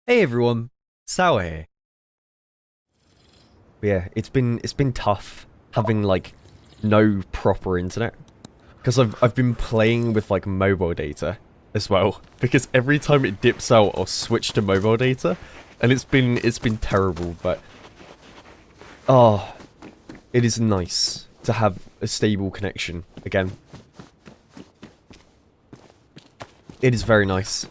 Hey everyone, Sour here. Yeah, it's been tough having like no proper internet because I've been playing with like mobile data as well because every time it dips out I'll switch to mobile data and it's been terrible, but oh, it is nice to have a stable connection again. It is very nice.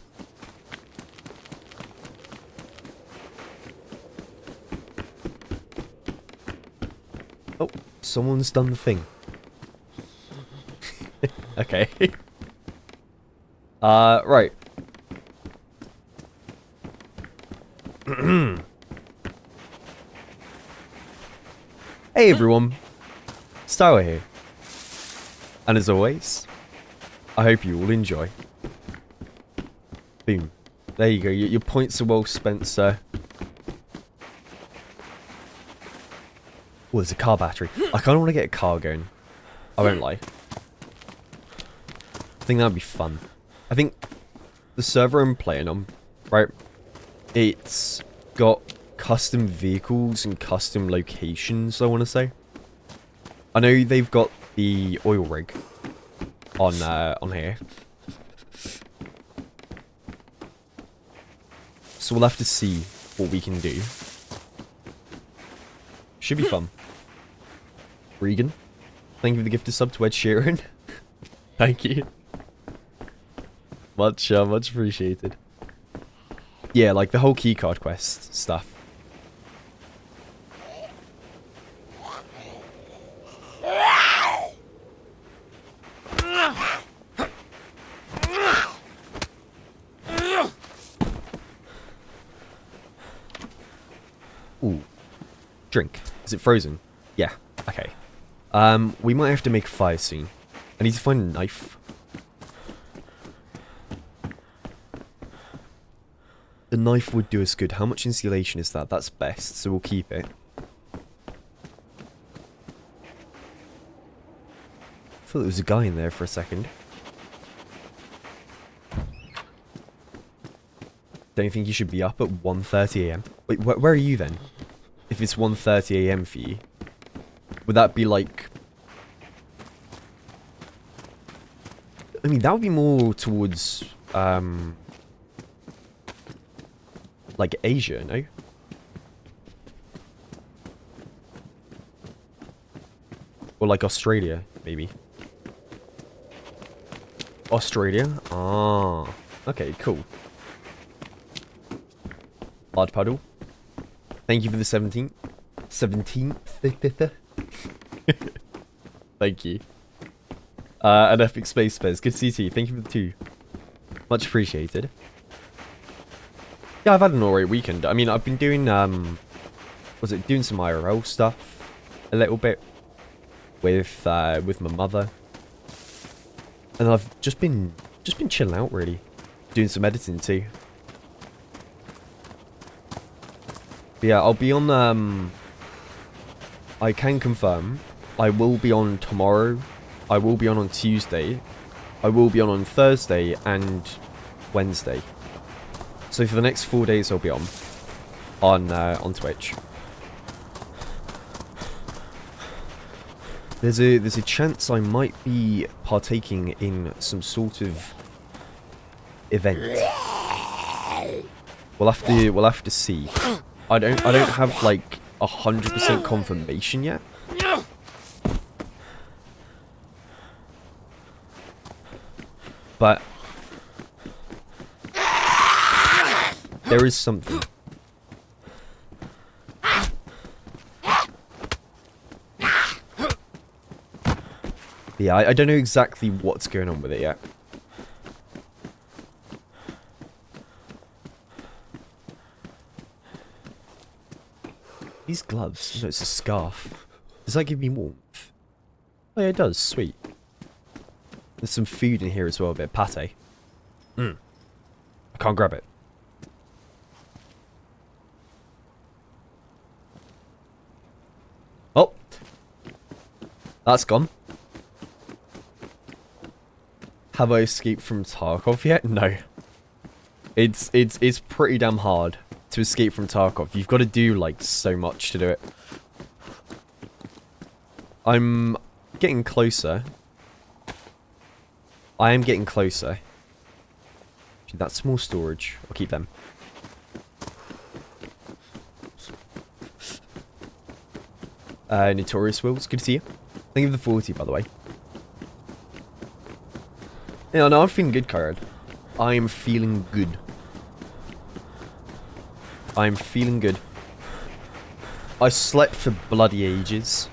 Oh, someone's done the thing. Okay. Right. Hey everyone, Stour here. And as always, I hope you all enjoy. Boom. There you go, your points are well spent, sir. Oh, there's a car battery. I kind of want to get a car going. I won't lie. I think that'd be fun. I think the server I'm playing on, right, it's got custom vehicles and custom locations, I want to say. I know they've got the oil rig on here. So we'll have to see what we can do. Should be fun. Regan, thank you for the gift of sub to Ed Sheeran. Thank you. Much appreciated. Yeah, like the whole keycard quest stuff. Ooh. Drink. Is it frozen? Yeah. Okay. We might have to make a fire soon. I need to find a knife. The knife would do us good. How much insulation is that? That's best, so we'll keep it. I thought there was a guy in there for a second. Don't you think you should be up at 1:30 AM? Wait, where are you then? If it's 1:30 AM for you. Would that be like... I mean, that would be more towards, like Asia, no? Or like Australia, maybe. Australia? Ah, okay, cool. Large puddle. Thank you for the 17th. 17th? Thank you. An epic space space. Good CT. Thank you for the 2. Much appreciated. Yeah, I've had an alright weekend. I mean, I've been doing, doing some IRL stuff a little bit with my mother. And I've just been chilling out, really. Doing some editing, too. But yeah, I'll be on, I can confirm, I will be on tomorrow, I will be on Tuesday, I will be on Thursday and Wednesday. So for the next 4 days I'll be on Twitch. There's a chance I might be partaking in some sort of event. We'll have to see. I don't have like 100% confirmation yet. But there is something. Yeah, I don't know exactly what's going on with it yet. These gloves. No, it's a scarf. Does that give me warmth? Oh yeah, it does. Sweet. There's some food in here as well, a bit of pate. I can't grab it. Oh! That's gone. Have I escaped from Tarkov yet? No. It's pretty damn hard to escape from Tarkov, you've got to do, like, so much to do it. I'm getting closer. I am getting closer. That's more storage. I'll keep them. Notorious Wills, good to see you. Thank you for the 40, by the way. Yeah, no, I'm feeling good, Kyrad. I am feeling good. I'm feeling good. I slept for bloody ages.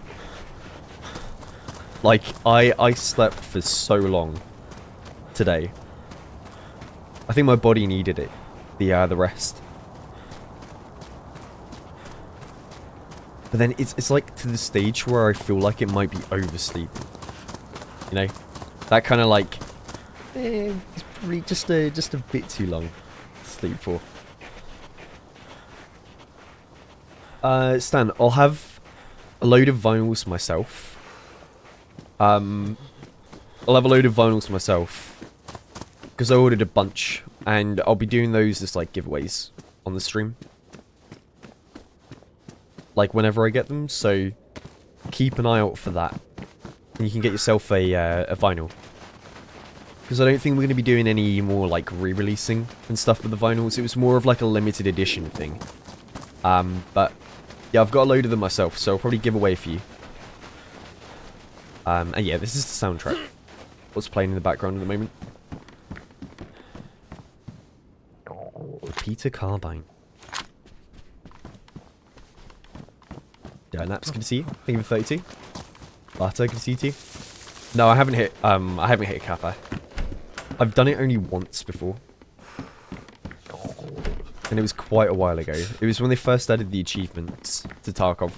Like, I slept for so long today. I think my body needed it. The rest. But then it's like to the stage where I feel like it might be oversleeping. You know? That kind of like... it's probably just a bit too long to sleep for. Stan, I'll have a load of vinyls myself. I'll have a load of vinyls myself. Because I ordered a bunch. And I'll be doing those as like giveaways on the stream. Like whenever I get them. So keep an eye out for that. And you can get yourself a vinyl. Because I don't think we're going to be doing any more like re-releasing and stuff with the vinyls. It was more of like a limited edition thing. But yeah, I've got a load of them myself, so I'll probably give away for you. And yeah, this is the soundtrack. What's playing in the background at the moment? Peter Carbine. Yeah, Naps, good to see you. Thank you for 32. Barter, good to see you too. No, I haven't hit Kappa. I've done it only once before. And it was quite a while ago. It was when they first added the achievements to Tarkov.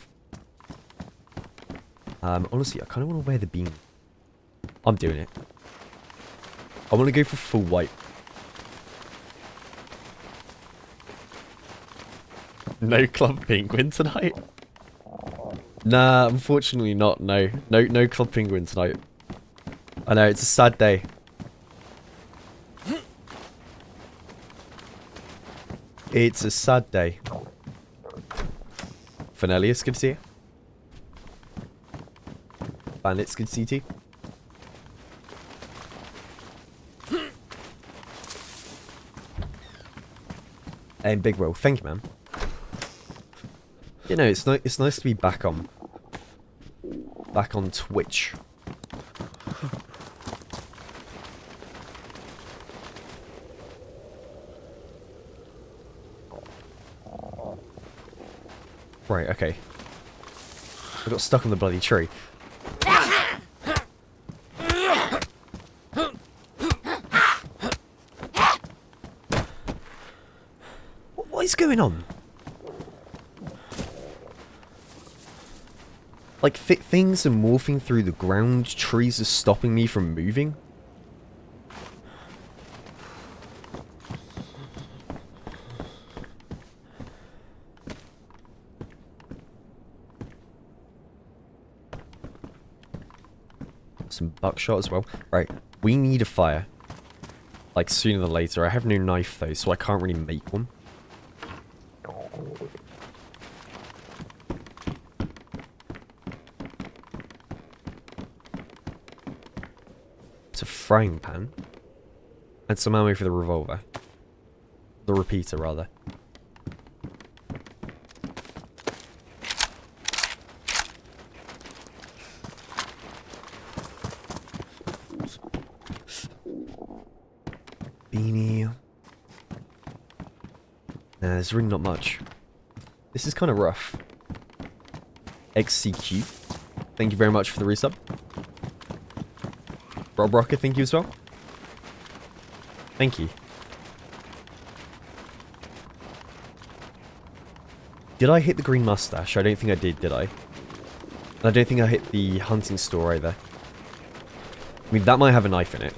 Honestly, I kind of want to wear the beam. I'm doing it. I want to go for full white. No Club Penguin tonight? Nah, unfortunately not, no. No Club Penguin tonight. I know, it's a sad day. It's a sad day. Fenelius, good to see you. Bandits, good to see you too. And Big Will, thank you, man. You know, it's nice to be back on Twitch. Right, okay. I got stuck on the bloody tree. What is going on? Like, things are morphing through the ground, trees are stopping me from moving. Some buckshot as well. Right, we need a fire. Like, sooner than later. I have no knife, though, so I can't really make one. It's a frying pan. And some ammo for the revolver. The repeater, rather. Beanie. Nah, there's really not much. This is kind of rough. XCQ. Thank you very much for the resub. Rob Rocker, thank you as well. Thank you. Did I hit the green mustache? I don't think I did I? And I don't think I hit the hunting store either. I mean, that might have a knife in it.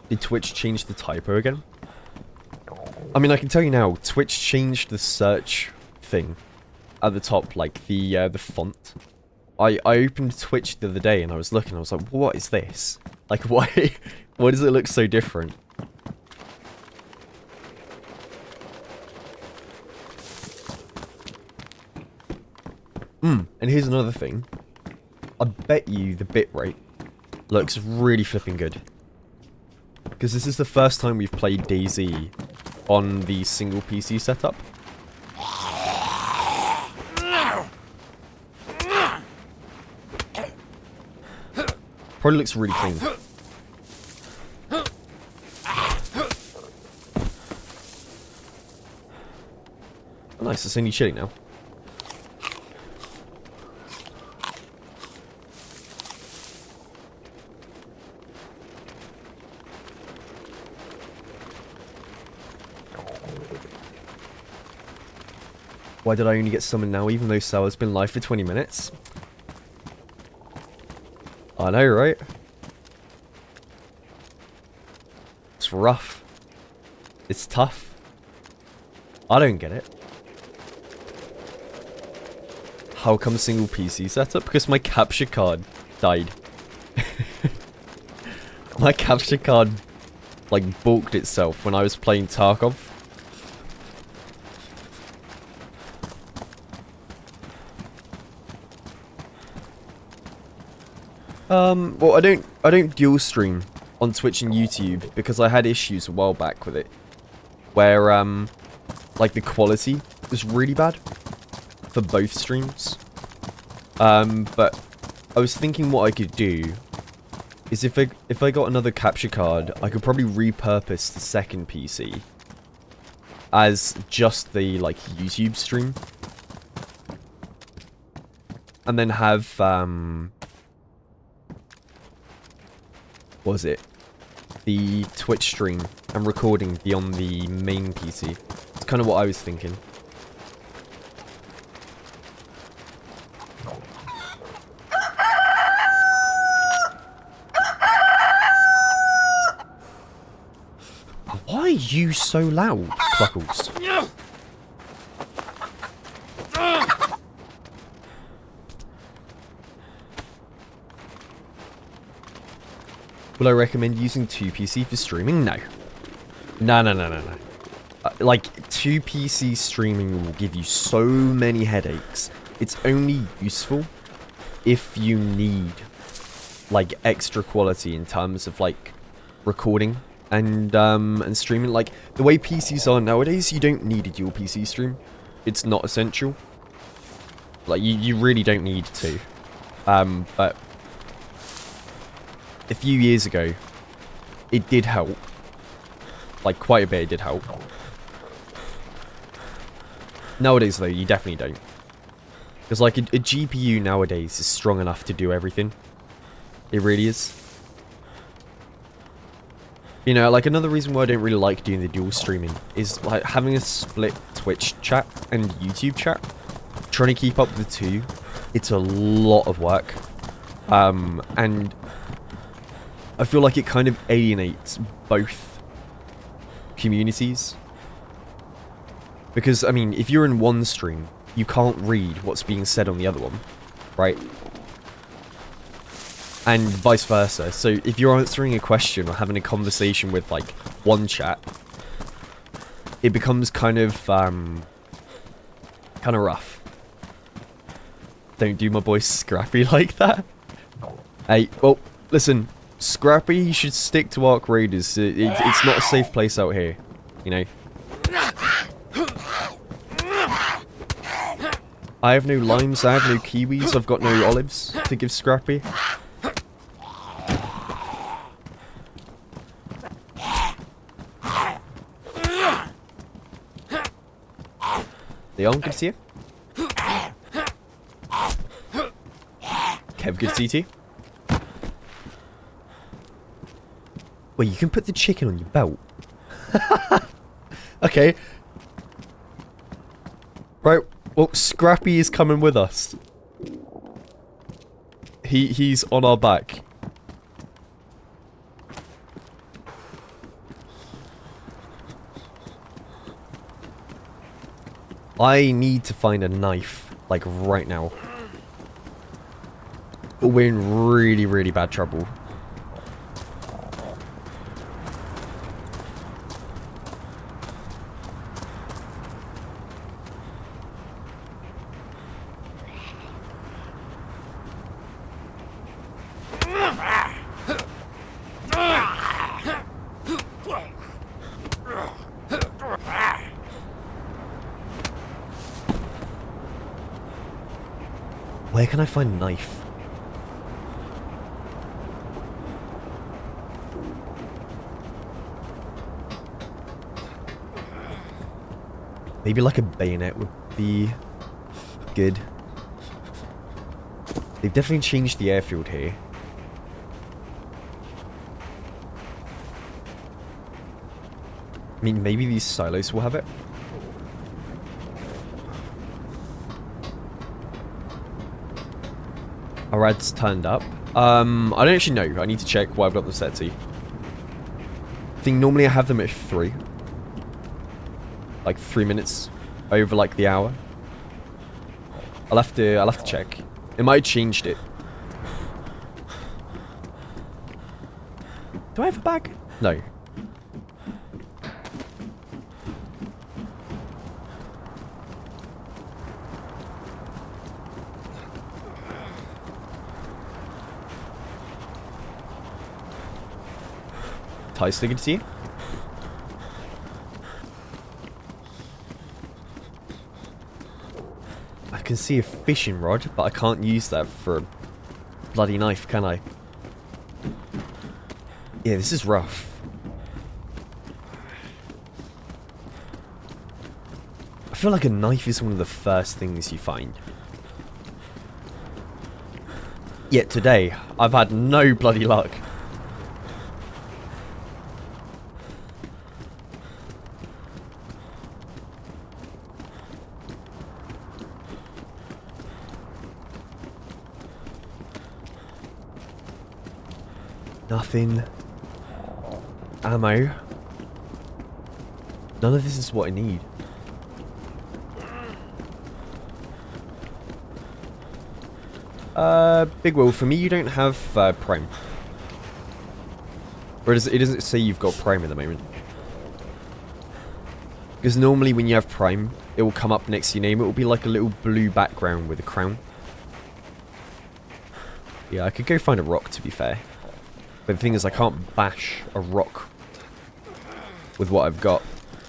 Did Twitch change the typo again? I mean, I can tell you now, Twitch changed the search thing at the top, like the font. I opened Twitch the other day and I was looking, I was like, what is this? Like, why does it look so different? And here's another thing. I bet you the bitrate looks really flipping good. Because this is the first time we've played DayZ on the single PC setup. Probably looks really clean. Oh, nice, it's only chilling now. Why did I only get summoned now, even though Sour's been live for 20 minutes? I know, right? It's rough. It's tough. I don't get it. How come single PC setup? Because my capture card died. My capture card, like, balked itself when I was playing Tarkov. Well, I don't dual stream on Twitch and YouTube because I had issues a while back with it. Where, like, the quality was really bad for both streams. But I was thinking what I could do is if I got another capture card, I could probably repurpose the second PC as just the, like, YouTube stream. And then have, what was it? The Twitch stream and recording be on the main PC. It's kind of what I was thinking. Why are you so loud, Cluckles? Will I recommend using 2PC for streaming? No. No. Like, 2PC streaming will give you so many headaches. It's only useful if you need, like, extra quality in terms of, like, recording and streaming. Like, the way PCs are nowadays, you don't need a dual PC stream. It's not essential. Like, you really don't need to. But a few years ago, it did help. Like, quite a bit it did help. Nowadays, though, you definitely don't. Because, like, a GPU nowadays is strong enough to do everything. It really is. You know, like, another reason why I don't really like doing the dual streaming is, like, having a split Twitch chat and YouTube chat. Trying to keep up the two, it's a lot of work. And I feel like it kind of alienates both communities. Because, I mean, if you're in one stream, you can't read what's being said on the other one, right? And vice versa. So if you're answering a question or having a conversation with, like, one chat, it becomes kind of rough. Don't do my boy Scrappy like that. Hey, well, listen. Scrappy should stick to Ark Raiders. It's not a safe place out here, you know. I have no limes, I have no kiwis, I've got no olives to give Scrappy. Leon, good to see you. Kev, good to see you too. Well, you can put the chicken on your belt. Okay. Right, well, Scrappy is coming with us. He's on our back. I need to find a knife, like, right now. But we're in really, really bad trouble. Where can I find a knife? Maybe like a bayonet would be good. They've definitely changed the airfield here. I mean, maybe these silos will have it. Our rad's turned up. I don't actually know. I need to check what I've got them set to. I think normally I have them at 3. Like 3 minutes over like the hour. I'll have to check. It might have changed it. Do I have a bag? No. Ty's good to see you. I can see a fishing rod, but I can't use that for a bloody knife, can I? Yeah, this is rough. I feel like a knife is one of the first things you find. Yet today, I've had no bloody luck. Nothing. Ammo. None of this is what I need. Big Will, for me you don't have Prime. Or it doesn't say you've got Prime at the moment. Because normally when you have Prime, it will come up next to your name. It will be like a little blue background with a crown. Yeah, I could go find a rock, to be fair. But the thing is, I can't bash a rock with what I've got.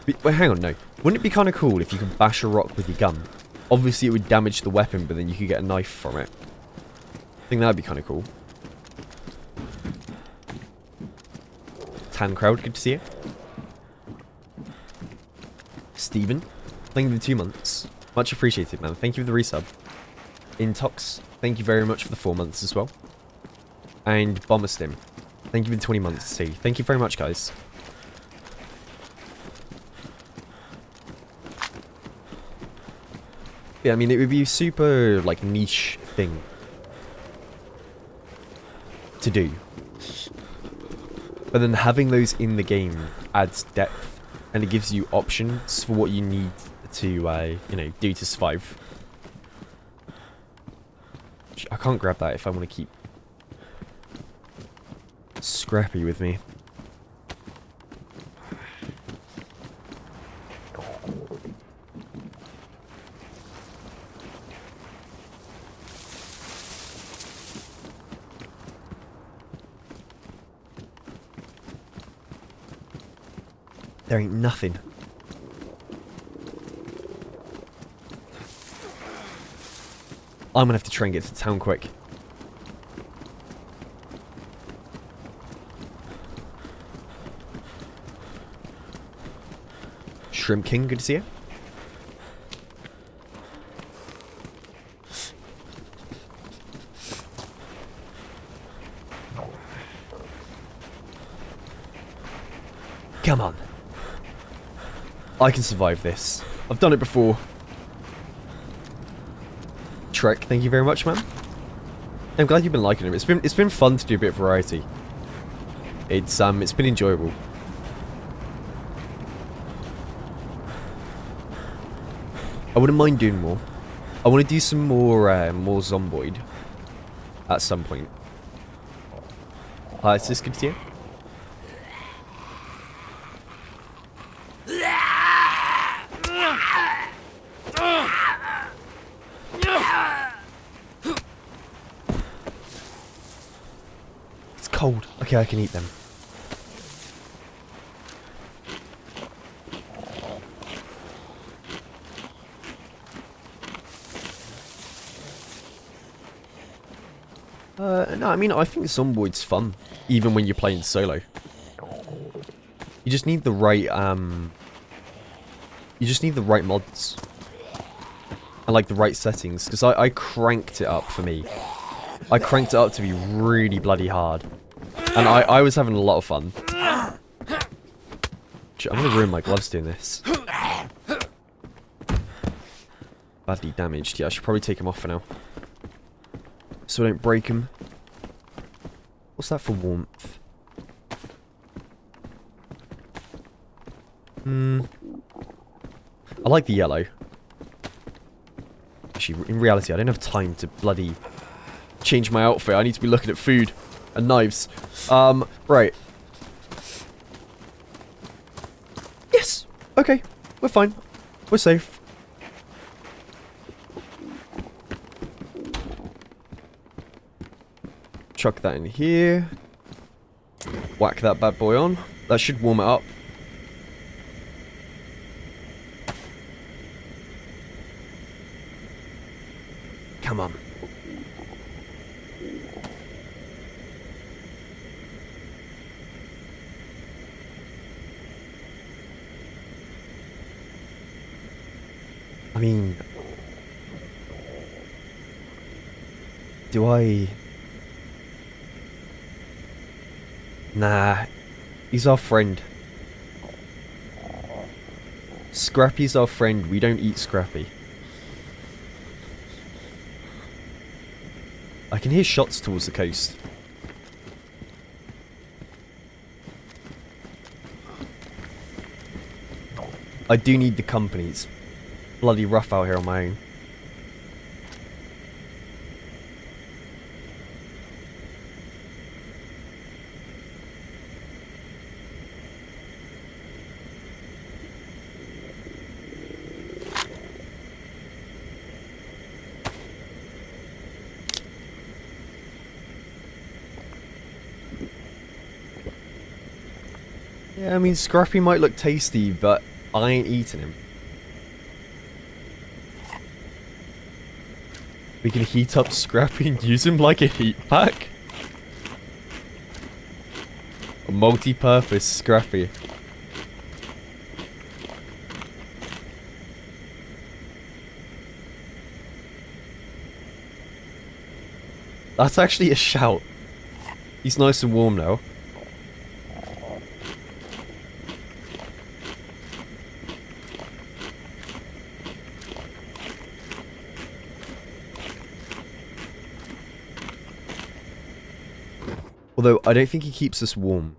Wait, hang on, no. Wouldn't it be kind of cool if you could bash a rock with your gun? Obviously, it would damage the weapon, but then you could get a knife from it. I think that would be kind of cool. Tan Crowd, good to see you. Steven, thank you for the 2 months. Much appreciated, man. Thank you for the resub. Intox, thank you very much for the 4 months as well. And Bomberstim, thank you for the 20 months too. Thank you very much, guys. Yeah, I mean, it would be a super, like, niche thing to do. But then having those in the game adds depth, and it gives you options for what you need to, you know, do to survive. I can't grab that if I want to keep Scrappy with me. There ain't nothing. I'm gonna have to try and get to town quick. Shrimp King, good to see you. Come on. I can survive this. I've done it before. Trek, thank you very much, man. I'm glad you've been liking it. It's been fun to do a bit of variety. It's been enjoyable. I wouldn't mind doing more. I want to do some more, more Zomboid. At some point. Is this good to you? It's cold. Okay, I can eat them. No, I mean, I think Zomboid's fun, even when you're playing solo. You just need the right, you just need the right mods. And, like, the right settings, because I cranked it up for me. I cranked it up to be really bloody hard. And I was having a lot of fun. Shit, I'm gonna ruin my gloves doing this. Badly damaged. Yeah, I should probably take them off for now. So I don't break them. What's that for warmth? I like the yellow. Actually, in reality, I don't have time to bloody change my outfit. I need to be looking at food and knives. Right. Yes! Okay. We're fine. We're safe. Chuck that in here. Whack that bad boy on. That should warm it up. Come on. I mean... Do I... Nah, he's our friend. Scrappy's our friend, we don't eat Scrappy. I can hear shots towards the coast. I do need the company, it's bloody rough out here on my own. Yeah, I mean, Scrappy might look tasty, but I ain't eating him. We can heat up Scrappy and use him like a heat pack? A multi-purpose Scrappy. That's actually a shout. He's nice and warm now. Although, I don't think he keeps us warm.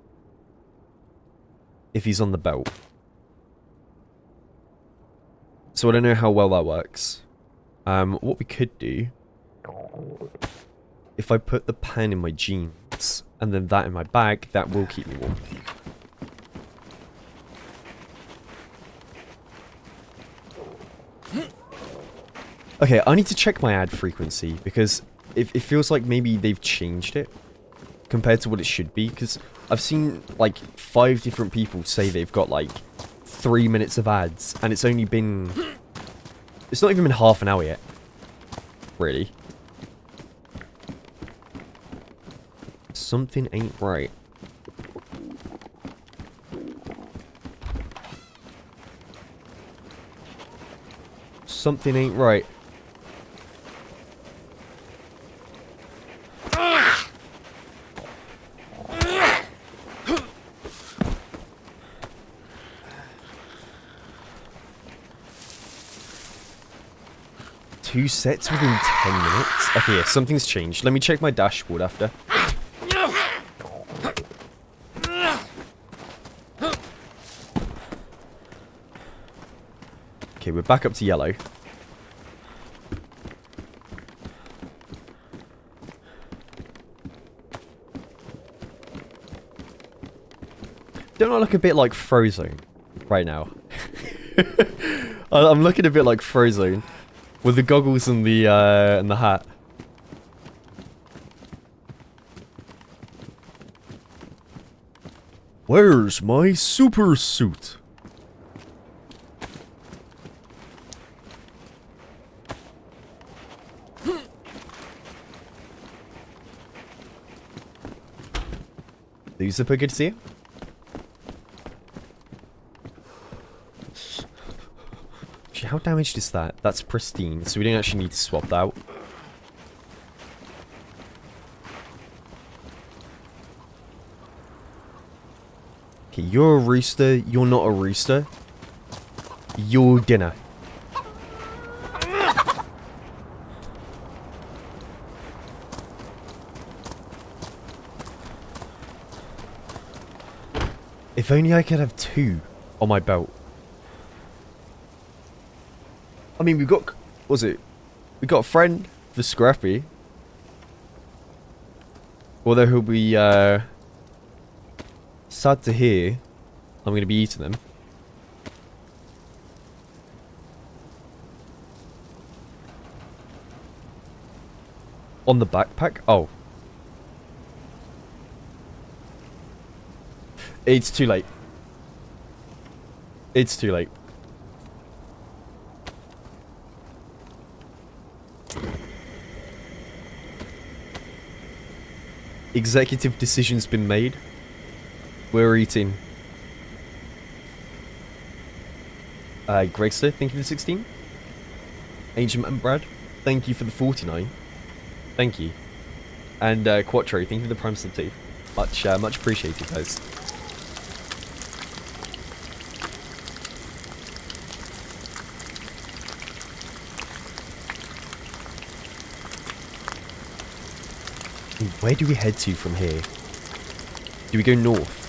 If he's on the belt. So I don't know how well that works. What we could do... If I put the pan in my jeans, and then that in my bag, that will keep me warm. Okay, I need to check my ad frequency, because it feels like maybe they've changed it. Compared to what it should be, because I've seen like 5 different people say they've got like 3 minutes of ads, and it's only been... It's not even been half an hour yet. Really. Something ain't right. Something ain't right. Two sets within 10 minutes? Okay, yeah, something's changed. Let me check my dashboard after. Okay, we're back up to yellow. Don't I look a bit like Frozone right now? I'm looking a bit like Frozone with the goggles and the hat. Where's my super suit? These are good to see you. Actually, how damaged is that? That's pristine, so we don't actually need to swap that out. Okay, you're a rooster. You're not a rooster. You're dinner. If only I could have 2 on my belt. I mean, we've got... What was it? We got a friend for Scrappy. Although he'll be, sad to hear I'm going to be eating them. On the backpack? Oh. It's too late. It's too late. Executive decision's been made. We're eating. Gregster, thank you for the 16. Ancient and Brad, thank you for the 49. Thank you. And Quattro, thank you for the prime sub too. Much appreciated, guys. Where do we head to from here? Do we go north?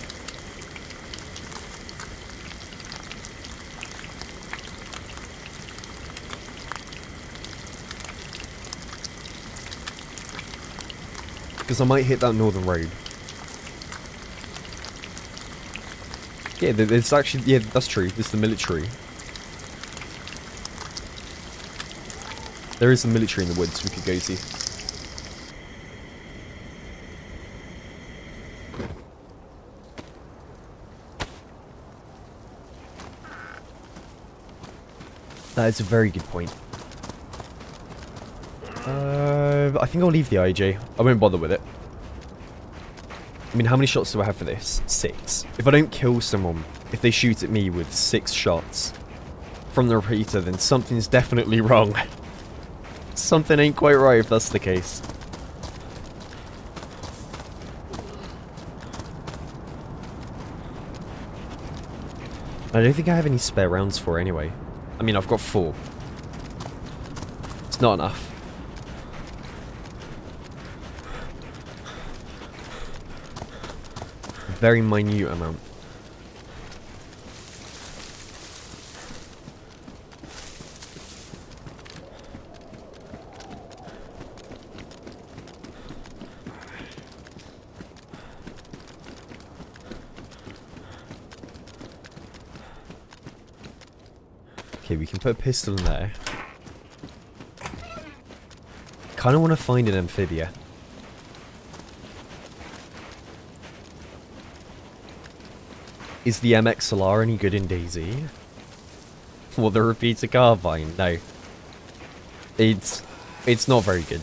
Because I might hit that northern road. Yeah, there's actually... Yeah, that's true. There's the military. There is the military in the woods we could go to. That is a very good point. I think I'll leave the IJ. I won't bother with it. I mean, how many shots do I have for this? 6. If I don't kill someone, if they shoot at me with 6 shots from the repeater, then something's definitely wrong. Something ain't quite right if that's the case. I don't think I have any spare rounds for it anyway. I mean, I've got 4. It's not enough. A very minute amount. Okay, we can put a pistol in there. Kind of want to find an amphibia. Is the MXLR any good in DayZ? Well, the repeater carbine? No. It's not very good.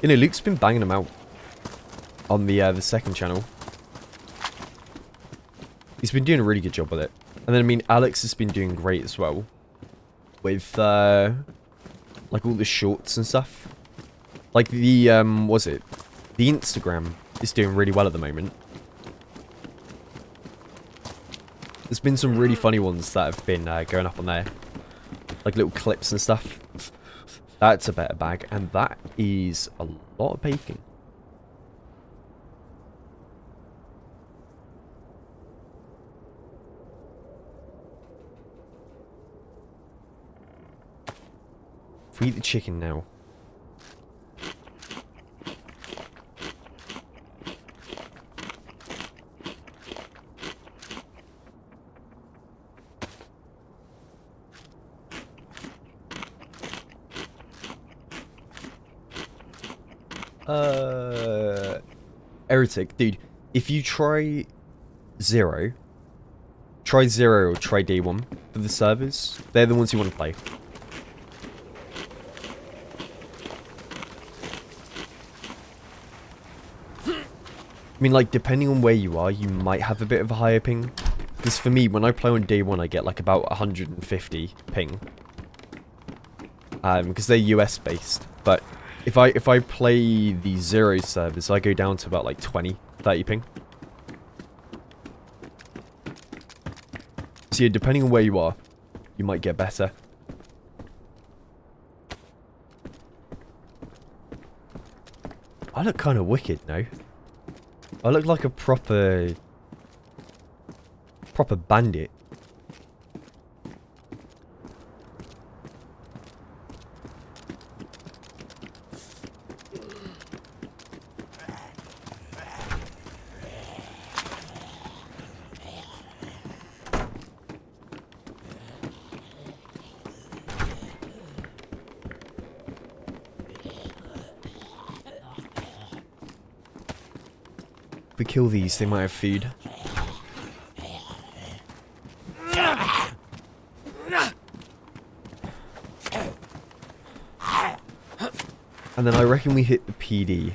You know, Luke's been banging them out on the second channel. He's been doing a really good job with it. And then, I mean, Alex has been doing great as well. With, like, all the shorts and stuff. Like, the, what's it? The Instagram is doing really well at the moment. There's been some really funny ones that have been going up on there. Like, little clips and stuff. That's a better bag. And that is a lot of bacon. We eat the chicken now. Heretic, dude. If you try Zero or try Day 1 for the servers. They're the ones you want to play. I mean, like, depending on where you are, you might have a bit of a higher ping. Because for me, when I play on Day 1, I get like about 150 ping. Because they're US based. But if I play the Zero servers, I go down to about like 20, 30 ping. So yeah, depending on where you are, you might get better. I look kind of wicked, no? I look like a proper bandit. If we kill these, they might have food. And then I reckon we hit the PD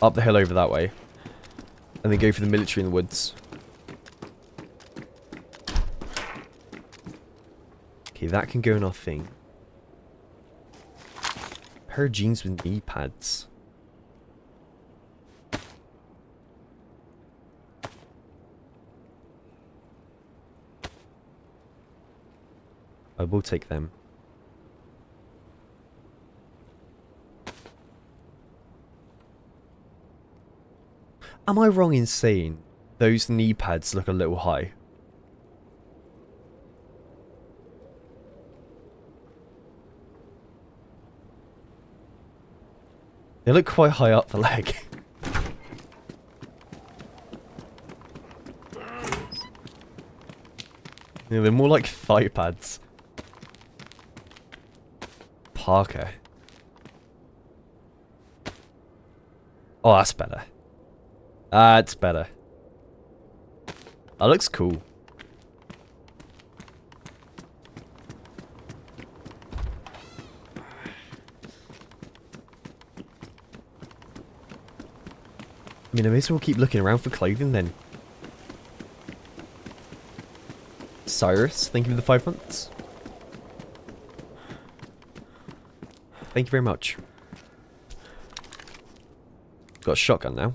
up the hill over that way. And then go for the military in the woods. Okay, that can go in our thing. Pair of jeans with knee pads. I will take them. Am I wrong in saying those knee pads look a little high? They look quite high up the leg. Yeah, they're more like thigh pads. Parker. Oh, that's better. That's better. That looks cool. I mean, I may as well keep looking around for clothing then. Cyrus, thank you for the 5 months. Thank you very much. Got a shotgun now.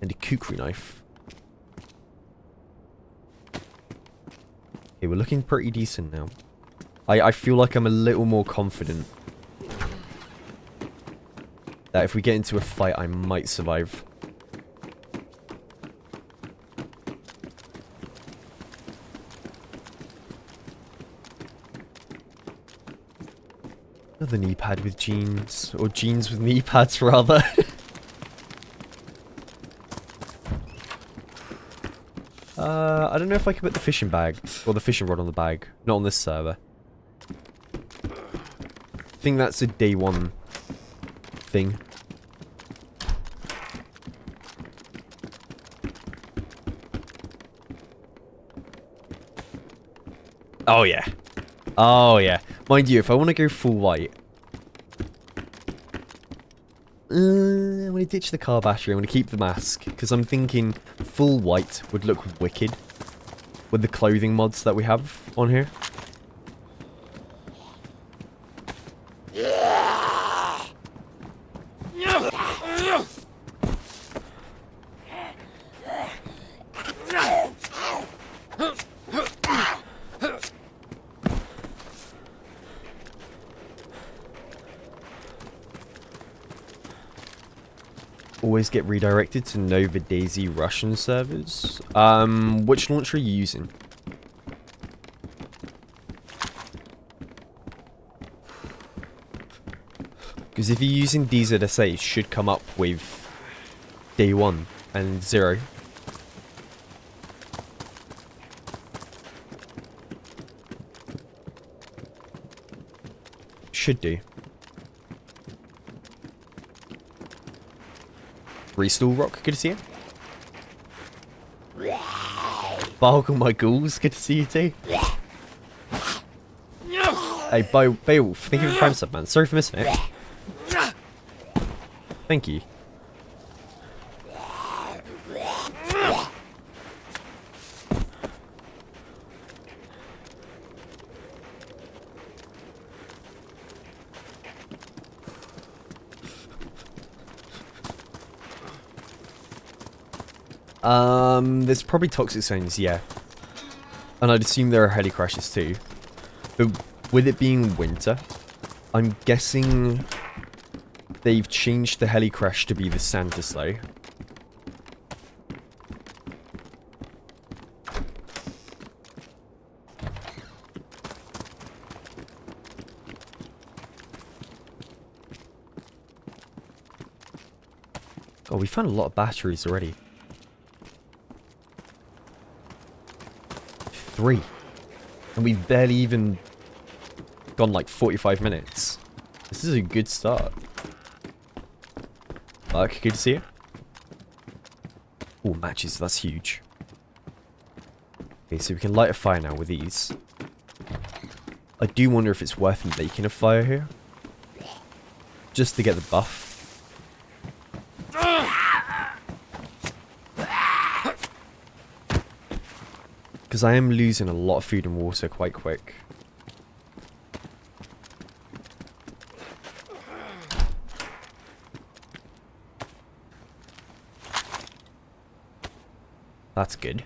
And a kukri knife. Okay, we're looking pretty decent now. I feel like I'm a little more confident that if we get into a fight, I might survive. Another knee pad with jeans. Or jeans with knee pads, rather. I don't know if I can put the fishing bag or the fishing rod on the bag. Not on this server. I think that's a Day 1 thing. Oh yeah. Oh yeah. Mind you, if I want to go full white, I'm going to ditch the car battery. I'm going to keep the mask because I'm thinking full white would look wicked with the clothing mods that we have on here. Always get redirected to Nova DayZ Russian servers. Which launcher are you using? Because if you're using DZSA, it should come up with Day 1 and 0. Should do. Restore Rock, good to see you. Bargle my ghouls, good to see you too. Hey, Beowulf, thank you for the prime sub, man. Sorry for missing it. Thank you. There's probably toxic zones, yeah. And I'd assume there are heli crashes too. But with it being winter, I'm guessing they've changed the heli crash to be the Santa sleigh. Oh, we found a lot of batteries already. 3. And we've barely even gone like 45 minutes. This is a good start. Mark, good to see you. Oh, matches, that's huge. Okay, so we can light a fire now with these. I do wonder if it's worth making a fire here. Just to get the buff. Because I am losing a lot of food and water quite quick. That's good.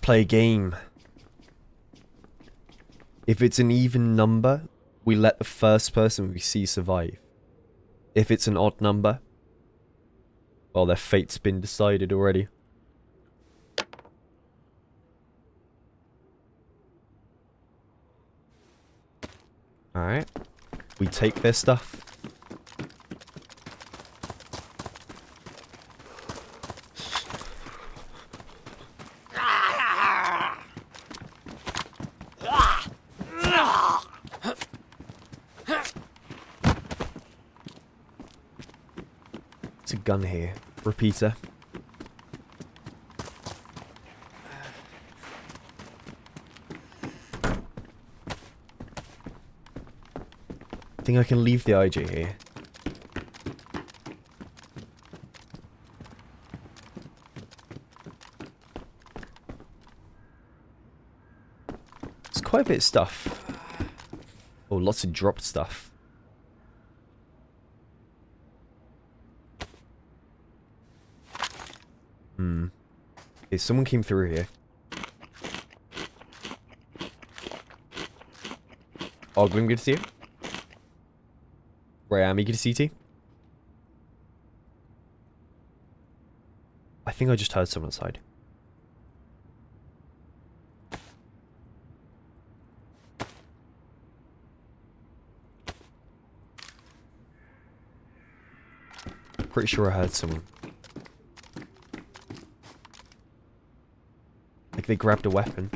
Play a game. If it's an even number, we let the first person we see survive. If it's an odd number, well, their fate's been decided already. Alright. We take their stuff. Gun here. Repeater. I think I can leave the IJ here. It's quite a bit of stuff. Oh, lots of dropped stuff. Okay, someone came through here. Oglim, good to see you. Rayami, good to see you too. I think I just heard someone outside. Pretty sure I heard someone. Like they grabbed a weapon.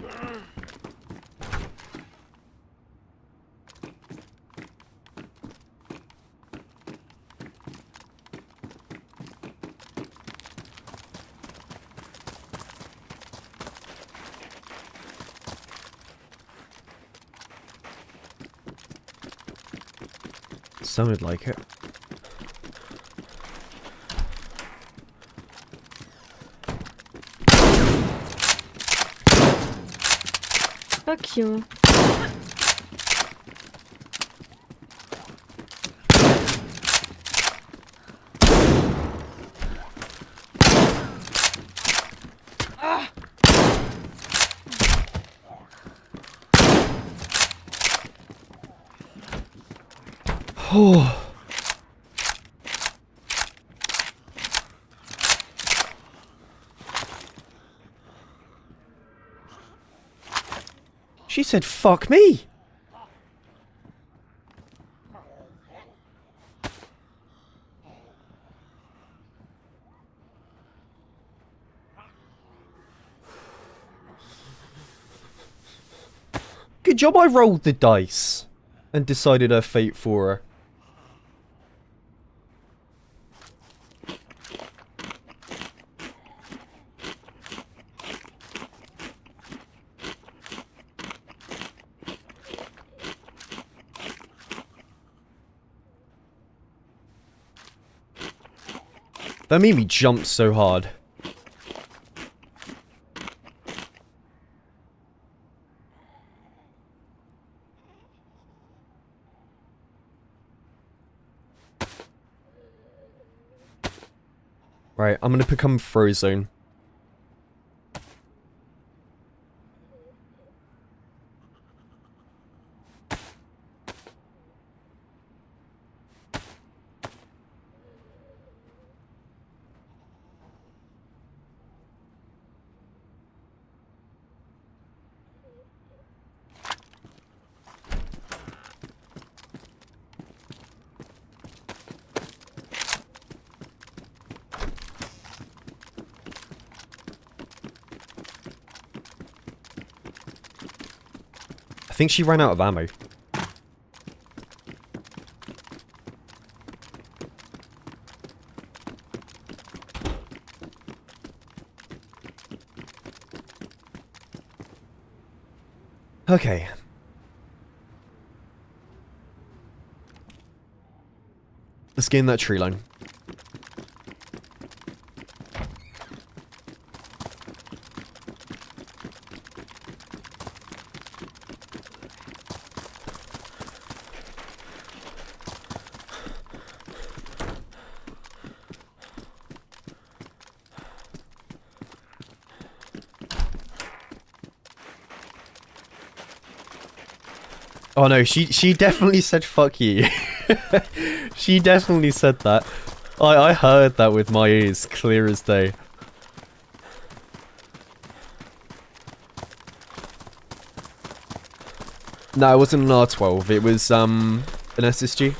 Sounded like it. Fuck you. Oh. She said, fuck me. Good job I rolled the dice and decided her fate for her. That made me jump so hard. Right, I'm gonna become Frozone. I think she ran out of ammo. Okay. Let's get in that tree line. Oh no, she definitely said fuck you. She definitely said that. I heard that with my ears, clear as day. No, it wasn't an R12, it was an SSG.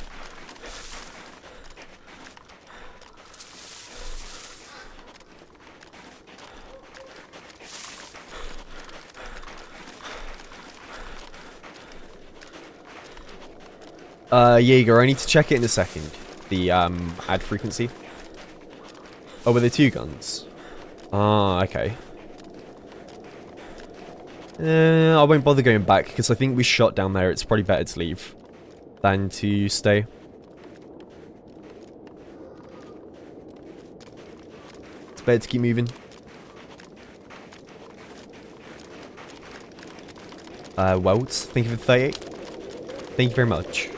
Jaeger, I need to check it in a second. The, ad frequency. Oh, were there two guns? Ah, okay. I won't bother going back, because I think we shot down there. It's probably better to leave than to stay. It's better to keep moving. Welds, thank you for the 38. Thank you very much.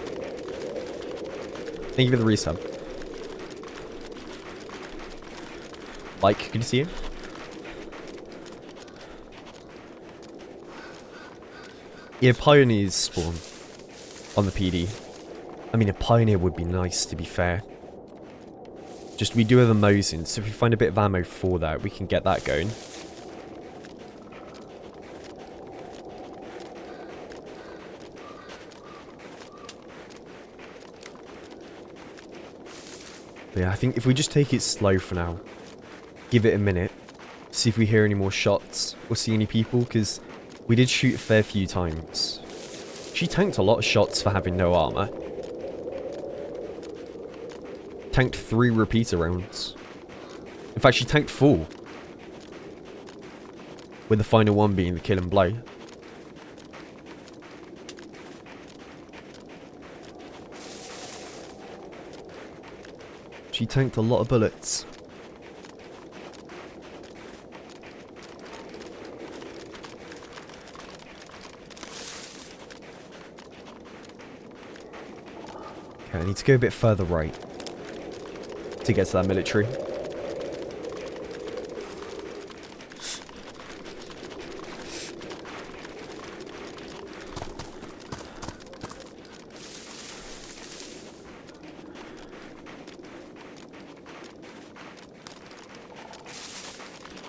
Thank you for the resub. Like, good to see you. Yeah, pioneers spawn on the PD. I mean, a pioneer would be nice, to be fair. Just, we do have a Mosin, so if we find a bit of ammo for that, we can get that going. But yeah, I think if we just take it slow for now, give it a minute, see if we hear any more shots or see any people, because we did shoot a fair few times. She tanked a lot of shots for having no armor. Tanked 3 repeater rounds. In fact, she tanked 4. With the final one being the kill and blow. She tanked a lot of bullets. Okay, I need to go a bit further right to get to that military.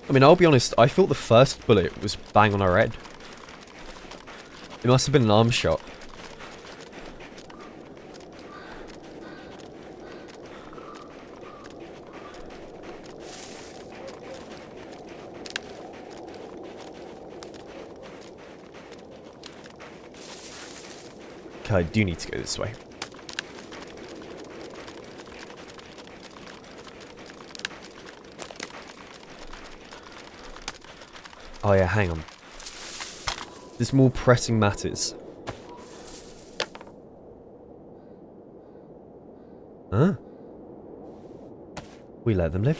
I mean, I'll be honest, I thought the first bullet was bang on our head. It must have been an arm shot. Okay, I do need to go this way. Oh yeah, hang on. There's more pressing matters. Huh? We let them live.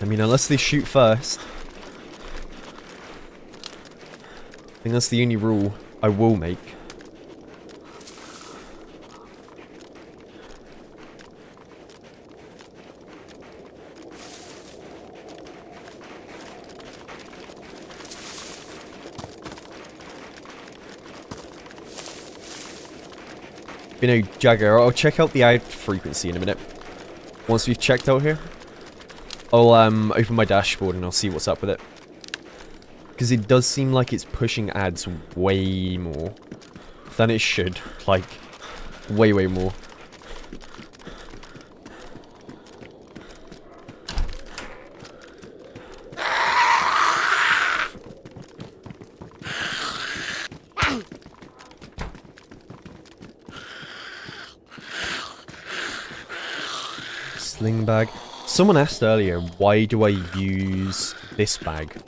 I mean, unless they shoot first. I think that's the only rule I will make. You know, Jagger, I'll check out the ad frequency in a minute. Once we've checked out here, I'll open my dashboard and I'll see what's up with it. Because it does seem like it's pushing ads way more than it should. Like, way, way more. Sling bag. Someone asked earlier, why do I use this bag?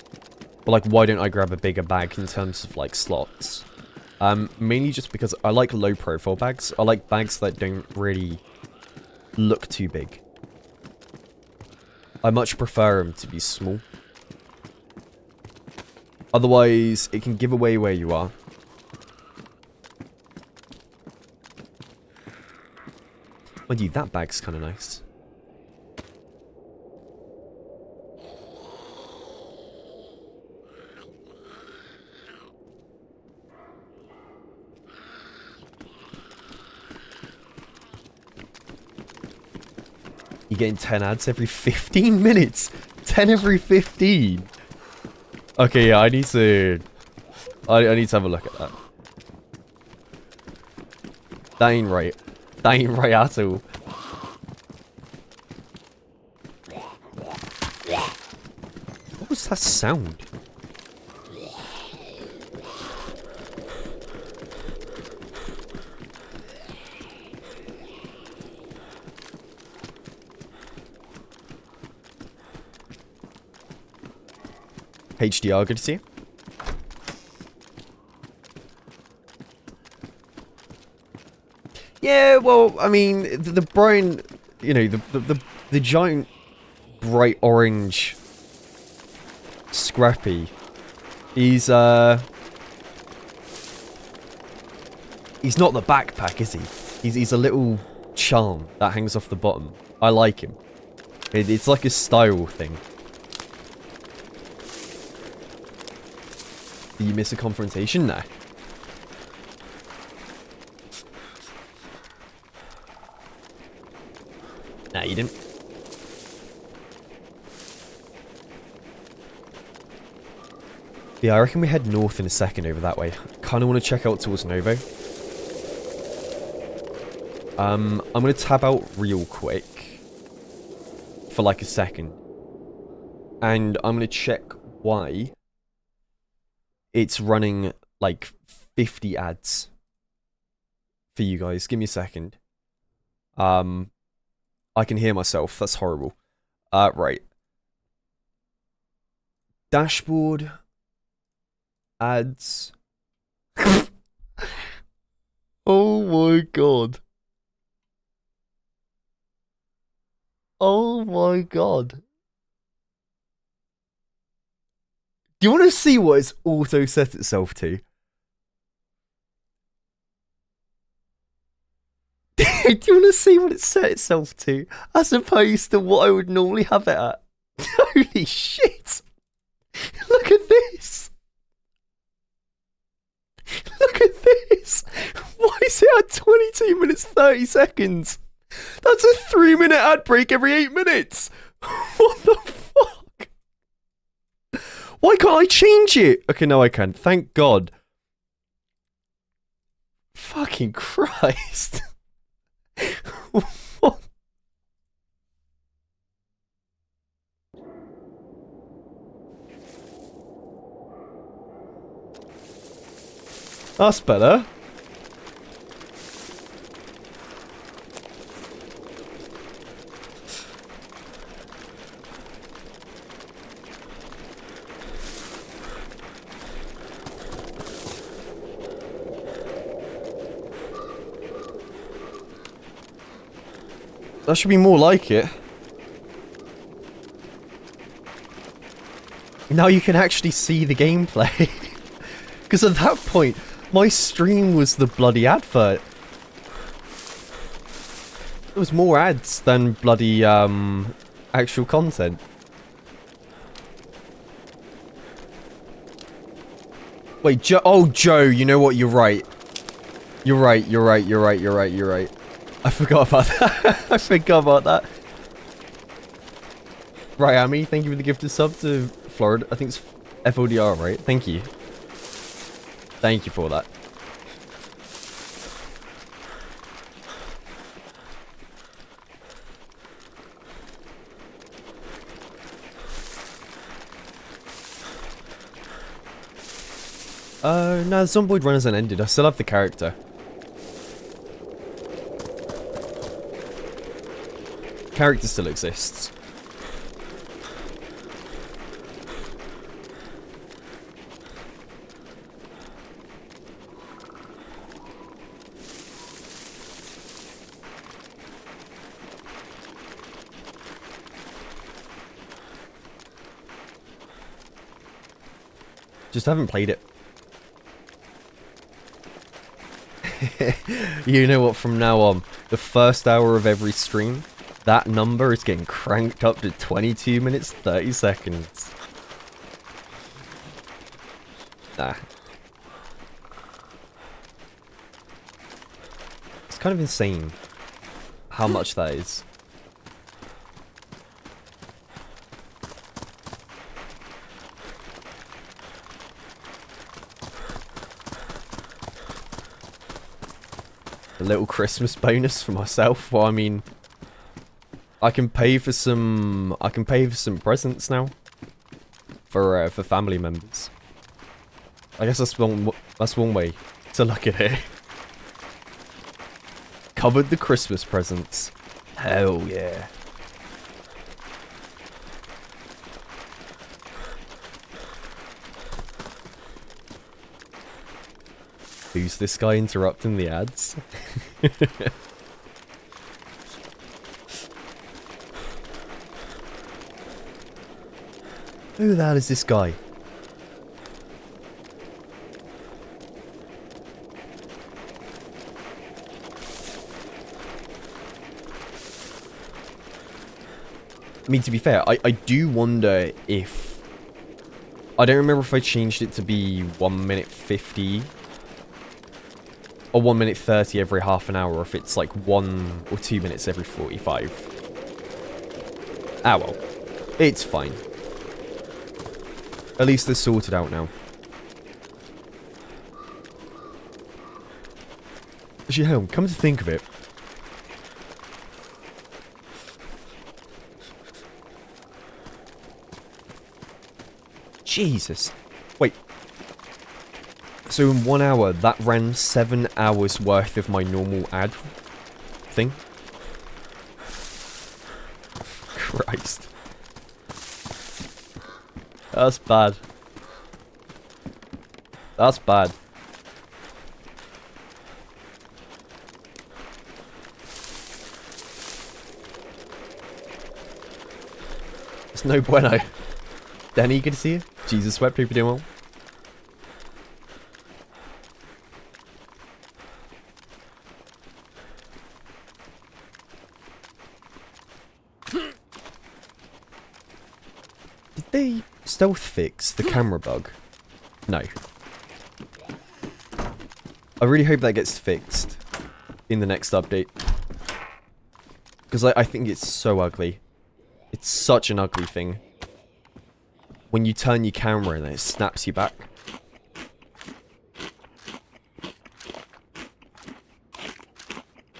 Or like, why don't I grab a bigger bag in terms of like slots? Mainly just because I like low profile bags. I like bags that don't really look too big. I much prefer them to be small. Otherwise, it can give away where you are. Mind you, that bag's kind of nice. You're getting 10 ads every 15 minutes. 10 every 15. Okay, yeah, I need to have a look at that. That ain't right. That ain't right at all. What was that sound? HDR, good to see you. Yeah, well, I mean, the bright, you know, the giant bright orange Scrappy, he's not the backpack, is he? He's a little charm that hangs off the bottom. I like him. It's like a style thing. Did you miss a confrontation there? Nah, you didn't. Yeah, I reckon we head north in a second over that way. Kinda wanna check out towards Novo. I'm gonna tab out real quick. For like a second. And I'm gonna check why it's running like 50 ads for you guys. Give me a second. I can hear myself. That's horrible. Right. Dashboard. Ads. Oh my god. Oh my god. Do you want to see what it's auto set itself to? Do you want to see what it set itself to? As opposed to what I would normally have it at? Holy shit! Look at this! Look at this! Why is it at 22 minutes 30 seconds? That's a 3-minute ad break every 8 minutes. What the fuck? Why can't I change it? Okay, no, I can. Thank God. Fucking Christ. What? That's better. That should be more like it. Now you can actually see the gameplay. Because at that point, my stream was the bloody advert. There was more ads than bloody, actual content. Wait, Joe. Oh, Joe, you know what? You're right. You're right. I forgot about that. I forgot about that. Right, Amy, thank you for the gifted sub to Florida. I think it's FODR, right? Thank you. Thank you for that. No, the Zomboid run hasn't ended. I still have the character. Character still exists. Just haven't played it. You know what, from now on, the first hour of every stream, that number is getting cranked up to 22 minutes 30 seconds. Nah. It's kind of insane how much that is. A little Christmas bonus for myself. Well, I mean, I can pay for some presents now for family members. I guess that's one way to look at it. Covered the Christmas presents. Hell yeah. Who's this guy interrupting the ads? Who the hell is this guy? I mean, to be fair, I do wonder if... I don't remember if I changed it to be 1 minute 50... or 1 minute 30 every half an hour, or if it's like 1 or 2 minutes every 45. Ah well. It's fine. At least they're sorted out now. Actually, home, come to think of it. Jesus. Wait. So in 1 hour, that ran 7 hours worth of my normal ad thing? Christ. That's bad. That's bad. It's no bueno. Danny, good to see you. Jesus swept, hope you're doing well. Did they stealth fix the camera bug? No. I really hope that gets fixed in the next update. Because I think it's so ugly. It's such an ugly thing. When you turn your camera and it snaps you back.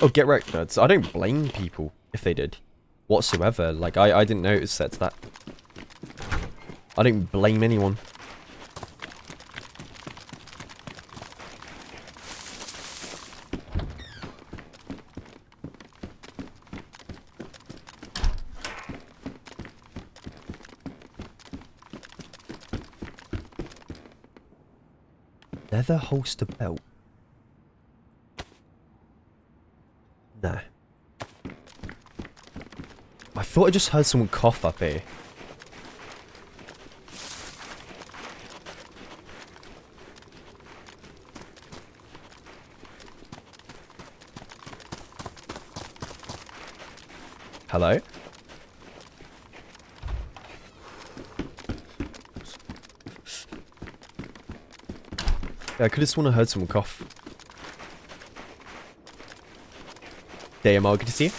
Oh, get wrecked, nerds. I don't blame people if they did. Whatsoever. Like, I didn't know it was set to that. I don't blame anyone. Leather holster belt. Nah. I thought I just heard someone cough up here. Hello? Yeah, I could have sworn I heard someone cough. DMR, good to see you.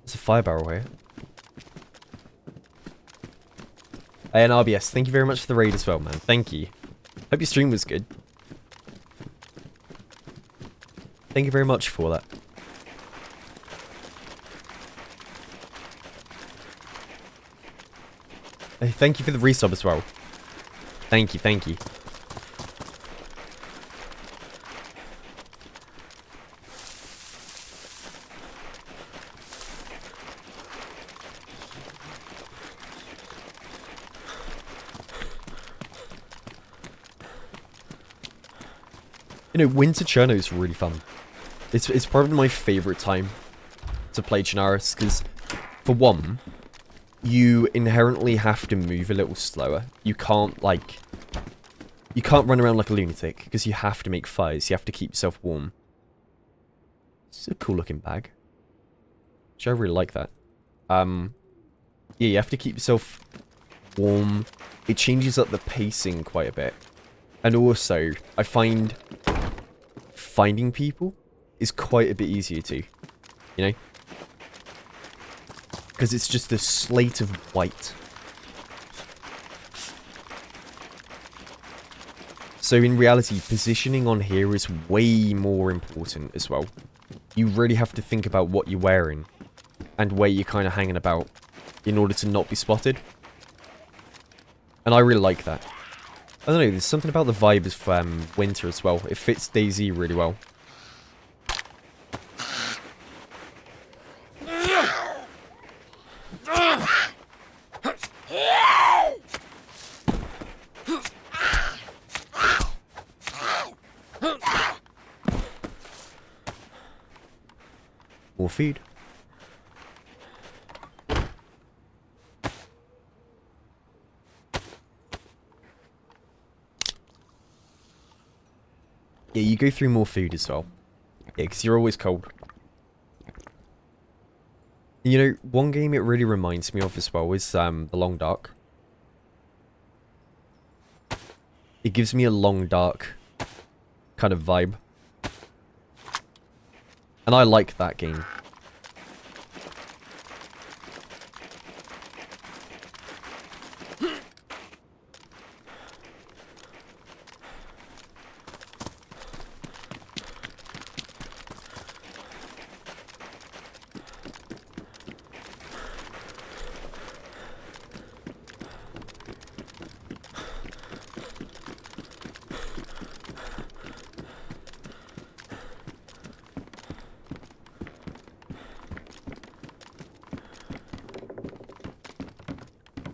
There's a fire barrel here. And RBS, thank you very much for the raid as well, man. Thank you. Hope your stream was good. Thank you very much for that. Hey, thank you for the resub as well. Thank you, thank you. You know, winter Chernarus is really fun. It's probably my favourite time to play Chernarus, because, for one, you inherently have to move a little slower. You can't, like... You can't run around like a lunatic, because you have to make fires. You have to keep yourself warm. It's a cool looking bag. Which I really like that. Yeah, you have to keep yourself warm. It changes up the pacing quite a bit. And also, I find finding people is quite a bit easier too. You know? Because it's just a slate of white. So in reality, positioning on here is way more important as well. You really have to think about what you're wearing and where you're kind of hanging about in order to not be spotted. And I really like that. I don't know, there's something about the vibe of winter as well. It fits DayZ really well. More food. Yeah, you go through more food as well. Yeah, because you're always cold. You know, one game it really reminds me of as well is The Long Dark. It gives me a Long Dark kind of vibe. And I like that game.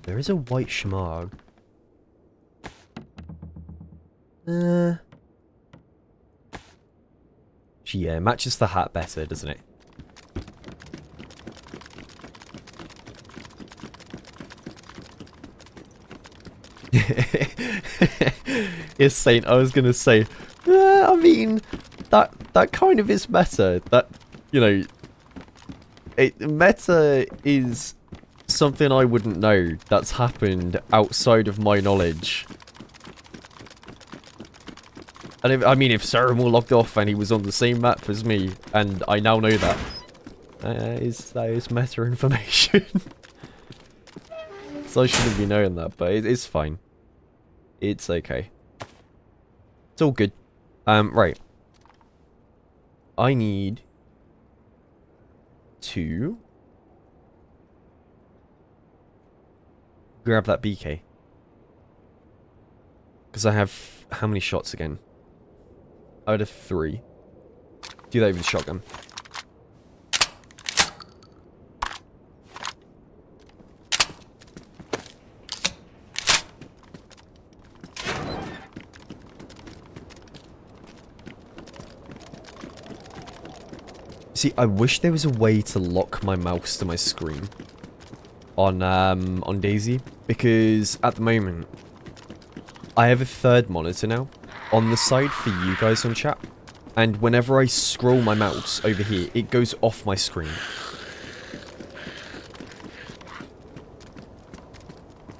There is a white shmarg. Yeah, matches the hat better, doesn't it? Yes, Saint, I was gonna say, I mean, that kind of is meta. That, you know, meta is something I wouldn't know that's happened outside of my knowledge. And if, I mean, if Ceramore logged off and he was on the same map as me, and I now know that, that is meta information. So I shouldn't be knowing that, but it's fine. It's okay. It's all good. Right. I need to grab that BK. Because I have how many shots again? I would have 3. Do that with the shotgun. See, I wish there was a way to lock my mouse to my screen on DayZ, because at the moment I have a 3rd monitor now on the side for you guys on chat, and whenever I scroll my mouse over here, it goes off my screen.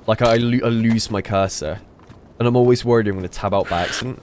Like I lose my cursor, and I'm always worried I'm going to tab out by accident.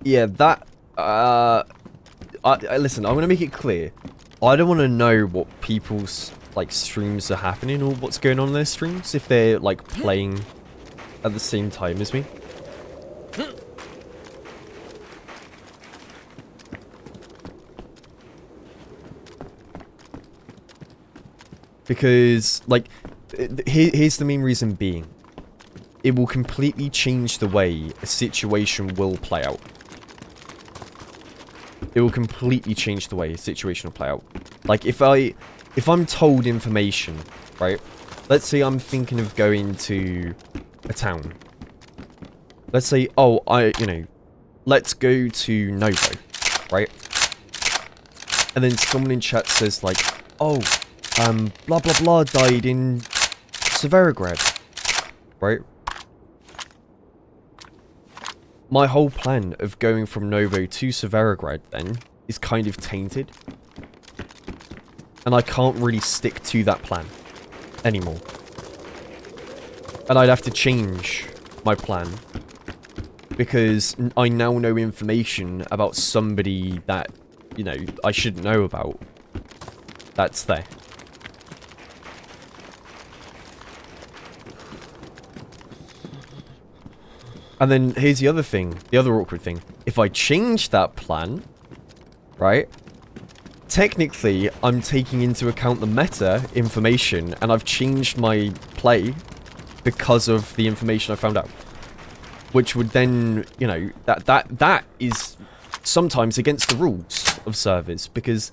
Yeah, that, listen, I'm gonna make it clear. I don't want to know what people's, like, streams are happening or what's going on in their streams if they're, like, playing at the same time as me. Because, like, here's the main reason being. It will completely change the way a situation will play out. It will completely change the way a situation will play out. Like, if I'm told information, right? Let's say I'm thinking of going to a town. Let's say, oh, let's go to Novo, right? And then someone in chat says, like, oh, blah, blah, blah died in Severograd, right? My whole plan of going from Novo to Severograd then is kind of tainted. And I can't really stick to that plan anymore. And I'd have to change my plan. Because I now know information about somebody that, you know, I shouldn't know about. That's there. And then here's the other thing, the other awkward thing. If I change that plan, right, technically I'm taking into account the meta information and I've changed my play because of the information I found out. Which would then, you know, that is sometimes against the rules of servers because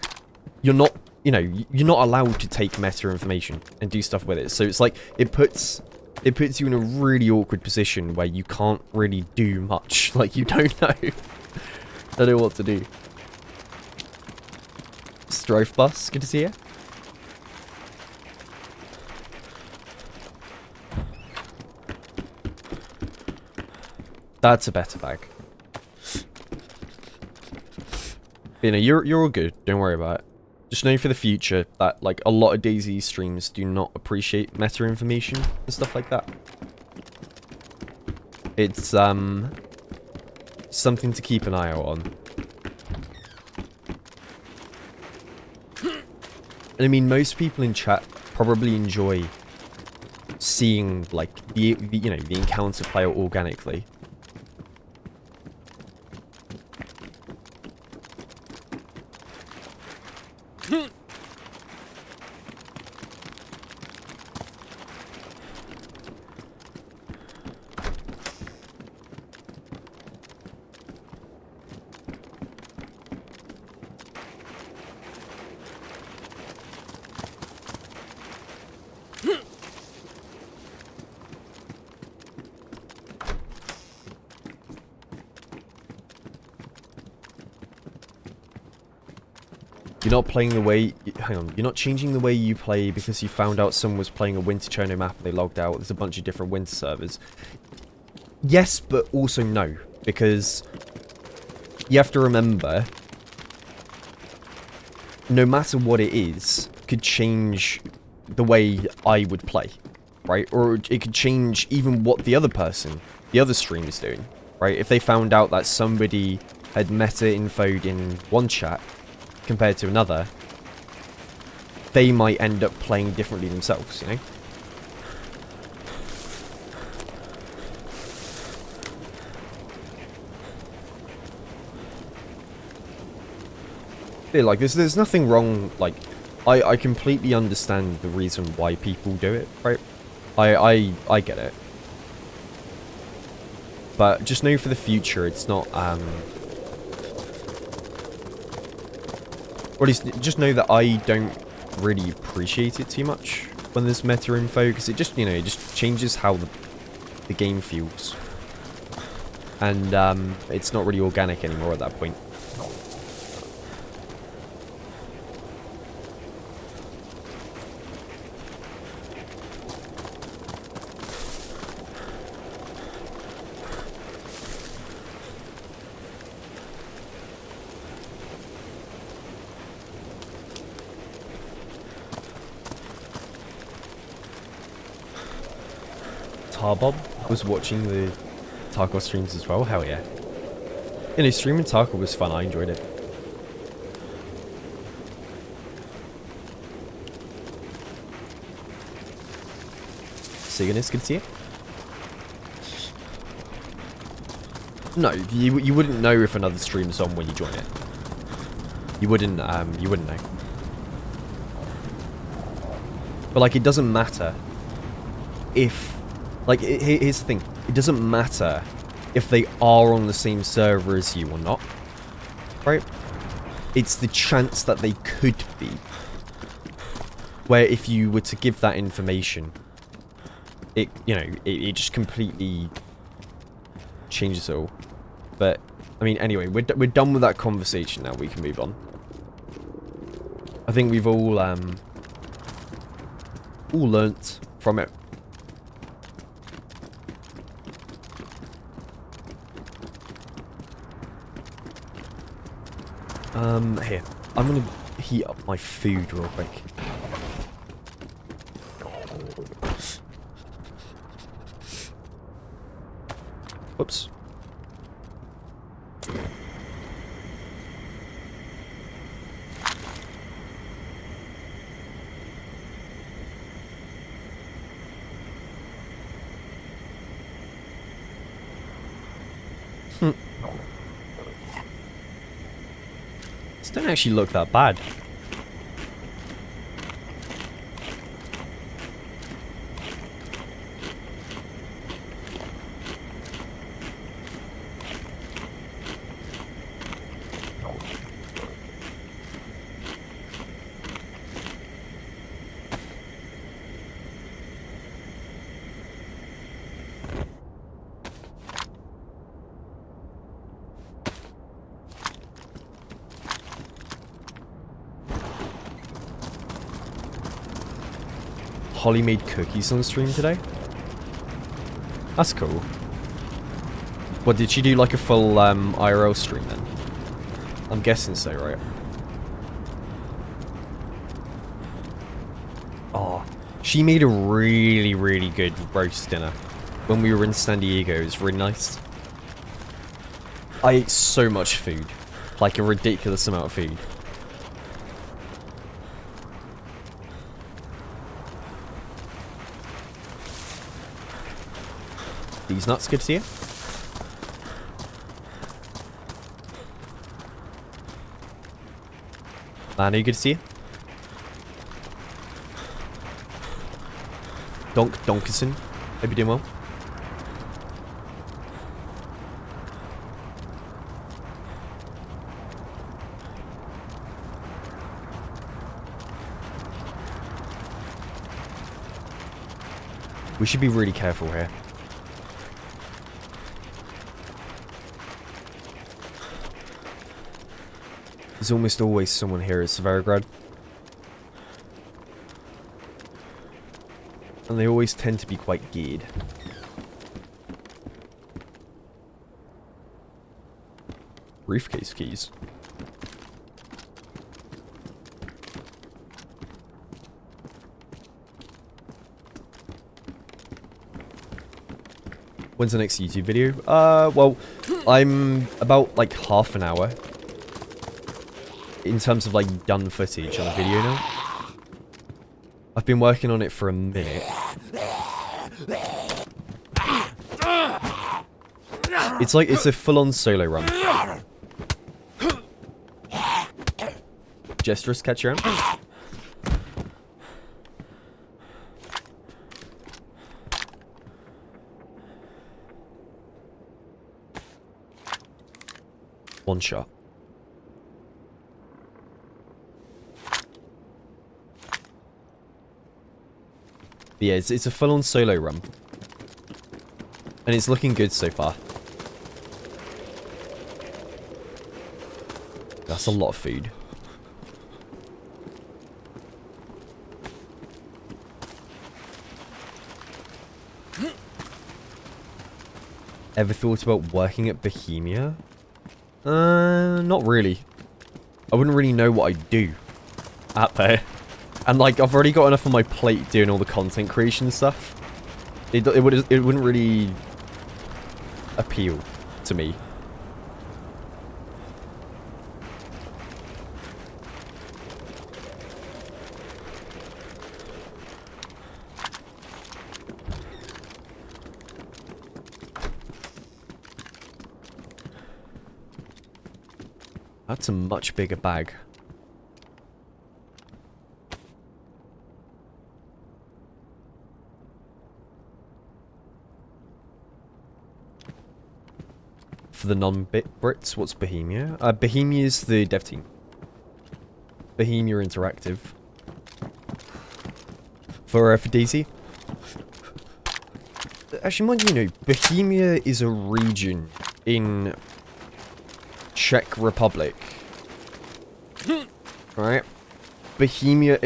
you're not, you know, you're not allowed to take meta information and do stuff with it. So it's like, it puts you in a really awkward position where you can't really do much. Like, you don't know. Don't know what to do. Strife Bus, good to see you. That's a better bag. You know, you're all good. Don't worry about it. Just know for the future that, like, a lot of DayZ streams do not appreciate meta information and stuff like that. It's, something to keep an eye out on. And I mean, most people in chat probably enjoy seeing, like, the you know, the encounter play out organically. You're not playing the way... Hang on. You're not changing the way you play because you found out someone was playing a winter Cherno map and they logged out. There's a bunch of different winter servers. Yes, but also no. Because you have to remember, no matter what it is, could change the way I would play, right? Or it could change even what the other person, the other streamer is doing, right? If they found out that somebody had meta-infoed in one chat compared to another, they might end up playing differently themselves, you know? Yeah, like, there's nothing wrong, like, I completely understand the reason why people do it, right? I get it. But just know for the future, it's not, or at least just know that I don't really appreciate it too much when there's meta info, because it just, you know, it just changes how the game feels. And, it's not really organic anymore at that point. Tarbob was watching the Tarkov streams as well. Hell yeah. You know, streaming Tarkov was fun. I enjoyed it. Siganus, good to see you. No, you wouldn't know if another stream's on when you join it. You wouldn't know. But like, it doesn't matter if, like, here's the thing. It doesn't matter if they are on the same server as you or not, right? It's the chance that they could be. Where if you were to give that information, it, you know, it just completely changes it all. But, I mean, anyway, we're done with that conversation now. We can move on. I think we've all learnt from it. Here. I'm gonna heat up my food real quick. Whoops. This don't actually look that bad. Holly made cookies on stream today? That's cool. What, did she do like a full IRL stream then? I'm guessing so, right? Oh, she made a really, really good roast dinner. When we were in San Diego, it was really nice. I ate so much food. Like a ridiculous amount of food. These nuts, good to see you. Manu, good to see you. Donkerson, hope you're doing well. We should be really careful here. There's almost always someone here at Severograd. And they always tend to be quite geared. Briefcase keys. When's the next YouTube video? Well, I'm about like half an hour in terms of like done footage on the video now. I've been working on it for a minute. It's a full-on solo run. Gestrous, catch your own. One shot. But yeah, it's a full-on solo run. And it's looking good so far. That's a lot of food. Ever thought about working at Bohemia? Not really. I wouldn't really know what I'd do out there. And like, I've already got enough on my plate doing all the content creation stuff. It wouldn't really appeal to me. That's a much bigger bag. For the non-Brits, what's Bohemia? Bohemia is the dev team. Bohemia Interactive. For DayZ. Actually, mind you know, Bohemia is a region in Czech Republic. Right? Bohemia,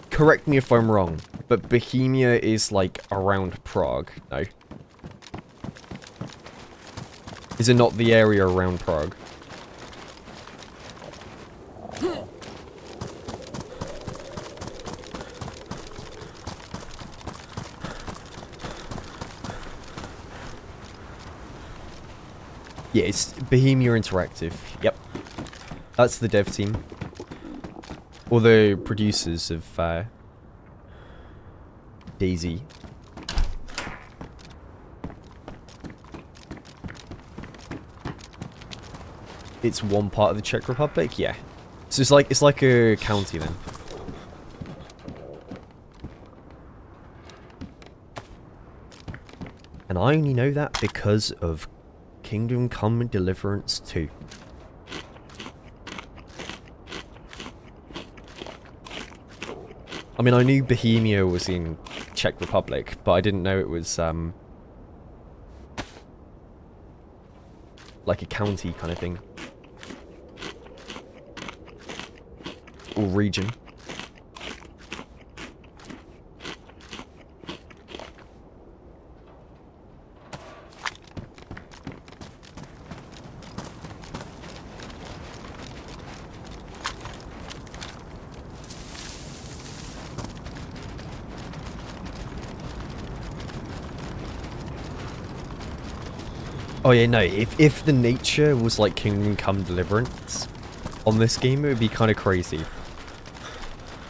correct me if I'm wrong, but Bohemia is like around Prague, no? Is it not the area around Prague? Yeah, it's Bohemia Interactive. Yep. That's the dev team. Or the producers of DayZ. It's one part of the Czech Republic? Yeah. So it's like a county then. And I only know that because of Kingdom Come Deliverance 2. I mean, I knew Bohemia was in Czech Republic, but I didn't know it was, like a county kind of thing. Or region. Oh yeah, no, if the nature was like Kingdom Come Deliverance on this game, it would be kind of crazy.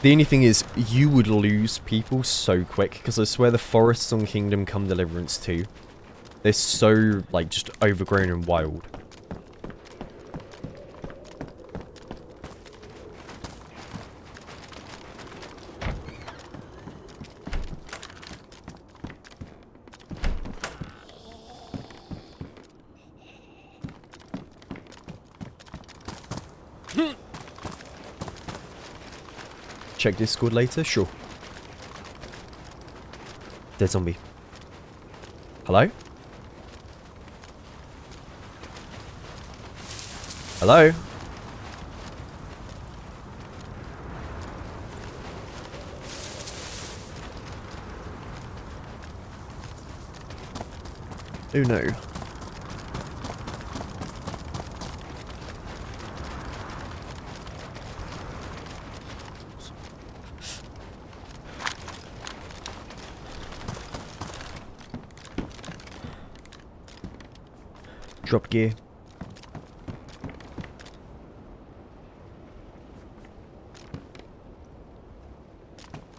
The only thing is, you would lose people so quick, because I swear the forests on Kingdom Come Deliverance 2, they're so, like, just overgrown and wild. Check Discord later? Sure. Dead zombie. Hello? Hello? Oh no. Drop gear.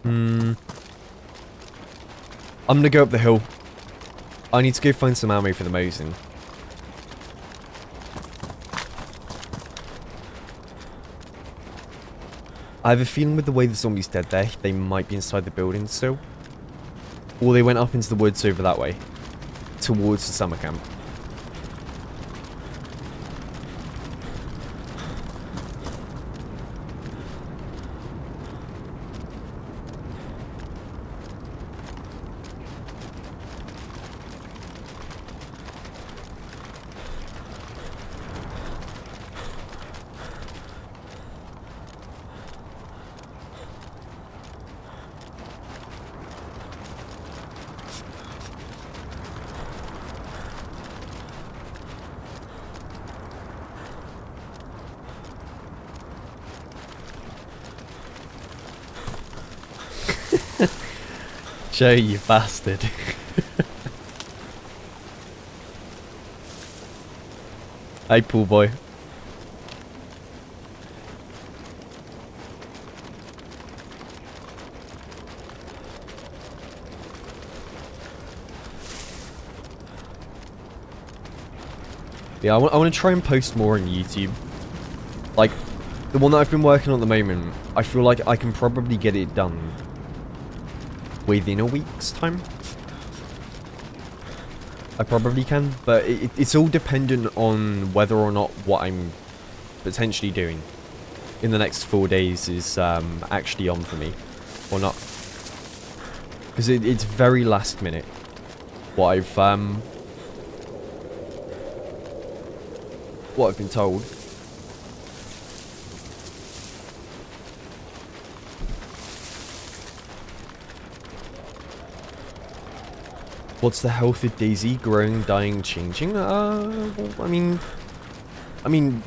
I'm gonna go up the hill. I need to go find some ammo for the Mosin. I have a feeling with the way the zombie's dead there, they might be inside the building still. Or they went up into the woods over that way. Towards the summer camp. Joe, you bastard. Hey, pool boy. Yeah, I want to try and post more on YouTube. Like, the one that I've been working on at the moment, I feel like I can probably get it done within a week's time. I probably can, but it's all dependent on whether or not what I'm potentially doing in the next 4 days is actually on for me or not. Because it's very last minute what I've been told. What's the health of DayZ? Growing, dying, changing? Well, I mean,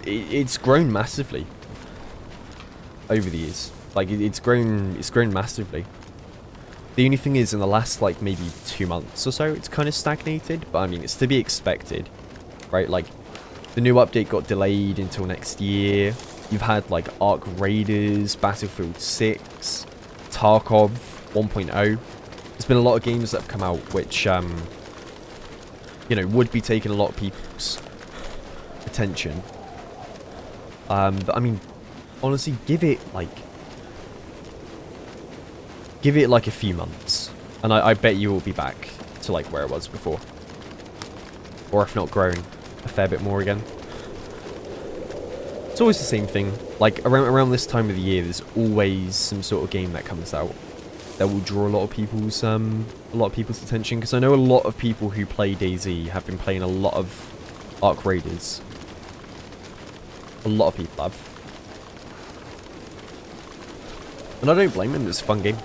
it's grown massively over the years. Like, it's grown massively. The only thing is, in the last, like, maybe 2 months or so, it's kind of stagnated. But, I mean, it's to be expected, right? Like, the new update got delayed until next year. You've had, like, Ark Raiders, Battlefield 6, Tarkov 1.0. There's been a lot of games that have come out which, you know, would be taking a lot of people's attention. But, I mean, honestly, give it, like, a few months. And I bet you will be back to, like, where it was before. Or if not grown a fair bit more again. It's always the same thing. Like, around this time of the year, there's always some sort of game that comes out that will draw a lot of people's attention. Because I know a lot of people who play DayZ have been playing a lot of Ark Raiders. A lot of people have. And I don't blame them, it's a fun game.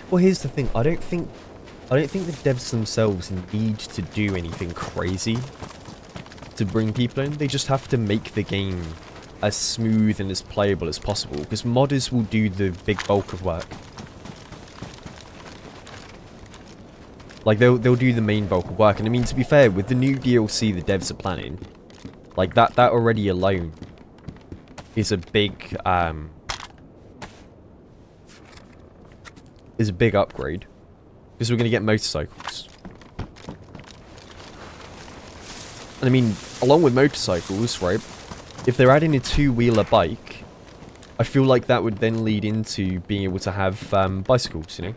Well, here's the thing. I don't think the devs themselves need to do anything crazy to bring people in. They just have to make the game as smooth and as playable as possible, because modders will do the big bulk of work. Like, they'll do the main bulk of work. And I mean, to be fair, with the new DLC the devs are planning, like, that already alone is a big upgrade, because we're going to get motorcycles. And I mean, along with motorcycles, right, if they're adding a 2-wheeler bike, I feel like that would then lead into being able to have bicycles, you know?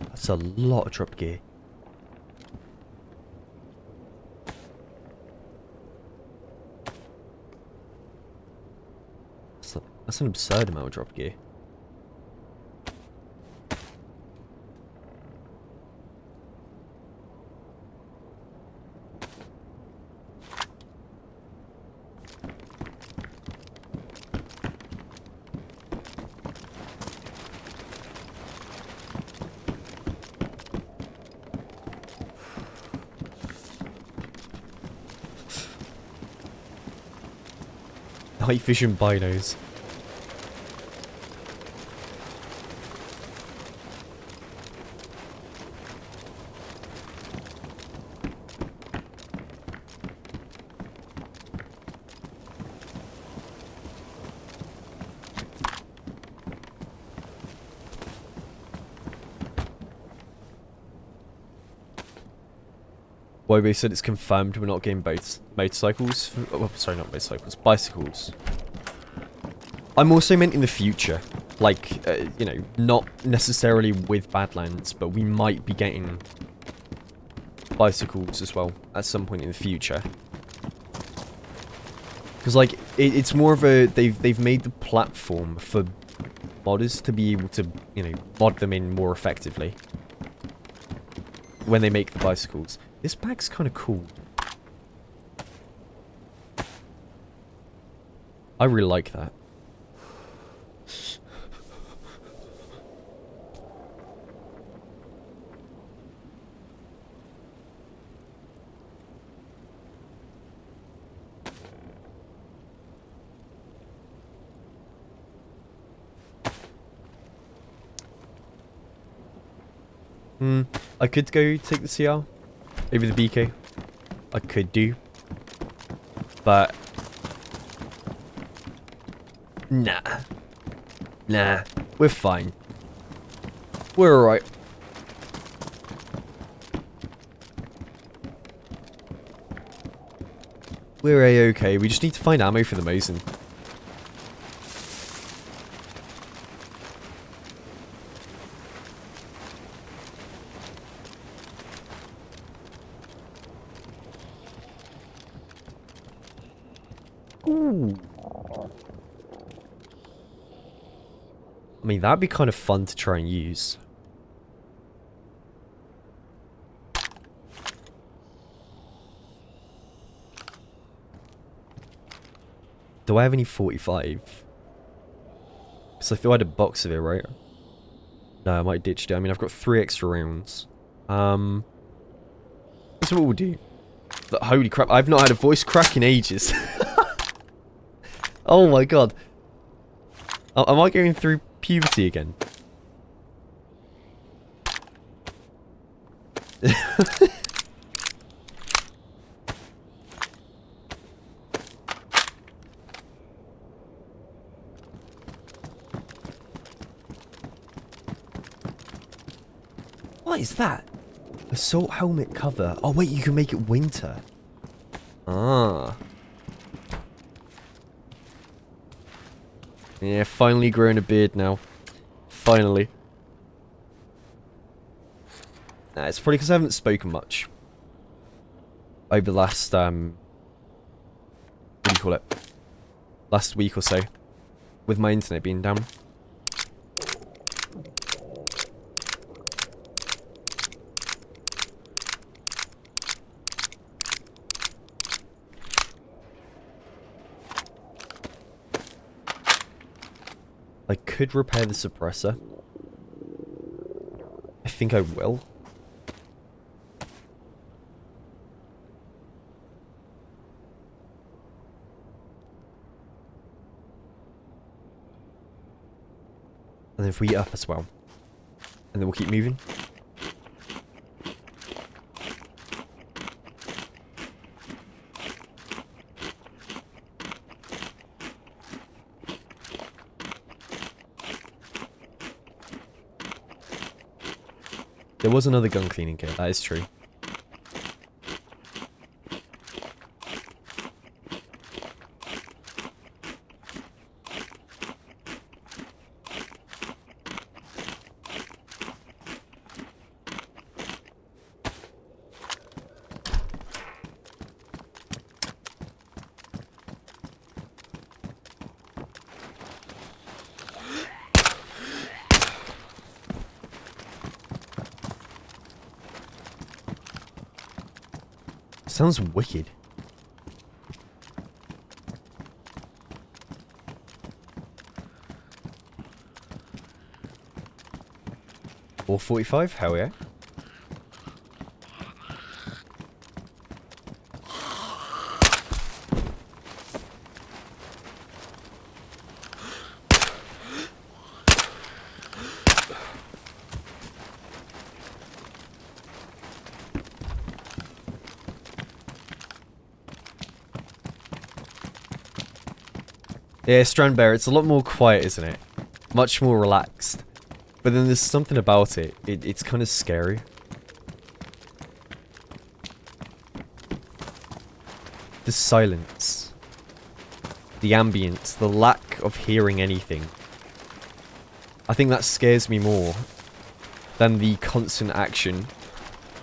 That's a lot of drop gear. That's an absurd amount of drop gear. Night vision binos. Wobe said it's confirmed we're not getting both motorcycles. Oh, sorry, not motorcycles, bicycles. I'm also meant in the future. Like, you know, not necessarily with Badlands, but we might be getting bicycles as well at some point in the future. Because, like, it's more of a... They've made the platform for modders to be able to, you know, mod them in more effectively when they make the bicycles. This bag's kind of cool. I really like that. I could go take the CR over the BK. I could do. But nah. Nah. We're fine. We're alright. We're a-okay. We just need to find ammo for the Mosin. Ooh. I mean, that'd be kind of fun to try and use. Do I have any 45? Because I thought I had a box of it, right? No, I might ditch it. I mean, I've got 3 extra rounds. That's what we'll do. But holy crap, I've not had a voice crack in ages. Oh my god. Am I going through puberty again? What is that? Assault helmet cover. Oh wait, you can make it winter. Ah. Yeah, finally growing a beard now. Finally. Nah, it's probably because I haven't spoken much over the last, what do you call it? Last week or so. With my internet being down. I could repair the suppressor. I think I will. And then if we up as well. And then we'll keep moving. There was another gun cleaning kit, that is true. Sounds wicked. Or 45? Hell yeah. Yeah, Strand Bear, it's a lot more quiet, isn't it? Much more relaxed. But then there's something about it. It's kind of scary. The silence. The ambience. The lack of hearing anything. I think that scares me more than the constant action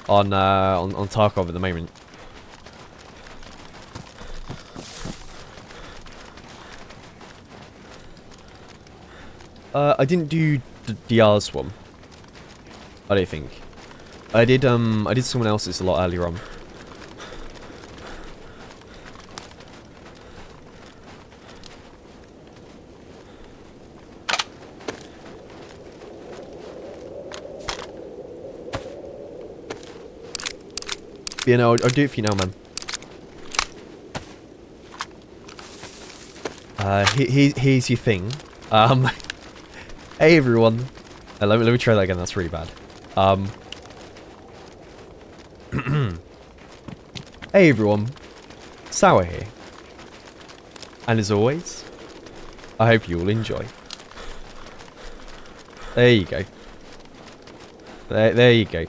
on Tarkov at the moment. I didn't do the DR's one. I don't think. I did someone else's a lot earlier on. But, you know, I'll do it for you now, man. Here's your thing. Hey everyone. Let me try that again. That's really bad. Hey everyone. Sour here. And as always, I hope you all enjoy. There you go. There you go.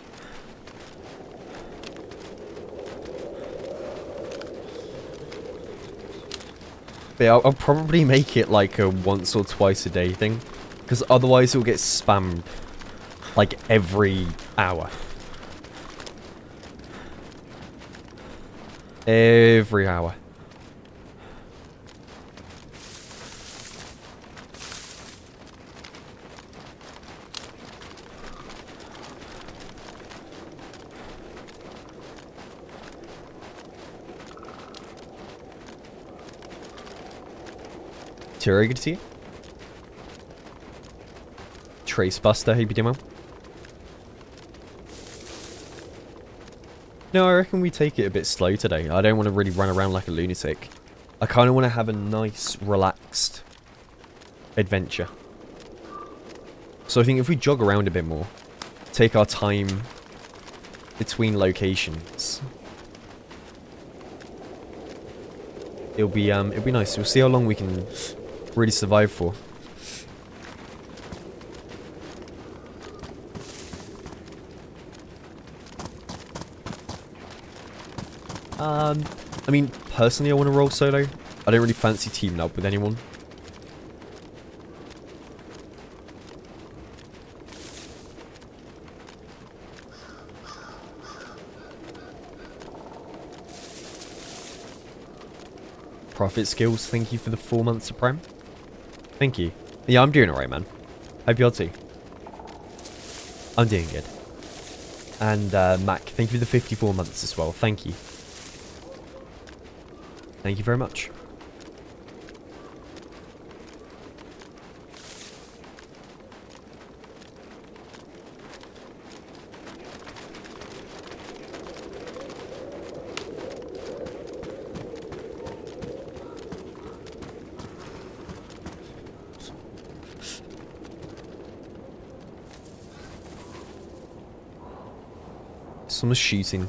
But yeah, I'll probably make it like a once or twice a day thing. Because otherwise it'll get spammed like every hour. Every hour. Terry, good to see you. Trace Buster, hey demo. No, I reckon we take it a bit slow today. I don't want to really run around like a lunatic. I kind of want to have a nice, relaxed adventure. So I think if we jog around a bit more, take our time between locations, it'll be nice. We'll see how long we can really survive for. I mean, personally, I want to roll solo. I don't really fancy teaming up with anyone. Profit skills, thank you for the 4 months of Prime. Thank you. Yeah, I'm doing alright, man. Hope you are too. I'm doing good. And Mac, thank you for the 54 months as well. Thank you. Thank you very much. Someone's shooting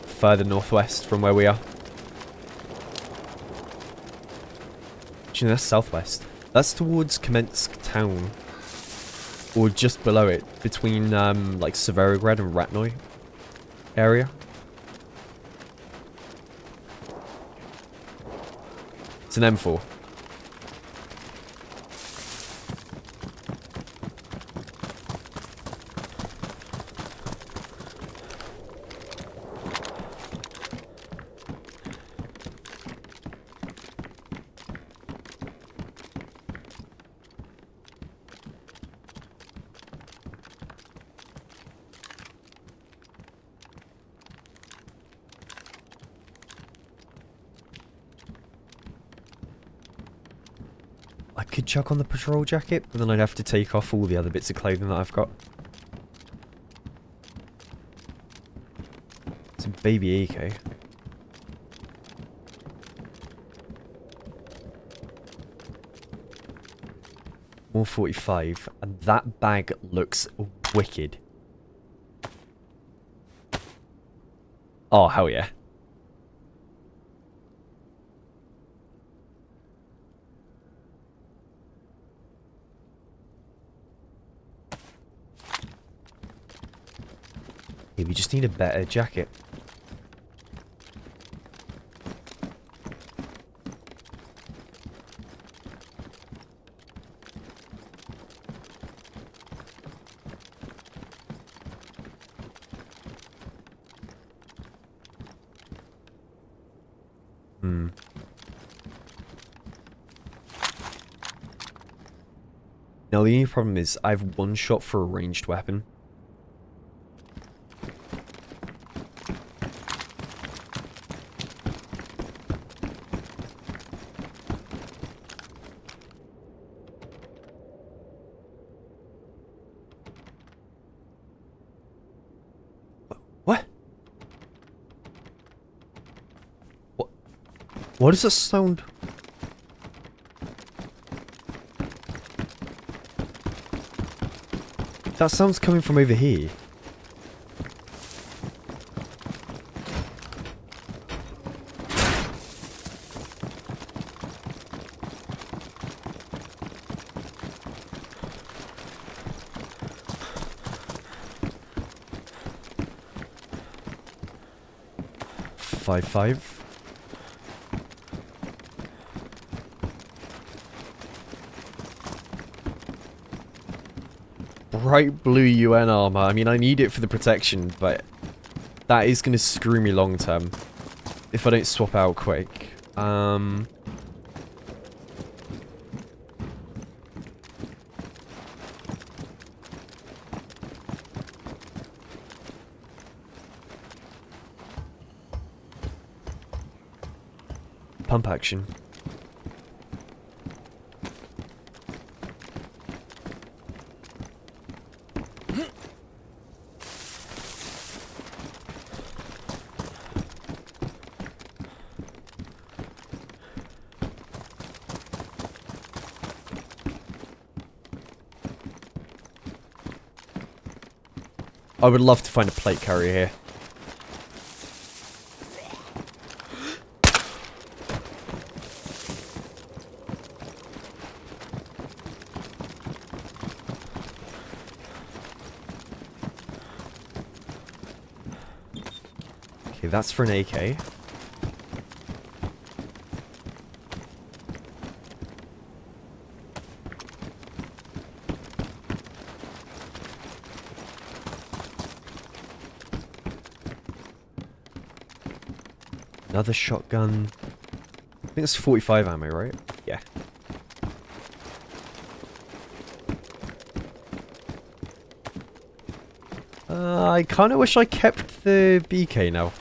further northwest from where we are. Actually, that's southwest. That's towards Kamensk town. Or just below it, between like Severograd and Ratnoy area. It's an M4. I could chuck on the patrol jacket, but then I'd have to take off all the other bits of clothing that I've got. It's a baby AK. More 45, and that bag looks wicked. Oh, hell yeah. Yeah, we just need a better jacket. Now the only problem is I have one shot for a ranged weapon. What? What does that sound? That sound's coming from over here. Five. Bright blue UN armor. I mean, I need it for the protection, but that is going to screw me long term if I don't swap out quick. Pump action. I would love to find a plate carrier here. Okay, that's for an AK. Another shotgun. I think it's 45 ammo, right? Yeah. I kind of wish I kept the BK now.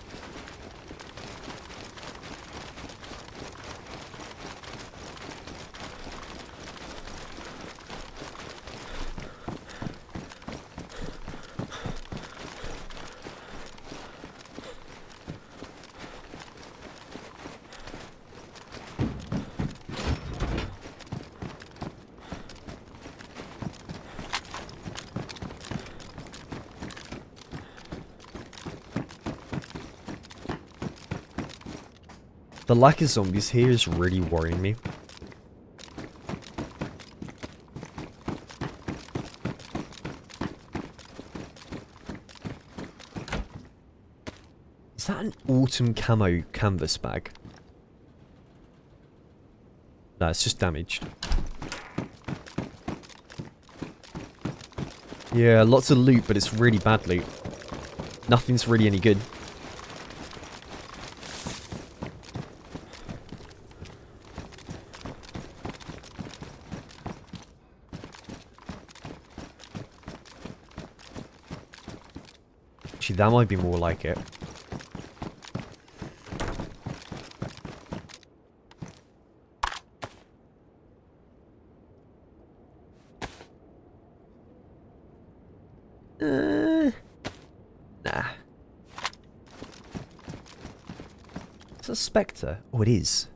The lack of zombies here is really worrying me. Is that an autumn camo canvas bag? No, it's just damaged. Yeah, lots of loot, but it's really bad loot. Nothing's really any good. Actually, that might be more like it. Nah. Is that a Spectre? Oh, it is.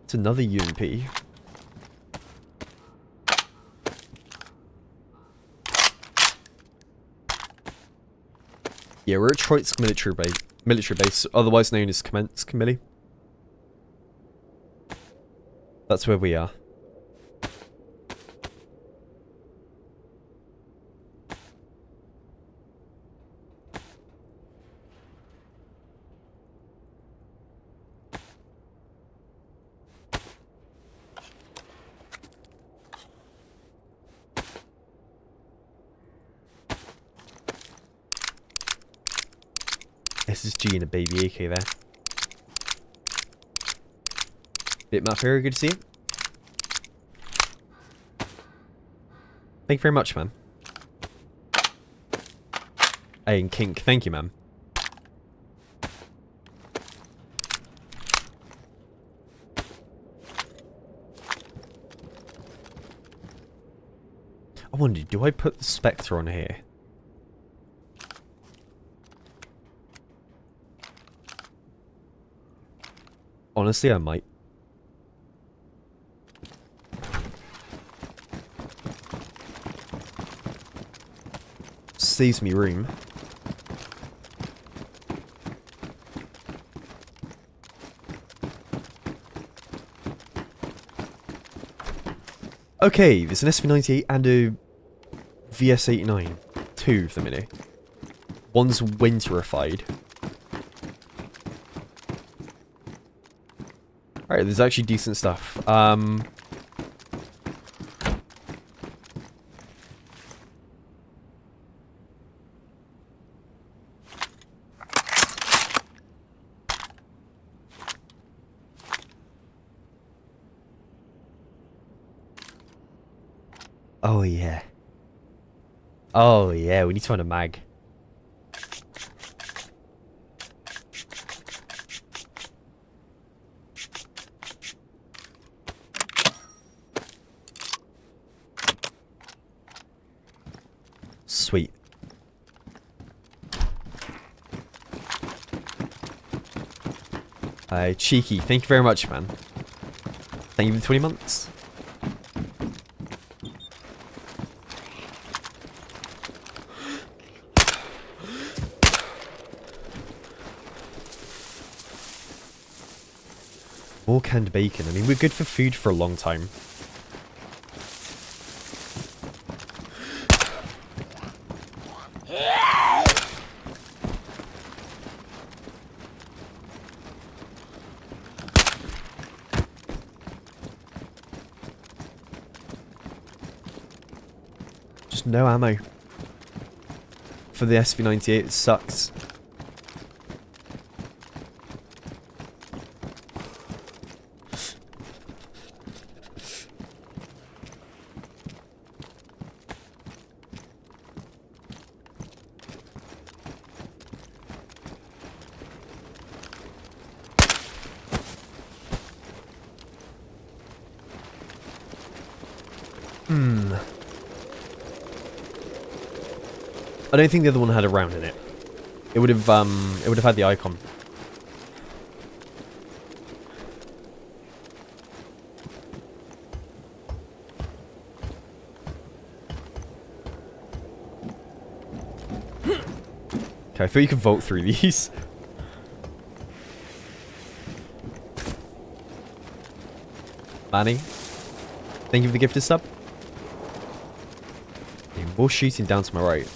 It's another UMP. Yeah, we're at Troitsk military base, otherwise known as Kamensk Millie. That's where we are. SSG and a baby AK there. Bitmap here, good to see you. Thank you very much, man. Hey, and Kink, thank you, man. I wondered, do I put the Spectre on here? Honestly, I might. Saves me room. Okay, there's an SV98 and a VS89. Two of them in here. One's winterified. Alright, there's actually decent stuff. Oh yeah. Oh yeah, we need to find a mag. Sweet. Cheeky, thank you very much, man. Thank you for the 20 months. More canned bacon. I mean, we're good for food for a long time. Just no ammo. For the SV98, it sucks. I don't think the other one had a round in it. It would have had the icon. Okay, I thought you could vault through these. Manny, thank you for the gifted sub. More shooting down to my right.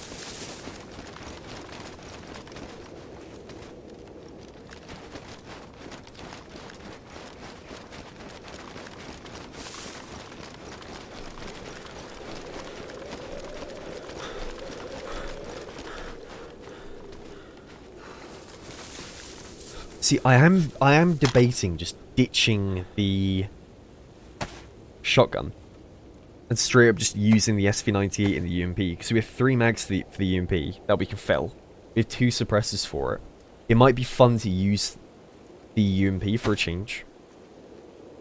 See, I am debating just ditching the shotgun and straight up just using the SV98 and the UMP, because we have 3 mags for the UMP that we can fill. We have 2 suppressors for it. It might be fun to use the UMP for a change,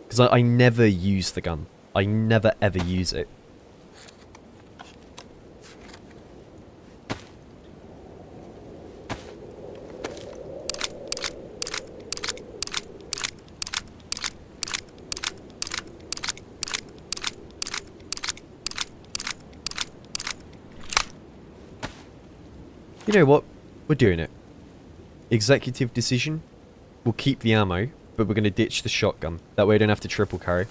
because I never use the gun. I never ever use it. You know what? We're doing it. Executive decision. We'll keep the ammo, but we're going to ditch the shotgun. That way I don't have to triple carry.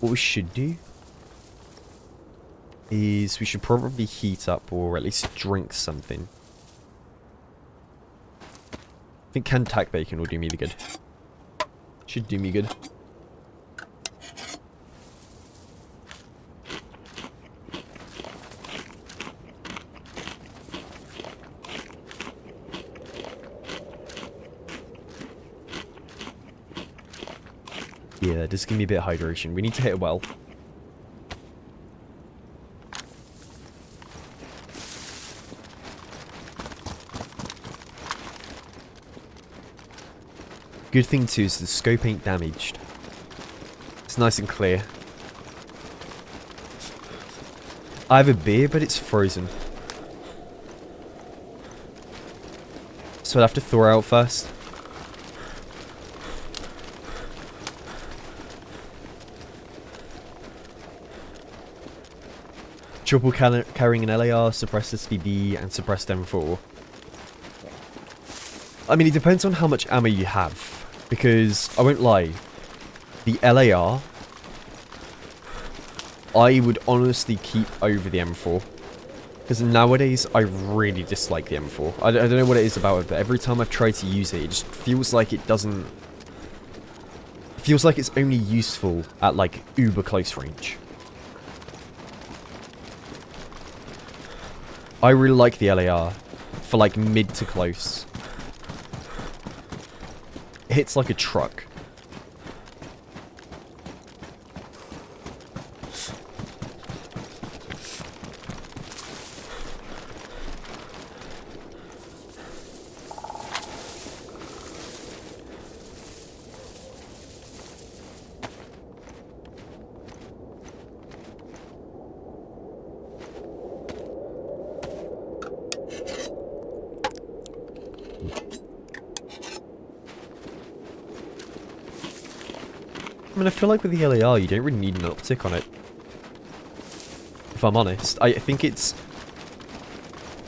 What we should do is we should probably heat up or at least drink something. I think canned tack bacon will do me the good. Should do me good. Yeah, just give me a bit of hydration. We need to hit a well. Good thing too is the scope ain't damaged. It's nice and clear. I have a beer, but it's frozen. So I'd have to thaw out first. Triple carrying an LAR, suppressed SVD, and suppressed M4. I mean, it depends on how much ammo you have. Because, I won't lie, the LAR, I would honestly keep over the M4. Because nowadays, I really dislike the M4. I don't know what it is about it, but every time I've tried to use it, it just feels like it doesn't... It feels like it's only useful at, like, uber close range. I really like the LAR for, like, mid to close. It hits like a truck. I mean, I feel like with the LAR, you don't really need an optic on it. If I'm honest. I think it's...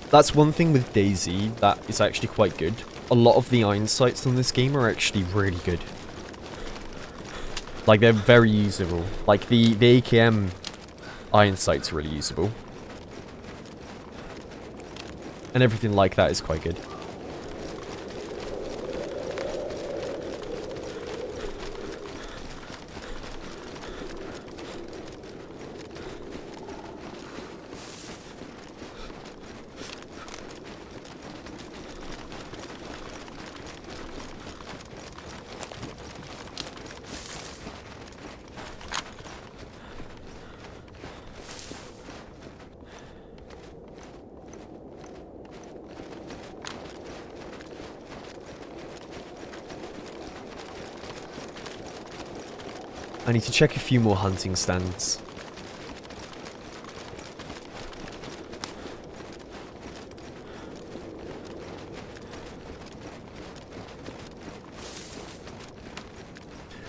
That's one thing with DayZ that is actually quite good. A lot of the iron sights on this game are actually really good. Like, they're very usable. Like, the AKM iron sight's really usable. And everything like that is quite good. I need to check a few more hunting stands.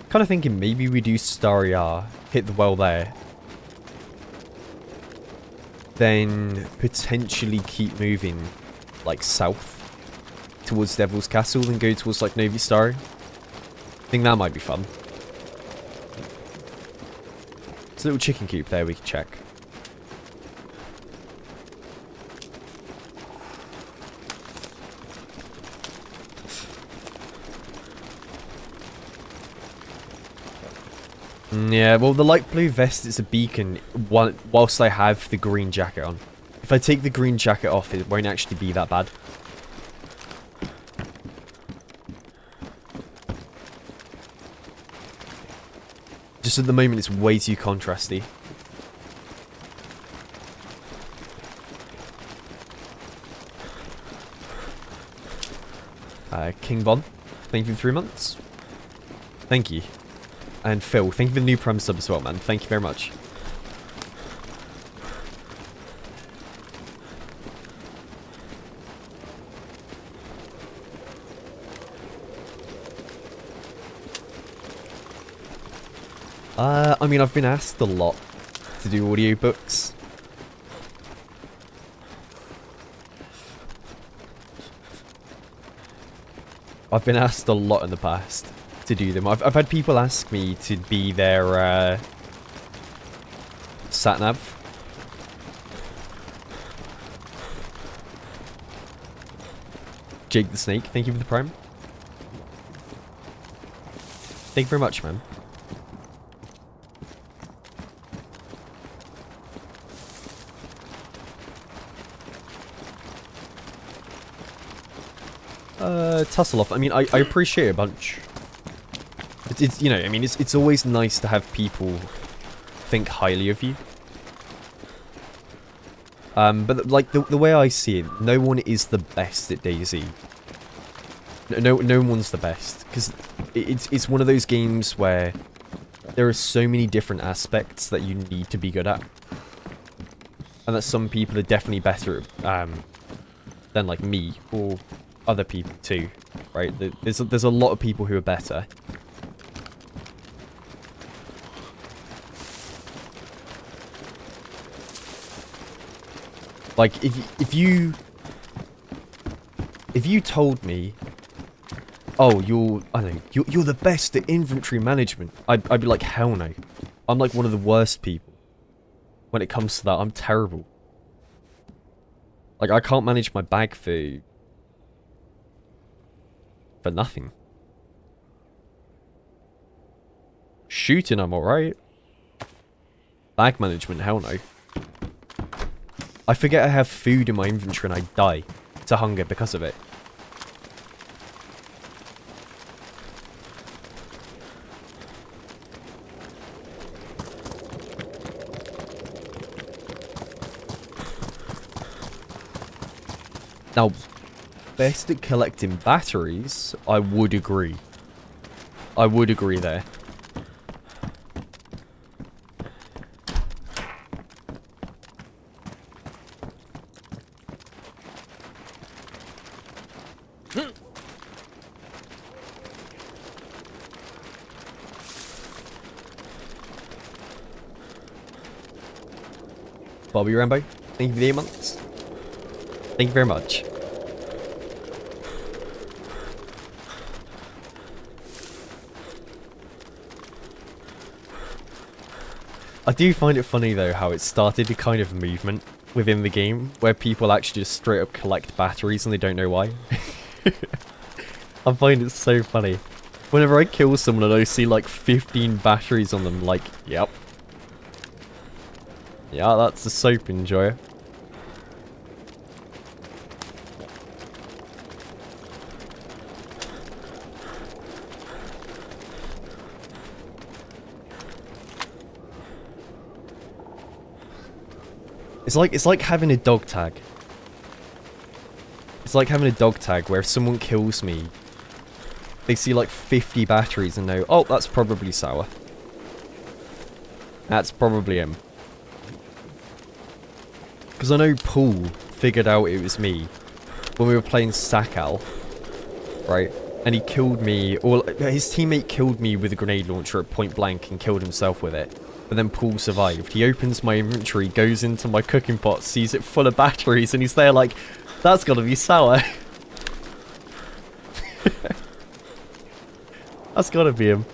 Kind of thinking maybe we do Staria, hit the well there. Then potentially keep moving, like, south towards Devil's Castle, then go towards, like, Novi Star. I think that might be fun. There's a little chicken coop there we can check. Yeah, well, the light blue vest is a beacon whilst I have the green jacket on. If I take the green jacket off, it won't actually be that bad. Just at the moment, it's way too contrasty. King Von, thank you for 3 months. Thank you. And Phil, thank you for the new Prem sub as well, man. Thank you very much. I mean, I've been asked a lot to do audiobooks. I've been asked a lot in the past to do them. I've had people ask me to be their sat-nav. Jake the Snake, thank you for the prime. Thank you very much, man. Tussle off. I mean, I appreciate it a bunch. It's you know, I mean, it's always nice to have people think highly of you. But like the way I see it, no one is the best at DayZ. No one's the best, because it's one of those games where there are so many different aspects that you need to be good at, and that some people are definitely better than like me or other people too, right? There's a lot of people who are better. Like if you told me, oh, you're the best at inventory management, I'd be like, hell no. I'm like one of the worst people when it comes to that. I'm terrible. Like, I can't manage my bag for nothing. Shooting, I'm alright. Bag management, hell no. I forget I have food in my inventory and I die to hunger because of it. Now, best at collecting batteries, I would agree. I would agree there. Bobby Rambo, thank you for the 8 months. Thank you very much. I do find it funny though how it started a kind of movement within the game where people actually just straight up collect batteries and they don't know why. I find it so funny. Whenever I kill someone and I see like 15 batteries on them, like, yep. Yeah, that's the soap enjoyer. It's like having a dog tag. It's like having a dog tag where if someone kills me, they see like 50 batteries and know, oh, that's probably Sour. That's probably him. Because I know Paul figured out it was me when we were playing Sakal, right? And he killed me, or his teammate killed me with a grenade launcher at point blank and killed himself with it. But then Paul survived. He opens my inventory, goes into my cooking pot, sees it full of batteries, and he's there like, that's gotta be Sour. That's gotta be him.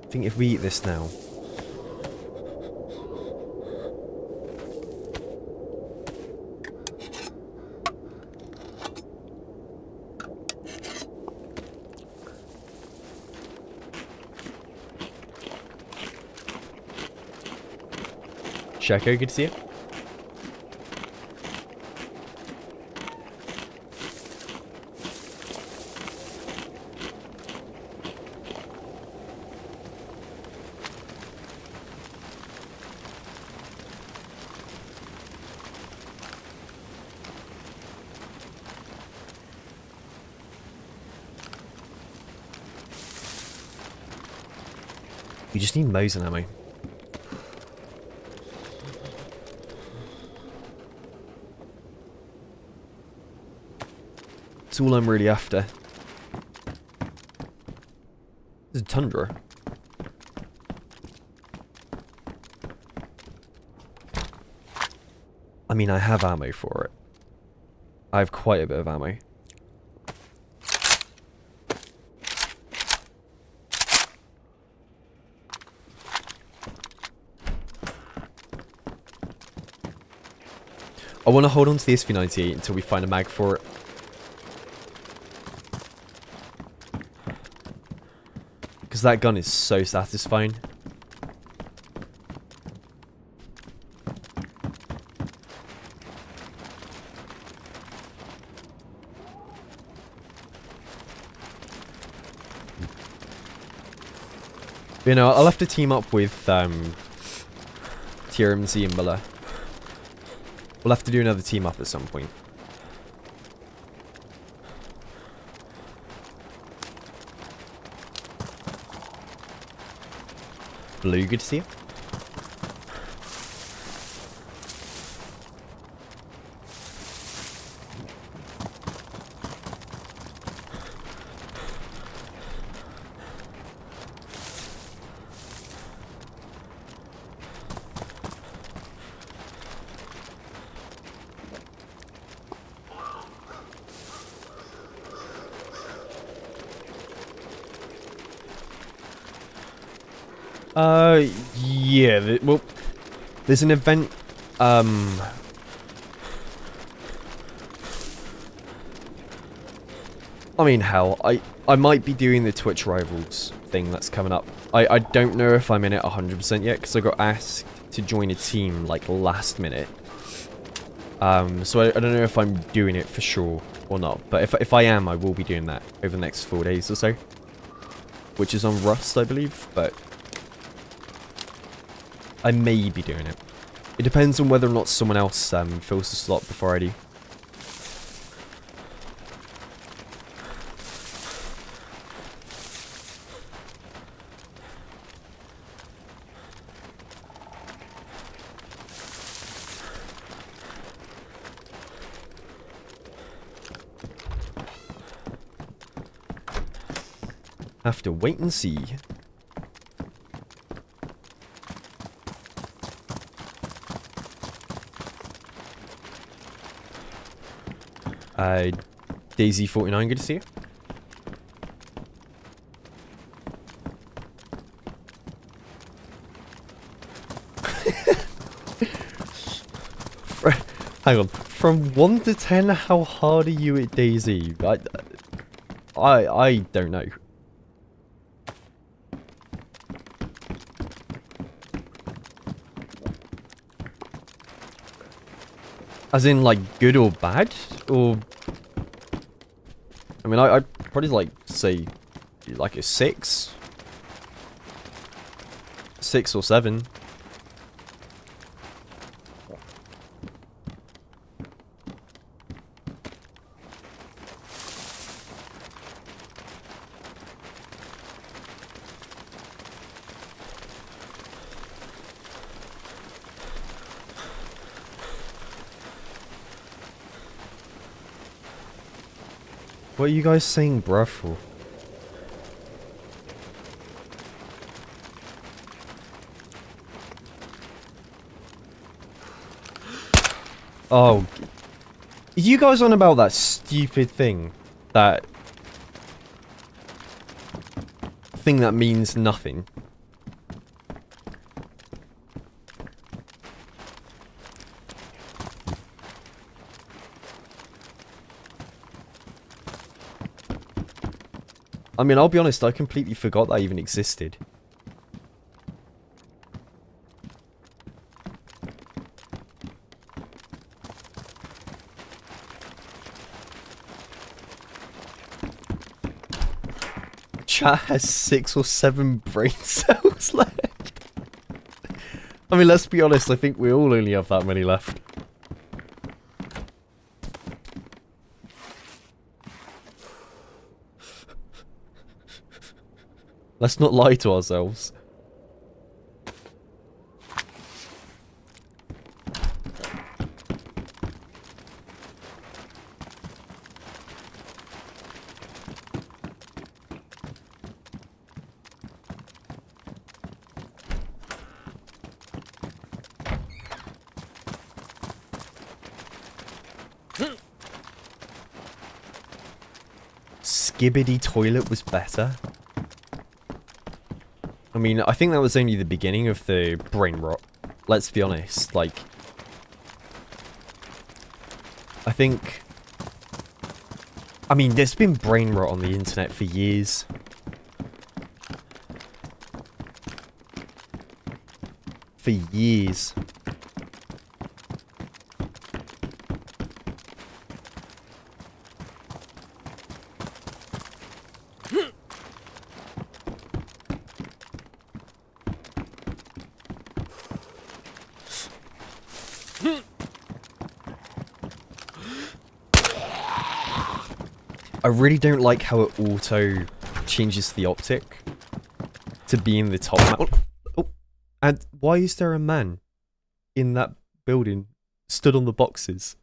I think if we eat this now. Shako, good to see you. We just need Mosin ammo. That's all I'm really after. There's a Tundra. I mean, I have ammo for it. I have quite a bit of ammo. I want to hold on to the SV98 until we find a mag for it. Because that gun is so satisfying. You know, I'll have to team up with TRMZ and Miller. We'll have to do another team up at some point. Blue, good to see you. Yeah, well, there's an event, I mean, hell, I might be doing the Twitch Rivals thing that's coming up. I don't know if I'm in it 100% yet, because I got asked to join a team, like, last minute. So I don't know if I'm doing it for sure or not, but if I am, I will be doing that over the next 4 days or so. Which is on Rust, I believe, but I may be doing it. It depends on whether or not someone else fills the slot before I do. Have to wait and see. DayZ 49, good to see you. Hang on. From 1 to 10, how hard are you at DayZ? I don't know. As in, like, good or bad? Or... I mean, I'd probably, like, say, like, a 6? 6 or 7. What are you guys saying bruh for? Oh. Are you guys on about that stupid thing? That... thing that means nothing? I mean, I'll be honest, I completely forgot that even existed. Chat has 6 or 7 brain cells left. I mean, let's be honest, I think we all only have that many left. Let's not lie to ourselves. Skibbity Toilet was better. I mean, I think that was only the beginning of the brain rot. Let's be honest, like... I think... I mean, there's been brain rot on the internet for years. For years. I really don't like how it auto changes the optic to be in the top. Oh, and why is there a man in that building stood on the boxes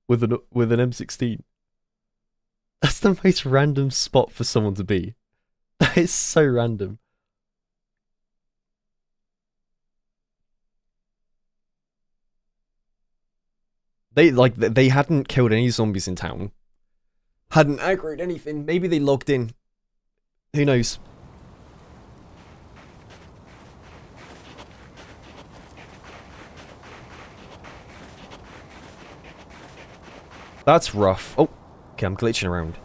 with an M16? That's the most random spot for someone to be. That is so random. They hadn't killed any zombies in town. Hadn't aggroed anything. Maybe they logged in. Who knows? That's rough. Oh, okay, I'm glitching around.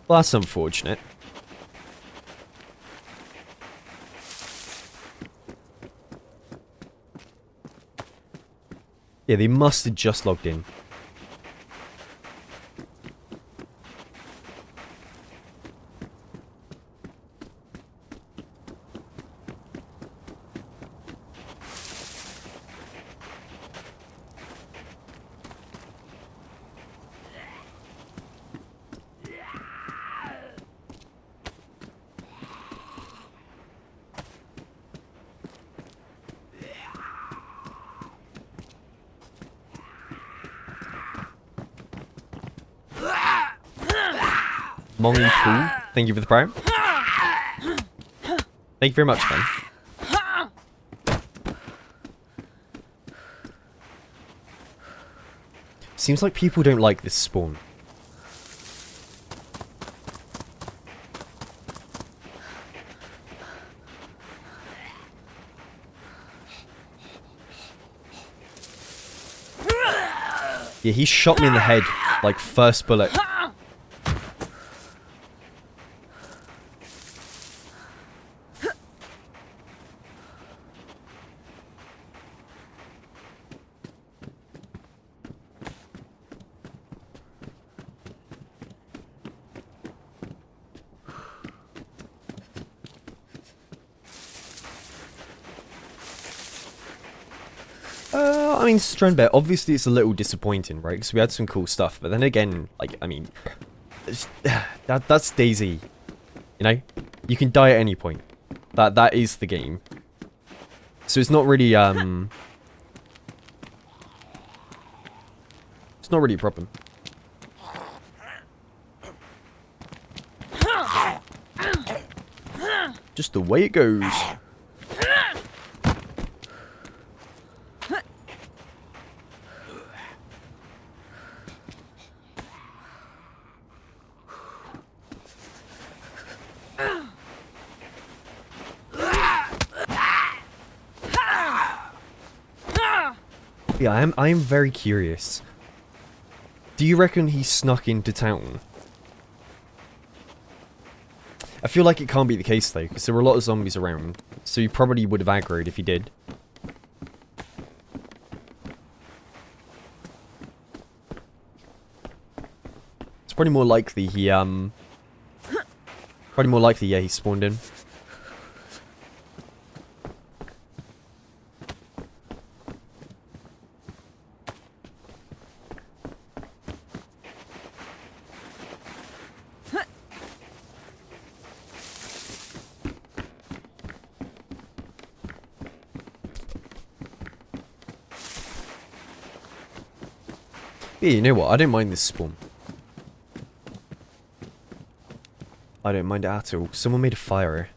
Well, that's unfortunate. Yeah, they must have just logged in. Mongy Pool, thank you for the prime. Thank you very much, man. Seems like people don't like this spawn. Yeah, he shot me in the head, like first bullet. I mean, Strandbear, obviously it's a little disappointing, right? Because we had some cool stuff, but then again, like, I mean, that's DayZ, you know? You can die at any point. That is the game. So it's not really, it's not really a problem. Just the way it goes. Yeah, I am very curious. Do you reckon he snuck into town? I feel like it can't be the case though, because there were a lot of zombies around, so he probably would have aggroed if he did. It's probably more likely he, yeah, he spawned in. Yeah, you know what? I don't mind this spawn. I don't mind it at all. Someone made a fire.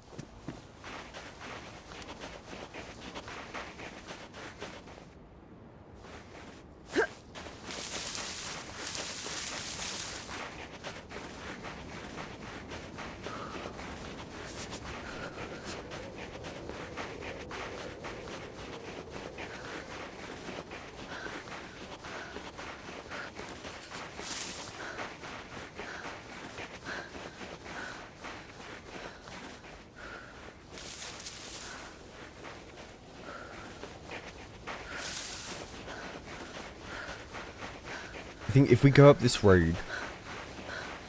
I think if we go up this road,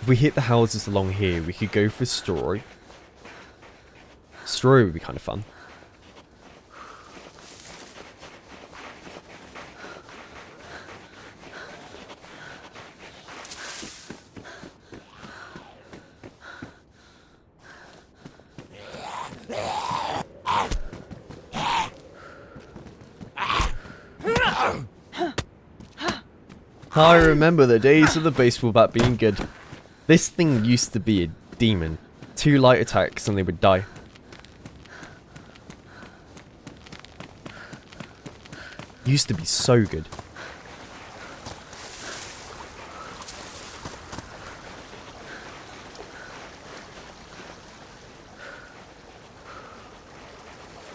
if we hit the houses along here, we could go for straw. Straw would be kind of fun. I remember the days of the baseball bat being good. This thing used to be a demon. 2 light attacks and they would die. Used to be so good.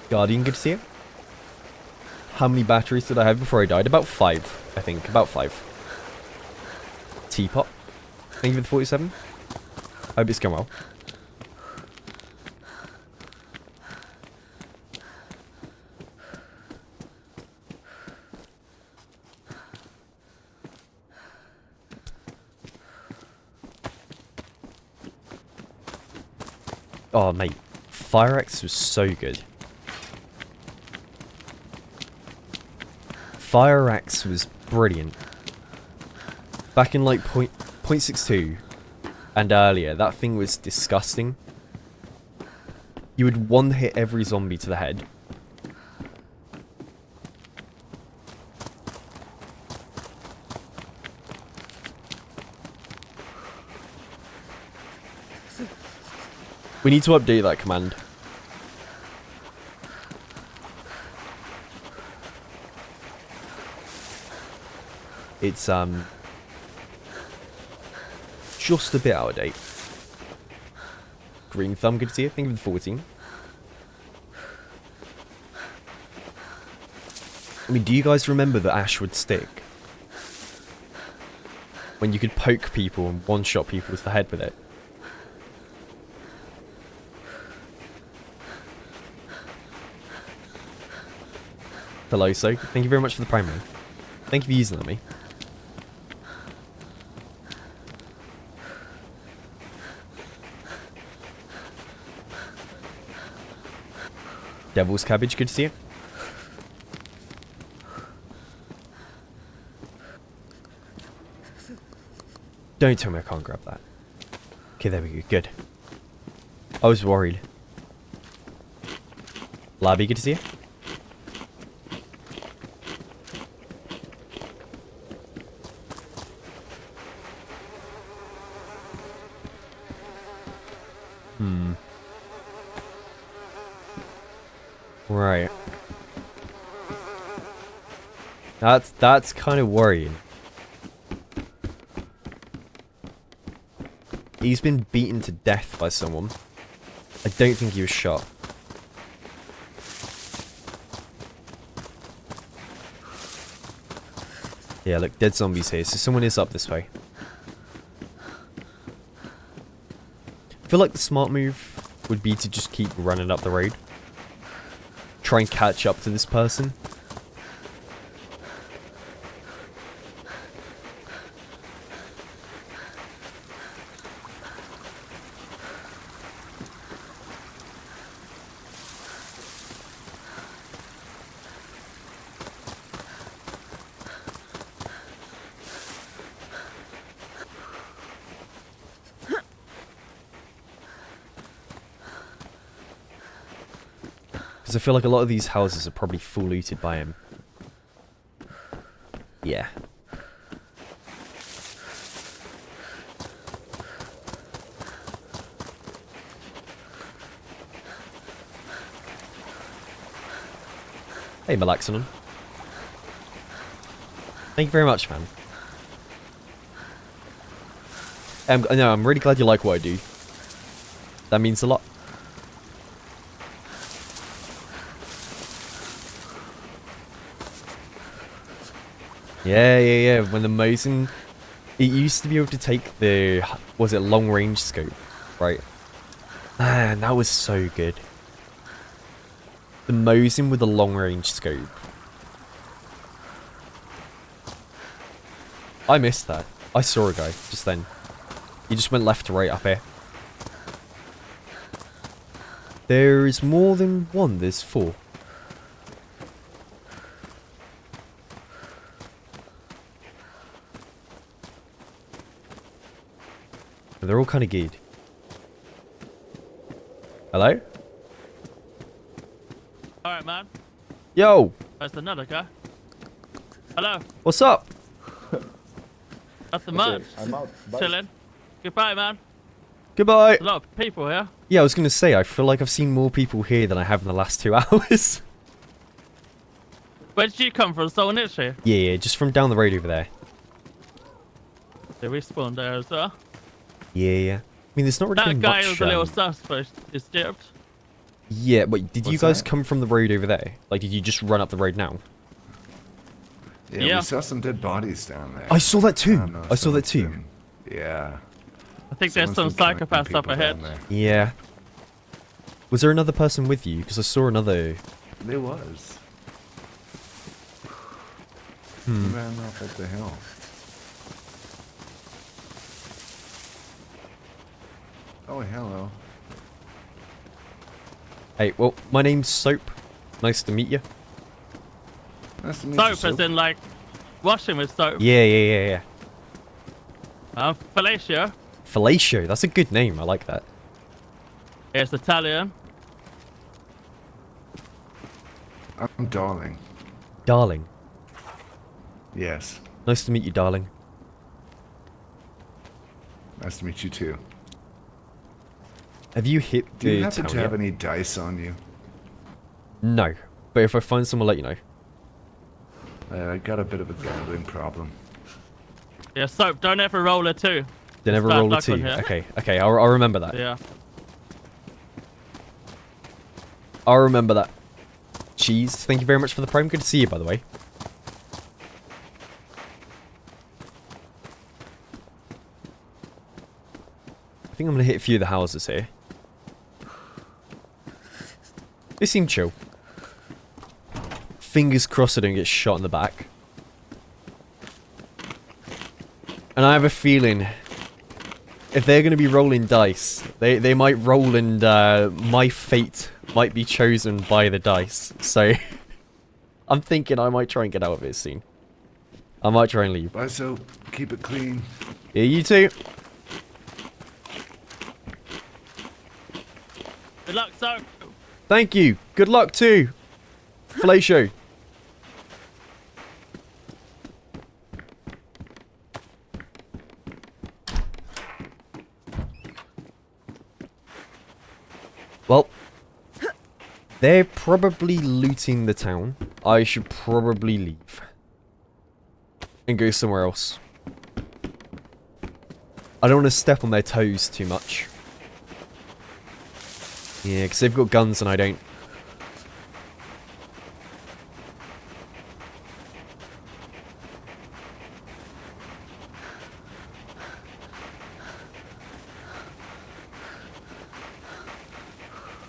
Guardian, good to see you. How many batteries did I have before I died? About 5, I think. About 5. Teapot. Thank you for the 47. Hope it's going well. Oh, mate. Fire Axe was so good. Fire Axe was brilliant. Back in like 0.62 and earlier, that thing was disgusting. You would one hit every zombie to the head. We need to update that command. It's just a bit out of date. Green Thumb, good to see you. Thank you for the 14. I mean, do you guys remember the Ashwood stick? When you could poke people and one-shot people with the head with it. Veloso, thank you very much for the primary. Thank you for using that, me. Devil's Cabbage, good to see you. Don't tell me I can't grab that. Okay, there we go, good. I was worried. Labby, good to see you. Right. That's kind of worrying. He's been beaten to death by someone. I don't think he was shot. Yeah, look, dead zombies here, so someone is up this way. I feel like the smart move would be to just keep running up the road. Try and catch up to this person. Because I feel like a lot of these houses are probably full looted by him. Yeah. Hey, Malaxanon. Thank you very much, man. No, I'm really glad you like what I do. That means a lot. Yeah. When the Mosin... It used to be able to take the... Was it long range scope? Right. Man, that was so good. The Mosin with the long range scope. I missed that. I saw a guy just then. He just went left to right up here. There is more than one. There's 4. They're all kind of geared. Hello? Alright, man. Yo! That's another guy. Hello. What's up? Nothing much. I'm out. Bye. Chilling. Goodbye, man. Goodbye! There's a lot of people here. Yeah, I was gonna say, I feel like I've seen more people here than I have in the last 2 hours. Where did you come from? Someone literally. Yeah, just from down the road over there. They respawned there as well. Yeah. I mean, there's not really That been guy much... with the little suspect is dipped. Yeah, wait, did you What's guys that? come from the road over there? Like, did you just run up the road now? Yeah. We saw some dead bodies down there. I saw that too. don't know, I saw that someone's too. been- yeah. I think there's some Someone's been killing psychopaths up people ahead. down there. Yeah. Was there another person with you? Because I saw another... There was. Hmm. He ran off up the hill. Oh, hello. Hey, well, my name's Soap. Nice to meet you. Nice to meet you, Soap as in like washing with soap. Yeah. Fellatio. Fellatio, that's a good name. I like that. It's Italian. I'm Darling. Darling. Yes. Nice to meet you, darling. Nice to meet you too. Have you hit Do you the happen town to have yet? any dice on you? No. But if I find some, I'll let you know. I got a bit of a gambling problem. Yeah, Soap, don't ever roll a 2. Then never bad roll a luck on 2. here. Okay, I'll remember that. Yeah. I'll remember that. Cheese, thank you very much for the prime. Good to see you, by the way. I think I'm going to hit a few of the houses here. They seem chill. Fingers crossed I don't get shot in the back. And I have a feeling if they're going to be rolling dice, they might roll and my fate might be chosen by the dice. So I'm thinking I might try and get out of it soon. I might try and leave. Bye, Soap. Keep it clean. Yeah, you too. Good luck, Soap. Thank you. Good luck too. Fellatio. Well, they're probably looting the town. I should probably leave. And go somewhere else. I don't want to step on their toes too much. Yeah, because they've got guns and I don't.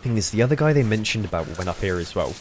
Thing is, the other guy they mentioned about went up here as well.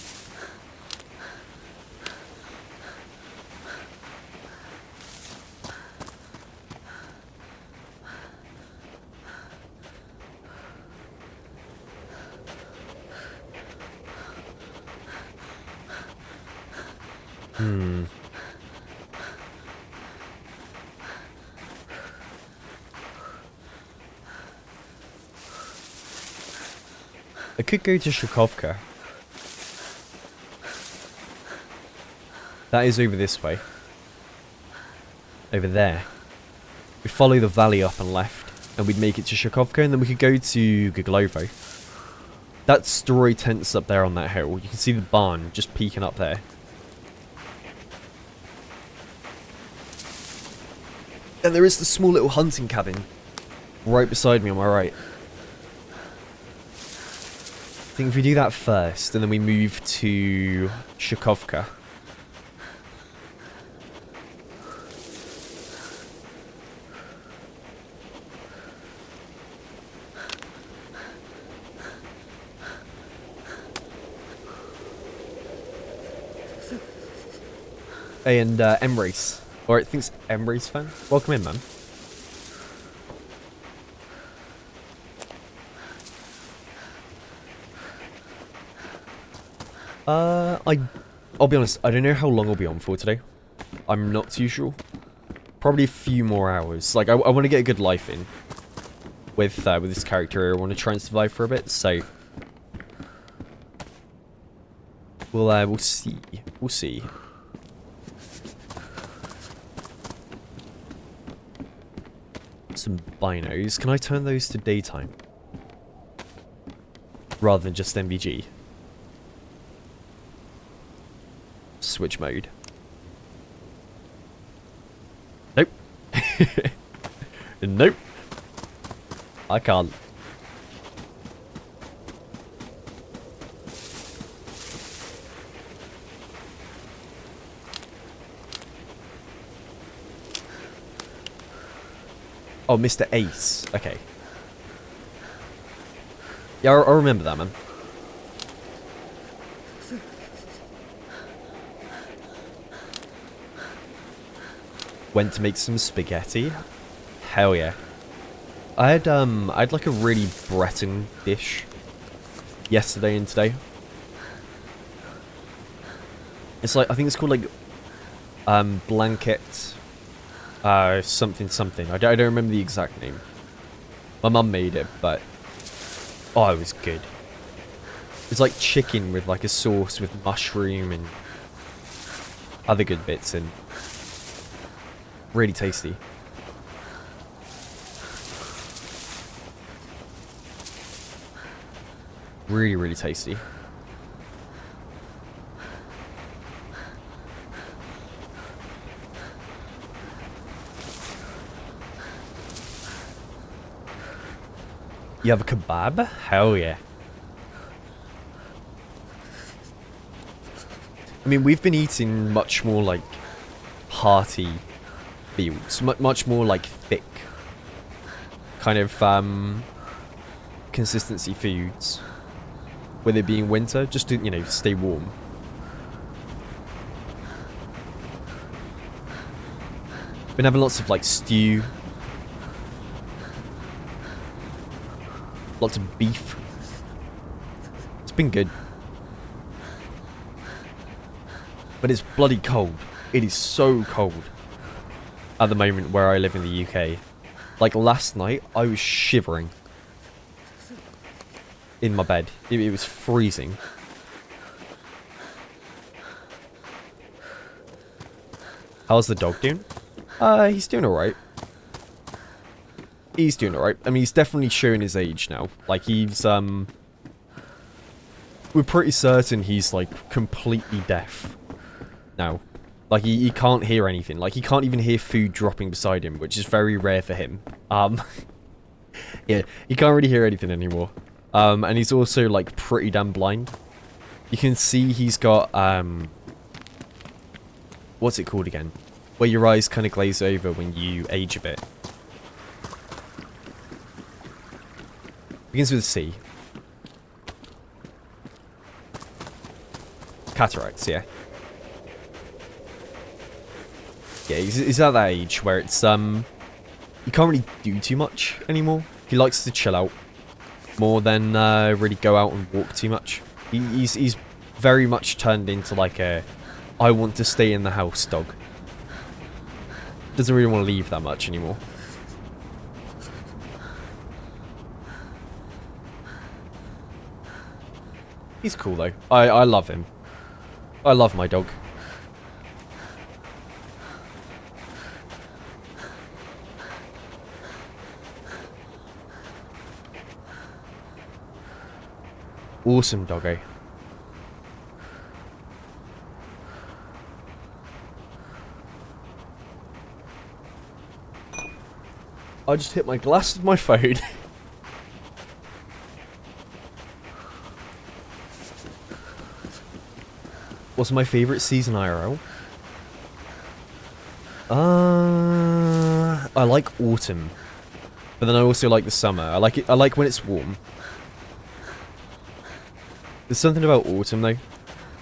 I could go to Shakovka. That is over this way. Over there. We follow the valley up and left, and we'd make it to Shakovka, and then we could go to Guglovo. That story tent's up there on that hill. You can see the barn just peeking up there. And there is the small little hunting cabin right beside me on my right. I think if we do that first, and then we move to Shakovka. Hey, and Emrace. Or I think it's Emrace fan. Welcome in, man. I'll be honest, I don't know how long I'll be on for today. I'm not too sure. Probably a few more hours. Like, I want to get a good life in with this character. I want to try and survive for a bit, so we'll see. We'll see. Some binos. Can I turn those to daytime rather than just MVG? Switch mode. Nope. Nope. I can't. Oh, Mr. Ace. Okay. Yeah, I remember that, man. Went to make some spaghetti. Hell yeah. I had like a really Breton dish yesterday and today. It's like, I think it's called like blanket something something. I don't remember the exact name. My mum made it, but oh, it was good. It's like chicken with like a sauce with mushroom and other good bits in. Really tasty. Really, really tasty. You have a kebab? Hell yeah. I mean, we've been eating much more like hearty meals, much more like thick kind of consistency foods, with it being winter, just to, you know, stay warm. Been having lots of like stew, lots of beef. It's been good, but it's bloody cold. It is so cold at the moment where I live in the UK. Like last night, I was shivering in my bed. It was freezing. How's the dog doing? He's doing alright. He's doing alright. I mean, he's definitely showing his age now. Like, he's, we're pretty certain he's, like, completely deaf now. Like, he can't hear anything. Like, he can't even hear food dropping beside him, which is very rare for him. Yeah, he can't really hear anything anymore. And he's also, like, pretty damn blind. You can see he's got, what's it called again? Where your eyes kind of glaze over when you age a bit. Begins with a C. Cataracts, yeah. Yeah, he's at that age where it's, you can't really do too much anymore. He likes to chill out more than really go out and walk too much. He's very much turned into like a I want to stay in the house dog. Doesn't really want to leave that much anymore. He's cool though. I love him. I love my dog. Awesome, doggo. I just hit my glass with my phone. What's my favorite season IRL? I like autumn, but then I also like the summer. I like it. I like when it's warm. There's something about autumn though,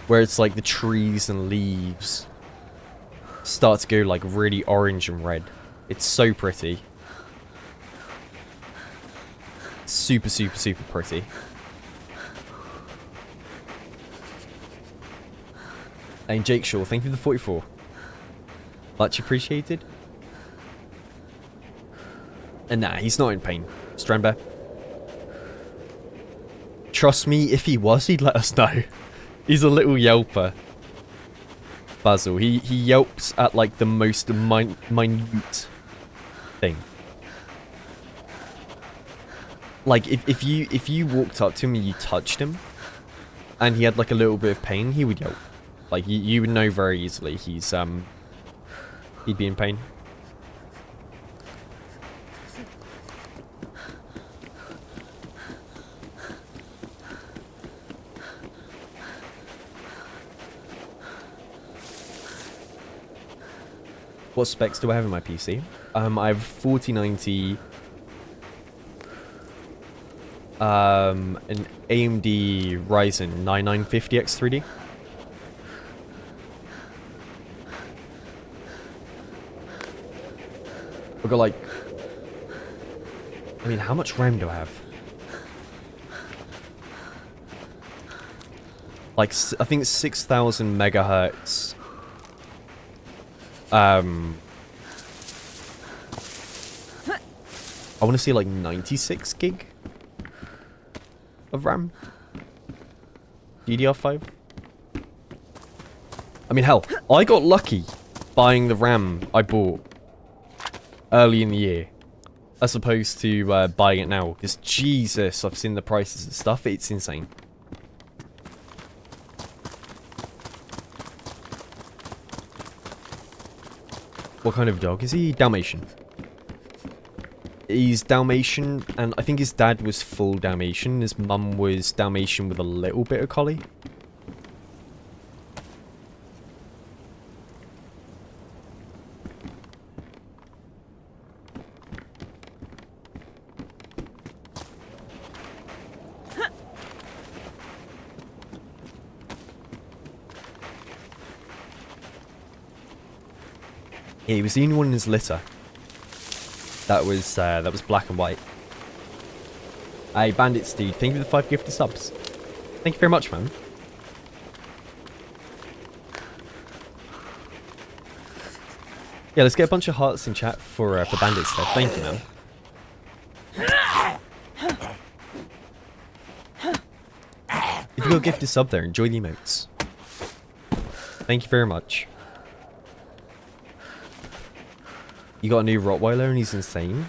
where it's like the trees and leaves start to go like really orange and red. It's so pretty. Super, super, super pretty. And Jake Shaw, thank you for the 44. Much appreciated. And nah, he's not in pain. Strandbear. Trust me, if he was, he'd let us know. He's a little yelper. Basil, he yelps at like the most minute thing. Like if you walked up to him and you touched him, and he had like a little bit of pain, he would yelp. Like you would know very easily he'd be in pain. What specs do I have in my PC? I have 4090, an AMD Ryzen 9950X3D. I've got like, I mean, how much RAM do I have? Like, I think it's 6,000 megahertz. I want to see like 96 gig of RAM. DDR5. I mean, hell, I got lucky buying the RAM I bought early in the year, as opposed to buying it now. Because Jesus, I've seen the prices and stuff. It's insane. What kind of dog is he? Dalmatian. He's Dalmatian, and I think his dad was full Dalmatian. His mum was Dalmatian with a little bit of collie. Yeah, he was the only one in his litter. That was black and white. Hey, Bandit Steve, thank you for the 5 gifted subs. Thank you very much, man. Yeah, let's get a bunch of hearts in chat for Bandit stuff. Thank you, man. If you got a gifted sub there, enjoy the emotes. Thank you very much. You got a new Rottweiler and he's insane.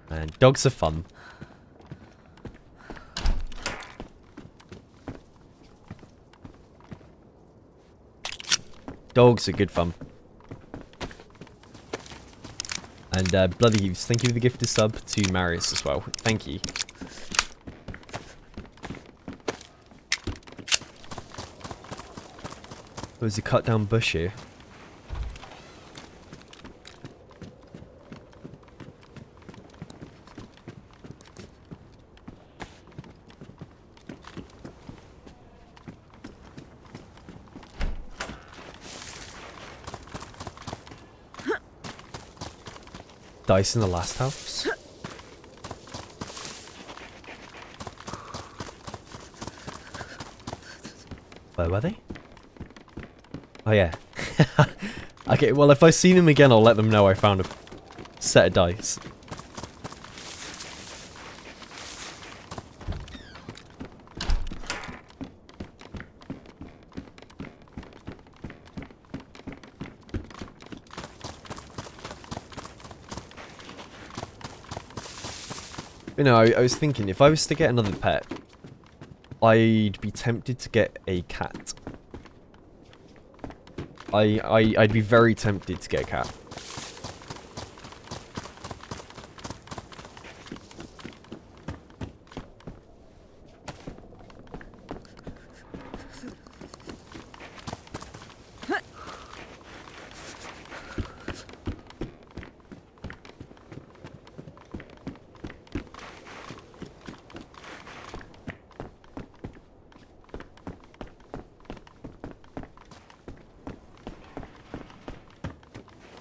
Man, dogs are fun. Dogs are good fun. And Bloody Hughes, thank you for the gifted sub to Marius as well. Thank you. There's a cut down bush here. Dice in the last house? Where were they? Oh yeah. Okay, well if I see them again I'll let them know I found a set of dice. You know, I was thinking, if I was to get another pet, I'd be tempted to get a cat. I'd be very tempted to get a cat.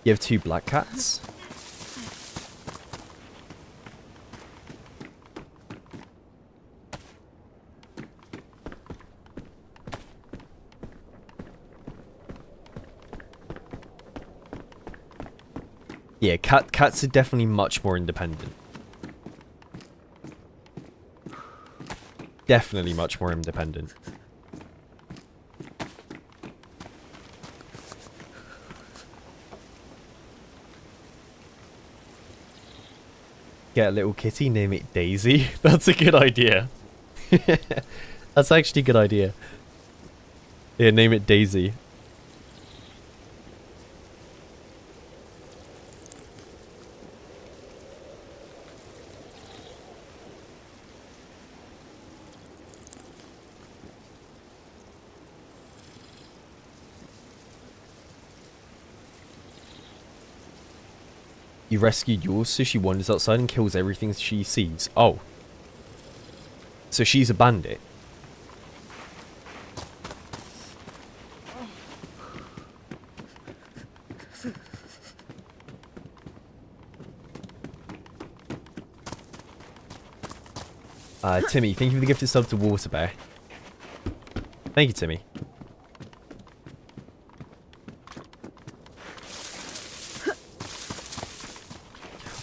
You have 2 black cats? Yeah, cats are definitely much more independent. Definitely much more independent. Get a little kitty, name it DayZ. That's a good idea. That's actually a good idea. Yeah, name it DayZ. You rescued yours, so she wanders outside and kills everything she sees. Oh. So she's a bandit. Timmy, thank you for the gifted sub to Water Bear. Thank you, Timmy.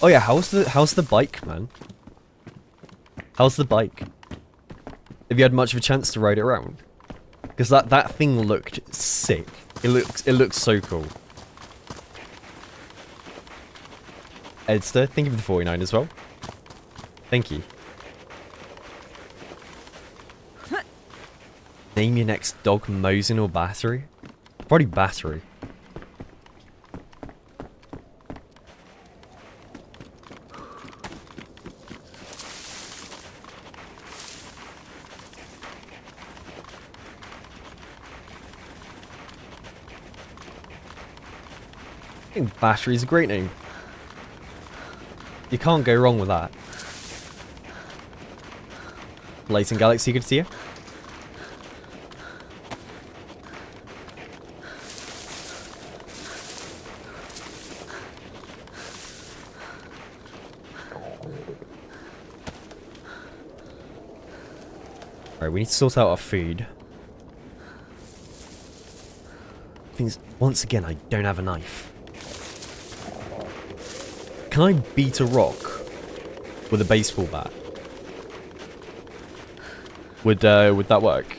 Oh yeah, how's the bike, man? How's the bike? Have you had much of a chance to ride it around? Because that thing looked sick. It looks so cool. Edster, thank you for the 49 as well. Thank you. Name your next dog Mosin or Battery? Probably Battery. I think Battery's a great name. You can't go wrong with that. Blazing Galaxy, good to see you. Alright, we need to sort out our food. Things, once again, I don't have a knife. Can I beat a rock with a baseball bat? Would that work?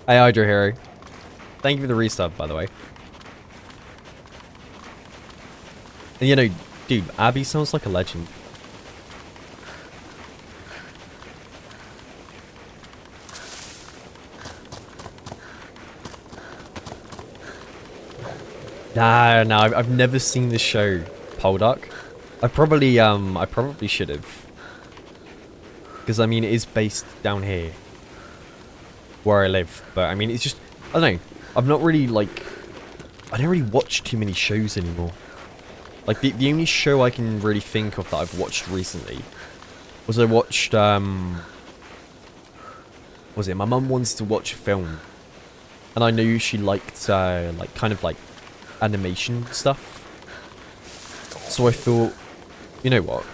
Hey, Hydro Hero. Thank you for the resub, by the way. And you know, dude, Abby sounds like a legend. No, I've never seen the show, Poldark. I probably should have. Because, I mean, it is based down here. Where I live. But, I mean, it's just, I don't know. I've not really, like, I don't really watch too many shows anymore. Like, the only show I can really think of that I've watched recently was I watched, was it? My mum wants to watch a film. And I knew she liked, like, kind of, like, animation stuff. So I thought, you know what?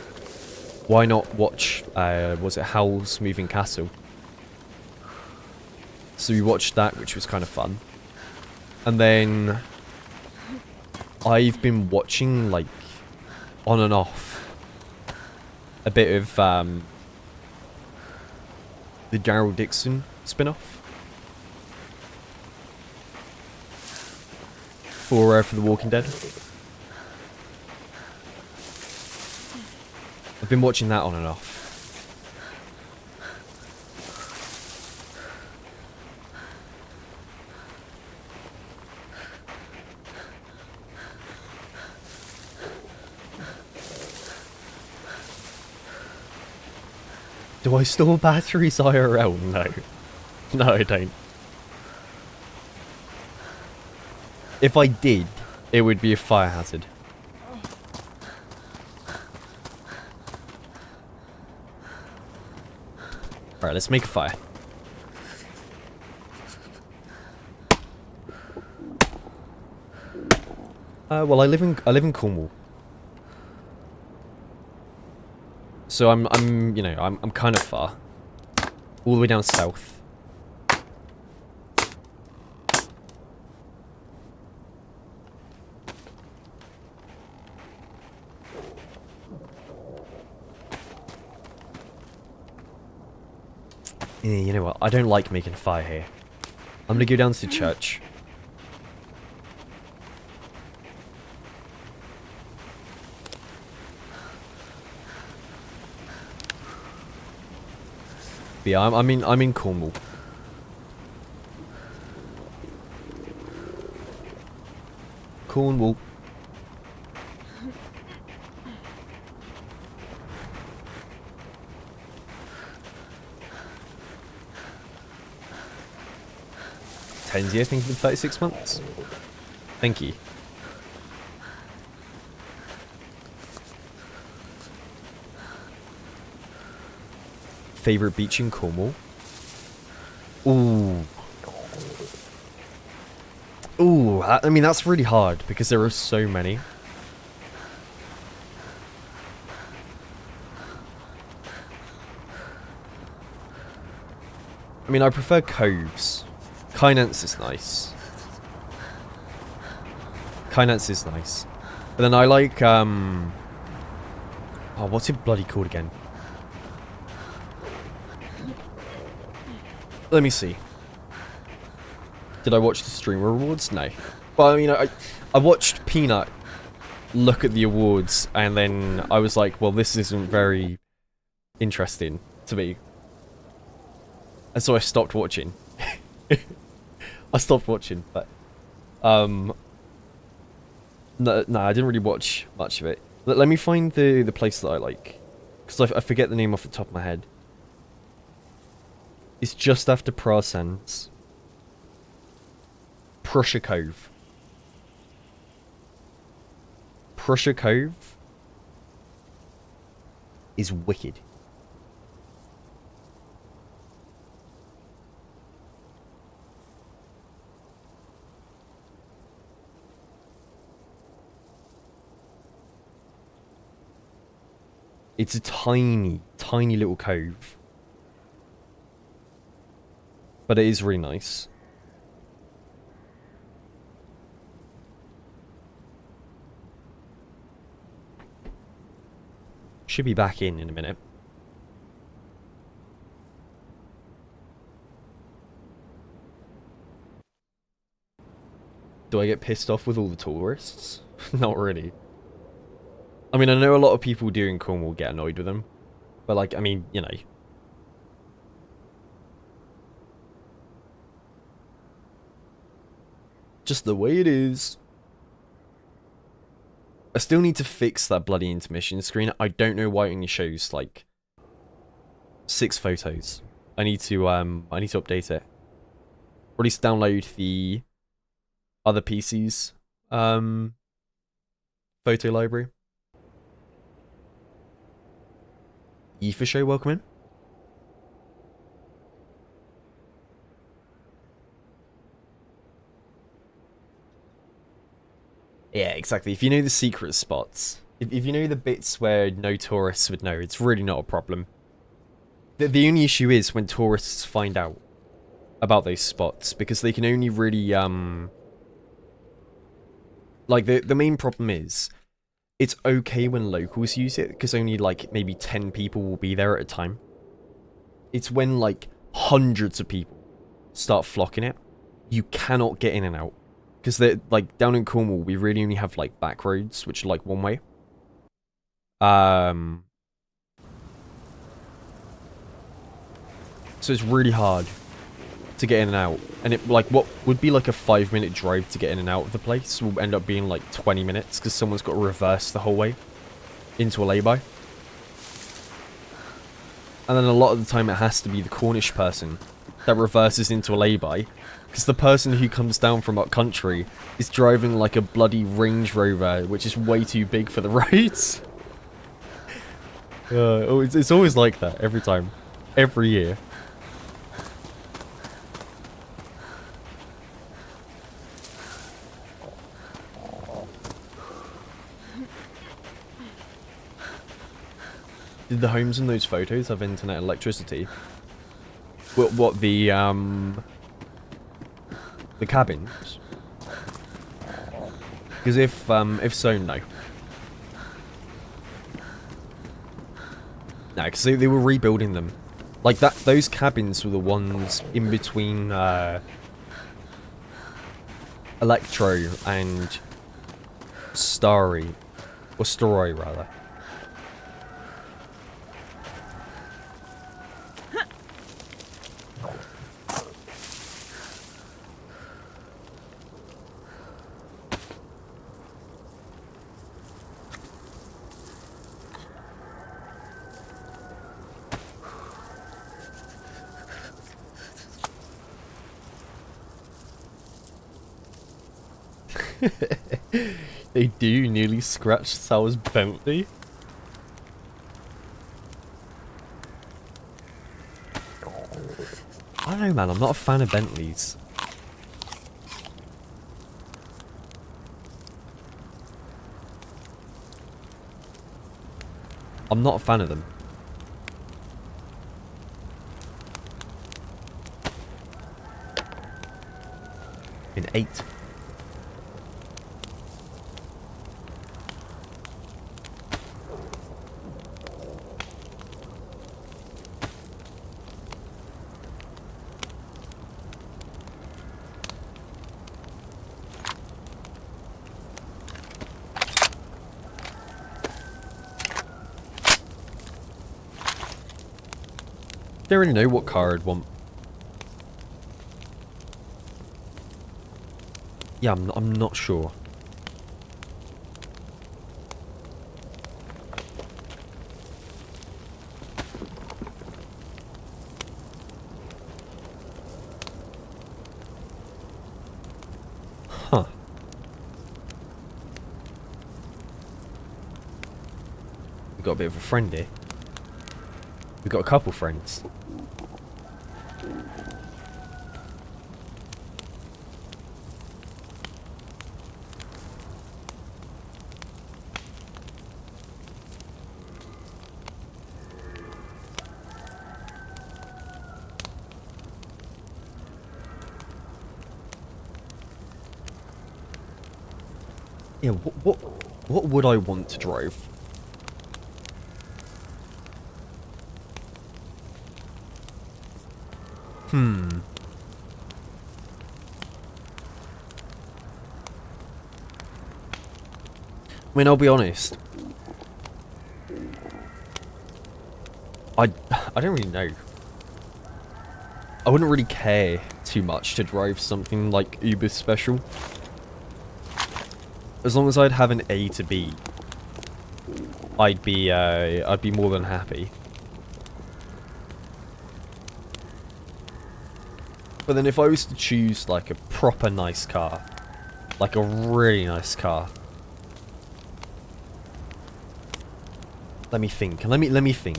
Why not watch, was it Howl's Moving Castle? So we watched that, which was kind of fun. And then I've been watching, like, on and off a bit of the Daryl Dixon spin-off for The Walking Dead. I've been watching that on and off. Do I store batteries IRL? No. No, I don't. If I did, it would be a fire hazard. Alright, let's make a fire. Well, I live in Cornwall. So I'm kind of far. All the way down south. Yeah, you know what? I don't like making a fire here. I'm gonna go down to the church. But yeah, I'm in Cornwall. Cornwall. Tenzia, thank you for 36 months. Thank you. Favorite beach in Cornwall? Ooh. Ooh, I mean, that's really hard because there are so many. I mean, I prefer coves. Kynance is nice. Kynance is nice. But then I like, oh, what's it bloody called again? Let me see. Did I watch the streamer awards? No. Well, I mean, I watched Peanut look at the awards, and then I was like, well, this isn't very interesting to me. And so I stopped watching. I stopped watching, but no, I didn't really watch much of it. Let me find the place that I like, because I forget the name off the top of my head. It's just after Prasands. Prussia Cove. Prussia Cove is wicked. It's a tiny, tiny little cove. But it is really nice. Should be back in a minute. Do I get pissed off with all the tourists? Not really. I mean, I know a lot of people do in Cornwall get annoyed with them. But like, I mean, you know. Just the way it is. I still need to fix that bloody intermission screen. I don't know why it only shows like 6 photos. I need to update it. Or at least download the other PC's photo library. For show, welcome in. Yeah, exactly. If you know the secret spots, if you know the bits where no tourists would know, it's really not a problem. The only issue is when tourists find out about those spots, because they can only really, like, the main problem is, it's okay when locals use it, because only, like, maybe 10 people will be there at a time. It's when, like, hundreds of people start flocking it, you cannot get in and out. Because, they're like, down in Cornwall, we really only have, like, back roads, which are, like, one way. So it's really hard to get in and out. And it, like, what would be, like, a 5-minute drive to get in and out of the place will end up being, like, 20 minutes, because someone's got to reverse the whole way into a lay-by. And then a lot of the time it has to be the Cornish person that reverses into a lay-by, because the person who comes down from up country is driving like a bloody Range Rover, which is way too big for the roads. It's always like that, every time. Every year. Did the homes in those photos have internet and electricity? What the cabins? Because if so, no. No, because they were rebuilding them. Like, those cabins were the ones in between Electro and Starry, or Story rather. They do nearly scratch Sal's Bentley. I don't know, man. I'm not a fan of Bentleys. I'm not a fan of them. In 8. I don't really know what car I'd want. Yeah, I'm not sure. Huh. We've got a bit of a friend here. We've got a couple friends. Yeah, what would I want to drive? I mean, I'll be honest. I don't really know. I wouldn't really care too much to drive something like Uber Special. As long as I'd have an A to B, I'd be more than happy. But then if I was to choose like a proper nice car, like a really nice car, let me think. Let me think.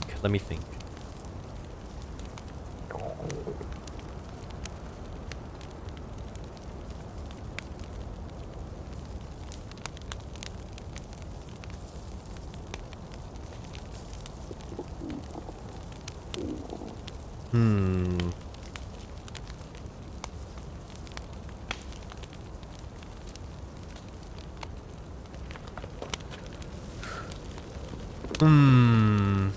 Hmm.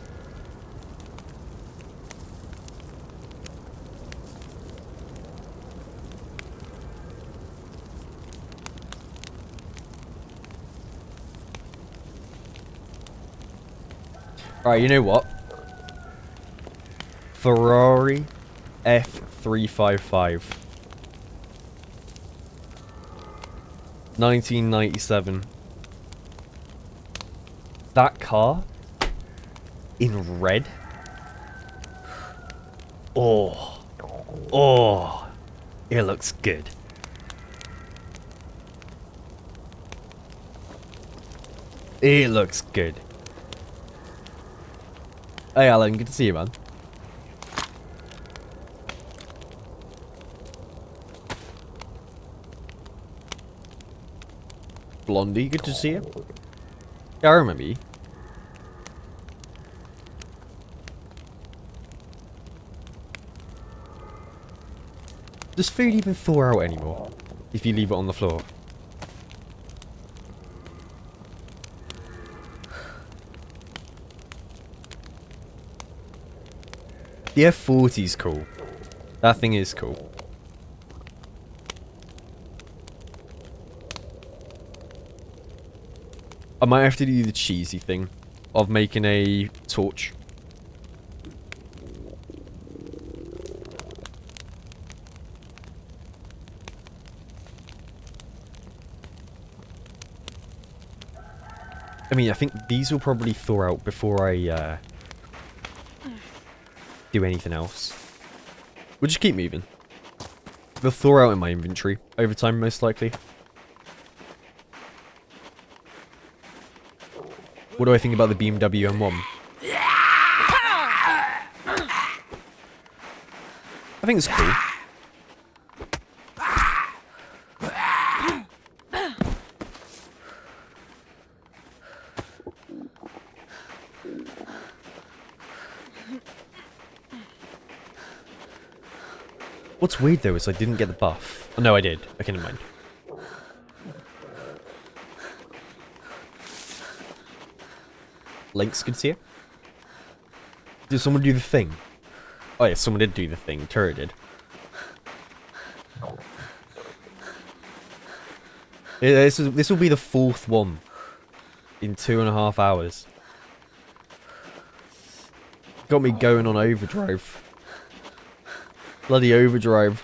Alright, you know what? Ferrari F355. 1997. That car in red. Oh. Oh. It looks good. It looks good. Hey Alan, good to see you, man. Blondie, good to see you. Yeah, I remember you. Does food even thaw out anymore if you leave it on the floor? The F40's cool. That thing is cool. I might have to do the cheesy thing of making a torch. I mean, I think these will probably thaw out before I do anything else. We'll just keep moving. They'll thaw out in my inventory over time, most likely. What do I think about the BMW M1? I think it's cool. What's weird though is I didn't get the buff. Oh no, I did. Okay, never mind. Links, good to see you. Did someone do the thing? Oh yeah, someone did do the thing. Turret did. Yeah, this will be the 4th one in 2.5 hours. Got me going on overdrive. Bloody overdrive.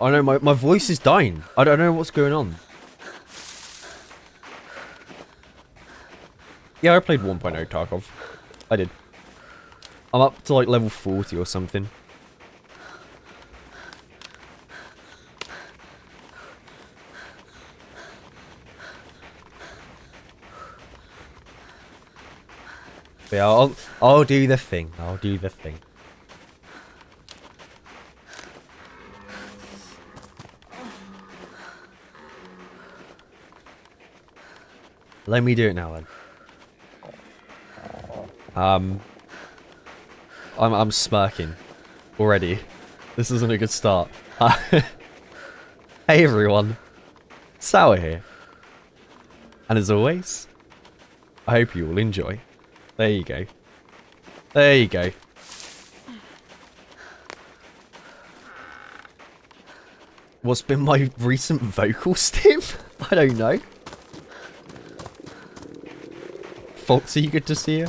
I know my voice is dying. I don't know what's going on. Yeah, I played 1.0 Tarkov. I did. I'm up to like level 40 or something. But yeah, I'll do the thing. I'll do the thing. Let me do it now then. I'm smirking already. This isn't a good start. Hey everyone, Sour here. And as always, I hope you all enjoy. There you go. There you go. What's been my recent vocal stim? I don't know. Foxy, good to see you.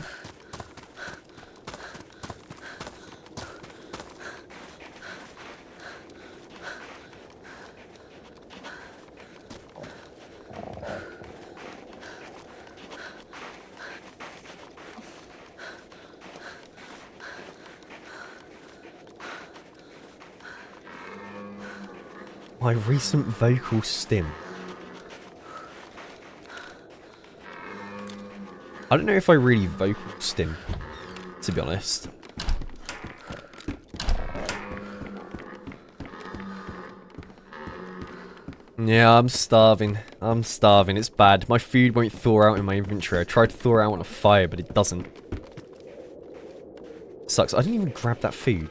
My recent vocal stim. I don't know if I really vocal stim, to be honest. Yeah, I'm starving. I'm starving. It's bad. My food won't thaw out in my inventory. I tried to thaw out on a fire, but it doesn't. Sucks. I didn't even grab that food.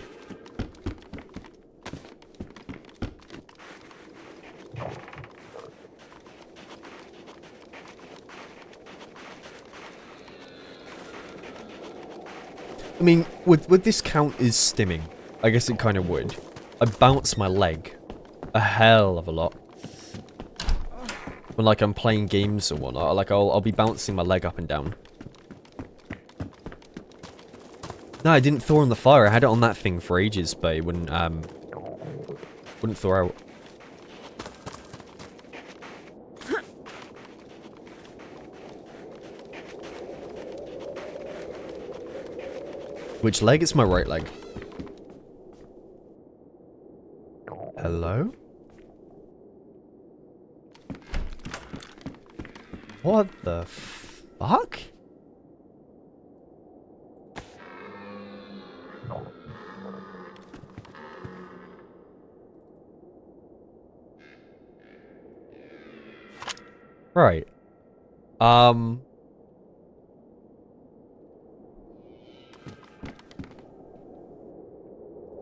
I mean, would this count as stimming? I guess it kind of would. I bounce my leg a hell of a lot. When, like, I'm playing games or whatnot, like, I'll be bouncing my leg up and down. No, I didn't thaw on the fire. I had it on that thing for ages, but it wouldn't thaw out. Which leg? It's my right leg. Hello? What the fuck? Right.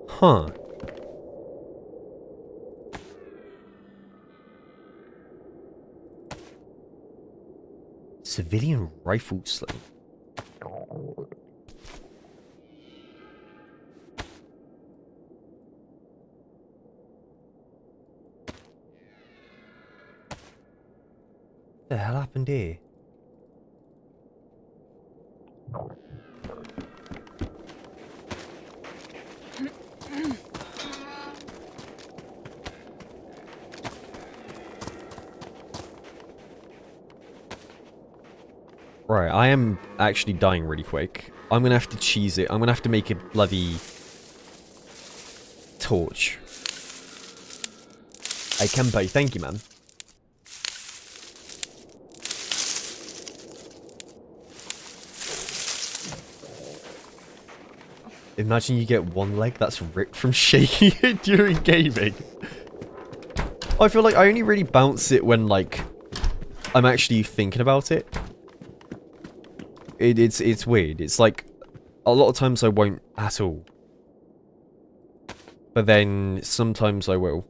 Huh. Civilian rifle sling. What the hell happened here? Right, I am actually dying really quick. I'm gonna have to cheese it. I'm gonna have to make a bloody torch. Hey, Kempo, thank you, man. Imagine you get one leg that's ripped from shaking it during gaming. I feel like I only really bounce it when, like, I'm actually thinking about it. It's weird. It's like, a lot of times I won't at all. But then, sometimes I will.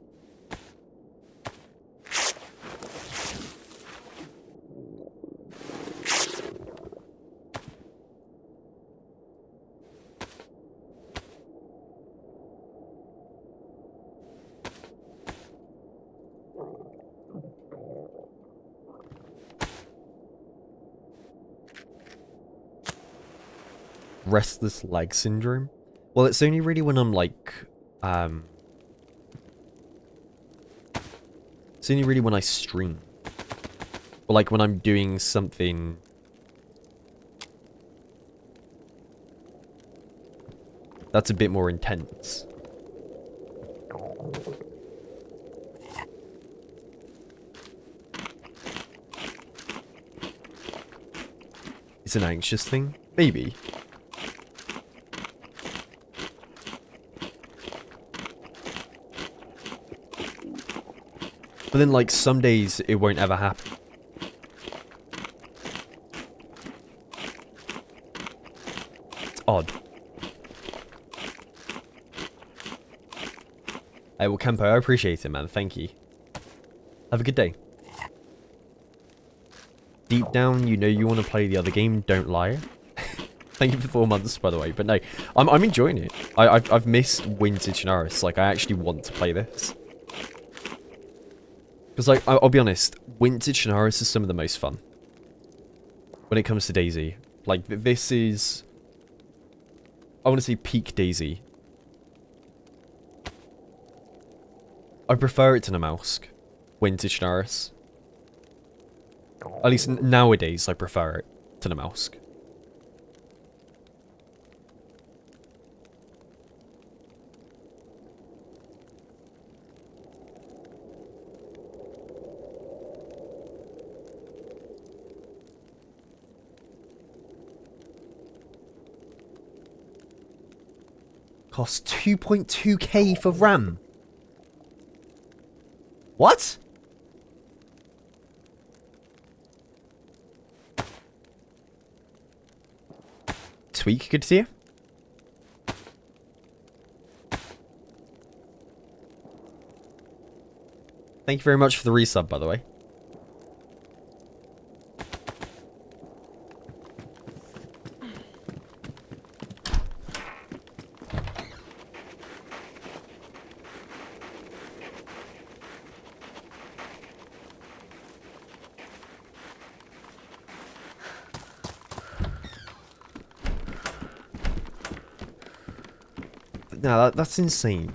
Restless leg syndrome? Well, it's only really when I'm like, it's only really when I stream. Or like when I'm doing something that's a bit more intense. It's an anxious thing? Maybe. But then, like, some days it won't ever happen. It's odd. Hey, well, Kempo, I appreciate it, man. Thank you. Have a good day. Deep down, you know you want to play the other game. Don't lie. Thank you for 4 months, by the way. But no, I'm enjoying it. I've missed Winter Chernarus. Like, I actually want to play this. Because, like, I'll be honest, Winter Chernarus is some of the most fun. When it comes to DayZ. Like, this is... I want to say peak DayZ. I prefer it to Namalsk. Winter Chernarus. At least nowadays, I prefer it to Namalsk. Costs 2.2k for RAM. What? Tweak, good to see you. Thank you very much for the resub, by the way. No, that's insane.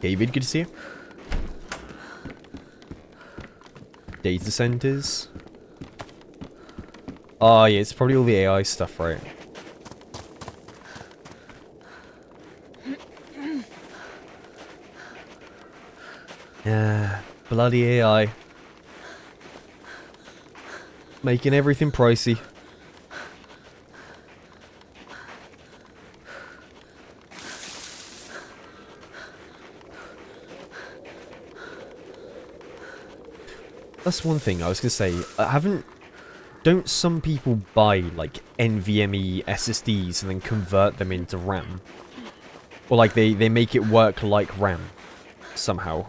David, good to see you. Data centers. Oh yeah, it's probably all the AI stuff, right? Yeah, bloody AI. Making everything pricey. That's one thing I was gonna say. Don't some people buy like NVMe SSDs and then convert them into RAM? Or like they make it work like RAM somehow.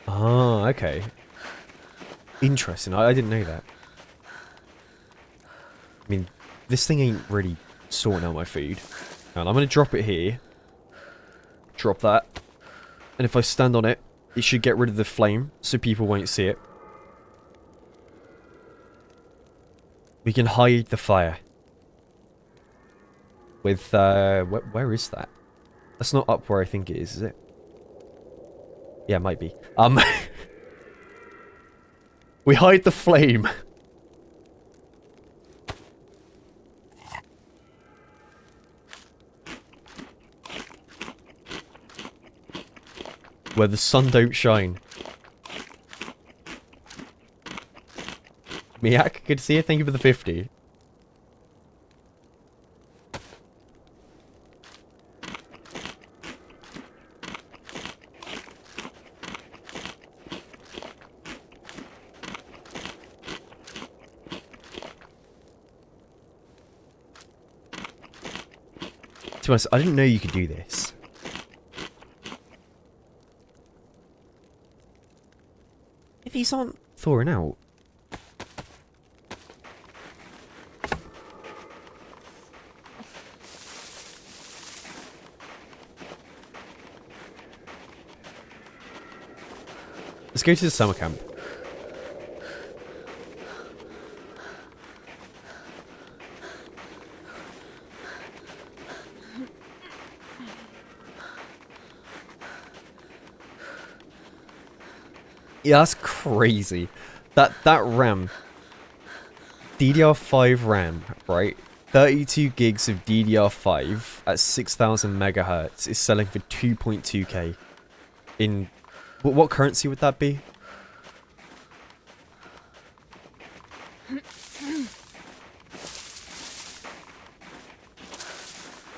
Oh, okay. Interesting. I didn't know that. I mean, this thing ain't really sorting out my food. And I'm going to drop it here. Drop that. And if I stand on it, it should get rid of the flame, so people won't see it. We can hide the fire. With, where is that? That's not up where I think it is it? Yeah, it might be. We hide the flame. Where the sun don't shine. Miak, good to see you. Thank you for the 50. To be honest, I didn't know you could do this. If these aren't thawing out. Let's go to the summer camp. Yeah, that's crazy. That RAM, DDR5 RAM, right? 32 gigs of DDR5 at 6,000 megahertz is selling for 2.2k. In what currency would that be?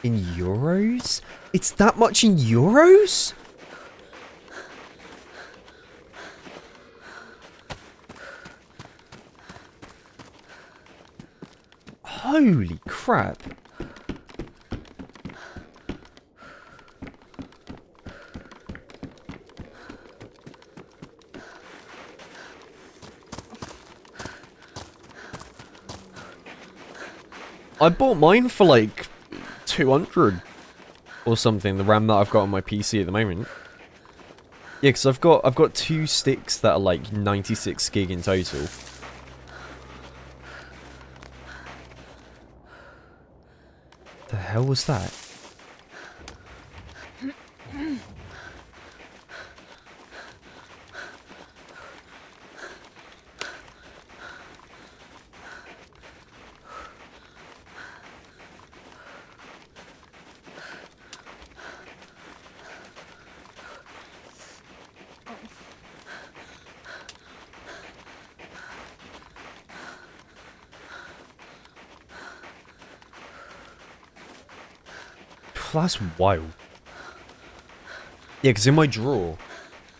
In euros? It's that much in euros? Holy crap. I bought mine for like 200 or something, the RAM that I've got on my PC at the moment. Yeah, because I've got two sticks that are like 96 gig in total. hell was that? That's wild. Yeah, because in my drawer,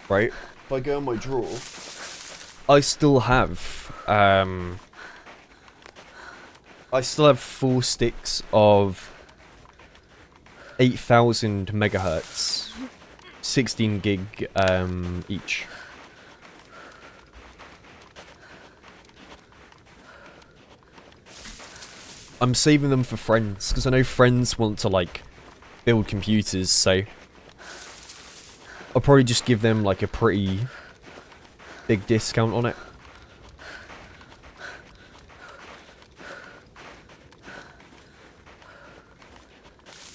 right? If I go in my drawer, I still have 4 sticks of 8,000 megahertz, 16 gig each. I'm saving them for friends because I know friends want to like build computers, so I'll probably just give them like a pretty big discount on it.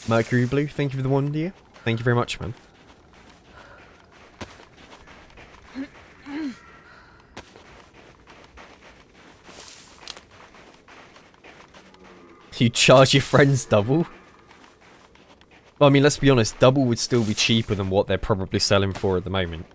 Mercury Blue, thank you for the 1 year. Thank you very much, man. You charge your friends double? Well, I mean, let's be honest, double would still be cheaper than what they're probably selling for at the moment.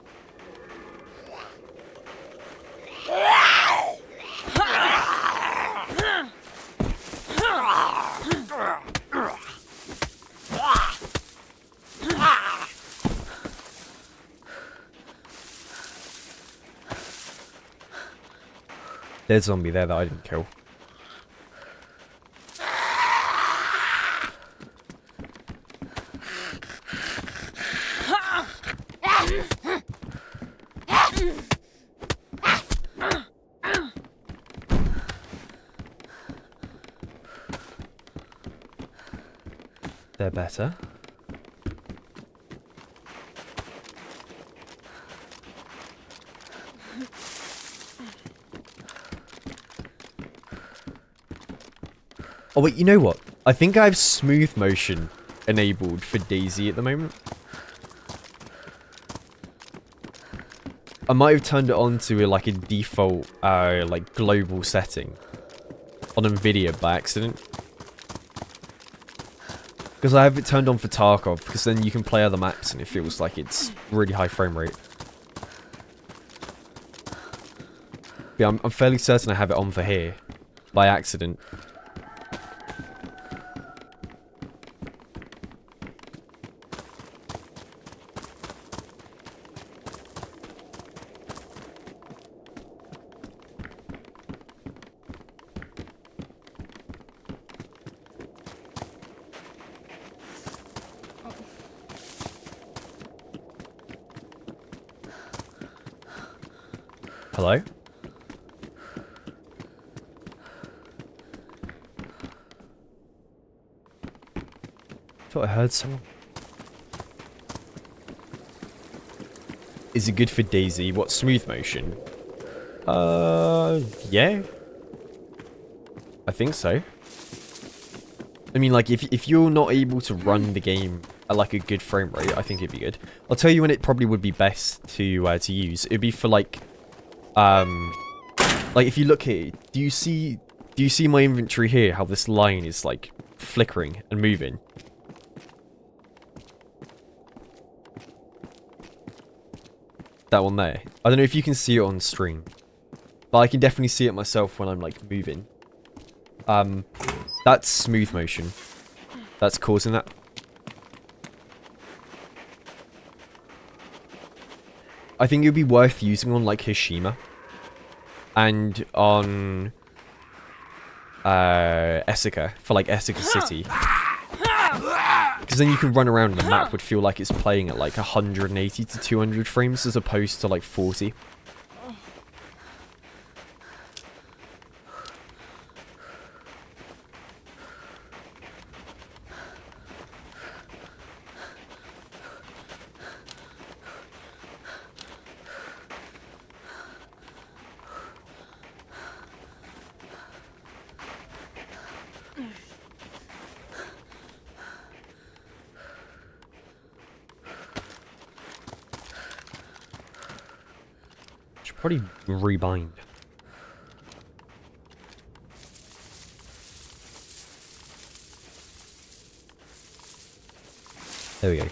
There's a zombie there that I didn't kill. They're better. Oh wait, you know what? I think I have smooth motion enabled for DayZ at the moment. I might have turned it on to like a default like global setting on NVIDIA by accident. Because I have it turned on for Tarkov, because then you can play other maps and it feels like it's really high frame rate. Yeah, I'm fairly certain I have it on for here by accident. Hello? Thought I heard someone. Is it good for DayZ? What, smooth motion? Yeah. I think so. I mean, like, if you're not able to run the game at, like, a good frame rate, I think it'd be good. I'll tell you when it probably would be best to use. It'd be for, like, if you look here, do you see my inventory here? How this line is like flickering and moving? That one there. I don't know if you can see it on stream, but I can definitely see it myself when I'm like moving. That's smooth motion. That's causing that. I think it would be worth using on like Hiroshima and on Essica for like Essica City, because then you can run around and the map would feel like it's playing at like 180 to 200 frames as opposed to like 40. Probably rebind. There we go.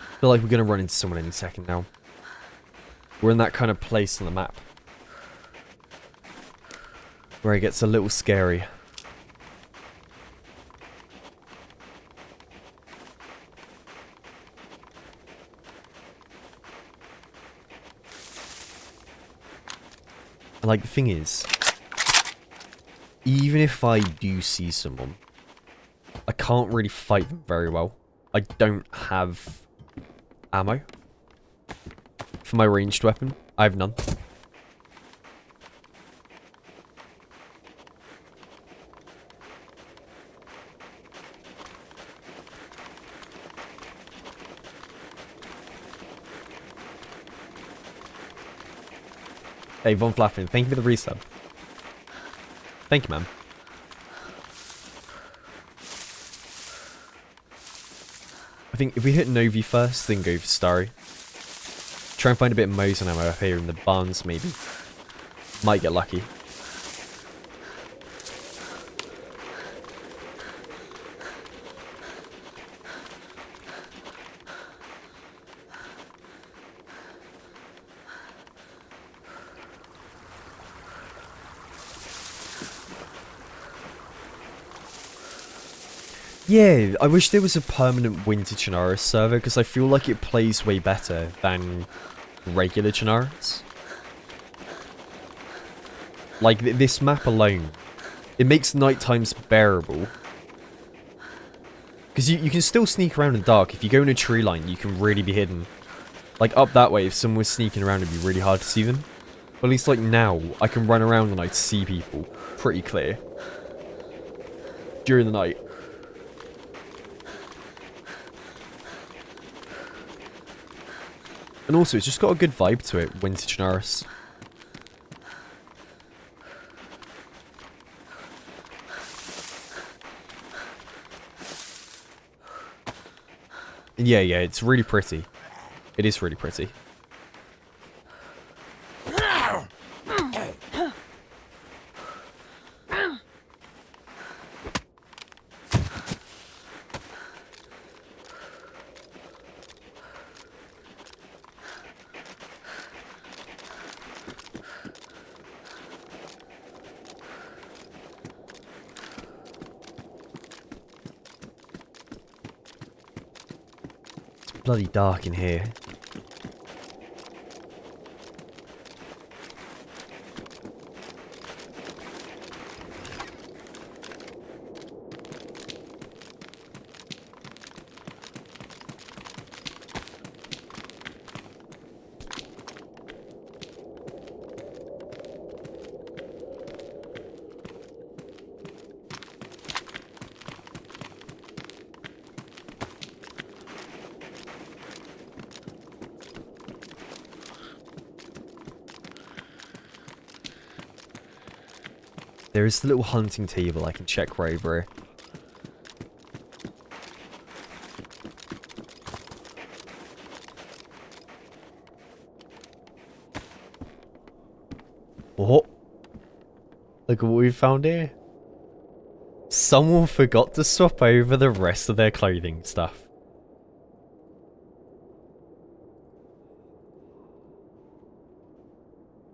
I feel like we're gonna run into someone any second now. We're in that kind of place on the map where it gets a little scary. And like the thing is, even if I do see someone, I can't really fight them very well. I don't have ammo for my ranged weapon. I have none. Hey, Von Flaffin, thank you for the resub. Thank you, man. I think if we hit Novi first, then go for Starry. Try and find a bit of Mosin ammo up here in the barns, maybe. Might get lucky. Yeah, I wish there was a permanent winter Chernarus server, because I feel like it plays way better than regular Chernarus. Like, this map alone, it makes night times bearable. Because you can still sneak around in the dark. If you go in a tree line, you can really be hidden. Like, up that way, if someone was sneaking around, it'd be really hard to see them. But at least, like, now, I can run around and I'd see people pretty clear. During the night. And also, it's just got a good vibe to it, Winter Chernarus. Yeah, it's really pretty. It is really pretty. Bloody dark in here. There is the little hunting table I can check right over here. Oh! Look at what we found here. Someone forgot to swap over the rest of their clothing stuff.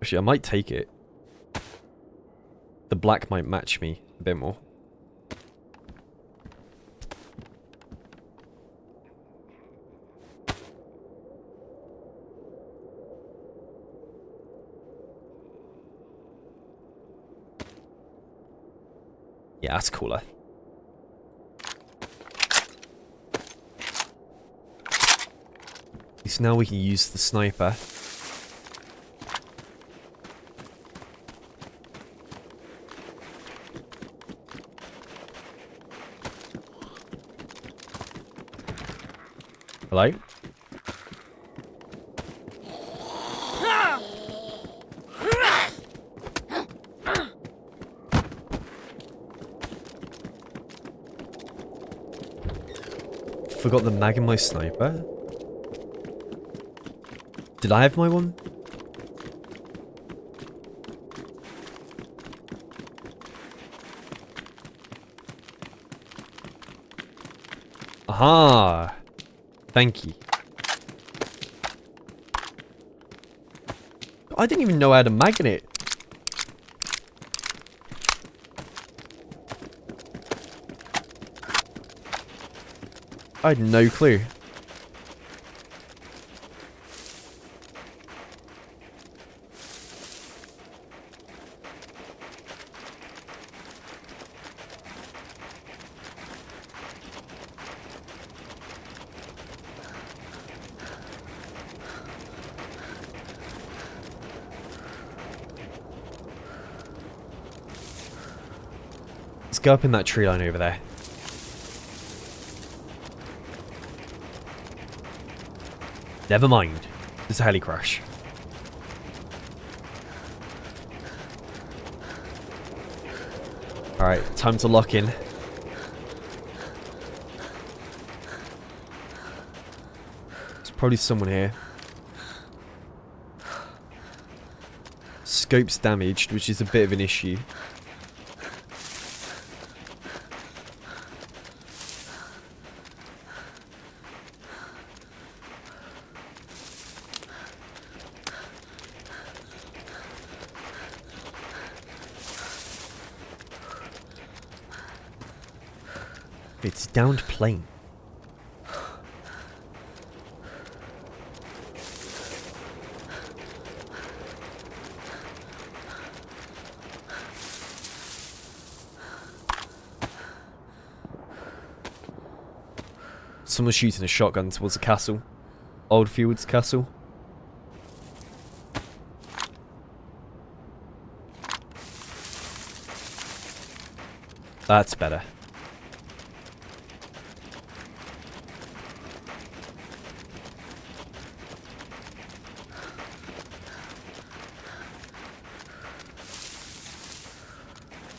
Actually, I might take it. The black might match me a bit more. Yeah, that's cooler. At least now we can use the sniper. Hello? Forgot the mag in my sniper. Did I have my one? Aha! Thank you. I didn't even know I had a mag in it. I had no clue. Let's go up in that tree line over there. Never mind. There's a heli crash. Alright, time to lock in. There's probably someone here. Scope's damaged, which is a bit of an issue. It's downed plane. Someone's shooting a shotgun towards the castle. Old Fields Castle. That's better.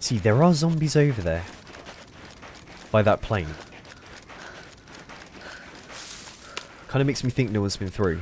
See, there are zombies over there. By that plane. Kind of makes me think no one's been through.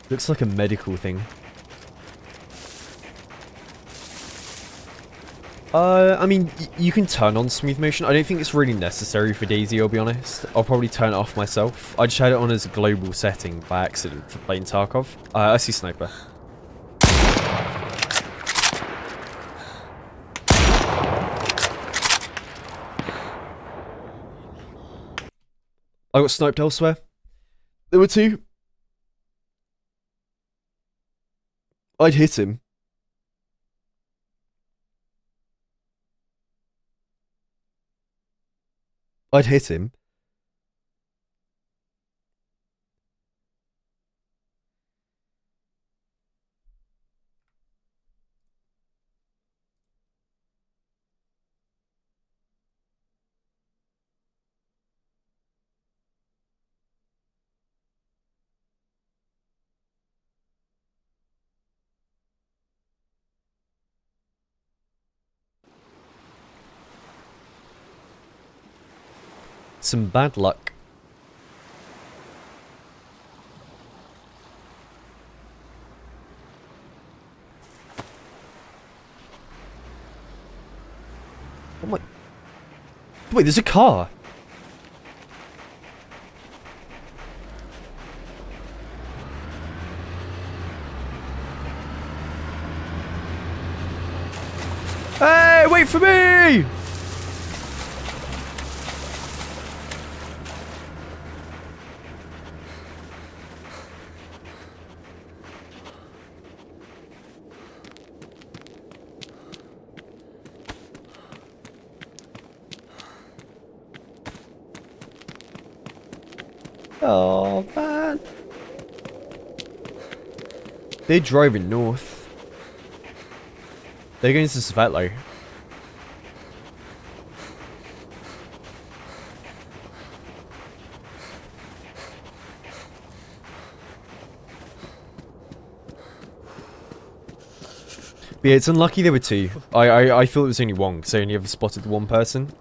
Looks like a medical thing. I mean, you can turn on smooth motion. I don't think it's really necessary for DayZ, I'll be honest. I'll probably turn it off myself. I just had it on as a global setting by accident for playing Tarkov. I see sniper. I got sniped elsewhere. There were two. I'd hit him. I'd hit him. Some bad luck. Oh my... Wait, there's a car! Hey, wait for me! Oh, man. They're driving north. They're going to Svetlo. But yeah, it's unlucky there were two. I thought it was only one, because I only ever spotted the one person.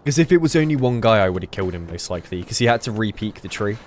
Because if it was only one guy, I would have killed him, most likely. Because he had to re-peek the tree.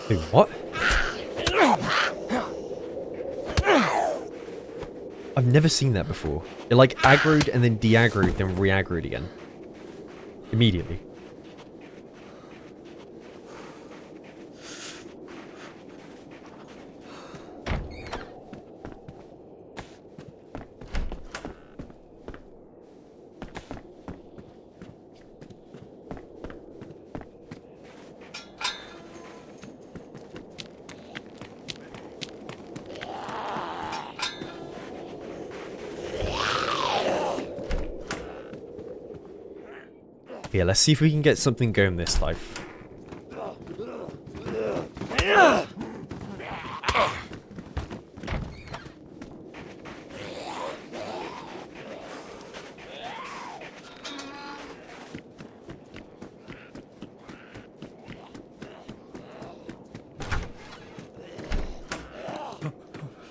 Wait, what? I've never seen that before. It like aggroed and then de-aggroed, then re-aggroed again. Immediately. Yeah, let's see if we can get something going this life.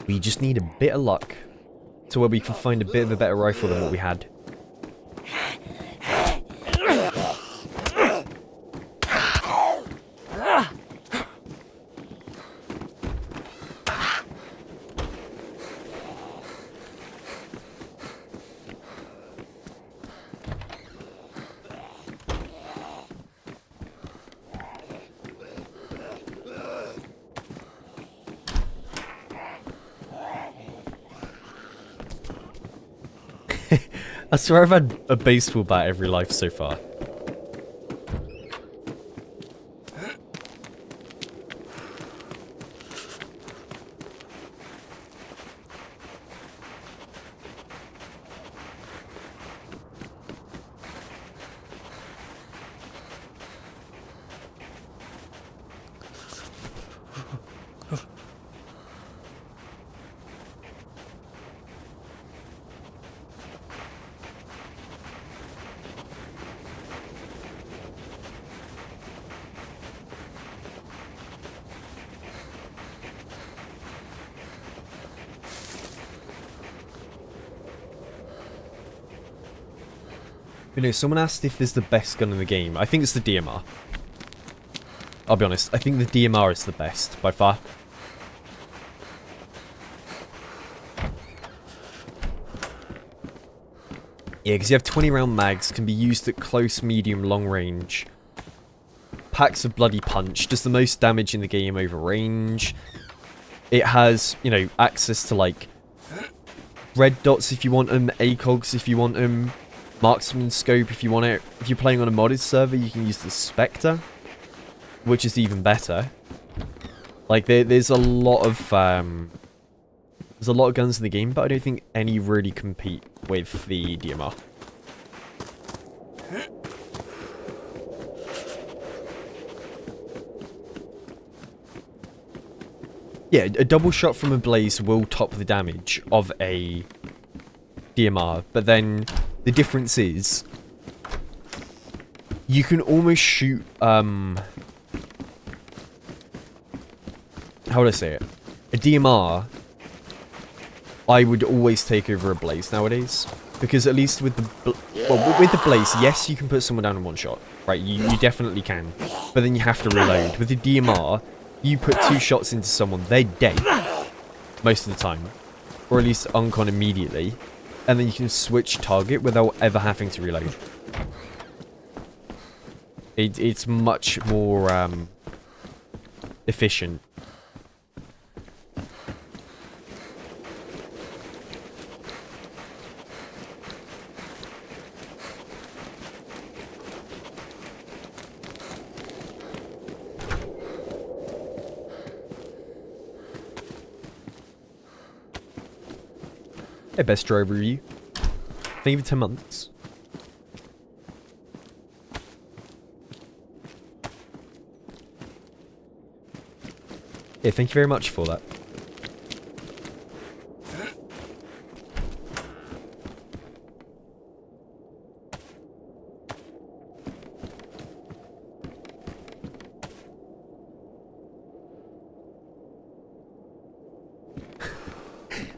We just need a bit of luck to where we can find a bit of a better rifle than what we had. I swear I've had a baseball bat every life so far. You know, someone asked if there's the best gun in the game. I think it's the DMR. I'll be honest, I think the DMR is the best, by far. Yeah, because you have 20 round mags, can be used at close, medium, long range. Packs a bloody punch, does the most damage in the game over range. It has, you know, access to like red dots if you want them, ACOGs if you want them. Marksman scope if you want it. If you're playing on a modded server, you can use the Spectre, which is even better. Like there's a lot of guns in the game, but I don't think any really compete with the DMR. Yeah, a double shot from a blaze will top the damage of a DMR, but then the difference is you can almost shoot how would I say it? A DMR I would always take over a blaze nowadays, because at least with the with the blaze, yes, you can put someone down in one shot, right? You definitely can, but then you have to reload. With the DMR, you put 2 shots into someone, they're dead most of the time, or at least uncon immediately. And then you can switch target without ever having to reload. It's much more efficient. Hey, best driver you. Thank you for 10 months. Yeah, thank you very much for that.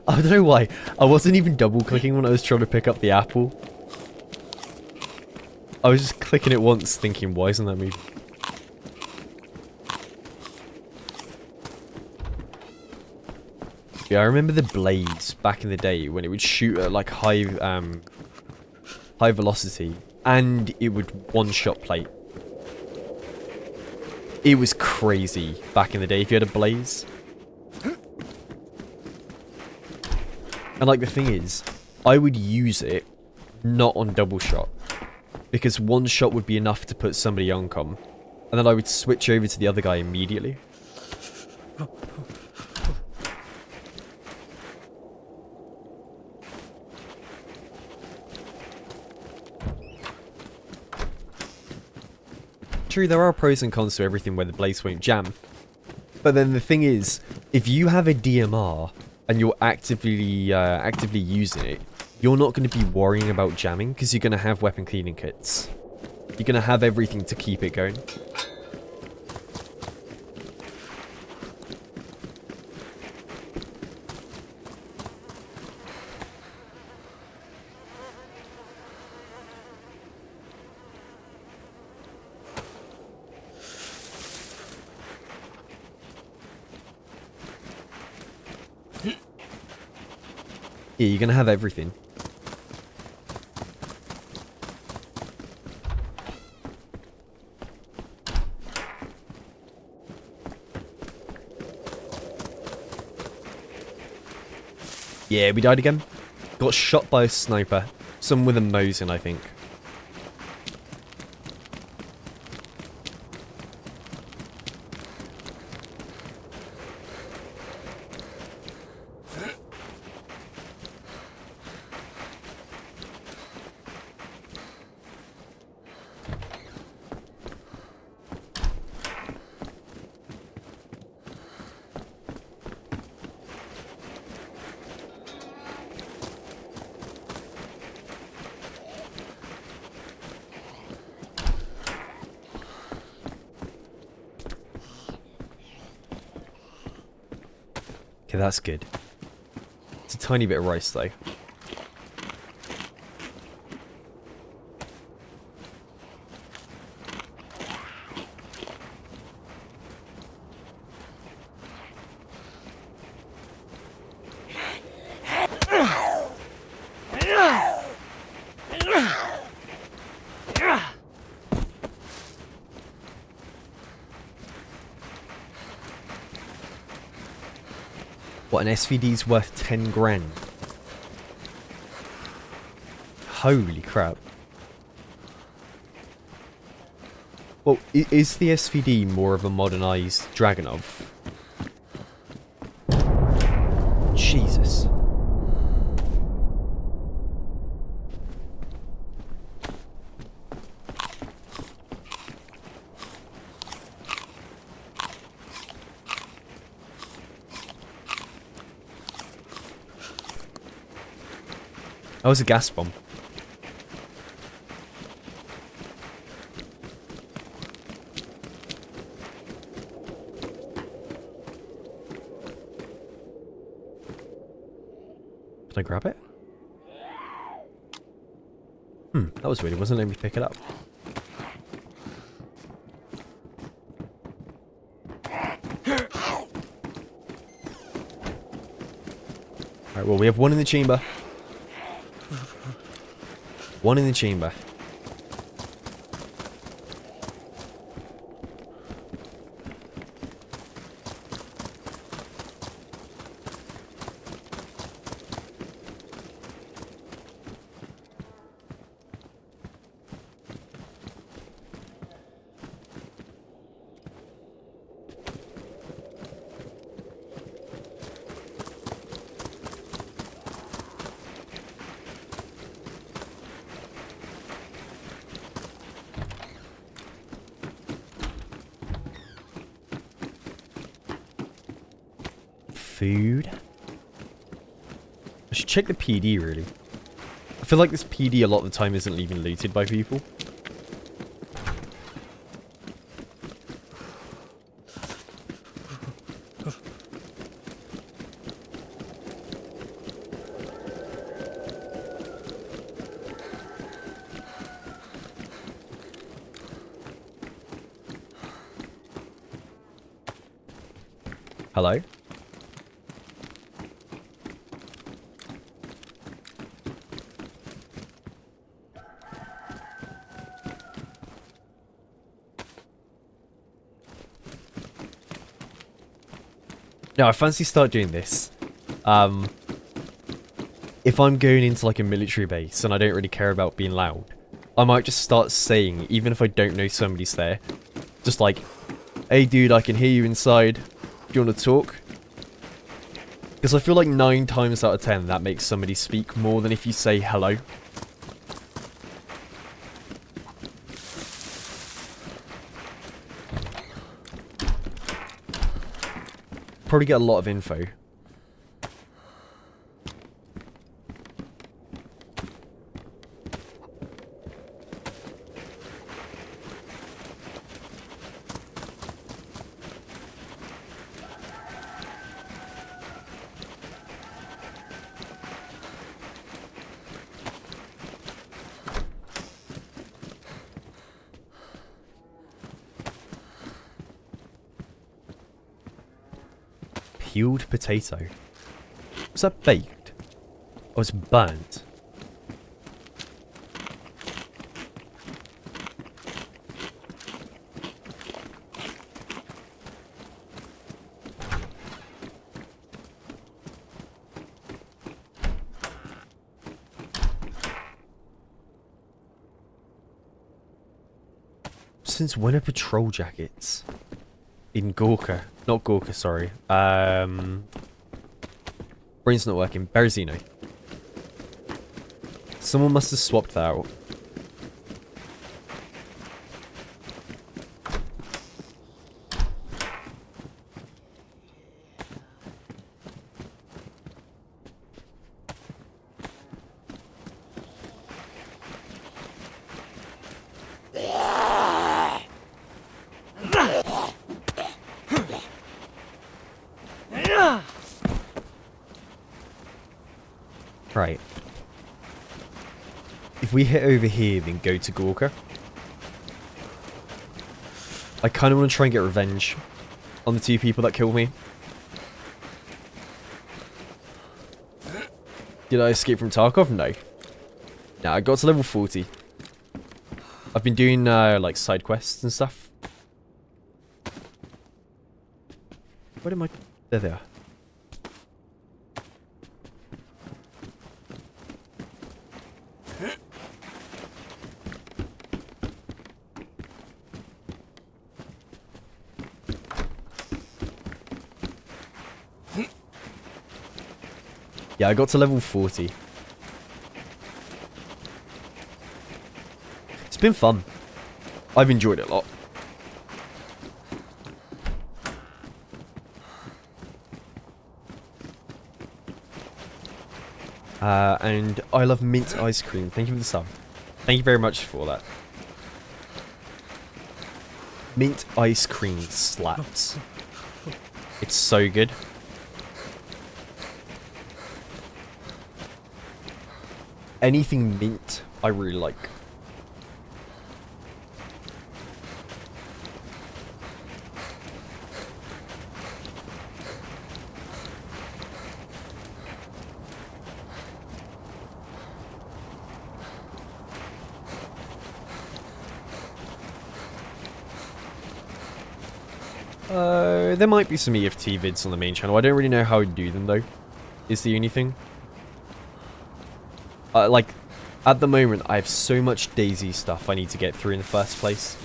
I don't know why. I wasn't even double clicking when I was trying to pick up the apple. I was just clicking it once thinking, why isn't that moving? Yeah, I remember the blaze back in the day when it would shoot at like high velocity and it would one-shot plate. It was crazy back in the day if you had a blaze. And like the thing is, I would use it not on double shot because one shot would be enough to put somebody on comm, and then I would switch over to the other guy immediately. True, there are pros and cons to everything where the blaze won't jam. But then the thing is, if you have a DMR and you're actively using it, you're not going to be worrying about jamming because you're going to have weapon cleaning kits. You're going to have everything to keep it going. Yeah, you're going to have everything. Yeah, we died again. Got shot by a sniper. Someone with a Mosin, I think. Okay, that's good. It's a tiny bit of rice, though. What, an SVD's worth 10 grand? Holy crap. Well, is the SVD more of a modernized Dragunov? Jesus. That was a gas bomb. Can I grab it? That was weird. It wasn't letting me pick it up. Alright, well, we have one in the chamber. One in the chamber. food. I should check the PD, really. I feel like this PD a lot of the time isn't even looted by people. Hello? No, I fancy start doing this. If I'm going into like a military base and I don't really care about being loud, I might just start saying, even if I don't know somebody's there, just like, hey dude, I can hear you inside. Do you want to talk? Because I feel like 9 times out of 10 that makes somebody speak more than if you say hello. Probably get a lot of info. Peeled potato. Was that baked? Or was it burnt? Since when are patrol jackets? In Gorka. Not Gorka, sorry. Brain's not working. Berezino. Someone must have swapped that out. Right. If we hit over here, then go to Gorka. I kind of want to try and get revenge on the 2 people that killed me. Did I escape from Tarkov? No. No, I got to level 40. I've been doing, like, side quests and stuff. Where am I? There they are. Yeah, I got to level 40. It's been fun. I've enjoyed it a lot. And I love mint ice cream. Thank you for the sub. Thank you very much for that. Mint ice cream slaps. It's so good. Anything mint, I really like. There might be some EFT vids on the main channel. I don't really know how to do them though. Is the only thing. Like, at the moment, I have so much DayZ stuff I need to get through in the first place.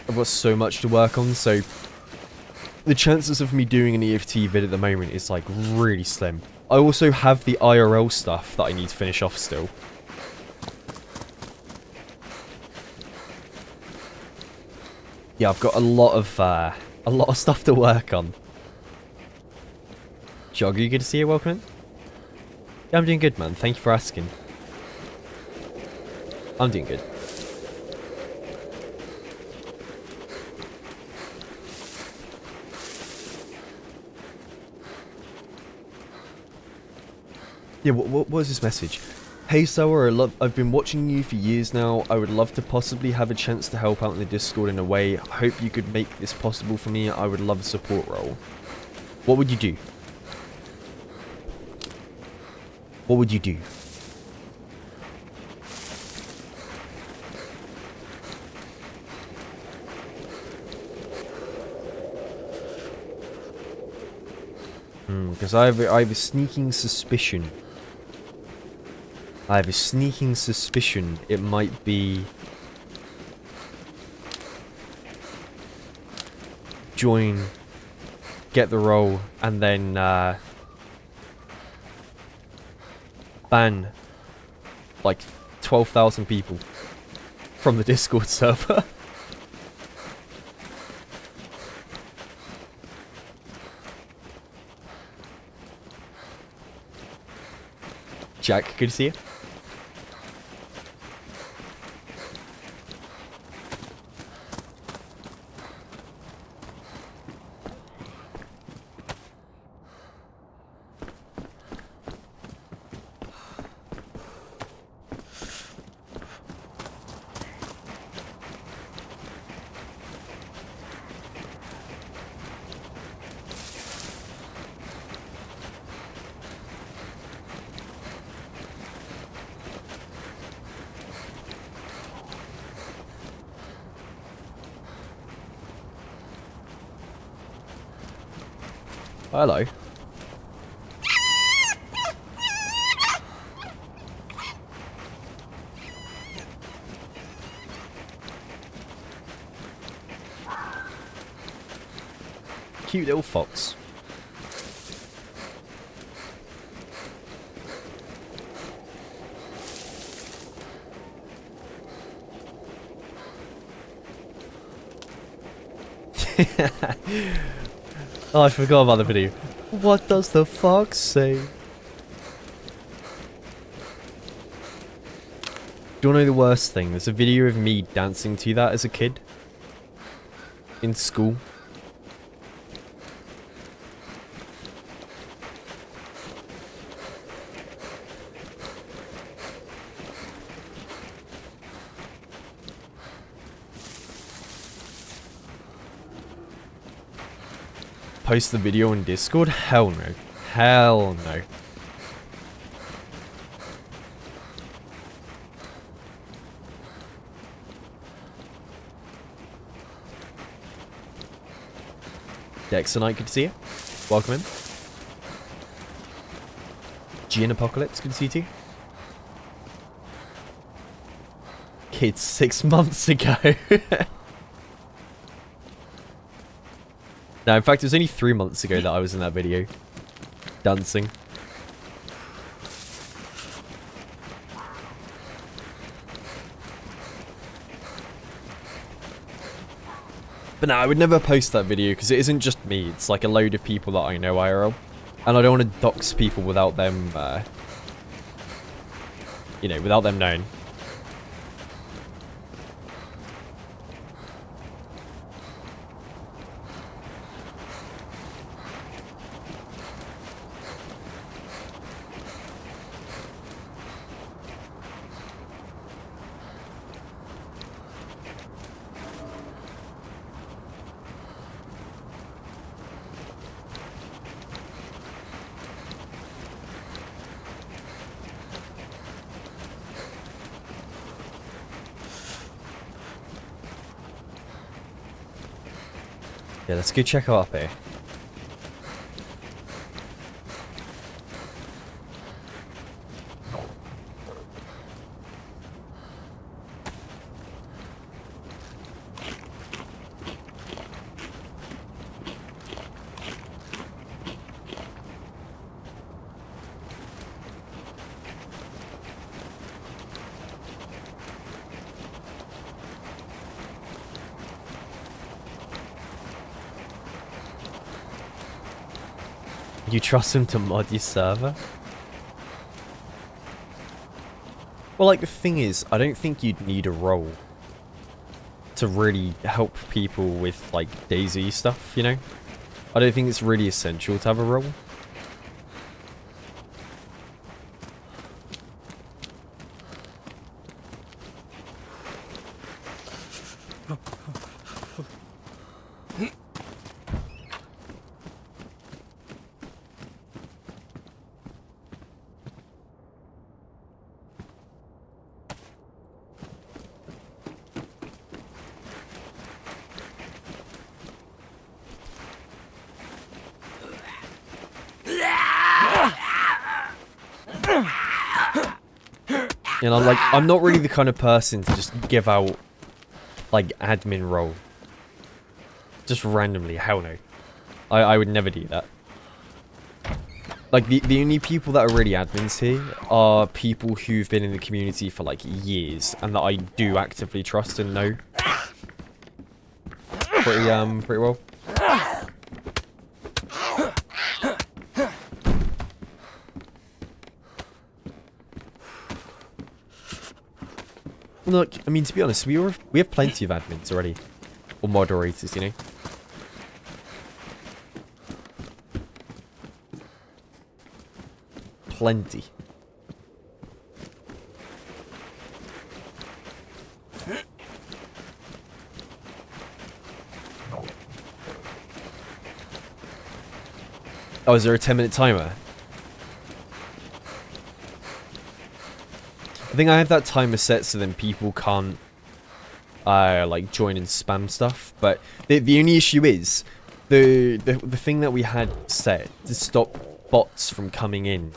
I've got so much to work on, so the chances of me doing an EFT vid at the moment is like really slim. I also have the IRL stuff that I need to finish off still. Yeah, I've got a lot of stuff to work on. Jogger, good to see you. Welcome in. Yeah, I'm doing good, man. Thank you for asking. I'm doing good. Yeah, what was this message? Hey Sour, I've been watching you for years now. I would love to possibly have a chance to help out in the Discord in a way. I hope you could make this possible for me. I would love a support role. What would you do? What would you do? Because I have a sneaking suspicion. I have a sneaking suspicion it might be join, get the role, and then ban like 12,000 people from the Discord server. Jack, good to see you. Hello. Cute little fox. Oh, I forgot about the video. What does the fox say? Do you want to know the worst thing? There's a video of me dancing to that as a kid. In school. Post the video on Discord? Hell no. Hell no. Dexonite, good to see you. Welcome in. Gian Apocalypse, good to see you too. Kids 6 months ago. No, in fact, it was only 3 months ago that I was in that video. Dancing. But no, I would never post that video because it isn't just me. It's like a load of people that I know IRL. And I don't want to dox people without them, you know, without them knowing. Yeah, let's go check out up here. You trust him to mod your server? Well, like, the thing is, I don't think you'd need a role to really help people with, like, DayZ stuff, you know? I don't think it's really essential to have a role. You know, like, I'm not really the kind of person to just give out, like, admin role. Just randomly, hell no. I would never do that. Like, the only people that are really admins here are people who've been in the community for, like, years, and that I do actively trust and know pretty well. Look, I mean, to be honest, we have plenty of admins already. Or moderators, you know? Plenty. Oh, is there a 10-minute timer? I think I have that timer set so then people can't, like, join and spam stuff. But the only issue is, the thing that we had set to stop bots from coming in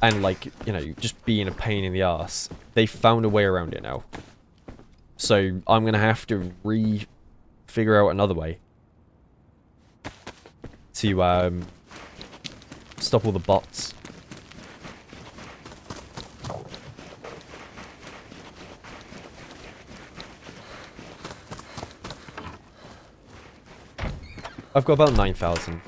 and, like, you know, just being a pain in the ass, they found a way around it now. So I'm going to have to figure out another way to stop all the bots. I've got about 9,000.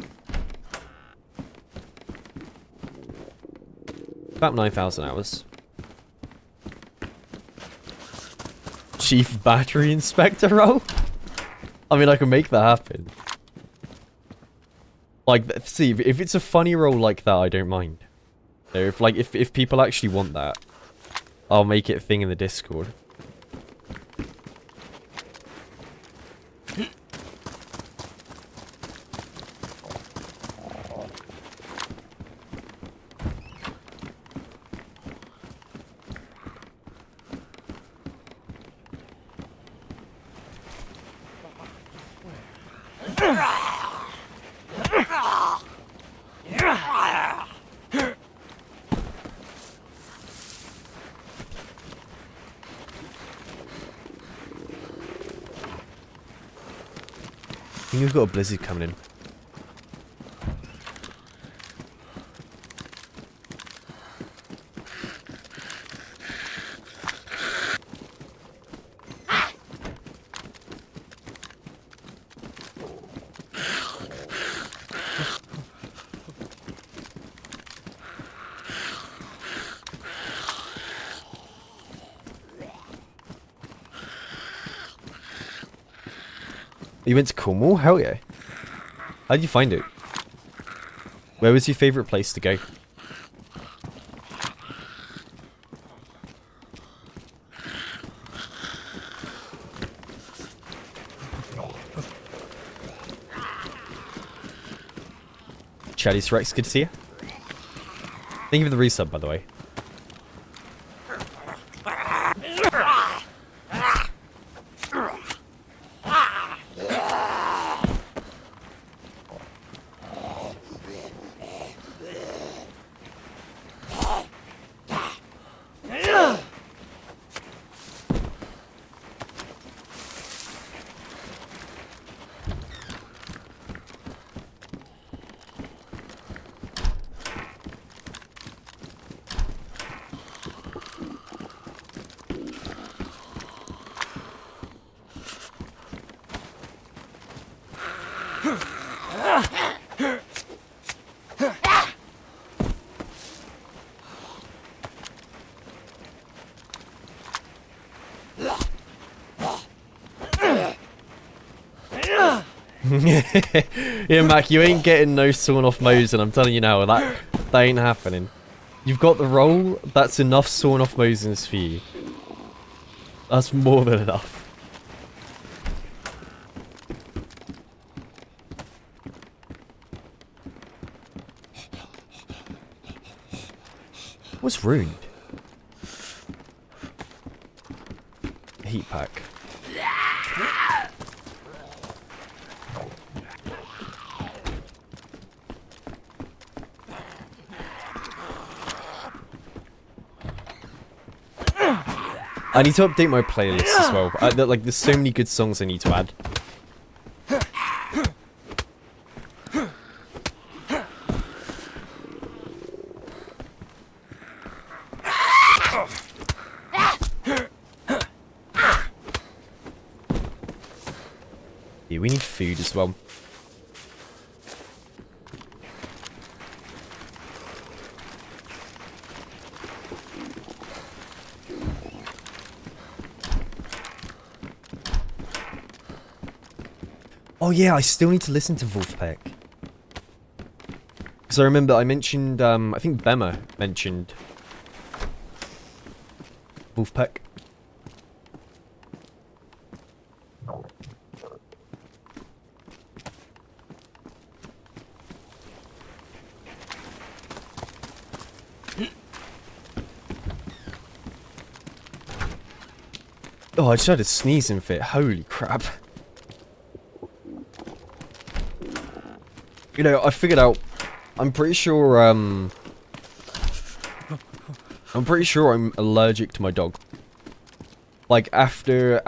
About 9,000 hours. Chief Battery Inspector role? I mean, I can make that happen. Like, see, if it's a funny role like that, I don't mind. So if people actually want that, I'll make it a thing in the Discord. I think we've got a blizzard coming in. You went to Cornwall? Hell yeah. How'd you find it? Where was your favourite place to go? Chaddy's Rex, good to see you. Thank you for the resub, by the way. Yeah, Mac, you ain't getting no sawn off Mosin, I'm telling you now, that ain't happening. You've got the roll, that's enough sawn off Mosins for you. That's more than enough. What's ruined? Heat pack. I need to update my playlist as well. Like, there's so many good songs I need to add. Yeah, we need food as well. Oh yeah, I still need to listen to Wolfpack. Because I remember I mentioned, I think Bema mentioned Wolfpack. Oh, I just had a sneezing fit. Holy crap. You know, I figured out, I'm pretty sure I'm allergic to my dog. Like, after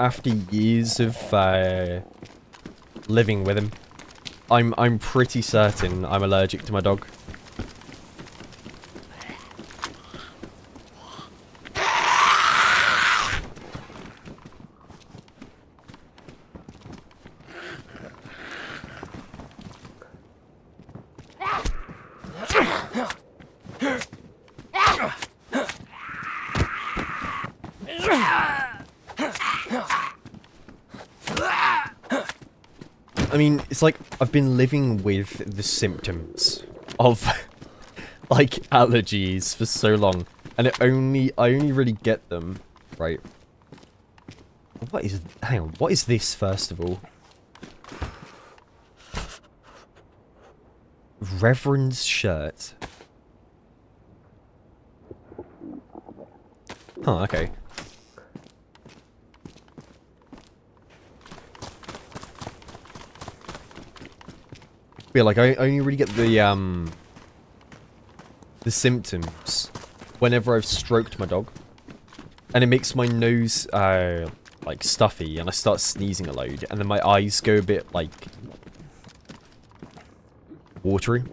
years of, living with him, I'm pretty certain I'm allergic to my dog. I mean, it's like I've been living with the symptoms of like allergies for so long, and I only really get them, right? Hang on, what is this first of all? Reverend's shirt. Huh, okay. Yeah, like I only really get the symptoms whenever I've stroked my dog, and it makes my nose like stuffy, and I start sneezing a load, and then my eyes go a bit like watery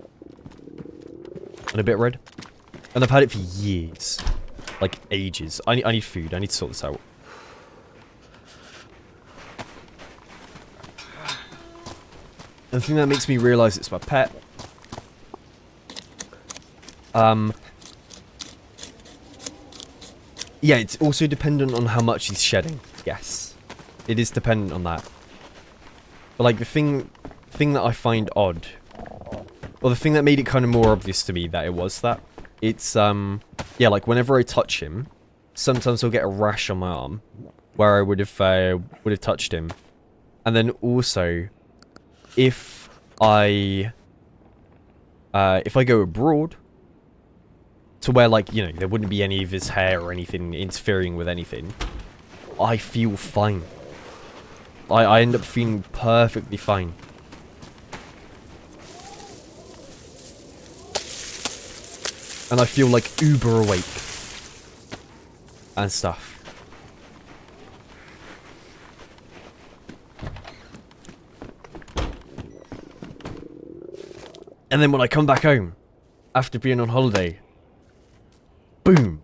and a bit red, and I've had it for years, like ages. I need food. I need to sort this out. The thing that makes me realize it's my pet. Yeah, it's also dependent on how much he's shedding. Yes, it is dependent on that. But like the thing that I find odd, or the thing that made it kind of more obvious to me that it was that, it's yeah, like whenever I touch him, sometimes I'll get a rash on my arm where I would have touched him, and then also, if I go abroad, to where, like, you know, there wouldn't be any of his hair or anything interfering with anything, I feel fine. I end up feeling perfectly fine. And I feel like uber awake and stuff. And then when I come back home, after being on holiday, boom,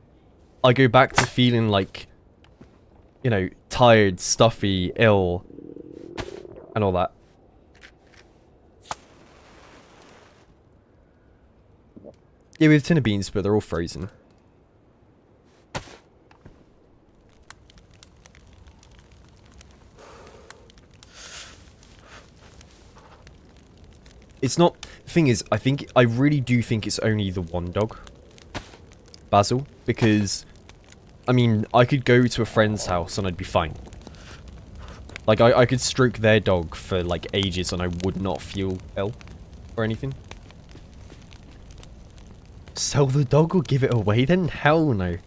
I go back to feeling like, you know, tired, stuffy, ill, and all that. Yeah, we have tin of beans, but they're all frozen. It's not... The thing is, I really do think it's only the one dog. Basil. Because, I mean, I could go to a friend's house and I'd be fine. Like, I could stroke their dog for, like, ages and I would not feel ill or anything. Sell the dog or give it away then? Hell no.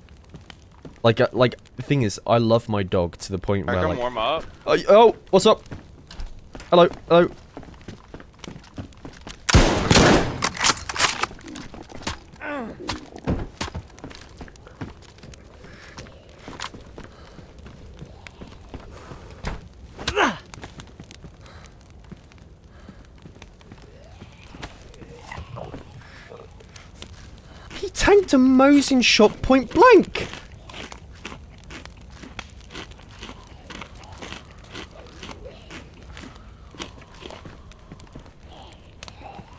Like, the thing is, I love my dog to the point where, like... warm up. Oh, what's up? Hello, hello. He tanked a Mosin shot point blank!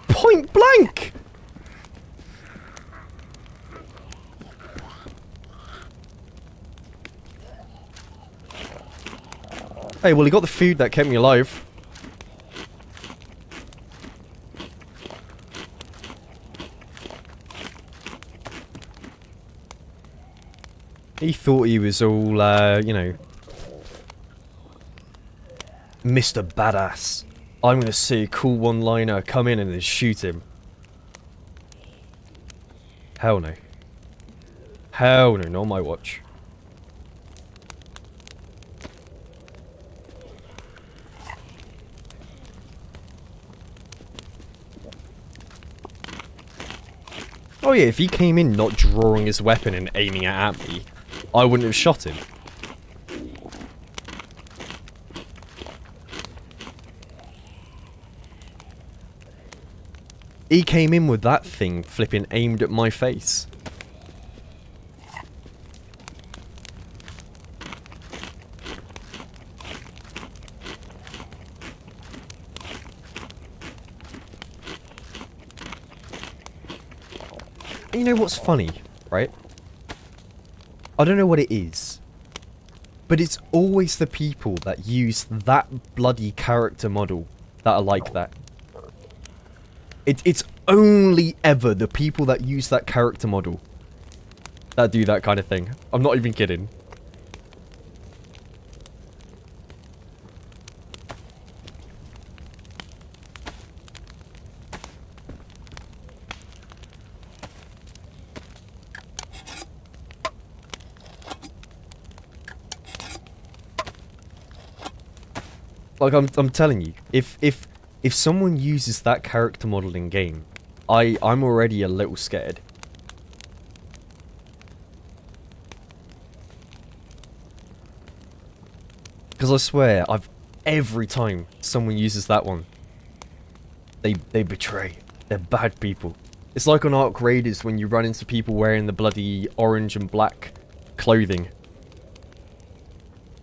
Point blank! Hey, well, he got the food that kept me alive. He thought he was all, you know, Mr. Badass. I'm gonna see a cool one-liner, come in and then shoot him. Hell no. Hell no, not my watch. Oh yeah, if he came in not drawing his weapon and aiming it at me, I wouldn't have shot him. He came in with that thing flipping aimed at my face. And you know what's funny, right? I don't know what it is, but it's always the people that use that bloody character model that are like that. It's only ever the people that use that character model that do that kind of thing. I'm not even kidding. Like, I'm telling you, if someone uses that character model in game, I'm already a little scared. Because I swear, every time someone uses that one, they betray. They're bad people. It's like on Ark Raiders when you run into people wearing the bloody orange and black clothing.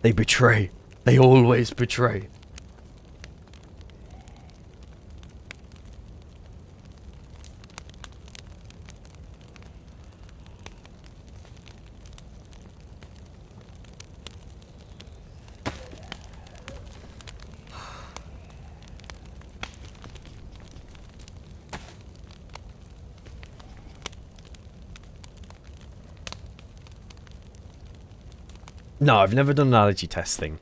They betray. They always betray. No, I've never done an allergy testing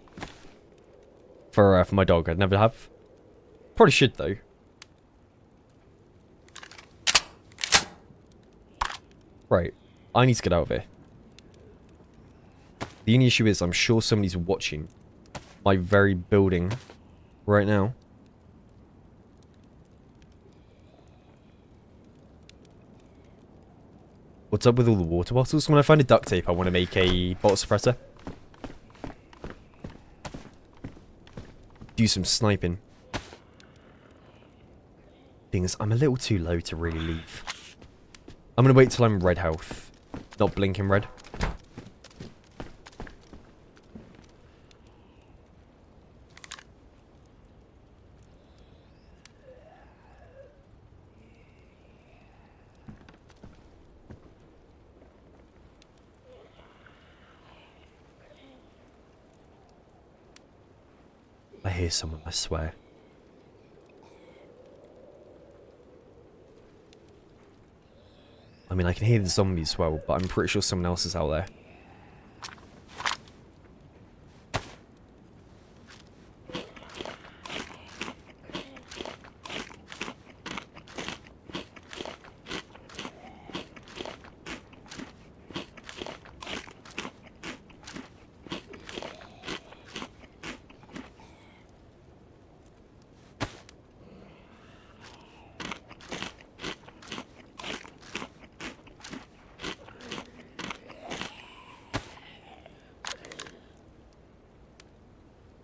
for my dog. I'd never have. Probably should though. Right, I need to get out of here. The only issue is I'm sure somebody's watching my very building right now. What's up with all the water bottles? When I find a duct tape, I want to make a bottle suppressor. Do some sniping. Thing is, I'm a little too low to really leave. I'm gonna wait till I'm red health, not blinking red. I hear someone, I swear. I mean, I can hear the zombies as well, but I'm pretty sure someone else is out there.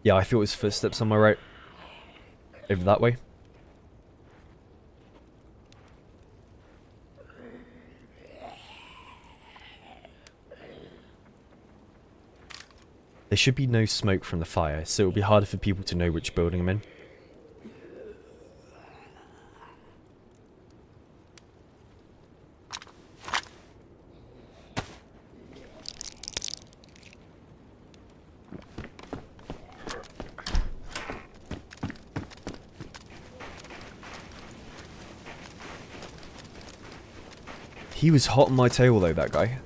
Yeah, I thought it was footsteps on my right. Over that way. There should be no smoke from the fire, so it'll be harder for people to know which building I'm in. He was hot on my tail though, that guy.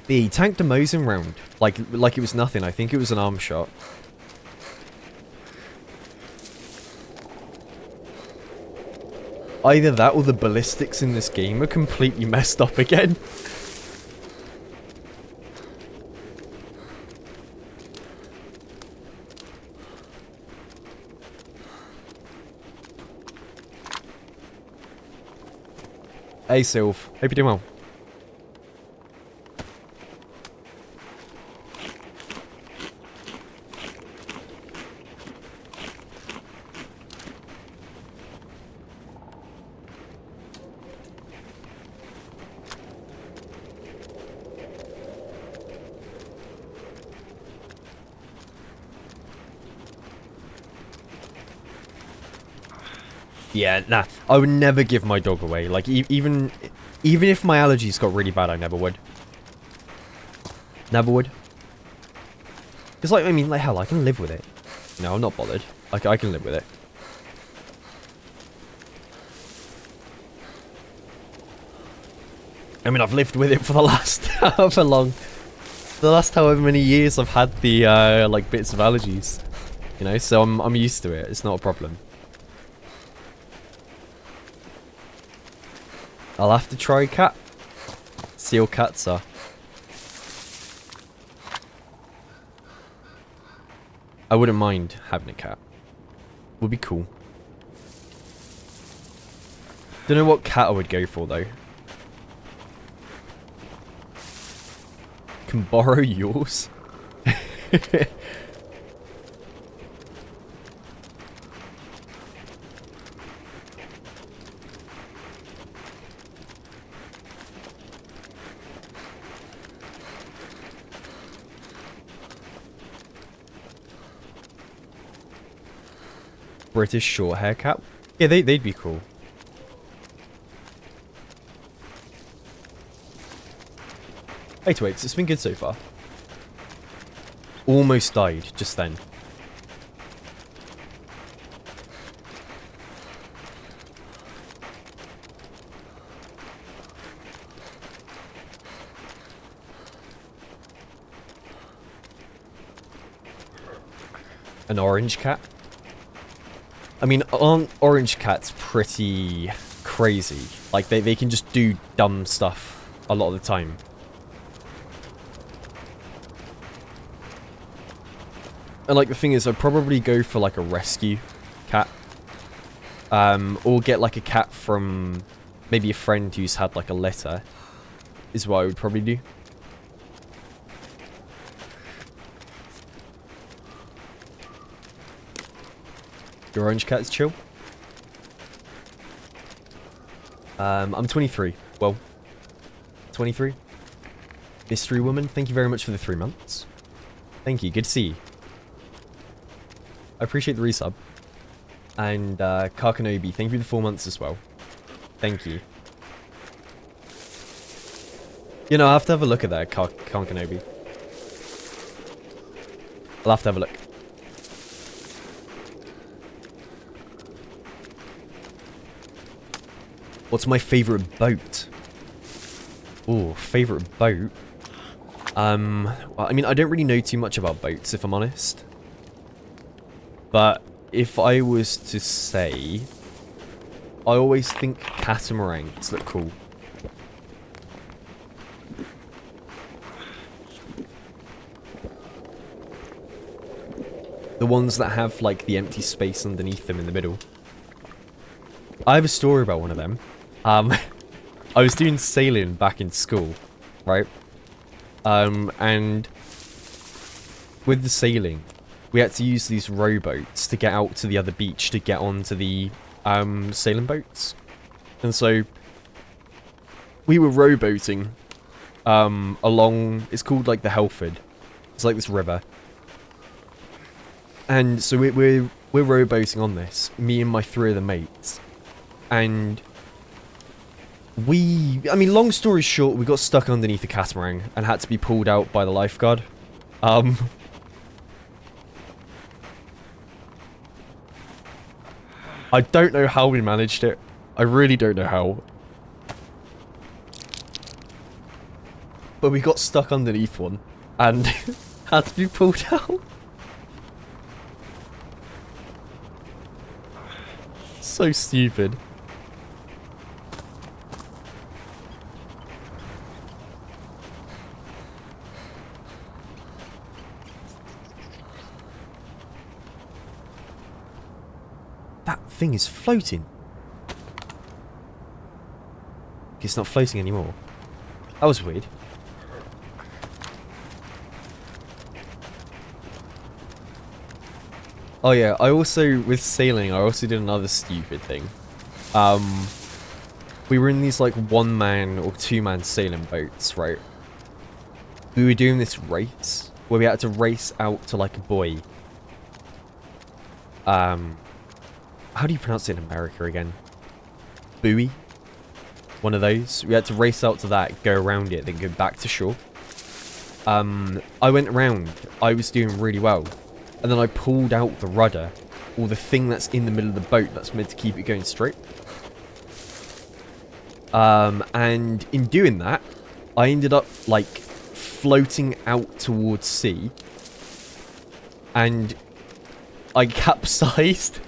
He tanked a Mosin round. Like it was nothing. I think it was an arm shot. Either that or the ballistics in this game are completely messed up again. Hey Sylph, hope you're doing well. Yeah, nah. I would never give my dog away. Like, even if my allergies got really bad, I never would. Never would. Because, like, I mean, like, hell, I can live with it. No, I'm not bothered. I can live with it. I mean, I've lived with it for the last however long. The last however many years I've had the, like, bits of allergies. You know, so I'm used to it. It's not a problem. I'll have to try cat. See how cats are. I wouldn't mind having a cat. Would be cool. Don't know what cat I would go for though. Can borrow yours? British short hair cat. Yeah, they'd be cool. Hey Twigs, it's been good so far. Almost died just then. An orange cat? I mean, aren't orange cats pretty crazy? Like, they can just do dumb stuff a lot of the time. And, like, the thing is, I'd probably go for, like, a rescue cat. Or get, like, a cat from maybe a friend who's had, like, a litter. Is what I would probably do. Your orange cat's chill. I'm 23. Well, 23. Mystery woman, thank you very much for the 3 months. Thank you, good to see you. I appreciate the resub. And Karkanobi, thank you for the 4 months as well. Thank you. You know, I have to have a look at that, Karkanobi. I'll have to have a look. What's my favourite boat? Ooh, favourite boat? Well, I mean, I don't really know too much about boats, if I'm honest. But if I was to say, I always think catamarans look cool. The ones that have, like, the empty space underneath them in the middle. I have a story about one of them. I was doing sailing back in school, right? And with the sailing, we had to use these rowboats to get out to the other beach to get onto the sailing boats. And so we were rowboating along, it's called like the Helford. It's like this river. And so we're rowboating on this, me and my 3 other mates. And I mean, long story short, we got stuck underneath a catamaran and had to be pulled out by the lifeguard. I don't know how we managed it. I really don't know how. But we got stuck underneath one and had to be pulled out. So stupid. That thing is floating. It's not floating anymore. That was weird. Oh yeah, I also, with sailing, I also did another stupid thing. We were in these like 1-man or 2-man sailing boats, right? We were doing this race where we had to race out to like a buoy. How do you pronounce it in America again? Buoy? One of those. We had to race out to that, go around it, then go back to shore. I went around. I was doing really well. And then I pulled out the rudder, or the thing that's in the middle of the boat that's meant to keep it going straight. And in doing that, I ended up, like, floating out towards sea. And I capsized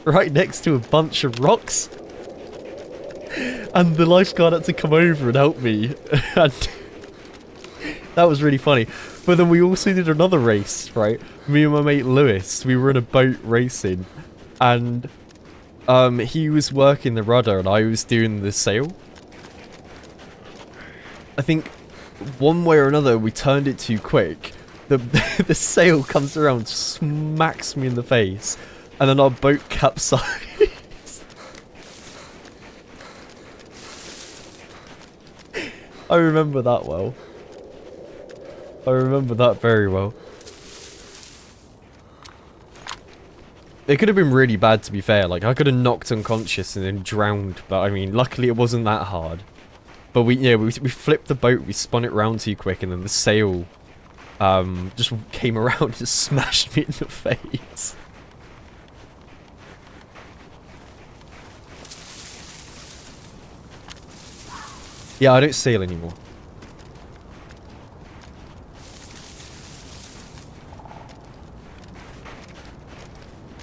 right next to a bunch of rocks. And the lifeguard had to come over and help me. And that was really funny. But then we also did another race, right? Me and my mate Lewis, we were in a boat racing. And he was working the rudder and I was doing the sail. I think one way or another we turned it too quick. The sail comes around, smacks me in the face. And then our boat capsized. I remember that well. I remember that very well. It could have been really bad, to be fair. Like, I could have knocked unconscious and then drowned. But, I mean, luckily it wasn't that hard. But we flipped the boat, we spun it round too quick, and then the sail just came around and just smashed me in the face. Yeah, I don't sail anymore.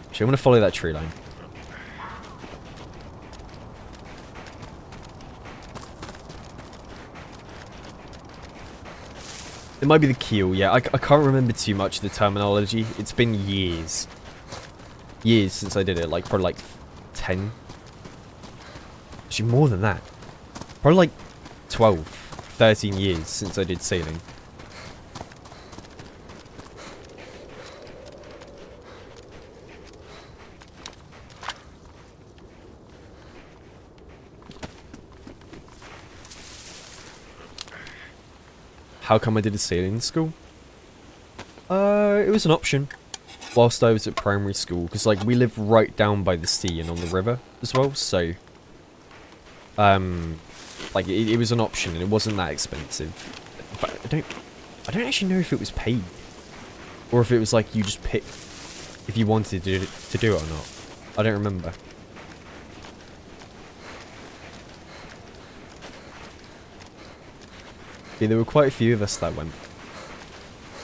Actually, I'm going to follow that tree line. It might be the keel, yeah. I can't remember too much of the terminology. It's been years. Years since I did it. Like, probably like 10. Actually, more than that. Probably like 12, 13 years since I did sailing. How come I did a sailing school? It was an option whilst I was at primary school, because like we live right down by the sea and on the river as well, so like it was an option and it wasn't that expensive. In fact, I don't actually know if it was paid. Or if it was like you just pick if you wanted to do it or not. I don't remember. Yeah, there were quite a few of us that went.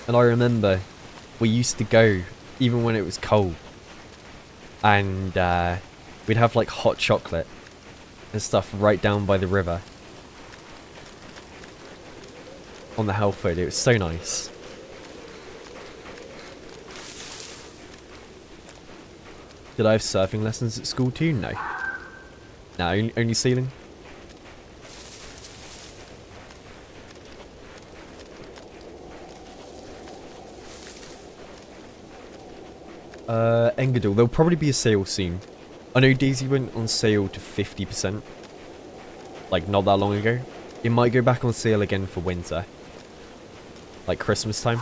And I remember we used to go even when it was cold. And we'd have like hot chocolate and stuff right down by the river. On the Halford. It was so nice. Did I have surfing lessons at school too? No. No, only sailing. Engadil. There'll probably be a sale soon. I know DayZ went on sale to 50%. Like, not that long ago. It might go back on sale again for winter. Like Christmas time.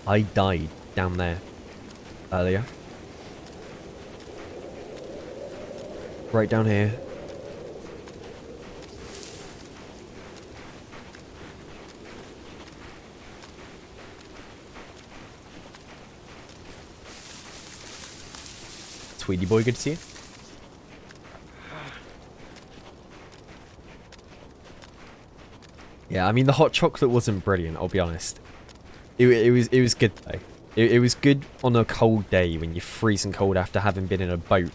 I died down there earlier. Right down here. Tweety boy, good to see you. Yeah, I mean the hot chocolate wasn't brilliant, I'll be honest. It was good though. It was good on a cold day when you're freezing cold after having been in a boat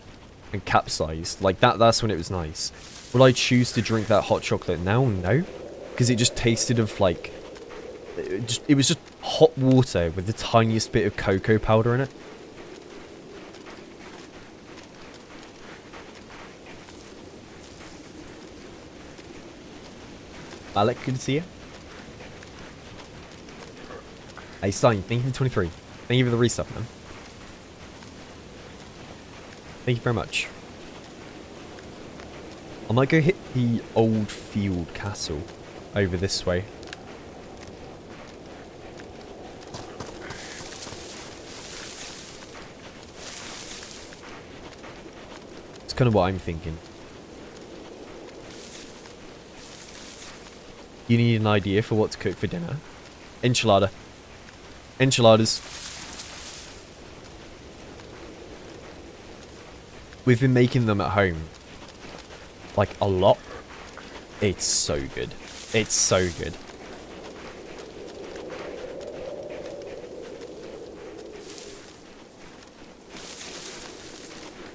and capsized. Like that's when it was nice. Would I choose to drink that hot chocolate now? No. Because it just tasted of like it was just hot water with the tiniest bit of cocoa powder in it. Alec, good to see you. Hey Stein, thank you for 23. Thank you for the resub, man. Thank you very much. I might go hit the old field castle over this way. It's kind of what I'm thinking. You need an idea for what to cook for dinner? Enchilada. Enchiladas. We've been making them at home. Like, a lot. It's so good. It's so good.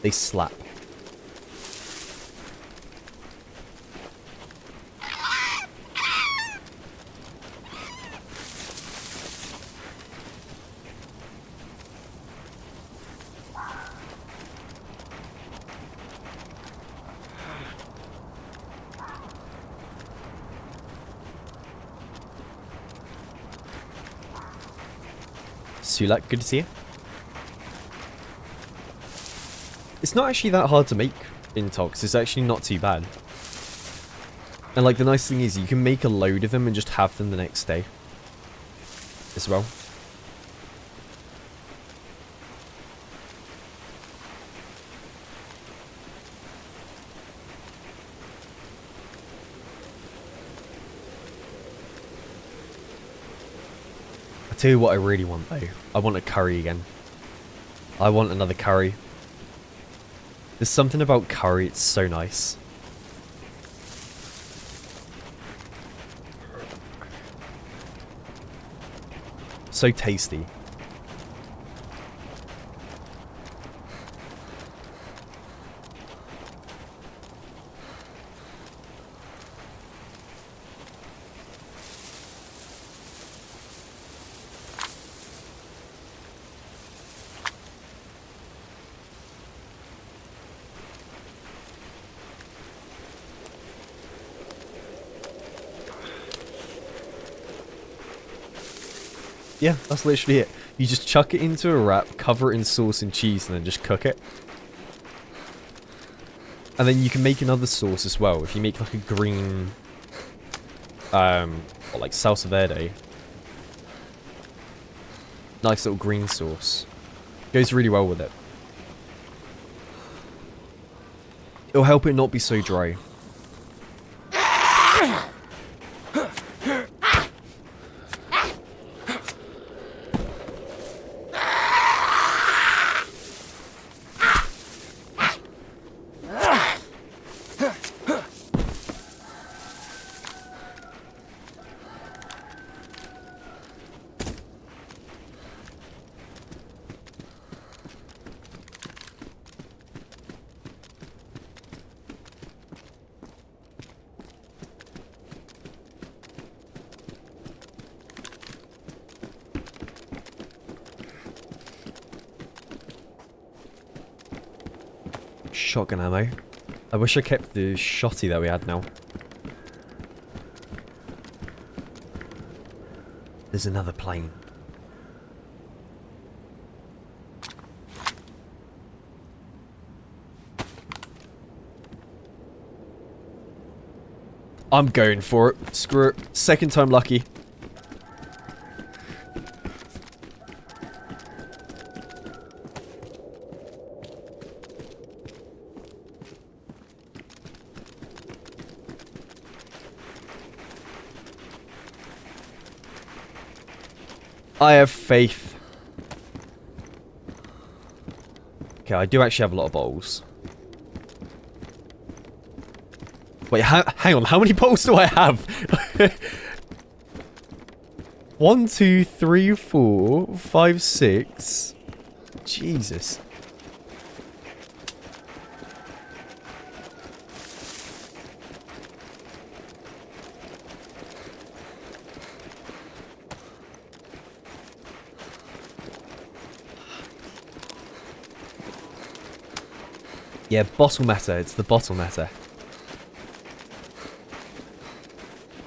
They slap. Sulak, good to see you. It's not actually that hard to make intox. It's actually not too bad. And like the nice thing is you can make a load of them and just have them the next day as well. I tell you what I really want though. I want a curry again. I want another curry. There's something about curry, it's so nice. So tasty. Yeah, that's literally it. You just chuck it into a wrap, cover it in sauce and cheese, and then just cook it. And then you can make another sauce as well. If you make like a green, or like salsa verde. Nice little green sauce. Goes really well with it. It'll help it not be so dry. shotgun ammo. I wish I kept the shotty that we had now. There's another plane. I'm going for it. Screw it. Second time lucky. I have faith. Okay, I do actually have a lot of bowls. Wait, hang on. How many bowls do I have? 1, 2, 3, 4, 5, 6. Jesus. Yeah, bottle meta. It's the bottle meta.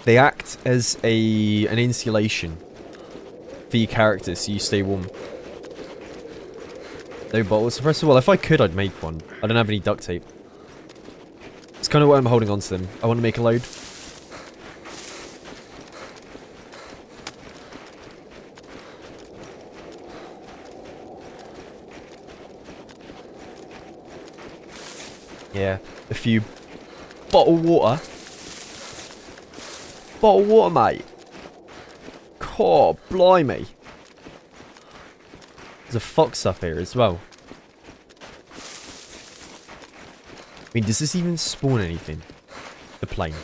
They act as an insulation for your characters so you stay warm. No bottles. First of all, if I could, I'd make one. I don't have any duct tape. It's kind of why I'm holding on to them. I want to make a load. Yeah, a few bottled water. Bottled water, mate. God, blimey. There's a fox up here as well. I mean, does this even spawn anything? The plane.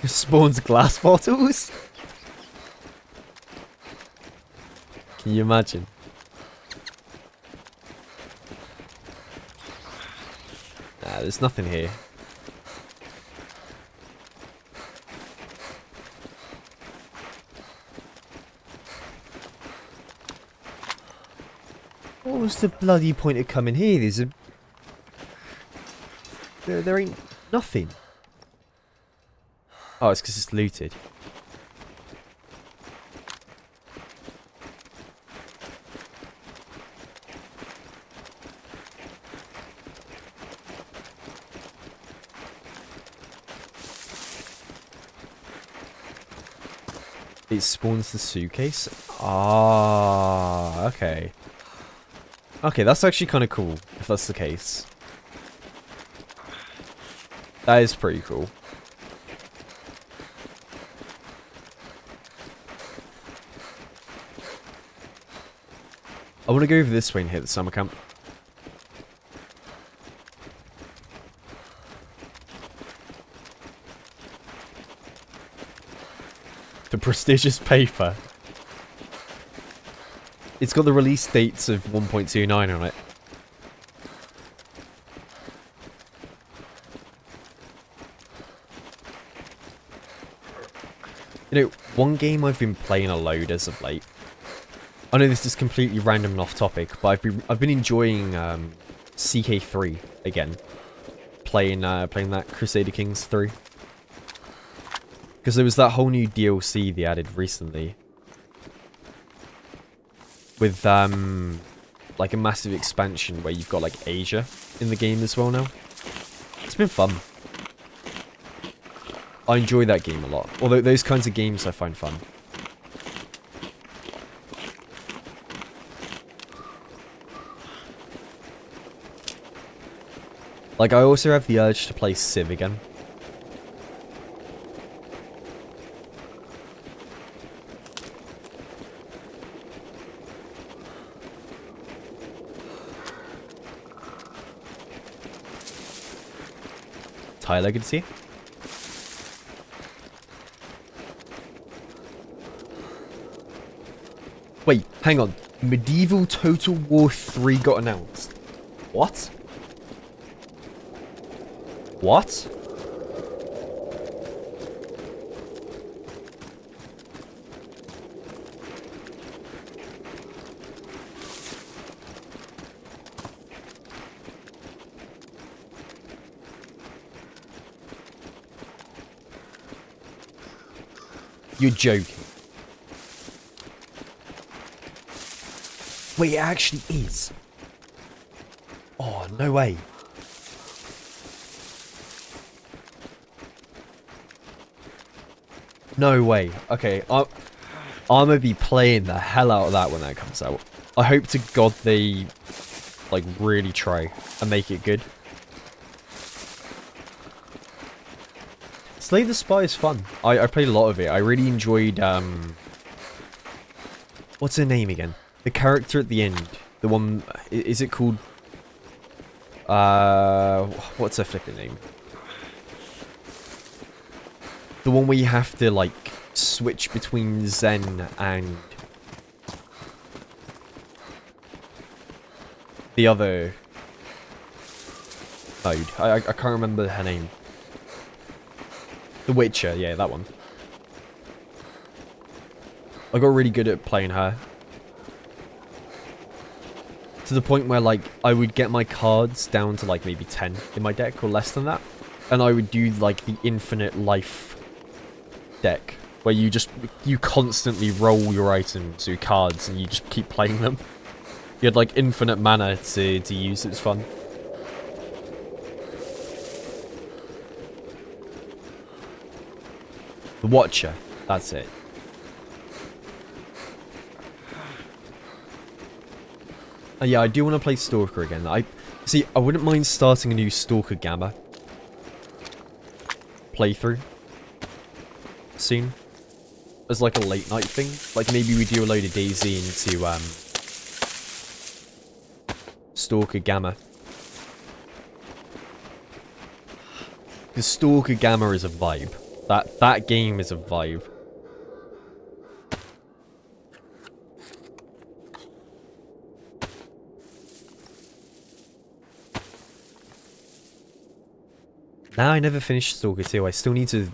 Spawns glass bottles? Can you imagine? Nah, there's nothing here. What was the bloody point of coming here? There's a... There ain't nothing. Oh, it's because it's looted. It spawns the suitcase? Ah, okay. Okay, that's actually kind of cool, if that's the case. That is pretty cool. I want to go over this way and hit the summer camp. The prestigious paper. It's got the release dates of 1.29 on it. You know, one game I've been playing a load as of late. I know this is completely random and off topic, but I've been enjoying CK3 again, playing that Crusader Kings 3, because there was that whole new DLC they added recently, with like a massive expansion where you've got like Asia in the game as well now. It's been fun. I enjoy that game a lot. Although those kinds of games I find fun. Like, I also have the urge to play Civ again. Tyler, good to see you. Wait, hang on. Medieval Total War 3 got announced. What? What? You're joking. Wait, it actually is. Oh, no way. No way. Okay, I'm gonna be playing the hell out of that when that comes out. I hope to God they, like, really try and make it good. Slay the Spy is fun. I played a lot of it. I really enjoyed, what's her name again? The character at the end. The one, is it called, what's her flipping name? The one where you have to, like, switch between Zen and the other mode. I can't remember her name. The Witcher, yeah, that one. I got really good at playing her. To the point where, like, I would get my cards down to, like, maybe 10 in my deck or less than that. And I would do, like, the infinite life deck. Where you constantly roll your items, your cards, and you just keep playing them. You had, like, infinite mana to use. It was fun. The Watcher. That's it. Yeah, I do want to play Stalker again. I wouldn't mind starting a new Stalker Gamma playthrough soon. As like a late night thing. Like maybe we do a load of DayZ into Stalker Gamma. Because Stalker Gamma is a vibe. That game is a vibe. Now I never finished Stalker 2. I still need to...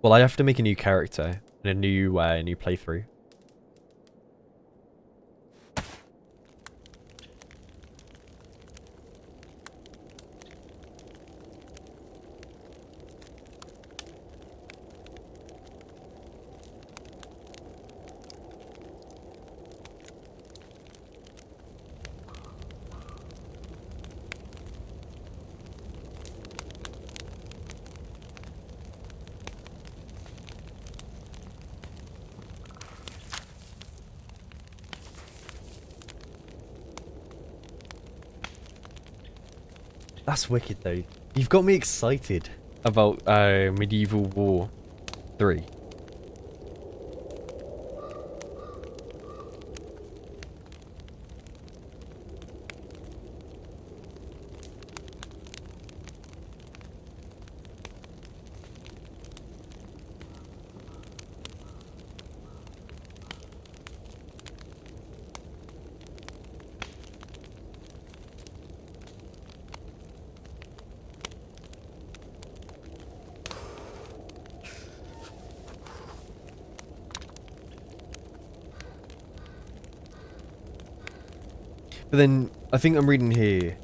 Well, I have to make a new character and a new playthrough. That's wicked though. You've got me excited about Medieval War 3. But then, I think I'm reading here,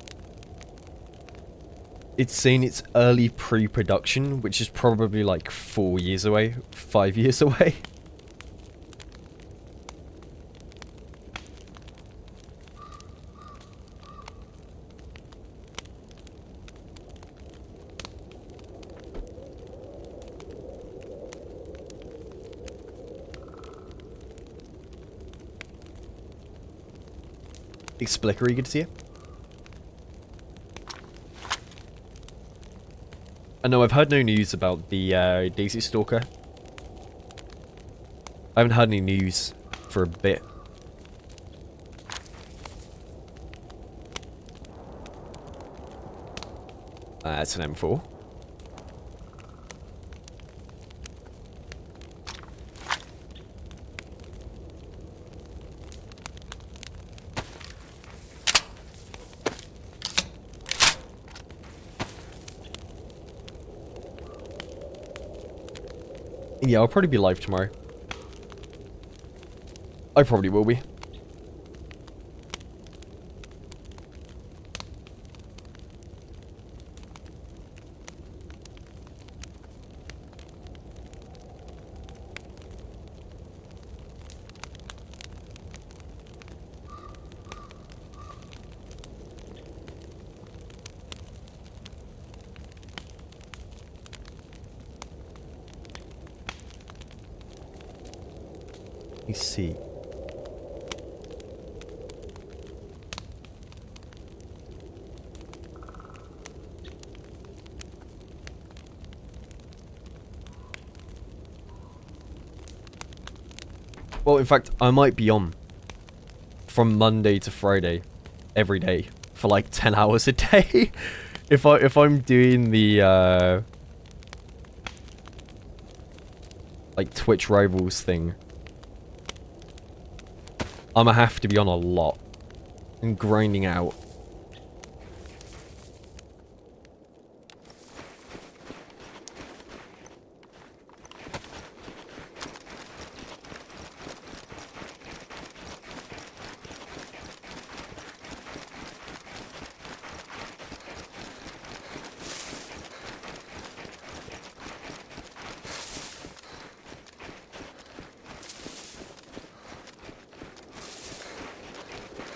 it's saying it's early pre-production, which is probably like 4 years away, 5 years away. Explickery, good to see you. I know I've heard no news about the DayZ Stalker. I haven't heard any news for a bit. That's an M4. Yeah, I'll probably be live tomorrow. I probably will be. Let me see. Well, in fact, I might be on from Monday to Friday every day for like 10 hours a day. if I'm doing the like Twitch Rivals thing, I'm gonna have to be on a lot and grinding out.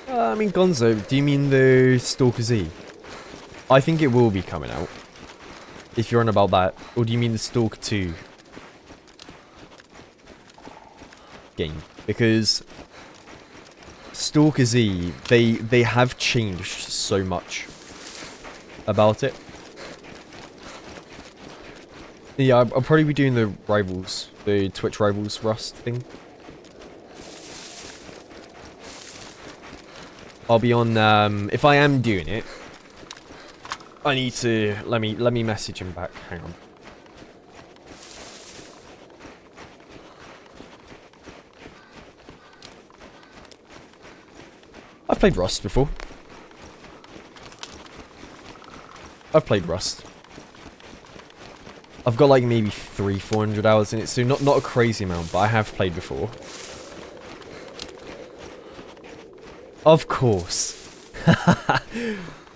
I mean, Gonzo, do you mean the Stalker Z? I think it will be coming out. If you're on about that. Or do you mean the Stalker 2 game? Because Stalker Z, they have changed so much about it. Yeah, I'll probably be doing the Rivals, the Twitch Rivals Rust thing. I'll be on, if I am doing it, I need to, let me message him back, hang on. I've played Rust before. I've played Rust. I've got like maybe 300-400 hours in it, so not a crazy amount, but I have played before. Of course.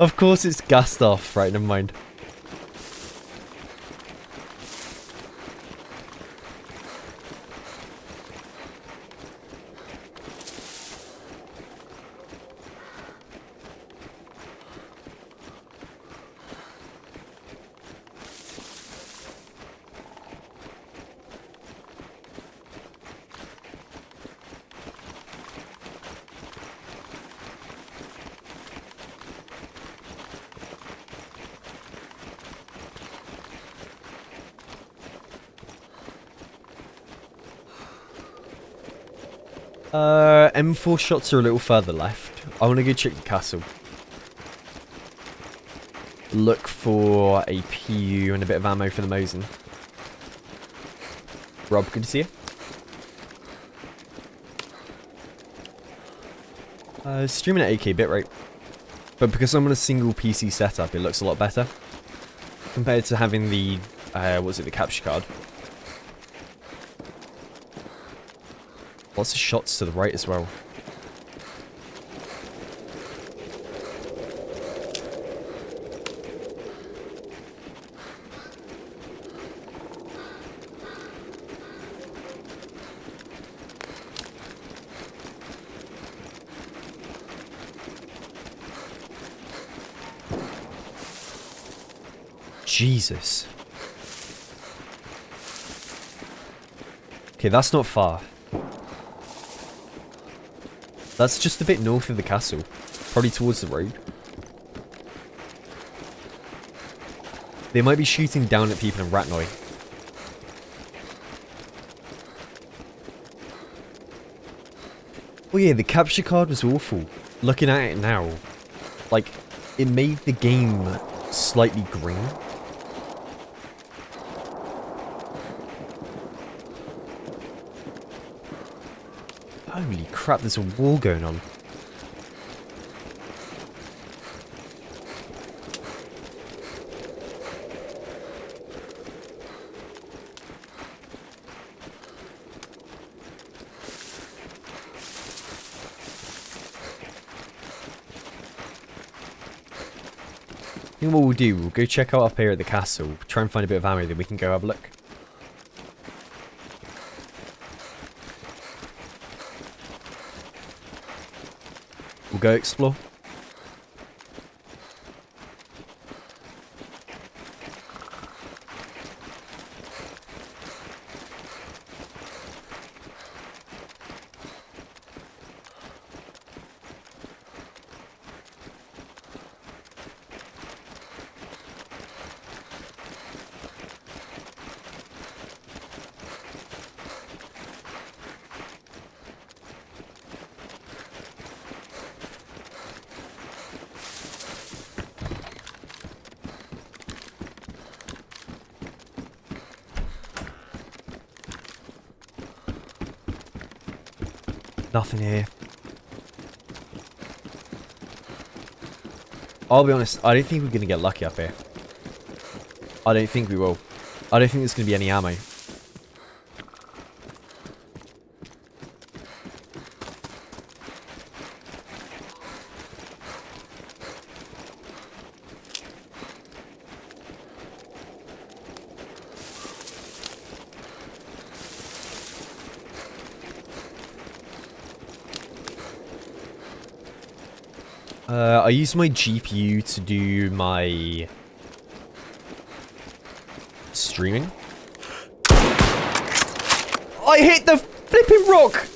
Of course it's gassed off. Right, never mind. M4 shots are a little further left. I want to go check the castle. Look for a PU and a bit of ammo for the Mosin. Rob, good to see you. Streaming at 8K bitrate. But because I'm on a single PC setup, it looks a lot better. Compared to having the, the capture card. Lots of shots to the right as well. Jesus. Okay, that's not far. That's just a bit north of the castle. Probably towards the road. They might be shooting down at people in Ratnoy. Oh yeah, the capture card was awful. Looking at it now. Like, it made the game slightly green. Holy crap, there's a war going on. think what we'll do, we'll go check out up here at the castle, try and find a bit of ammo, then we can go have a look. We'll go explore. Nothing here. I'll be honest, I don't think we're going to get lucky up here. I don't think we will. I don't think there's going to be any ammo. I use my GPU to do my streaming. I hit the flipping rock!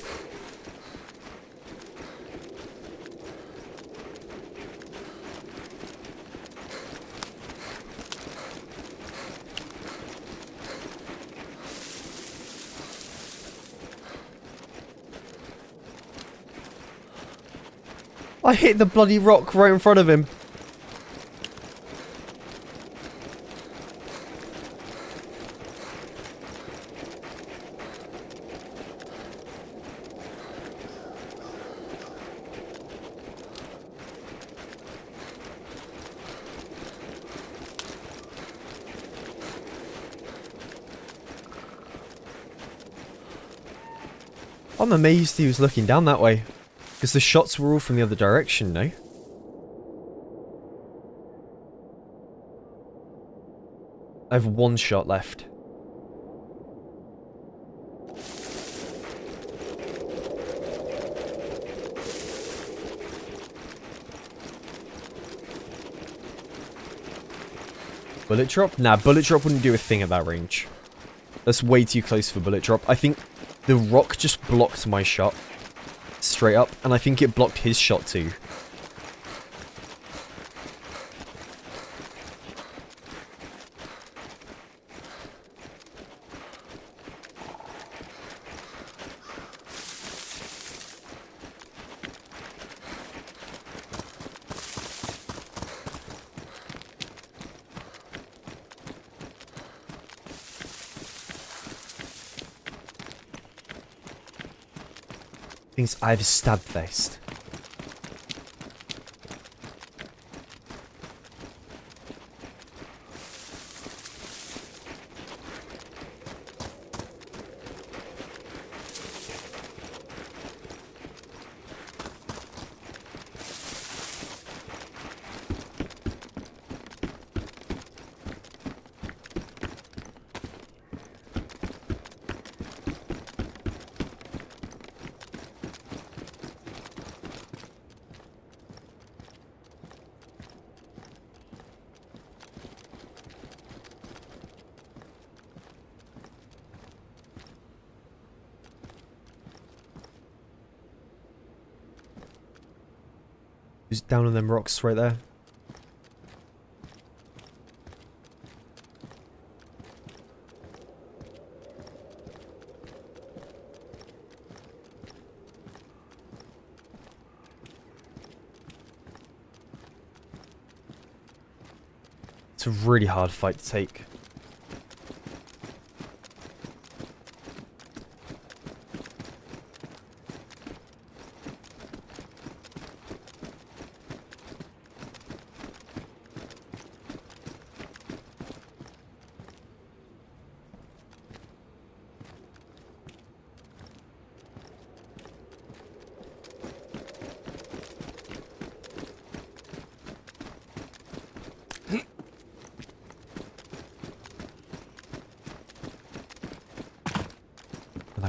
I hit the bloody rock right in front of him. I'm amazed he was looking down that way. Because the shots were all from the other direction, no? I have one shot left. Bullet drop? Nah, bullet drop wouldn't do a thing at that range. That's way too close for bullet drop. I think the rock just blocked my shot. Straight up, and I think it blocked his shot too. Things I've stab faced. Who's down on them rocks right there? It's a really hard fight to take.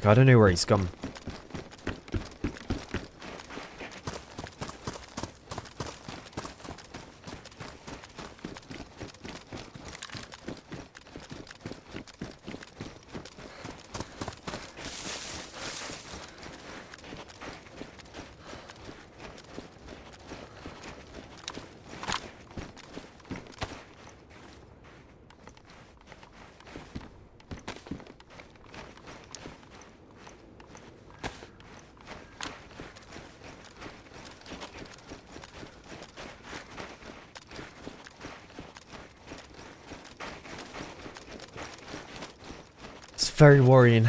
I don't know where he's gone. It's very worrying.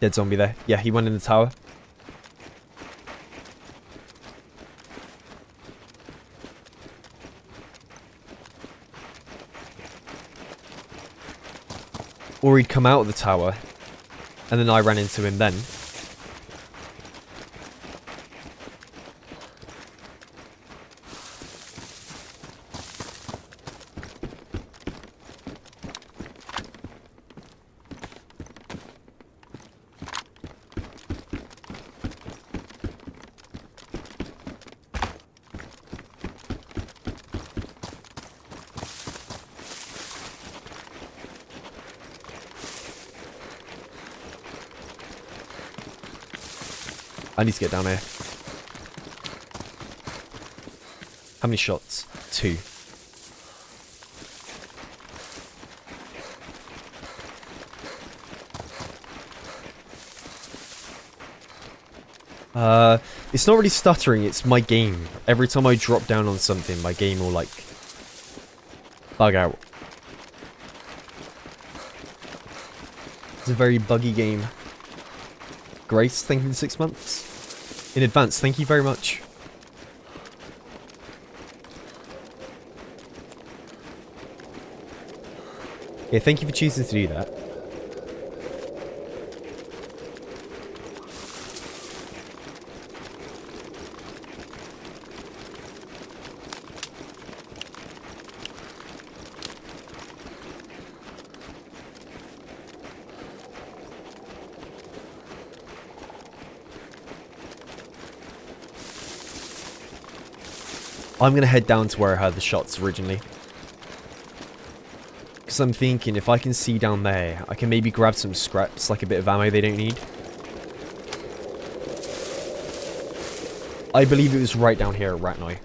Dead zombie there. Yeah, he went in the tower. Or he'd come out of the tower, and then I ran into him then. I need to get down here. How many shots? 2. It's not really stuttering, it's my game. Every time I drop down on something, my game will, like, bug out. It's a very buggy game. Grace, thank you for 6 months. In advance, thank you very much. Yeah, thank you for choosing to do that. I'm going to head down to where I heard the shots originally. Because I'm thinking if I can see down there, I can maybe grab some scraps, like a bit of ammo they don't need. I believe it was right down here at Ratnoi.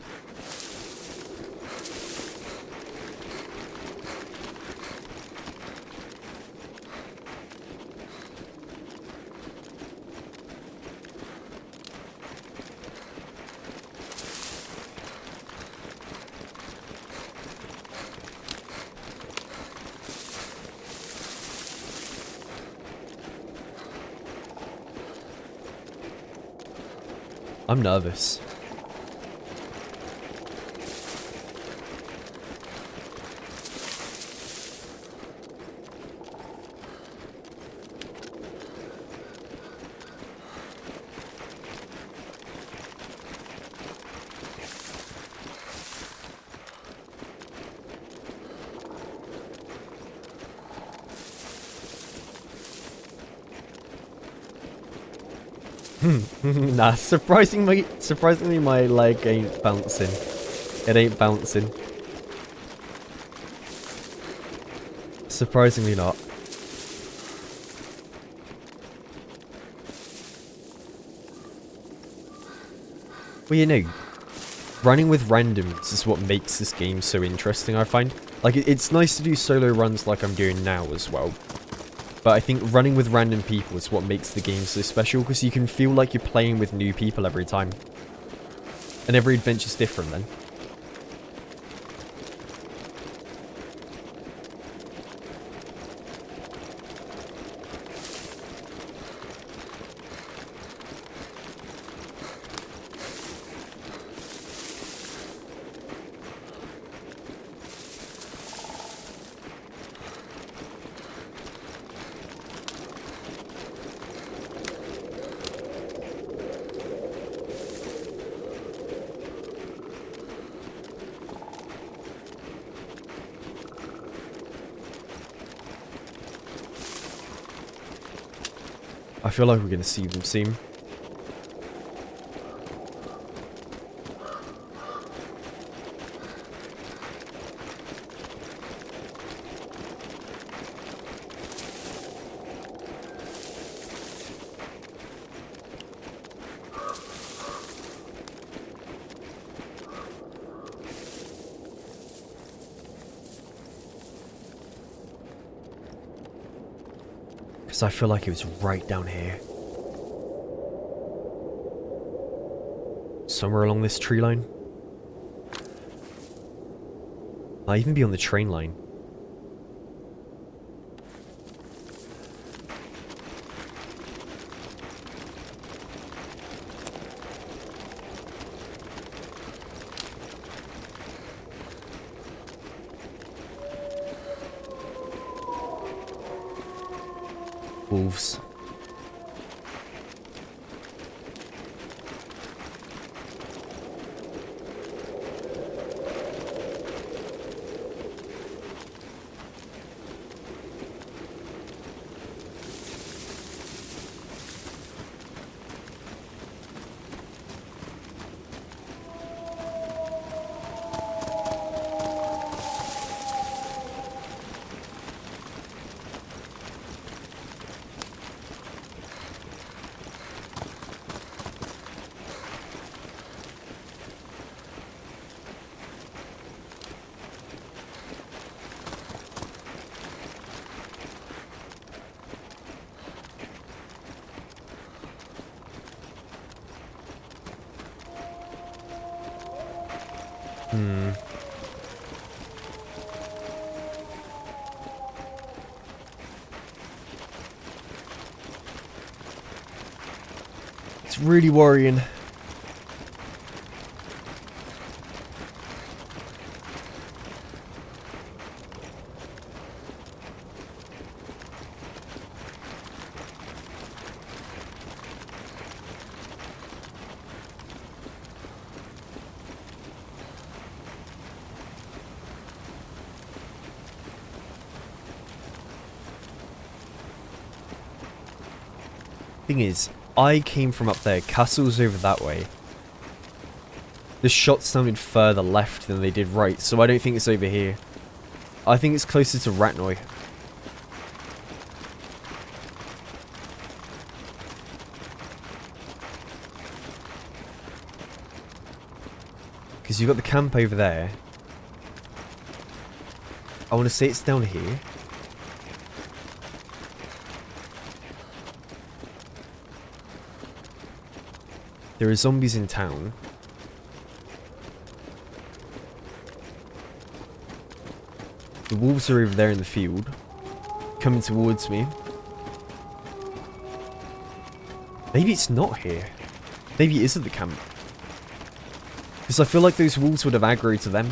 I'm nervous. Nah, surprisingly my leg ain't bouncing. It ain't bouncing. Surprisingly not. Well, you know, running with randoms is what makes this game so interesting, I find. Like, it's nice to do solo runs like I'm doing now as well. But I think running with random people is what makes the game so special, because you can feel like you're playing with new people every time. And every adventure's different then. I feel like we're going to see them soon. Because I feel like it was right down here. Somewhere along this tree line. Might even be on the train line. Wolves. It's really worrying. Thing is, I came from up there, castle's over that way. The shots sounded further left than they did right, so I don't think it's over here. I think it's closer to Ratnoy. Because you've got the camp over there. I want to say it's down here. There are zombies in town. The wolves are over there in the field, coming towards me. Maybe it's not here. Maybe it is at the camp. Because I feel like those wolves would have aggroed to them.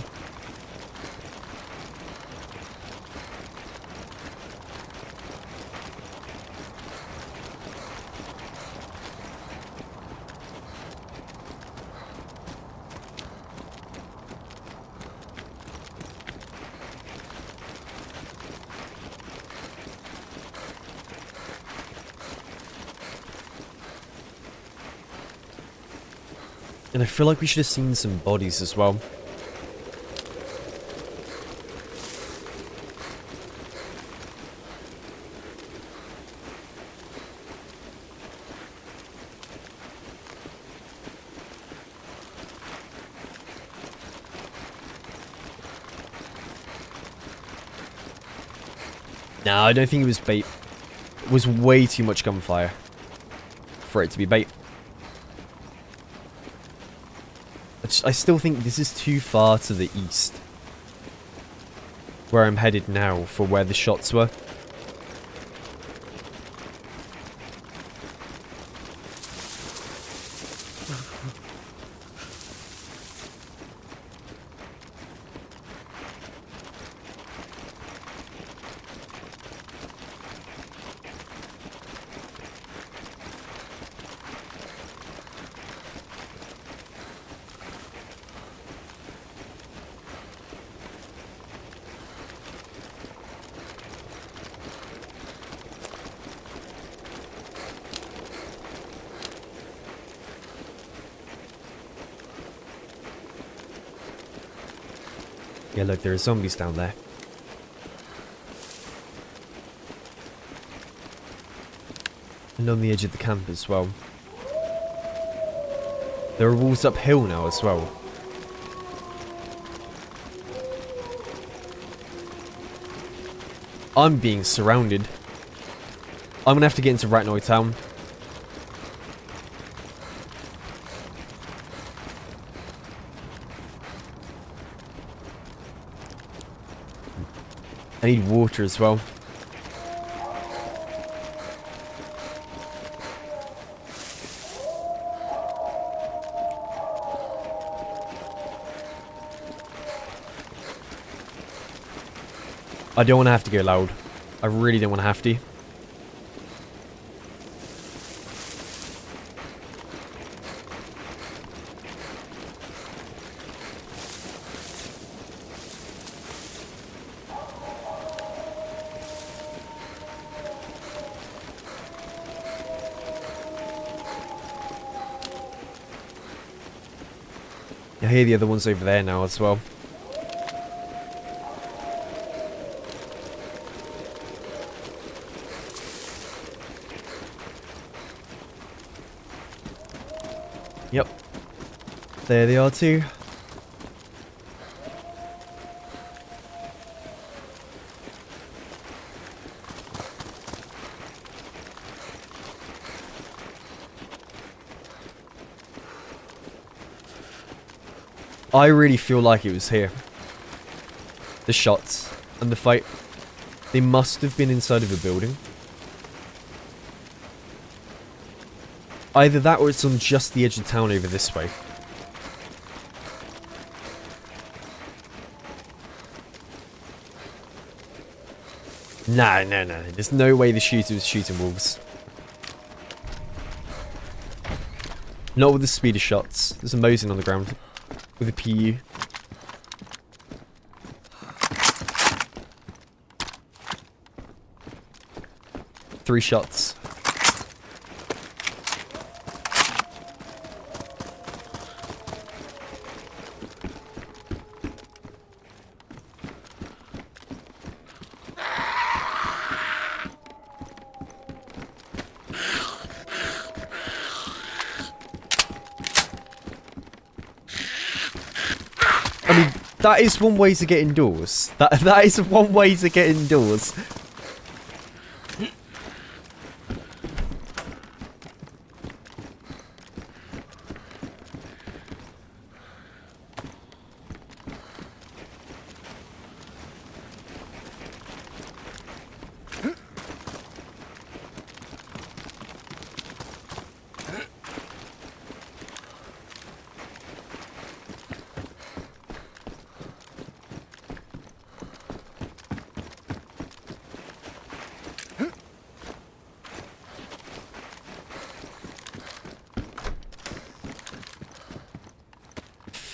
And I feel like we should have seen some bodies as well. No, I don't think it was bait. It was way too much gunfire for it to be bait. I still think this is too far to the east. Where I'm headed now for where the shots were. Yeah, look, there are zombies down there. And on the edge of the camp as well. There are walls uphill now as well. I'm being surrounded. I'm gonna have to get into Ratnoy Town. I need water as well. I don't want to have to go loud. I really don't want to have to. I hear the other ones over there now as well. Yep. There they are too. I really feel like it was here. The shots and the fight. They must have been inside of a building. Either that or it's on just the edge of town over this way. No. There's no way the shooter was shooting wolves. Not with the speed of shots. There's a Mosin on the ground. With a PU. Three shots. I mean, that is one way to get indoors. That is one way to get indoors.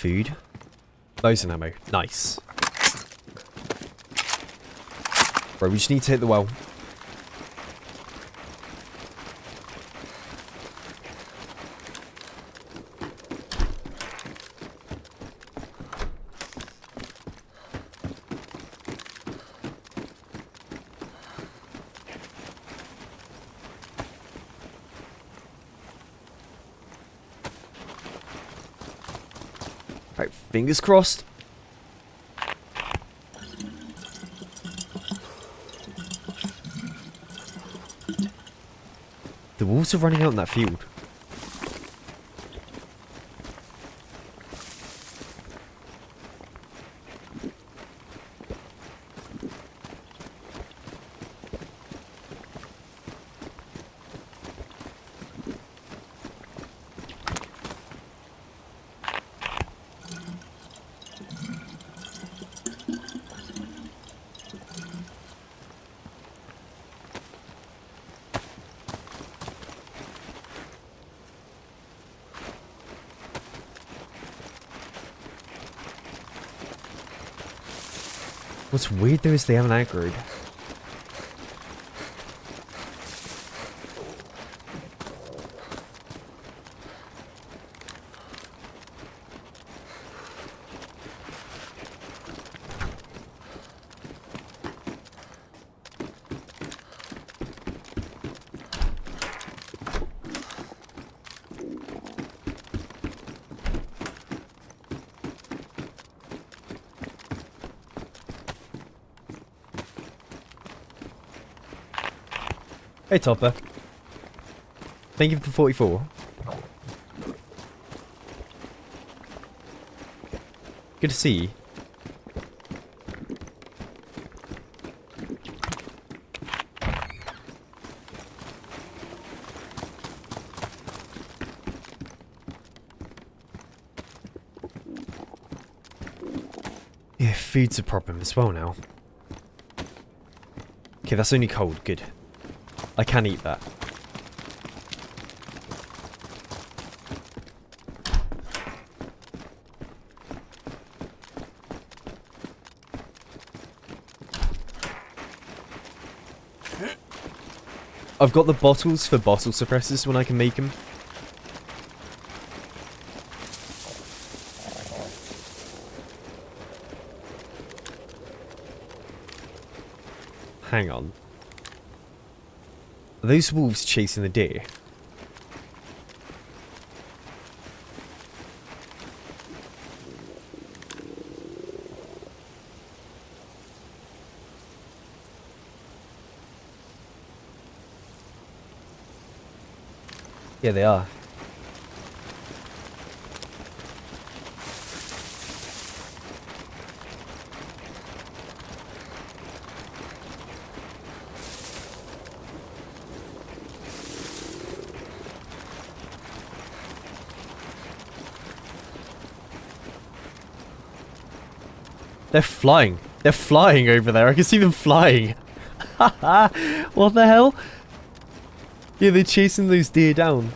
Food. Mosin ammo. Nice. Right, we just need to hit the well. Right, fingers crossed. The wolves are running out in that field. What's weird though is they haven't aggroed. Hey, Topper. Thank you for the 44. Good to see you. Yeah, food's a problem as well now. Okay, that's only cold. Good. I can eat that. I've got the bottles for bottle suppressors when I can make them. Hang on. Are those wolves chasing the deer? Yeah, they are. They're flying. They're flying over there. I can see them flying. What the hell? Yeah, they're chasing those deer down.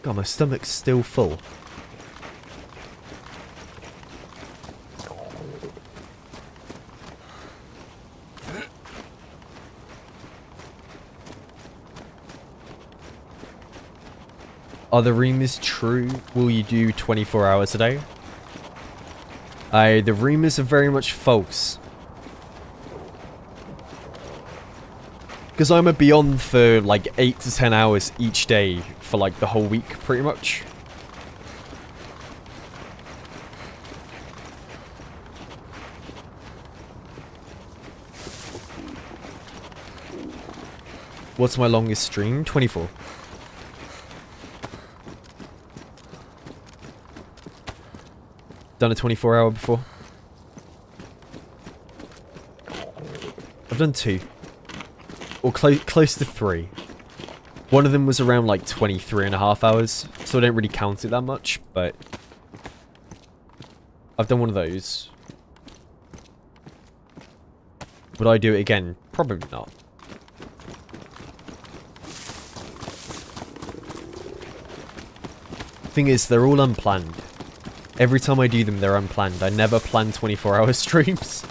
God, my stomach's still full. Are the rumors true? Will you do 24 hours a day? The rumors are very much false. Because I'm a beyond for like 8 to 10 hours each day for like the whole week, pretty much. What's my longest stream? 24. Done a 24-hour before. I've done 2. Or close to 3. One of them was around like 23.5 hours, so I don't really count it that much, but I've done one of those. Would I do it again? Probably not. Thing is, they're all unplanned. Every time I do them, they're unplanned. I never plan 24-hour streams.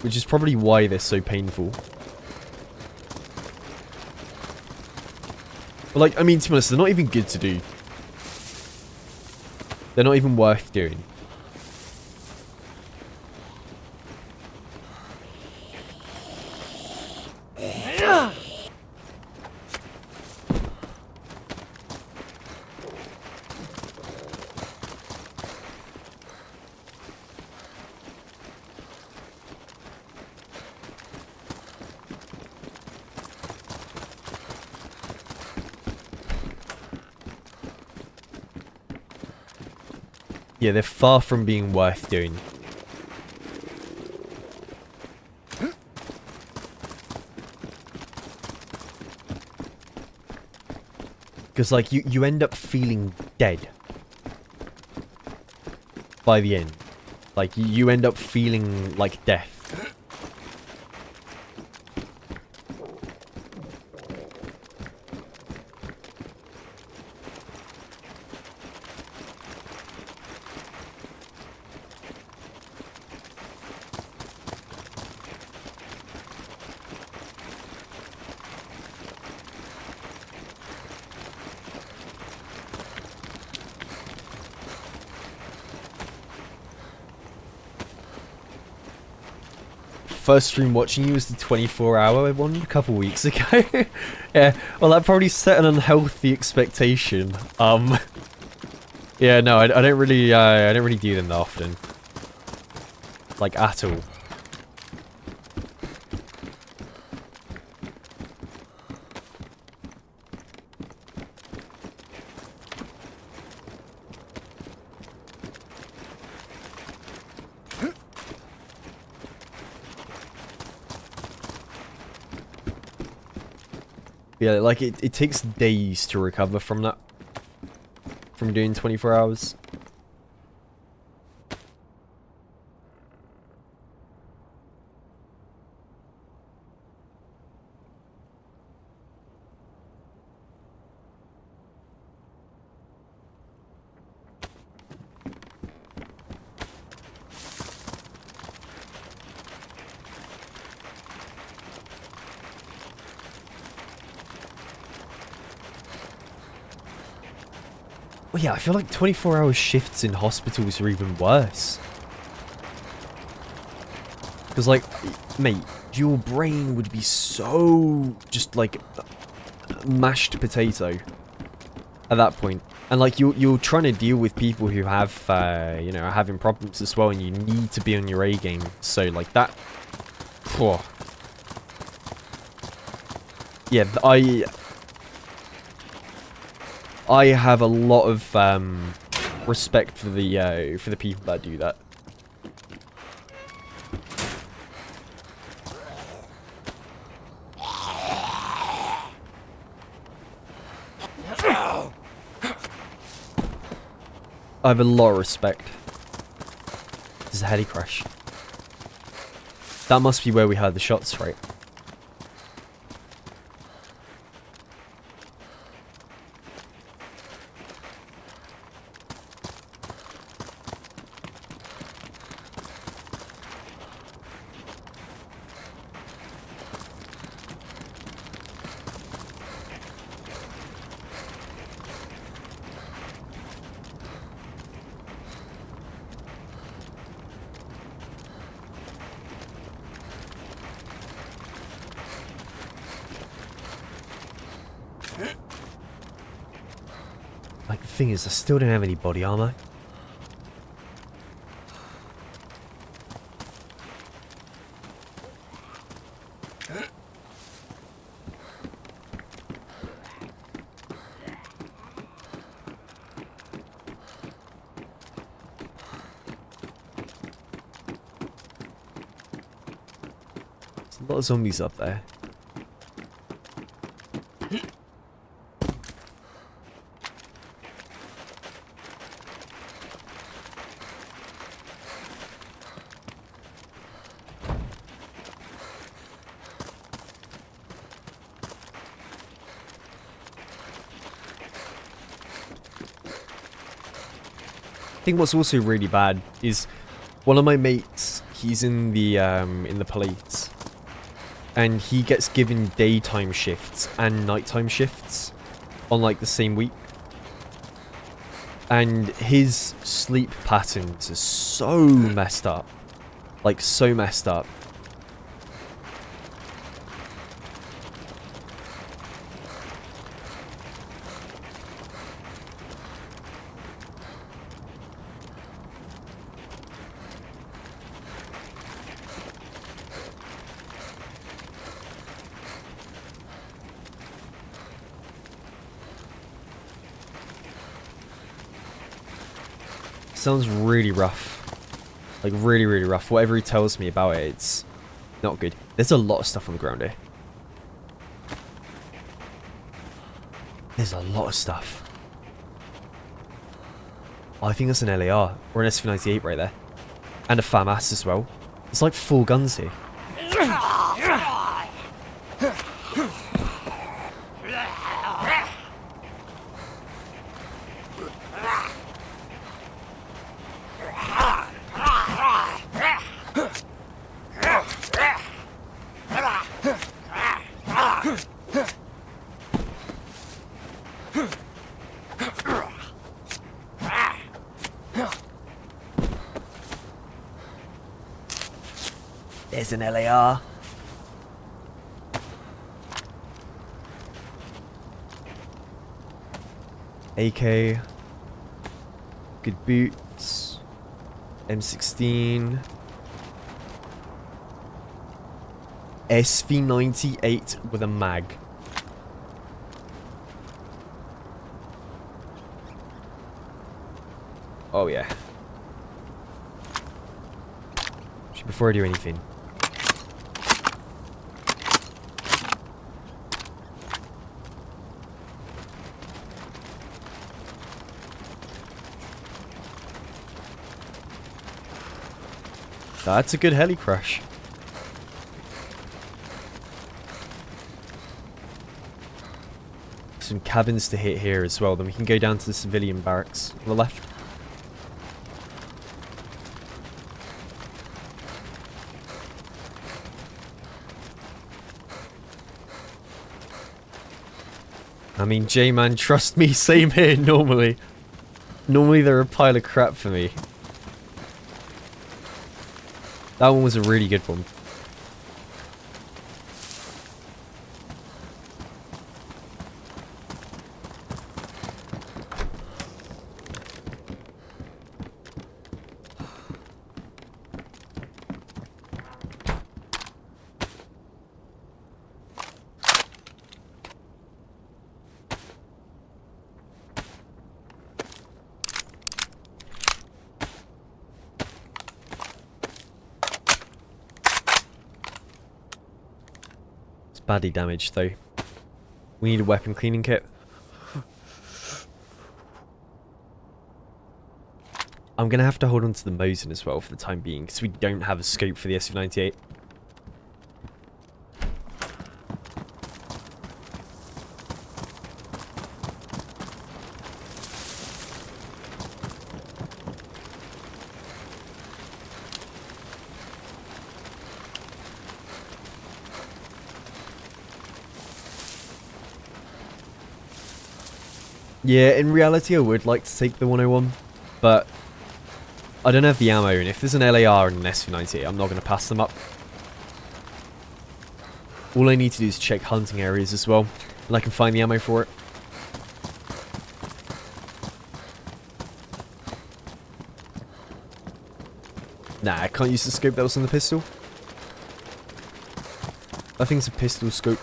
Which is probably why they're so painful. But like, I mean, to be honest, they're not even good to do. They're not even worth doing. Yeah, they're far from being worth doing. Because, like, you end up feeling dead by the end. Like, you end up feeling like death. first stream watching you was the 24-hour one a couple weeks ago. Yeah, well, that probably set an unhealthy expectation. Yeah, no, I don't really do them that often. Like, at all. Yeah, like, it takes days to recover from that. From doing 24 hours. Well, yeah, I feel like 24-hour shifts in hospitals are even worse. Because, like, mate, your brain would be so just like mashed potato at that point. And, like, you're trying to deal with people who have, you know, are having problems as well, and you need to be on your A game. So, like, that... Whew. Yeah, I have a lot of respect for the people that do that. I have a lot of respect. This is a heli crash. That must be where we heard the shots, right? Like, the thing is, I still don't have any body armor. There's a lot of zombies up there. I think what's also really bad is one of my mates, he's in the police, and he gets given daytime shifts and nighttime shifts on like the same week, and his sleep patterns are so messed up, like so messed up. Sounds really rough. Like, really, really rough. Whatever he tells me about it, it's not good. There's a lot of stuff on the ground here. There's a lot of stuff. Oh, I think that's an LAR. Or an SV98 right there. And a FAMAS as well. It's like full guns here. There's an LAR. AK. Good boots. M16. SV98 with a mag. Oh yeah. Before I do anything. That's a good heli crash. Some cabins to hit here as well. Then we can go down to the civilian barracks on the left. I mean, J-Man, trust me, same here normally. Normally they're a pile of crap for me. That one was a really good one. Badly damaged though. We need a weapon cleaning kit. I'm gonna have to hold on to the Mosin as well for the time being because we don't have a scope for the SV98. Yeah, in reality I would like to take the 101, but I don't have the ammo, and if there's an LAR and an SV98, I'm not going to pass them up. All I need to do is check hunting areas as well, and I can find the ammo for it. Nah, I can't use the scope that was on the pistol. I think it's a pistol scope.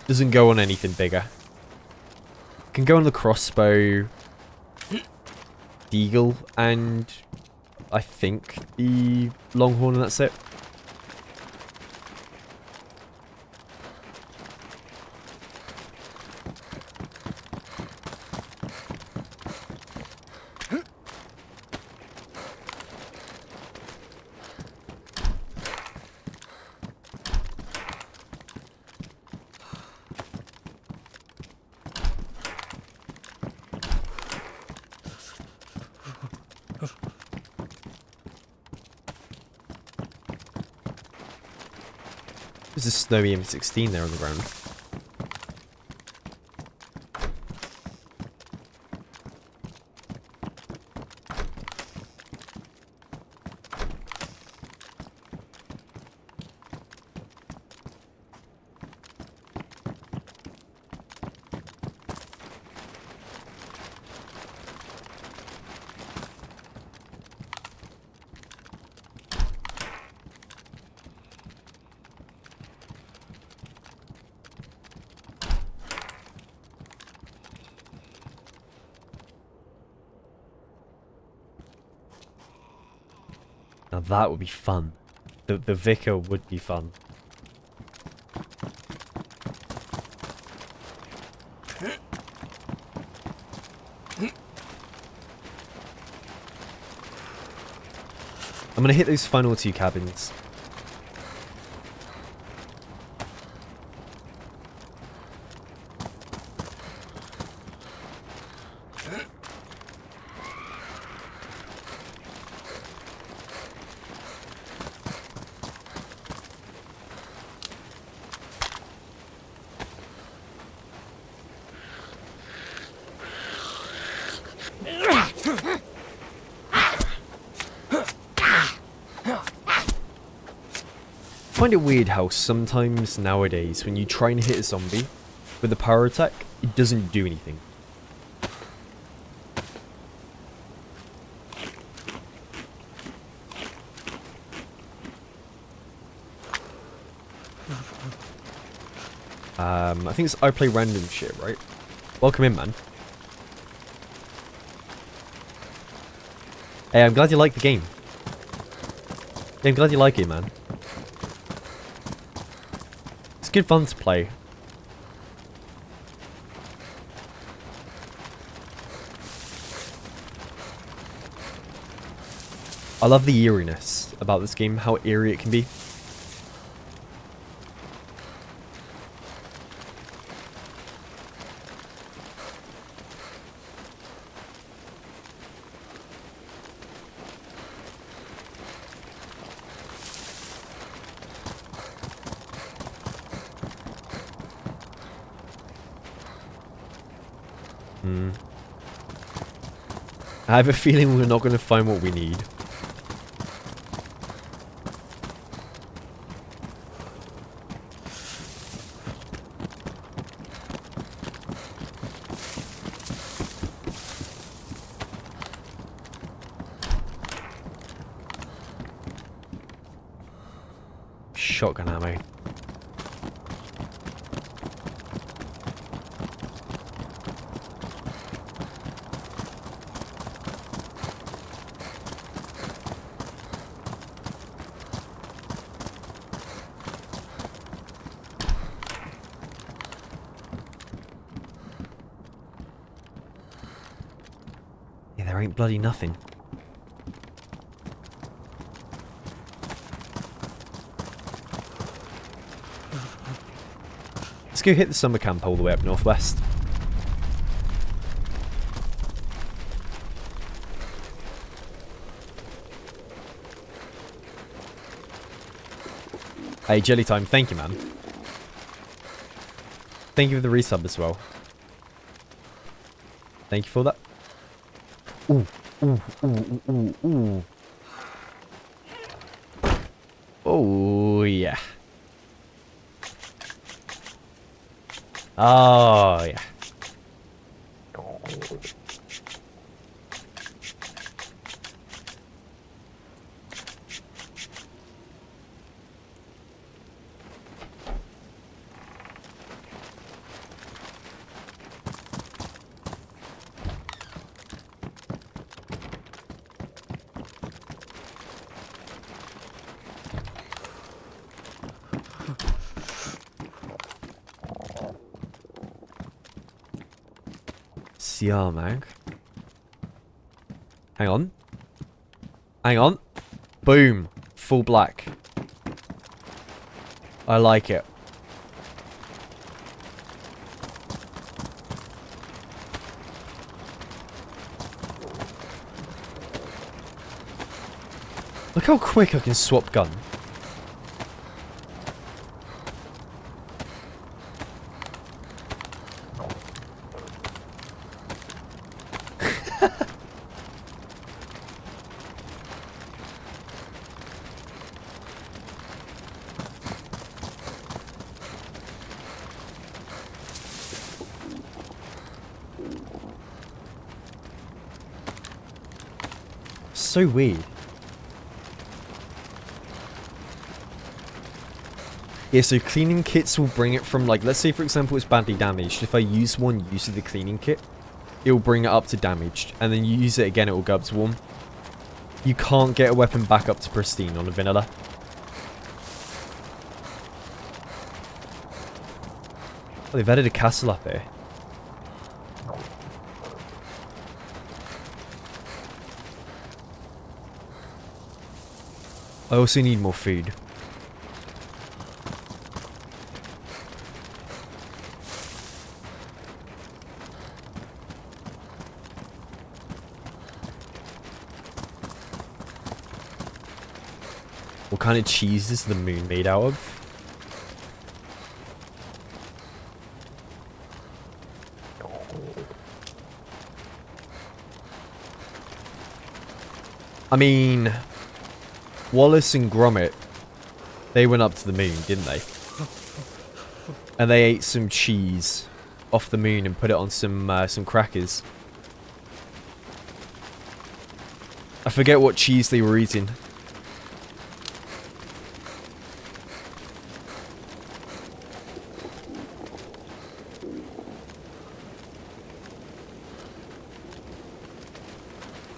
Doesn't go on anything bigger. Can go on the crossbow, deagle, and I think the longhorn, and that's it. There's a snowy M16 there on the ground. Now that would be fun. The Vicar would be fun. I'm gonna hit those final two cabins. find it weird how sometimes nowadays when you try and hit a zombie with a power attack, it doesn't do anything. I think it's I play random shit, right? Welcome in, man. Hey, I'm glad you like the game. Yeah, I'm glad you like it, man. It's good fun to play. I love the eeriness about this game, how eerie it can be. I have a feeling we're not going to find what we need. Shotgun ammo. Yeah, there ain't bloody nothing. Let's go hit the summer camp all the way up northwest. Hey, Jelly Time, thank you, man. Thank you for the resub as well. Thank you for that. Ooh, ooh, ooh, ooh, ooh. Oh, yeah. Oh, yeah. CR mag. Hang on. Hang on. Boom. Full black. I like it. Look how quick I can swap gun. So weird. Yeah, so cleaning kits will bring it from, like, let's say for example it's badly damaged. If I use one use of the cleaning kit, it will bring it up to damaged, and then you use it again, it will go up to warm. You can't get a weapon back up to pristine on a vanilla. Oh, they've added a castle up here. I also need more food. What kind of cheese is the moon made out of? I mean, Wallace and Gromit They went up to the moon, didn't they? And they ate some cheese off the moon and put it on some crackers. I forget what cheese they were eating.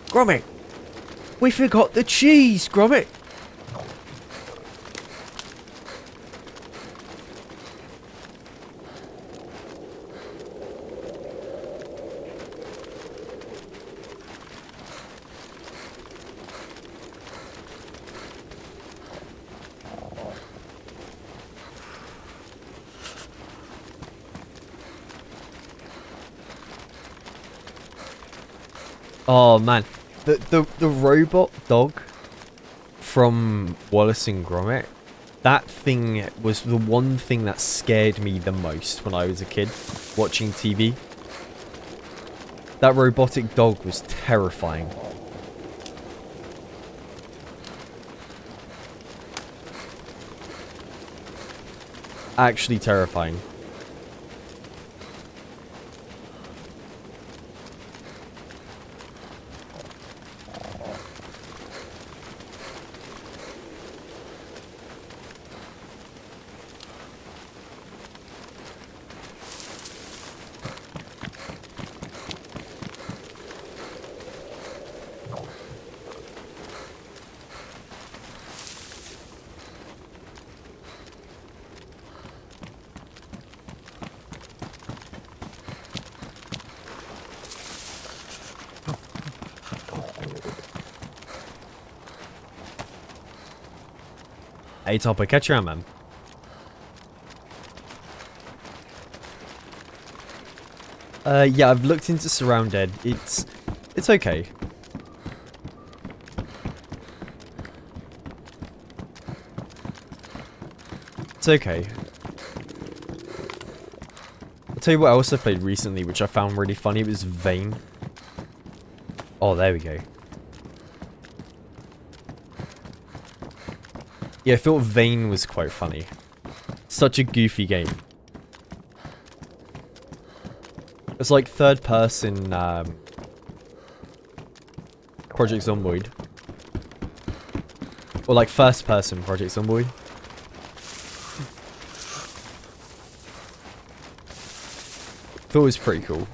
Gromit! We forgot the cheese, Gromit! Oh man, the robot dog from Wallace and Gromit, that thing was the one thing that scared me the most when I was a kid watching TV. That robotic dog was terrifying. Actually terrifying. Hey Topper, catch your man. Yeah, I've looked into Surrounded. It's okay. It's okay. I'll tell you what else I played recently, which I found really funny. It was Vane. Oh, there we go. Yeah, I thought Vane was quite funny. Such a goofy game. It's like third person Project Zomboid. Or like first person Project Zomboid. Thought it was pretty cool.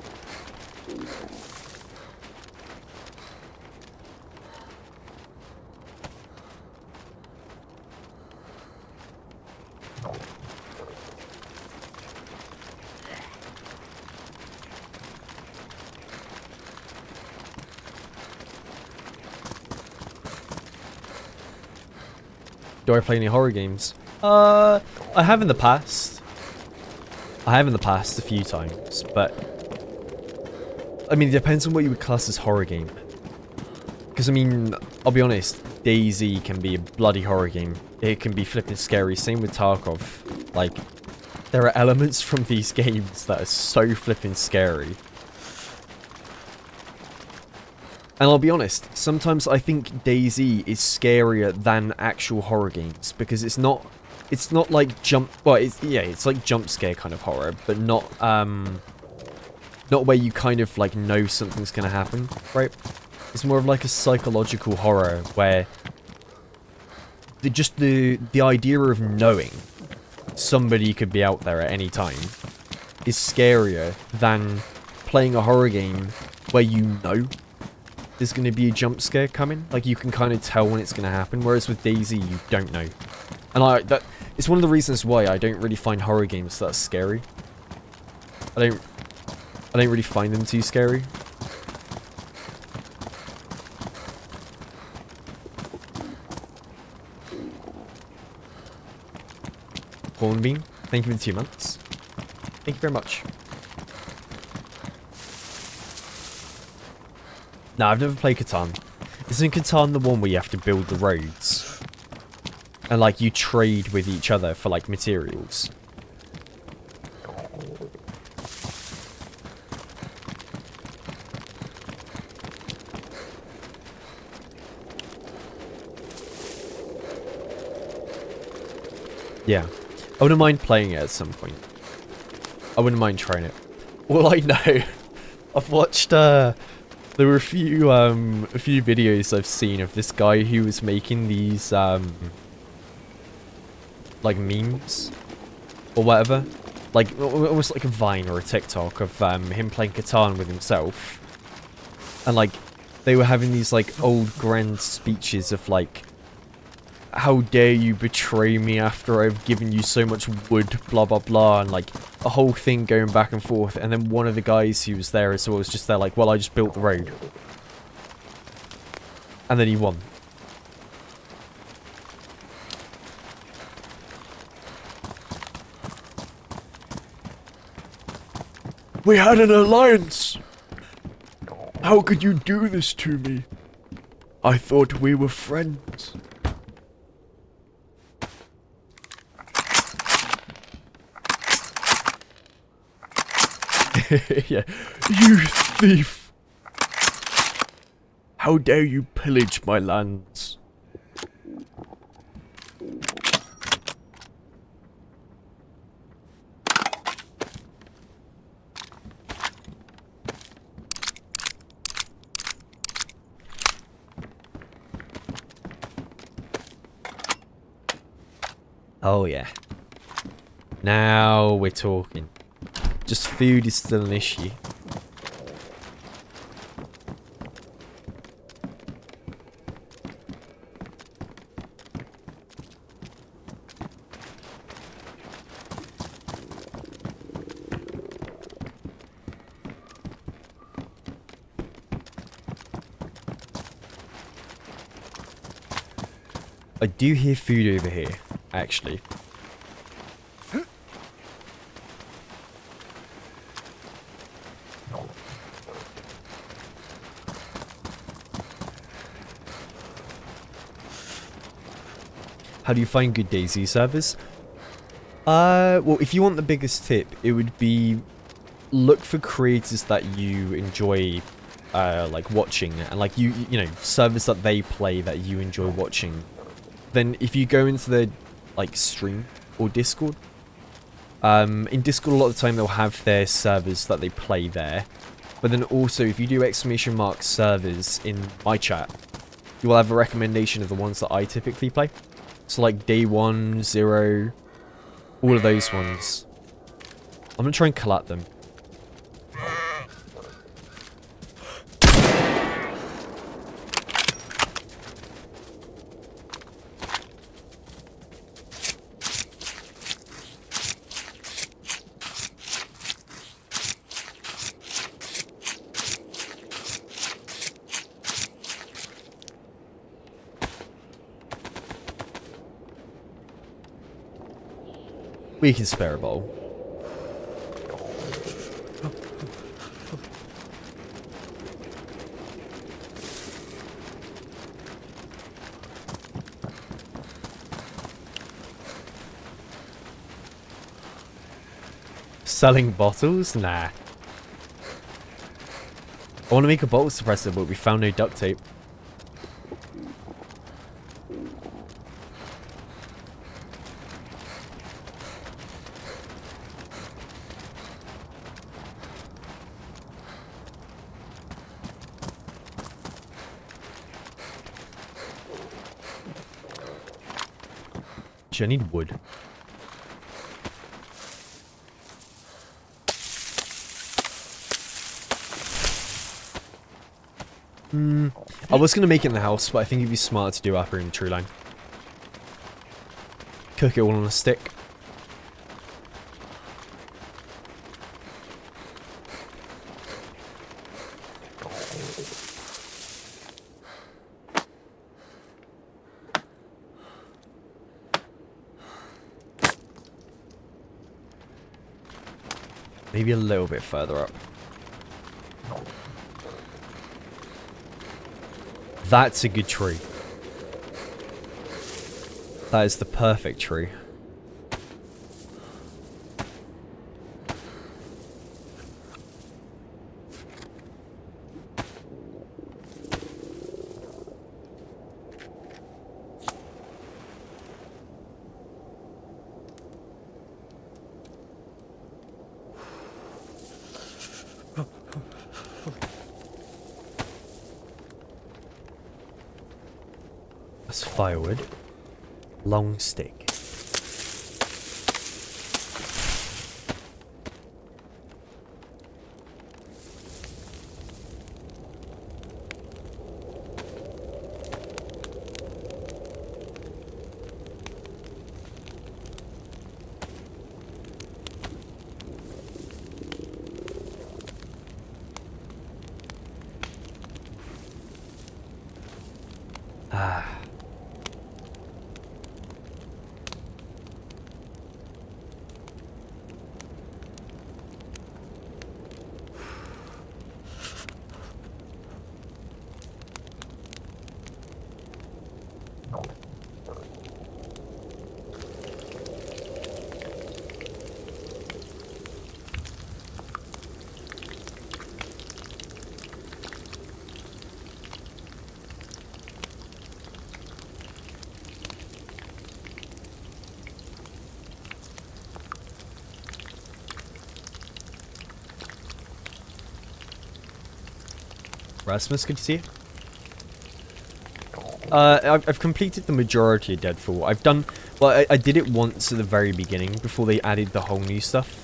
Do I play any horror games? I have in the past. I have in the past a few times, but I mean, it depends on what you would class as horror game. Because I mean, I'll be honest, DayZ can be a bloody horror game. It can be flipping scary. Same with Tarkov. Like, there are elements from these games that are so flipping scary. And I'll be honest, sometimes I think DayZ is scarier than actual horror games because it's not like it's like jump scare kind of horror, but not where you kind of like know something's gonna happen, right? It's more of like a psychological horror where the idea of knowing somebody could be out there at any time is scarier than playing a horror game where you know there's going to be a jump scare coming. Like, you can kind of tell when it's going to happen, whereas with DayZ, you don't know. And it's one of the reasons why I don't really find horror games that scary. I don't really find them too scary. Hornbeam, thank you for the 2 months. Thank you very much. No, I've never played Catan. Isn't Catan the one where you have to build the roads? And, like, you trade with each other for, like, materials? Yeah. I wouldn't mind playing it at some point. I wouldn't mind trying it. All I know, I've watched, there were a few videos I've seen of this guy who was making these, like memes, or whatever. Like, almost like a Vine or a TikTok of, him playing Catan with himself. And, like, they were having these, like, old grand speeches of, like, how dare you betray me after I've given you so much wood, blah, blah, blah, and, like, a whole thing going back and forth. And then one of the guys who was there as well was just there, like, well, I just built the road. And then he won. We had an alliance! How could you do this to me? I thought we were friends. Yeah. You thief! How dare you pillage my lands? Oh yeah. Now we're talking. Just food is still an issue. I do hear food over here, actually. How do you find good DayZ servers? Well, if you want the biggest tip, it would be look for creators that you enjoy, like watching, and like you know, servers that they play that you enjoy watching. Then if you go into their like stream or Discord, in Discord a lot of the time they'll have their servers that they play there. But then also if you do ! servers in my chat, you will have a recommendation of the ones that I typically play. So like Day 1, 0, all of those ones. I'm gonna try and collect them. We can spare a bowl. Selling bottles? Nah. I want to make a bottle suppressor, but we found no duct tape. I need wood. I was going to make it in the house, but I think it'd be smarter to do upper in the tree line. Cook it all on a stick. Maybe a little bit further up. That's a good tree. That is the perfect tree. That's firewood. Long stick. Ah. Rasmus, good to see you. I've completed the majority of Deadfall. I've done... Well, I did it once at the very beginning, before they added the whole new stuff.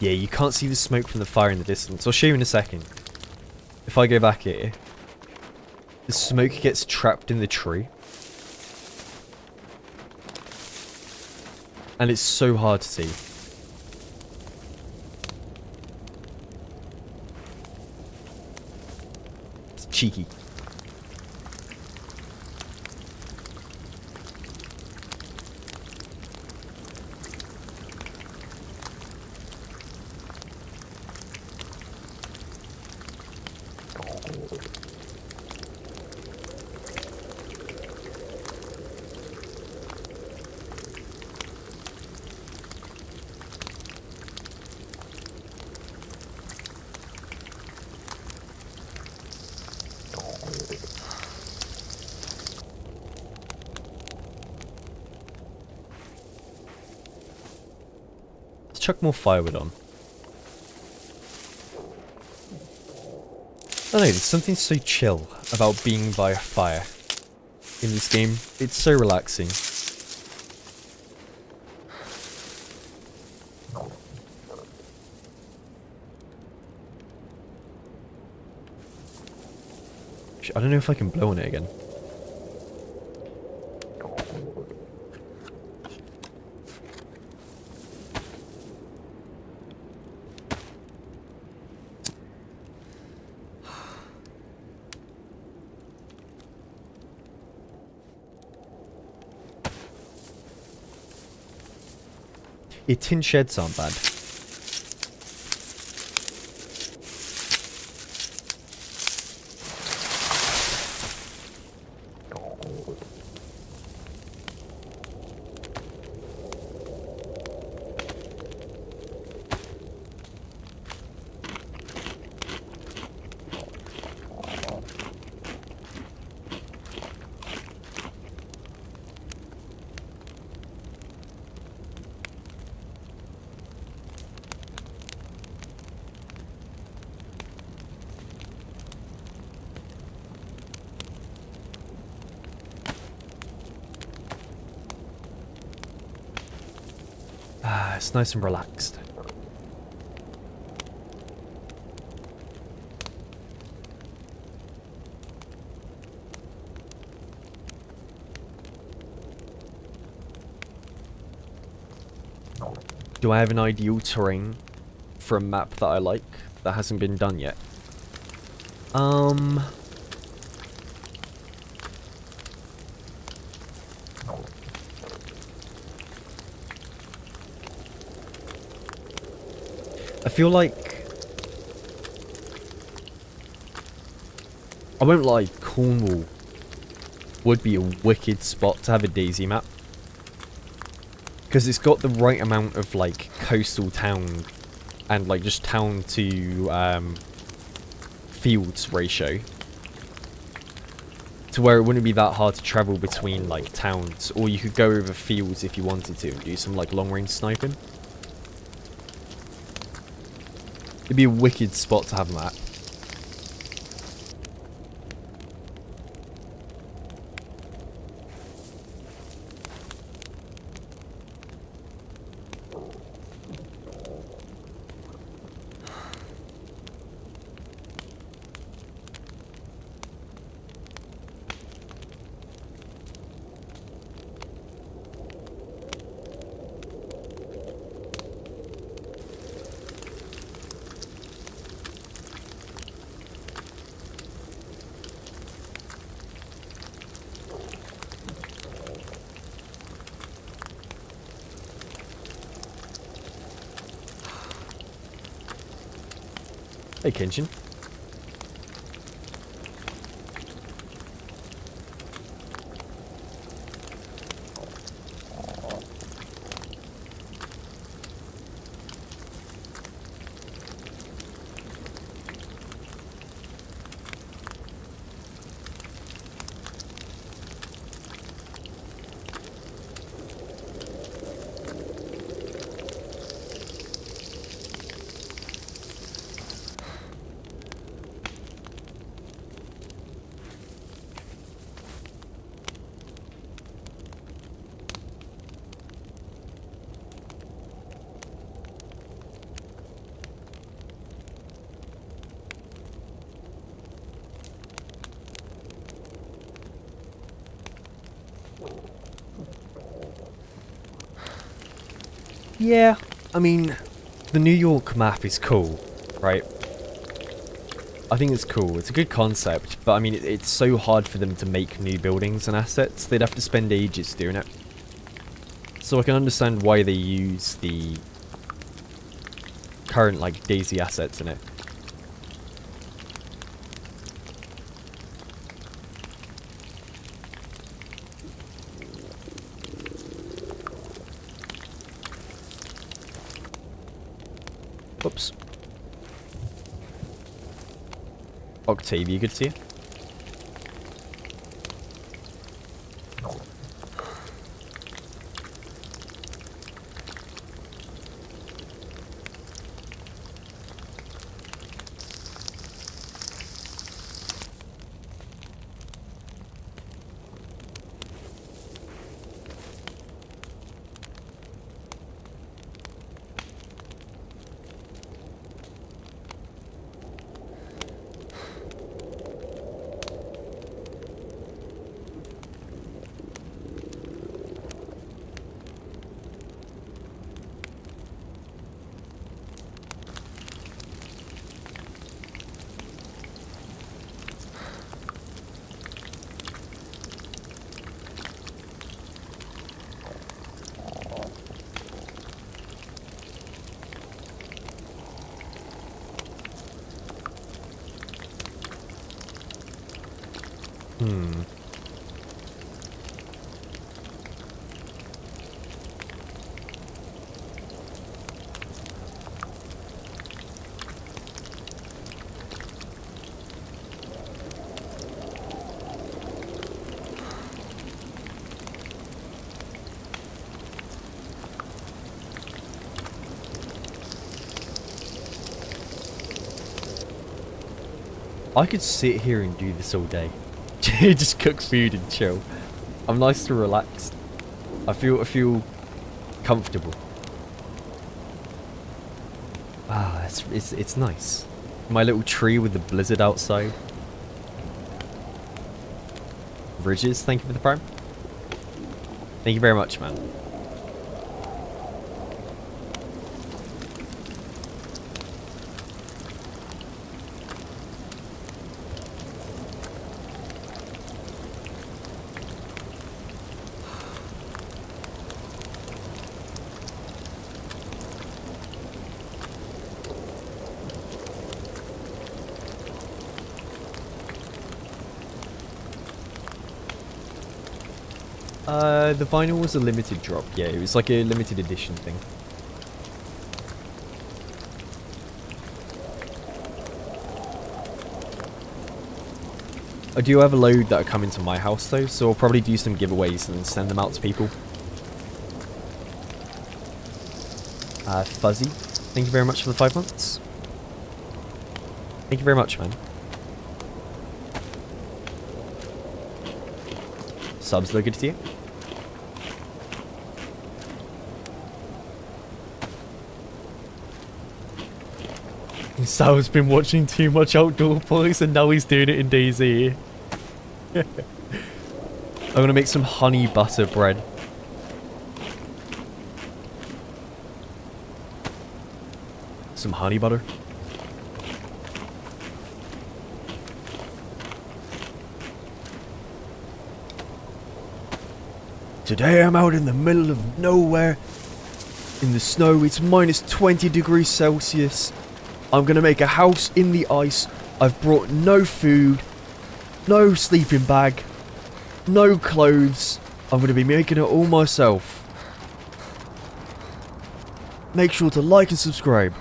Yeah, you can't see the smoke from the fire in the distance. I'll show you in a second. If I go back here, the smoke gets trapped in the tree. And it's so hard to see. It's cheeky. Let's chuck more firewood on. I don't know, there's something so chill about being by a fire in this game. It's so relaxing. I don't know if I can blow on it again. Tin sheds aren't bad. It's nice and relaxed. Do I have an ideal terrain for a map that I like that hasn't been done yet? Um... I feel like... I won't lie, Cornwall would be a wicked spot to have a DayZ map. Because it's got the right amount of, like, coastal town and, like, just town to, fields ratio. To where it wouldn't be that hard to travel between, like, towns. Or you could go over fields if you wanted to and do some, like, long-range sniping. It'd be a wicked spot to have a map. Hey, Kenshin. Yeah, I mean, the New York map is cool, right? I think it's cool. It's a good concept, but I mean, it's so hard for them to make new buildings and assets. They'd have to spend ages doing it. So I can understand why they use the current, like, DayZ assets in it. Oops. Octavia, good to see you. I could sit here and do this all day. Just cook food and chill. I'm nice and relaxed. I feel comfortable. Ah, it's nice. My little tree with the blizzard outside. Bridges, thank you for the prime. Thank you very much, man. The vinyl was a limited drop. Yeah, it was like a limited edition thing. I do have a load that are coming to my house though, so I'll probably do some giveaways and send them out to people. Fuzzy, thank you very much for the 5 months. Thank you very much, man. Subs look good to you. Sal's been watching too much Outdoor Boys and now he's doing it in DayZ. I'm gonna make some honey butter bread. Some honey butter. Today I'm out in the middle of nowhere in the snow. It's minus 20 degrees Celsius. I'm gonna make a house in the ice. I've brought no food, no sleeping bag, no clothes. I'm gonna be making it all myself. Make sure to like and subscribe.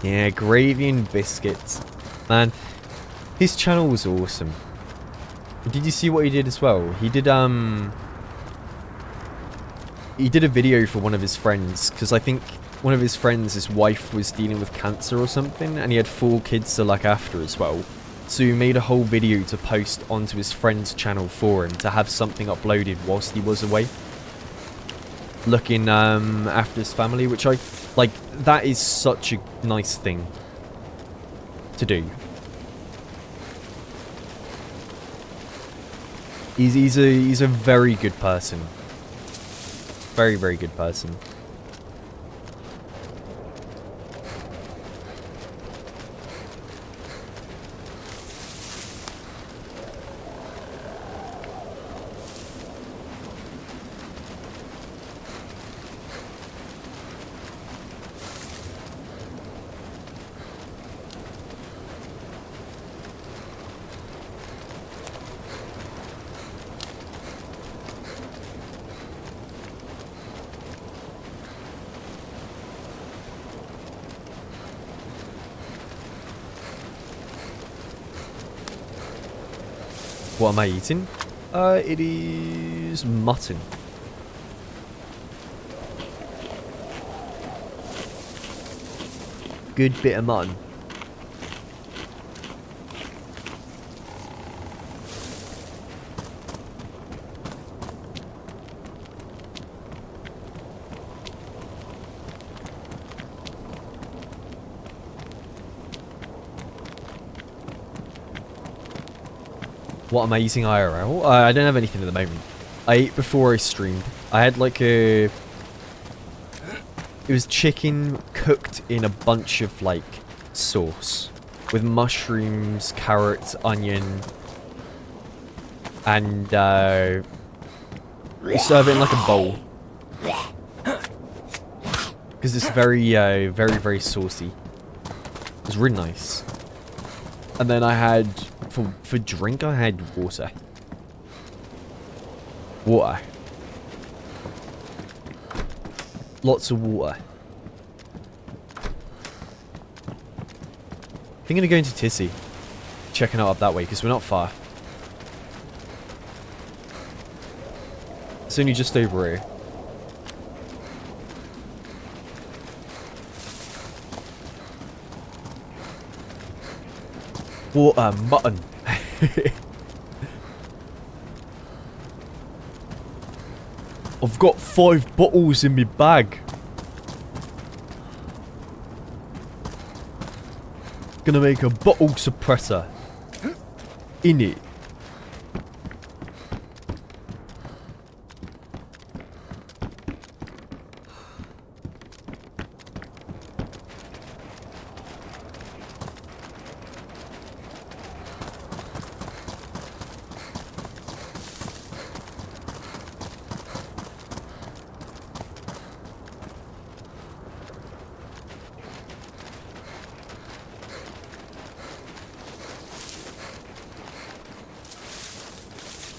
Yeah, gravy and biscuits. Man, his channel was awesome. Did you see what he did as well? He did a video for one of his friends, because I think one of his friends, his wife was dealing with cancer or something, and he had 4 kids to look after as well. So he made a whole video to post onto his friend's channel for him, to have something uploaded whilst he was away. Looking after his family, which I, like, that is such a nice thing to do. He's a very good person. Very, very good person. What am I eating? It is mutton. Good bit of mutton. What am I using IRL? I don't have anything at the moment. I ate before I streamed. I had like a... It was chicken cooked in a bunch of like sauce. With mushrooms, carrots, onion. And you serve it in like a bowl. Because it's very, very, very saucy. It was really nice. And then I had... For drink, I had water. Water. Lots of water. I think I'm gonna go into Tissy. Checking out up that way, because we're not far. It's only just over here. Water, mutton. I've got 5 bottles in my bag. Gonna make a bottle suppressor. In it.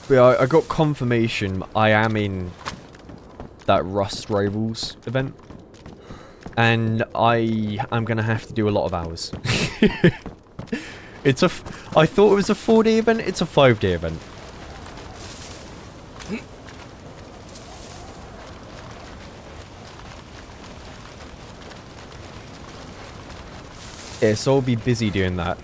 But I got confirmation I am in that Rust Rivals event. And I am going to have to do a lot of hours. I thought it was a 4-day event. It's a 5-day event. Yeah, so I'll be busy doing that.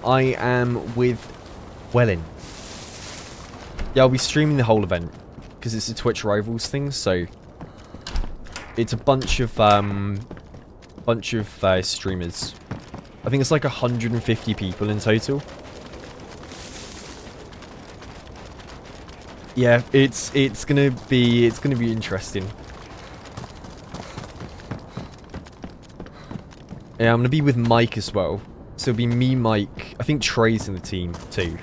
I am with Wellin. Yeah, I'll be streaming the whole event because it's a Twitch Rivals thing. So it's a bunch of streamers. I think it's like 150 people in total. Yeah, it's gonna be interesting. Yeah, I'm gonna be with Mike as well. So it'll be me, Mike. I think Trey's in the team too.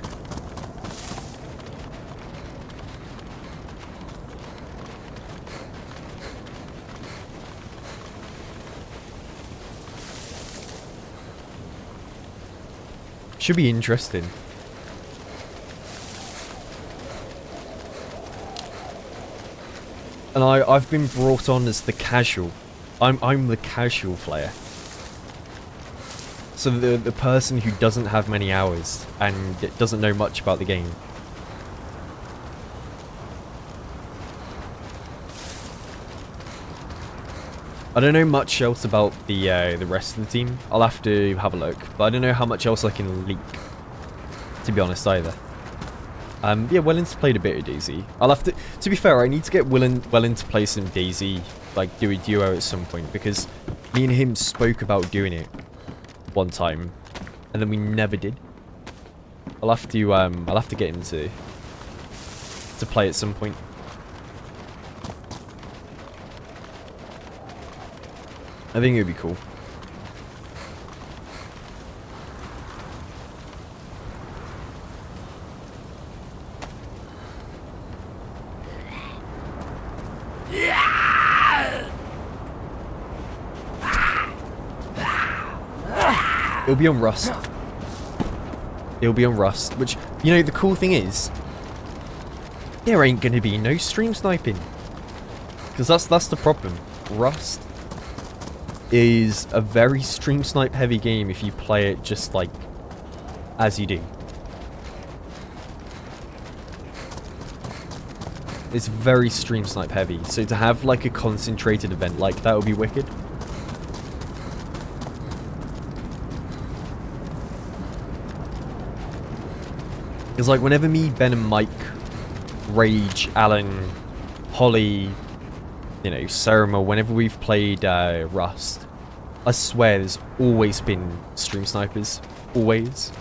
Should be interesting. And I've been brought on as the casual. I'm the casual player. So the person who doesn't have many hours and doesn't know much about the game. I don't know much else about the rest of the team. I'll have to have a look, but I don't know how much else I can leak, to be honest either. Yeah, Wellin's played a bit of DayZ. I'll have to be fair, I need to get Wellin to play some DayZ, like do a duo at some point, because me and him spoke about doing it one time, and then we never did. I'll have to get him to play at some point. I think it would be cool. It'll be on Rust. It'll be on Rust, which, you know, the cool thing is, there ain't gonna be no stream sniping. Because that's the problem. Rust is a very stream snipe heavy game if you play it just like as you do. It's very stream snipe heavy, so to have like a concentrated event like that would be wicked. It's like whenever me, Ben and Mike, Rage, Alan, Holly, you know, Cerema, whenever we've played Rust, I swear there's always been stream snipers. Always.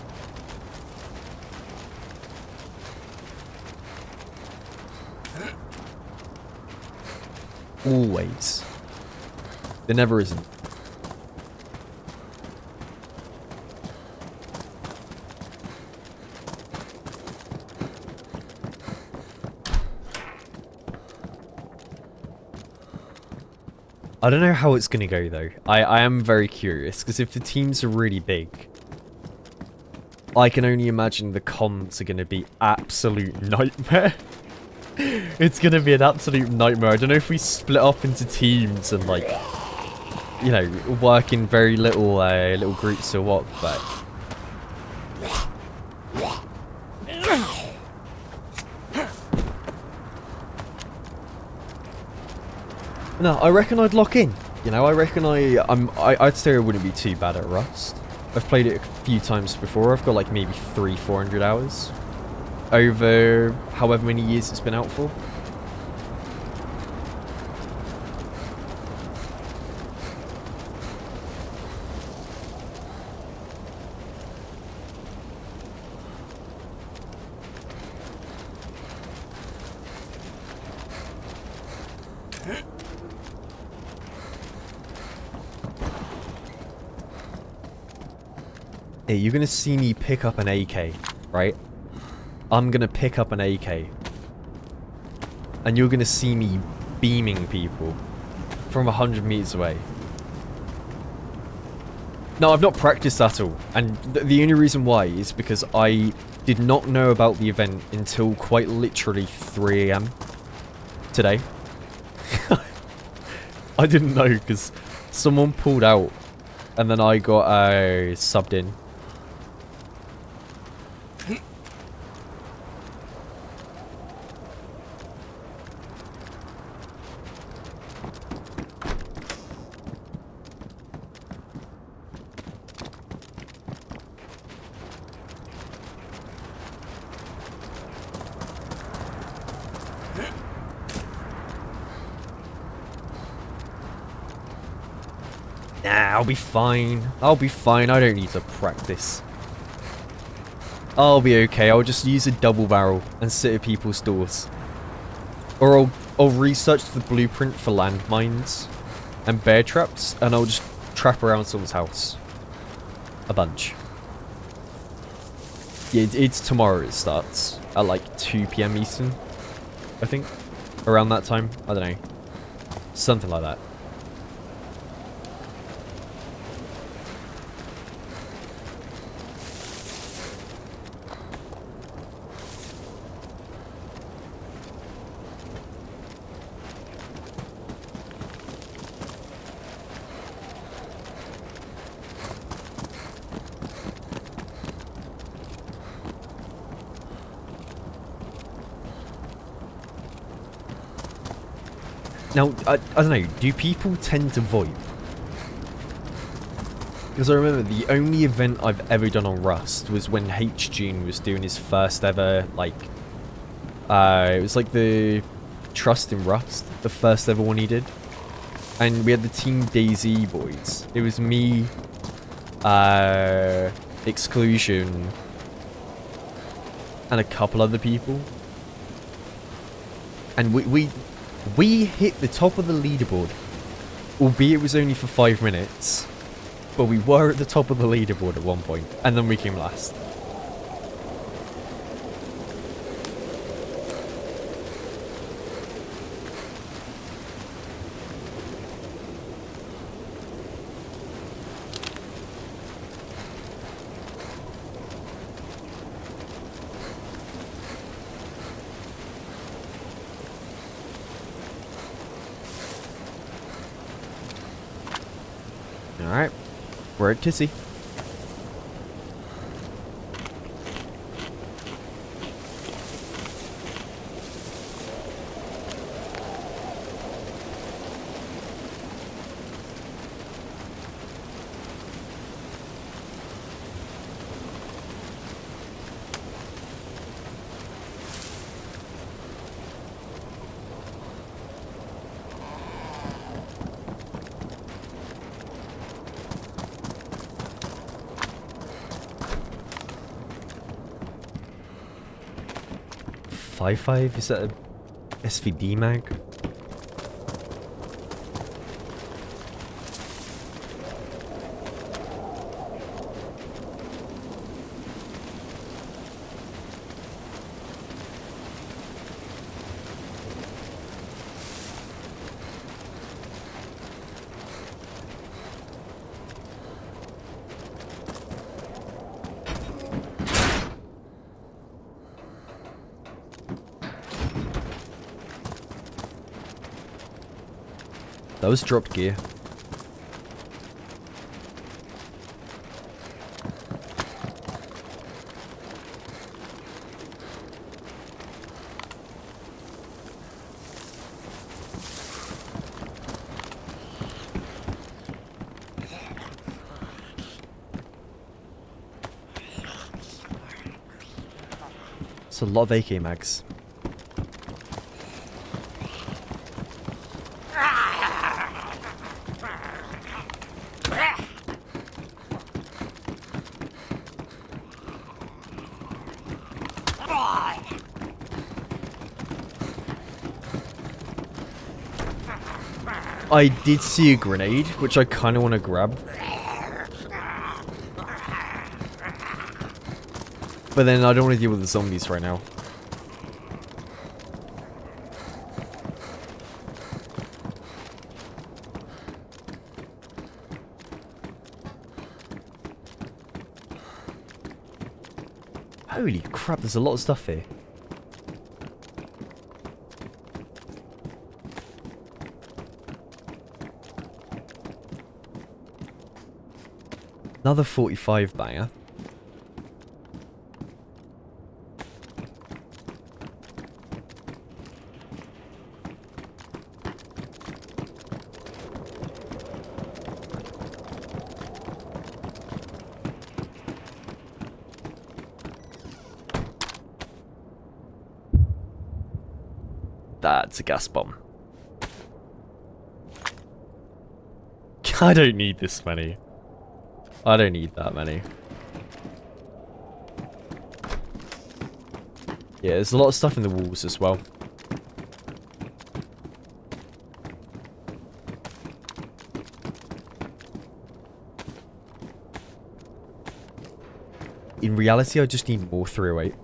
Always. There never isn't. I don't know how it's going to go, though. I am very curious, because if the teams are really big, I can only imagine the comms are going to be absolute nightmare. It's going to be an absolute nightmare. I don't know if we split up into teams and, like, you know, work in very little little groups or what, but... No, I reckon I'd lock in. You know, I reckon I'd say I wouldn't be too bad at Rust. I've played it a few times before. I've got like maybe 300-400 hours over however many years it's been out for. Hey, you're gonna see me pick up an AK, right? I'm gonna pick up an AK. And you're gonna see me beaming people from 100 meters away. No, I've not practiced at all. And the only reason why is because I did not know about the event until quite literally 3 AM today. I didn't know because someone pulled out and then I got subbed in. Nah, I'll be fine. I'll be fine. I don't need to practice. I'll be okay. I'll just use a double barrel and sit at people's doors. Or I'll research the blueprint for landmines and bear traps, and I'll just trap around someone's house. A bunch. Yeah, it's tomorrow it starts. At like 2 PM Eastern, I think. Around that time. I don't know. Something like that. Now, I don't know, do people tend to VoIP? Because I remember the only event I've ever done on Rust was when H-June was doing his first ever, like, it was like the Trust in Rust, the first ever one he did. And we had the Team DayZ boys. It was me, Exclusion, and a couple other people. And we hit the top of the leaderboard, albeit it was only for 5 minutes, but we were at the top of the leaderboard at one point, and then we came last. Alright, we're at Tissy. Five? Is that a SVD mag? That was dropped gear. It's a lot of AK mags. I did see a grenade, which I kind of want to grab. But then I don't want to deal with the zombies right now. Holy crap, there's a lot of stuff here. Another 45 banger. That's a gas bomb. I don't need this many. I don't need that many. Yeah, there's a lot of stuff in the walls as well. In reality, I just need more 308.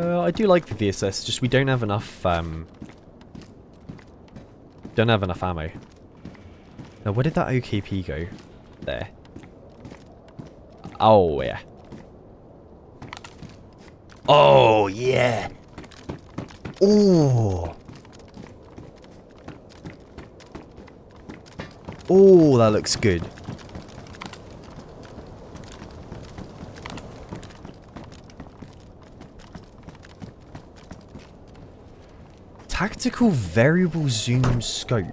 I do like the VSS, just we don't have enough, don't have enough ammo. Now, where did that OKP go? There. Oh, yeah. Oh, yeah! Oh! Oh, that looks good. Tactical variable zoom scope.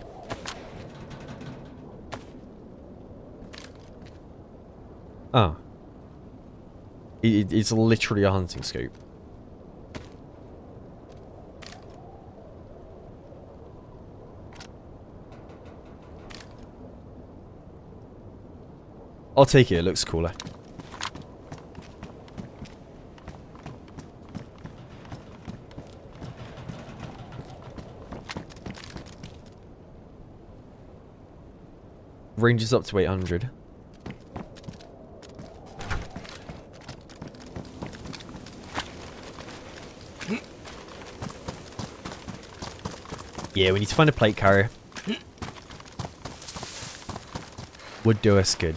Oh. It's literally a hunting scope. I'll take it, it looks cooler. Range is up to 800. Yeah, we need to find a plate carrier. Would do us good.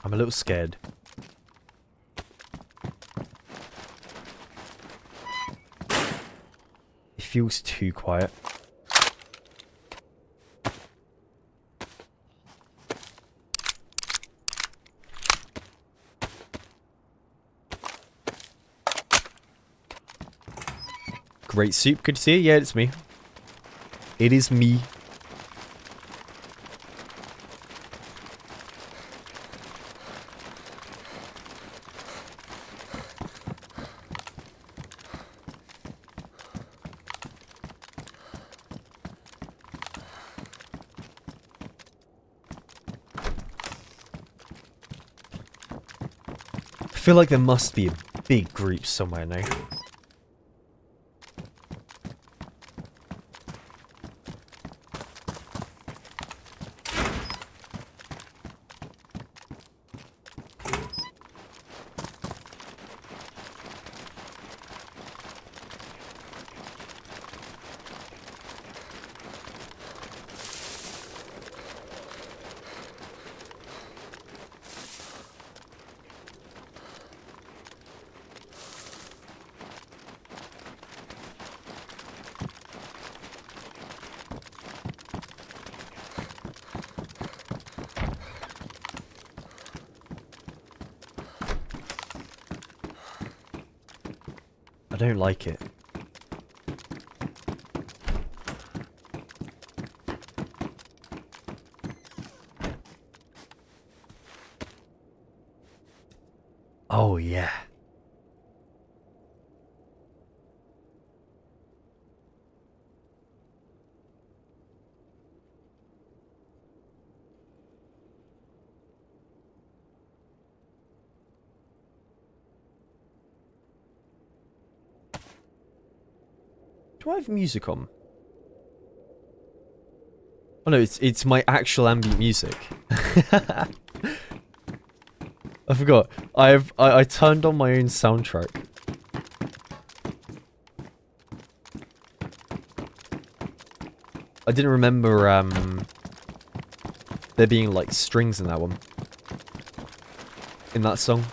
I'm a little scared. It feels too quiet. Great soup, good to see you. Yeah, it's me. It is me. I feel like there must be a big group somewhere now. I don't like it. Oh, yeah. Do I have music on? Oh no, it's my actual ambient music. I forgot. I turned on my own soundtrack. I didn't remember there being like strings in that one. In that song.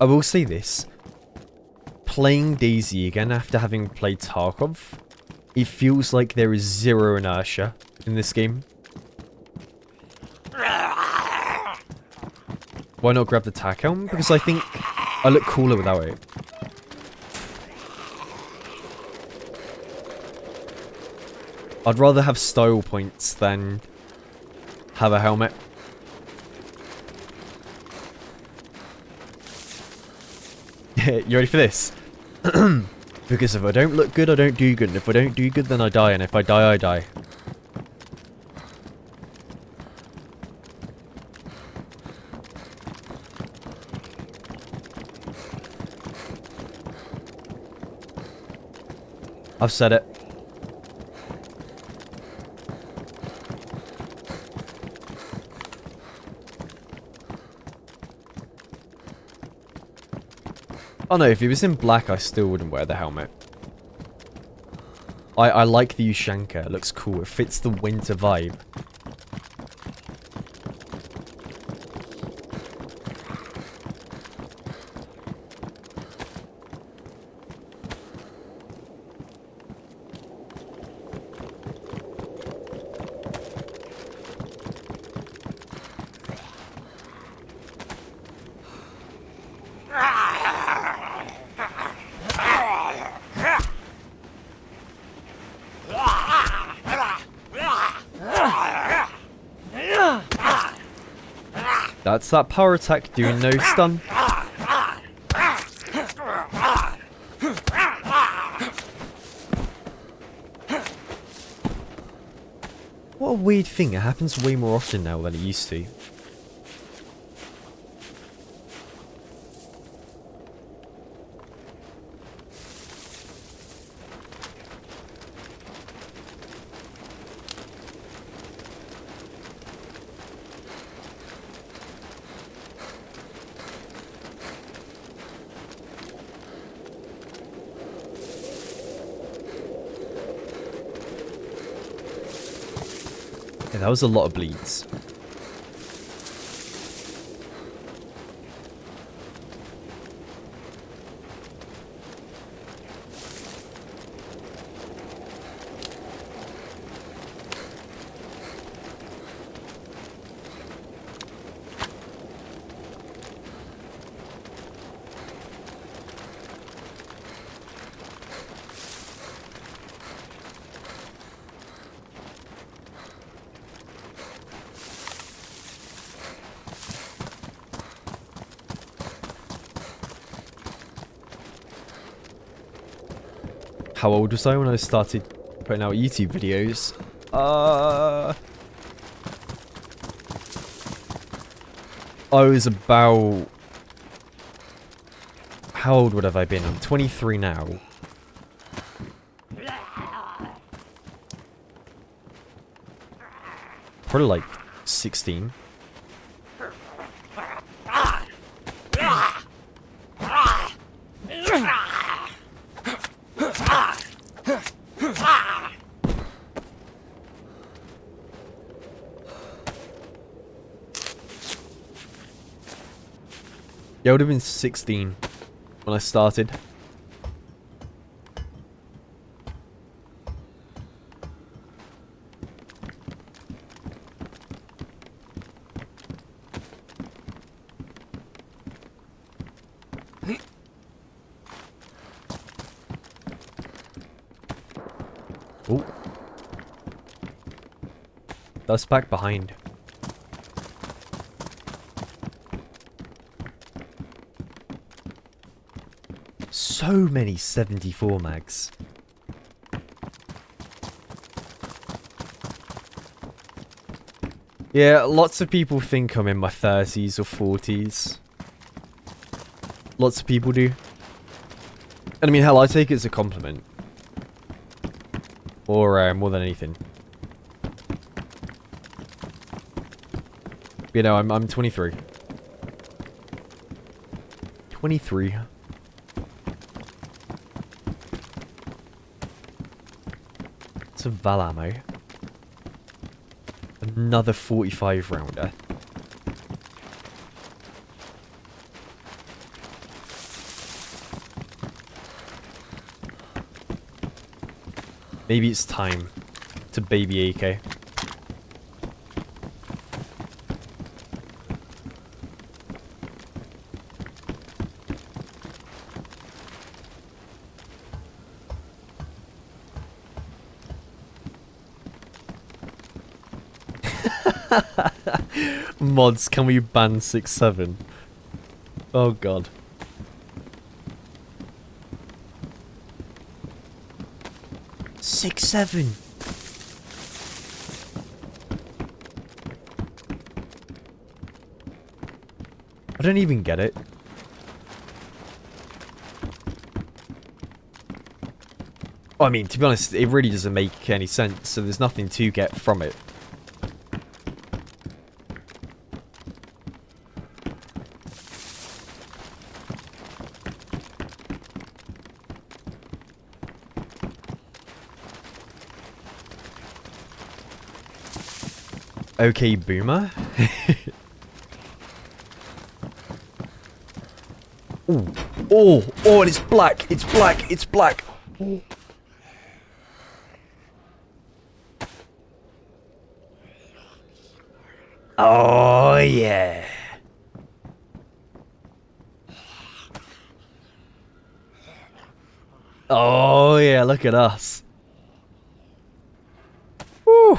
I will say this. Playing DayZ again after having played Tarkov, it feels like there is zero inertia in this game. Why not grab the tack helm? Because I think I look cooler without it. I'd rather have style points than have a helmet. You ready for this? Because if I don't look good, I don't do good. And if I don't do good, then I die. And if I die, I die. I've said it. Oh no, if it was in black, I still wouldn't wear the helmet. I like the Ushanka. It looks cool. It fits the winter vibe. That's that power attack doing no stun. What a weird thing. It happens way more often now than it used to. Yeah, that was a lot of bleeds. How old was I when I started putting out YouTube videos? I was about... How old would have I been? I'm 23 now. Probably like 16. Yeah, I would have been 16 when I started. Oh. That's back behind. So many 74 mags. Yeah, lots of people think I'm in my 30s or 40s. Lots of people do. And I mean, hell, I take it as a compliment. Or more than anything. You know, I'm 23. 23. It's a Val ammo. Another 45 rounder. Maybe it's time to baby AK. Mods, can we ban 6-7? Oh god. Six, 7. I don't even get it. I mean, to be honest, it really doesn't make any sense, so there's nothing to get from it. Okay, boomer. Ooh. Oh, oh, and it's black. It's black. It's black. Oh. Oh, yeah. Oh, yeah, look at us. Woo.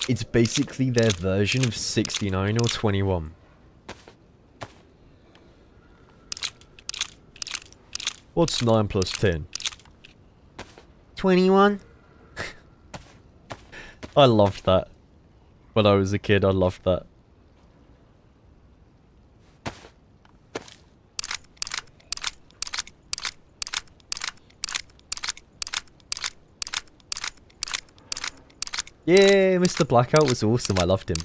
It's basically their version of 69 or 21. What's 9 plus 10? 21? I loved that. When I was a kid, I loved that. Yeah, Mr. Blackout was awesome. I loved him.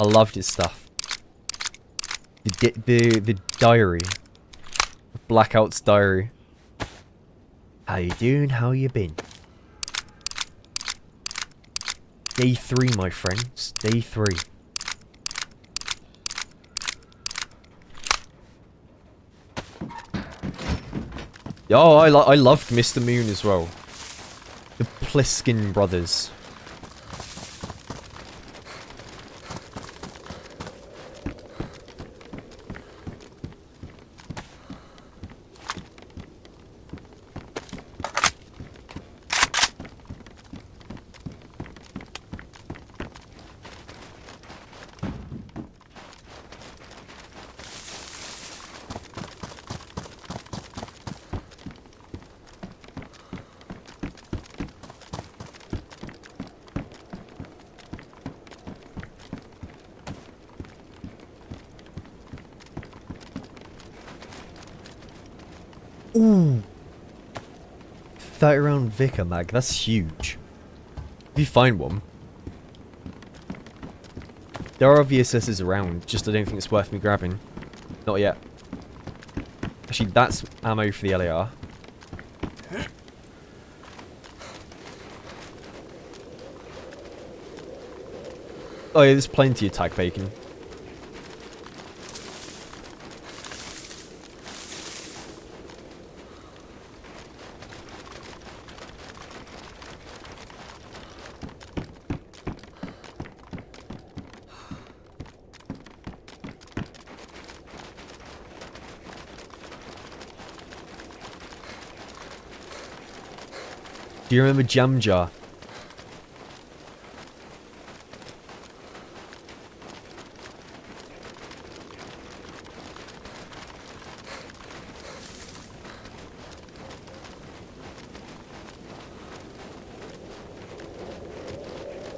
I loved his stuff. The diary. Blackout's diary. How you doing? How you been? Day 3, my friends. Day 3. Oh, I loved Mr. Moon as well. The Pliskin brothers. Ooh. 30 round Vicar mag, that's huge. If you find one. There are VSSs around, just I don't think it's worth me grabbing. Not yet. Actually, that's ammo for the LAR. Oh yeah, there's plenty of tag bacon. Do you remember Jam Jar?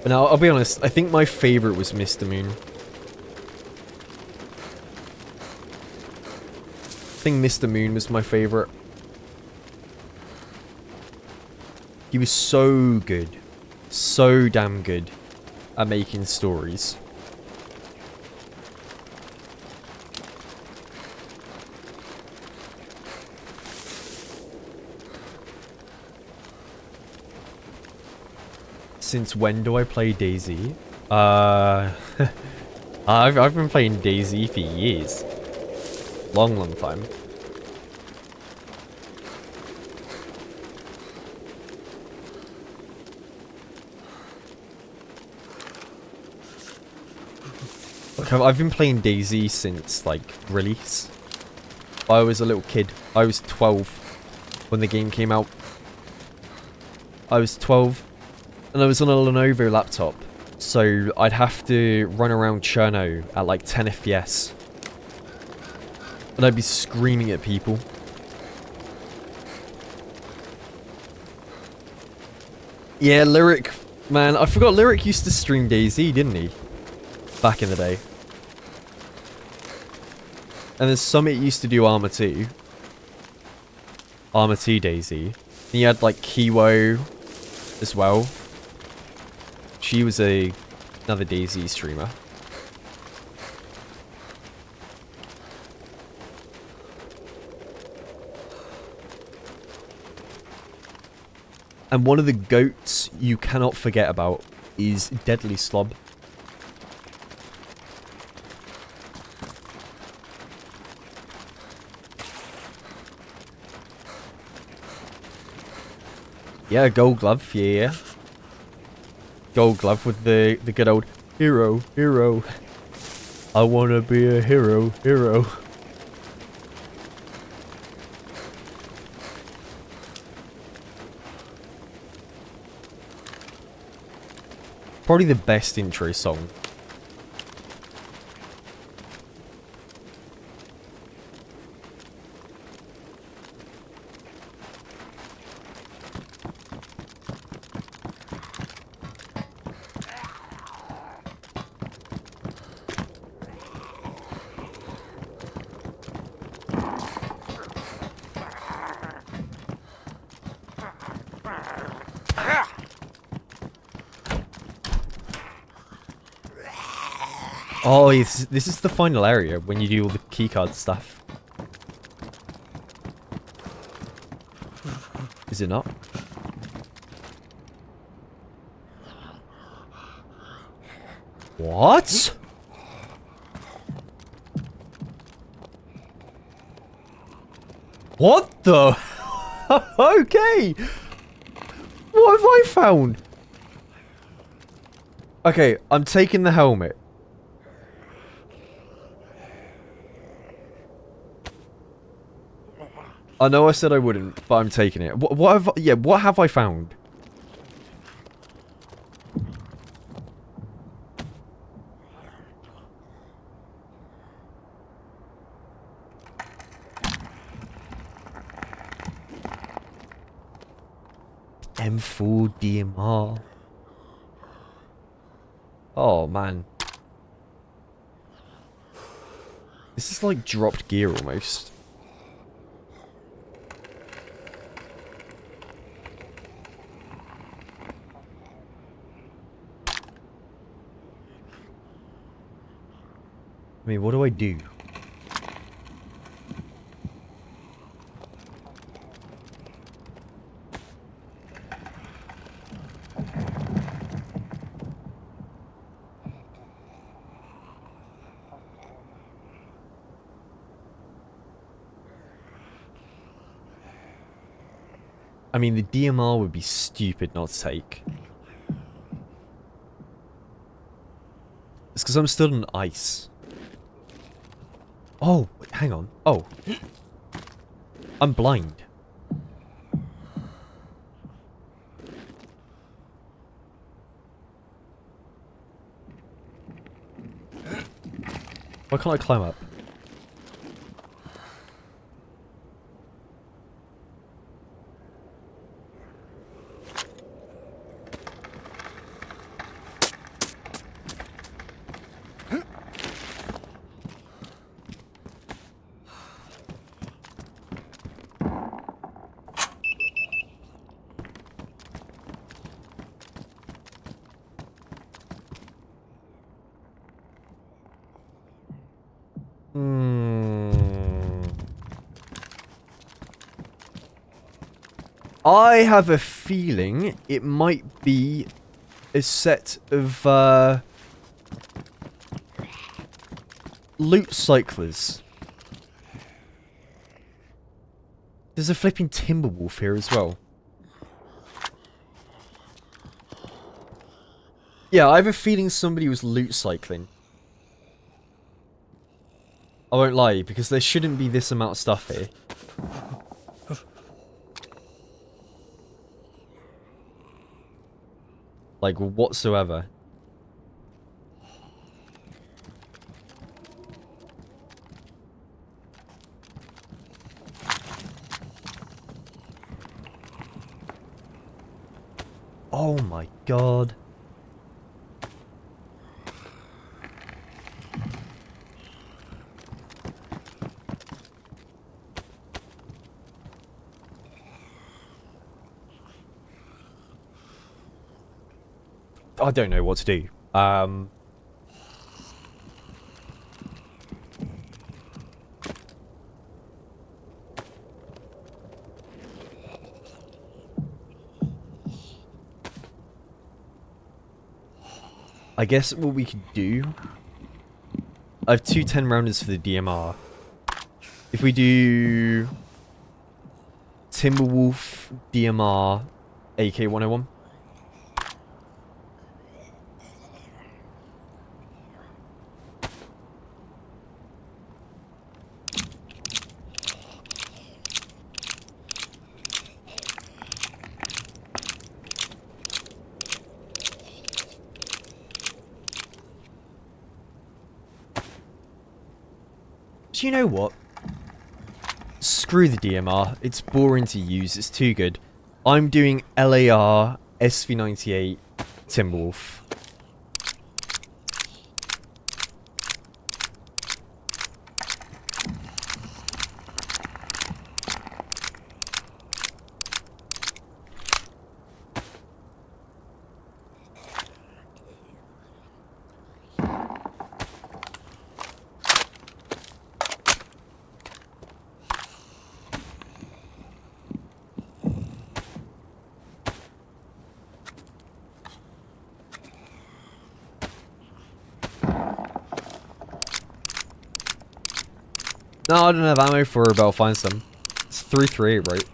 But now, I'll be honest, I think my favorite was Mr. Moon. I think Mr. Moon was my favorite. He was so good. So damn good at making stories. Since when do I play DayZ? I've been playing DayZ for years. Long time. Look, I've been playing DayZ since, like, release. I was a little kid. I was 12 when the game came out. I was 12 and I was on a Lenovo laptop. So I'd have to run around Chernarus at like 10 FPS. And I'd be screaming at people. Yeah, Lyric, man, I forgot Lyric used to stream DayZ, didn't he? Back in the day. And then Summit used to do Arma 2. Arma 2 DayZ. And you had like Kiwo as well. She was another DayZ streamer. And one of the goats you cannot forget about is Deadly Slob. Yeah, Gold Glove, yeah. Gold Glove with the good old hero. I wanna be a hero. Probably the best intro song. Oh, this is the final area when you do all the keycard stuff. Is it not? What? What the? Okay. What have I found? Okay, I'm taking the helmet. I know I said I wouldn't, but I'm taking it. What have I found? M4 DMR. Oh man. This is like dropped gear almost. mean, what do I do? I mean, the DMR would be stupid not to take. It's because I'm still on ice. Oh, wait, hang on. Oh. I'm blind. Why can't I climb up? I have a feeling it might be a set of loot cyclers. There's a flipping timber wolf here as well. Yeah, I have a feeling somebody was loot cycling. I won't lie, because there shouldn't be this amount of stuff here. Like, whatsoever. Oh my god. I don't know what to do. I guess what we could do... I have two 10-rounders for the DMR. If we do... Timberwolf, DMR, AK-101. Do you know what? Screw the DMR. It's boring to use. It's too good. I'm doing LAR SV98 Timberwolf. No, I don't have ammo for her, but I'll find some. It's 338, right?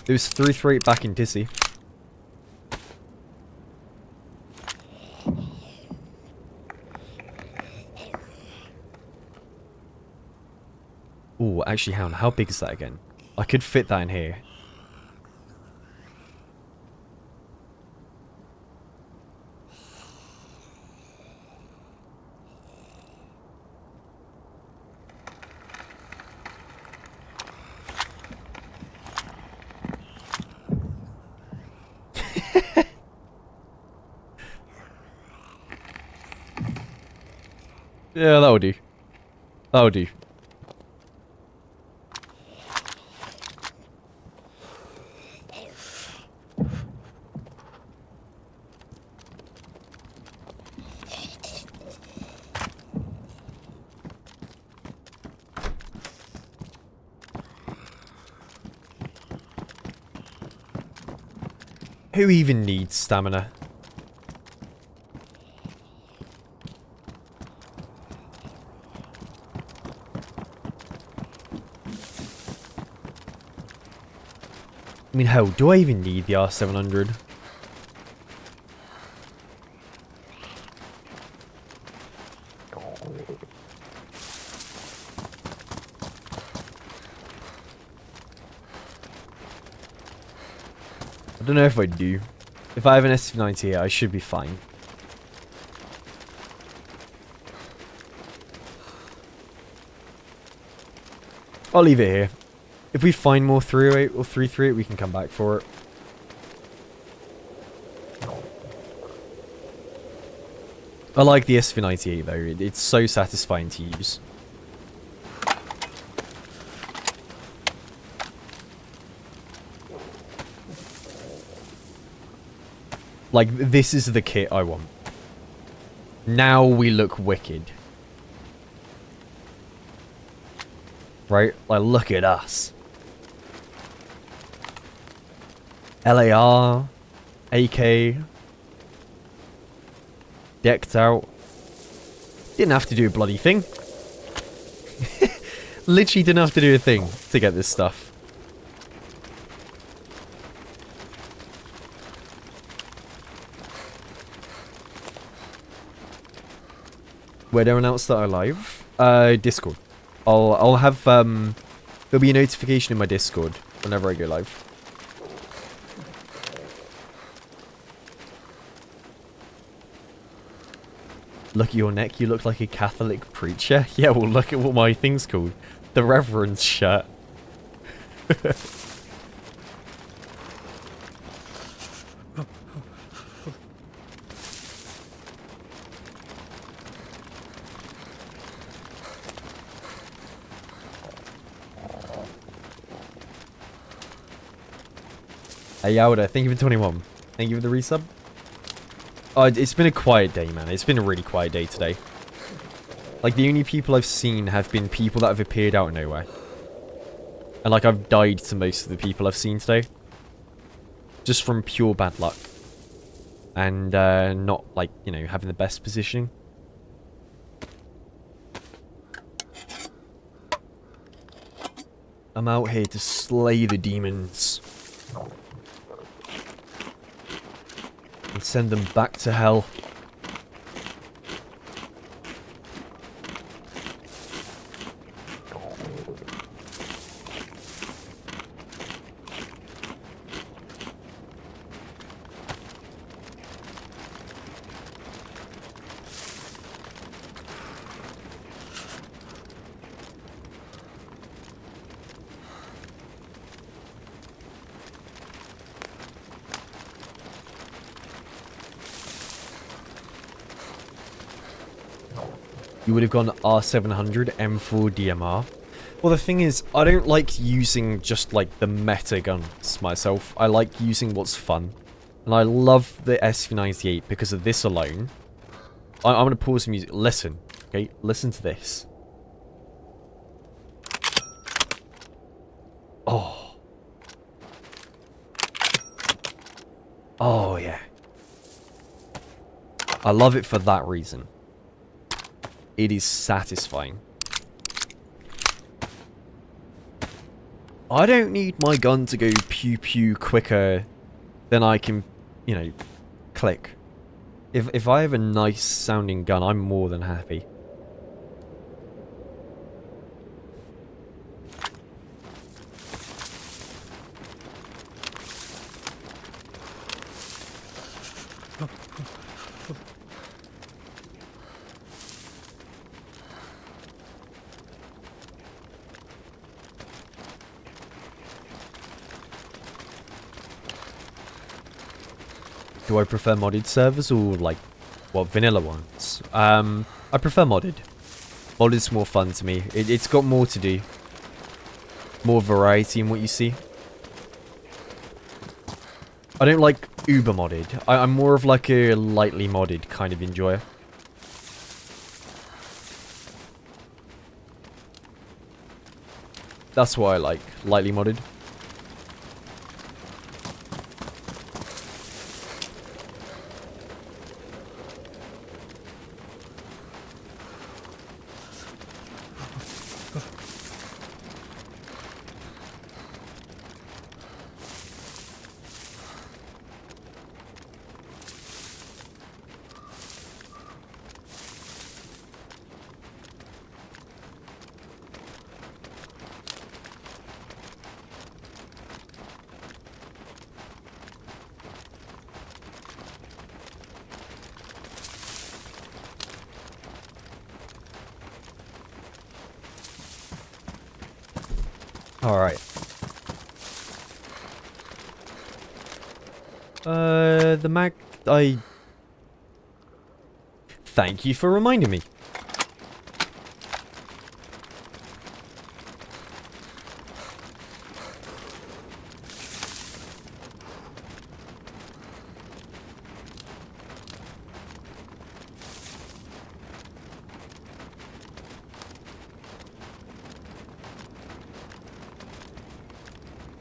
It was 338 back in Dizzy. Ooh, actually, Hound, how big is that again? I could fit that in here. Yeah, that'll do. That'll do. Who even needs stamina? I mean, hell, do I even need the R700? I don't know if I do. If I have an SV98, I should be fine. I'll leave it here. If we find more 308 or 338, we can come back for it. I like the SV98 though. It's so satisfying to use. Like, this is the kit I want. Now we look wicked. Right? Like, look at us. LAR, AK, decked out. Didn't have to do a bloody thing. Literally didn't have to do a thing to get this stuff. Where do I announce that I'm live? Discord. I'll have there'll be a notification in my Discord whenever I go live. Look at your neck, you look like a Catholic preacher. Yeah, well, look at what my thing's called. The Reverend's shirt. Hey, Yowda, thank you for 21. Thank you for the resub. Oh, it's been a quiet day, man. It's been a really quiet day today. Like, the only people I've seen have been people that have appeared out of nowhere. And, like, I've died to most of the people I've seen today. Just from pure bad luck. And, not, like, you know, having the best positioning. I'm out here to slay the demons. And send them back to hell. You would have gone R700 M4 DMR. Well, the thing is, I don't like using just, like, the meta guns myself. I like using what's fun. And I love the SV98 because of this alone. I'm going to pause the music. Listen, okay? Listen to this. Oh. Oh, yeah. I love it for that reason. It is satisfying. I don't need my gun to go pew pew quicker than I can, you know, click. If I have a nice sounding gun, I'm more than happy. Do I prefer modded servers or, like, what, vanilla ones? I prefer modded. Modded's more fun to me. It's got more to do. More variety in what you see. I don't like uber modded. I'm more of like a lightly modded kind of enjoyer. That's what I like. Lightly modded. Alright. The mag... Thank you for reminding me.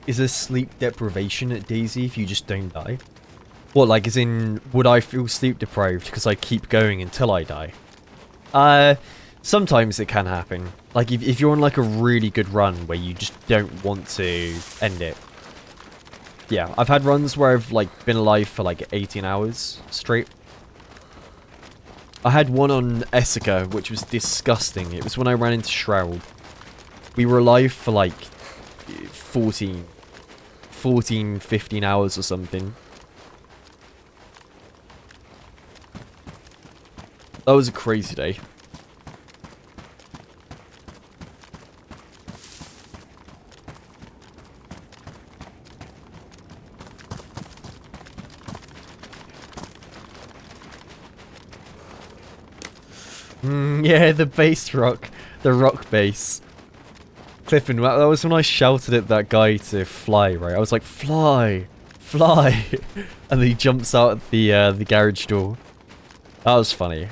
Is there sleep deprivation at DayZ if you just don't die? What, like, as in, would I feel sleep deprived because I keep going until I die? Sometimes it can happen. Like, if you're on, like, a really good run where you just don't want to end it. Yeah, I've had runs where I've, like, been alive for, like, 18 hours straight. I had one on Essica, which was disgusting. It was when I ran into Shroud. We were alive for, like, 14, 15 hours or something. That was a crazy day. Yeah, the bass rock. The rock bass. Clipping, that was when I shouted at that guy to fly, right? I was like, fly! Fly! And then he jumps out at the garage door. That was funny.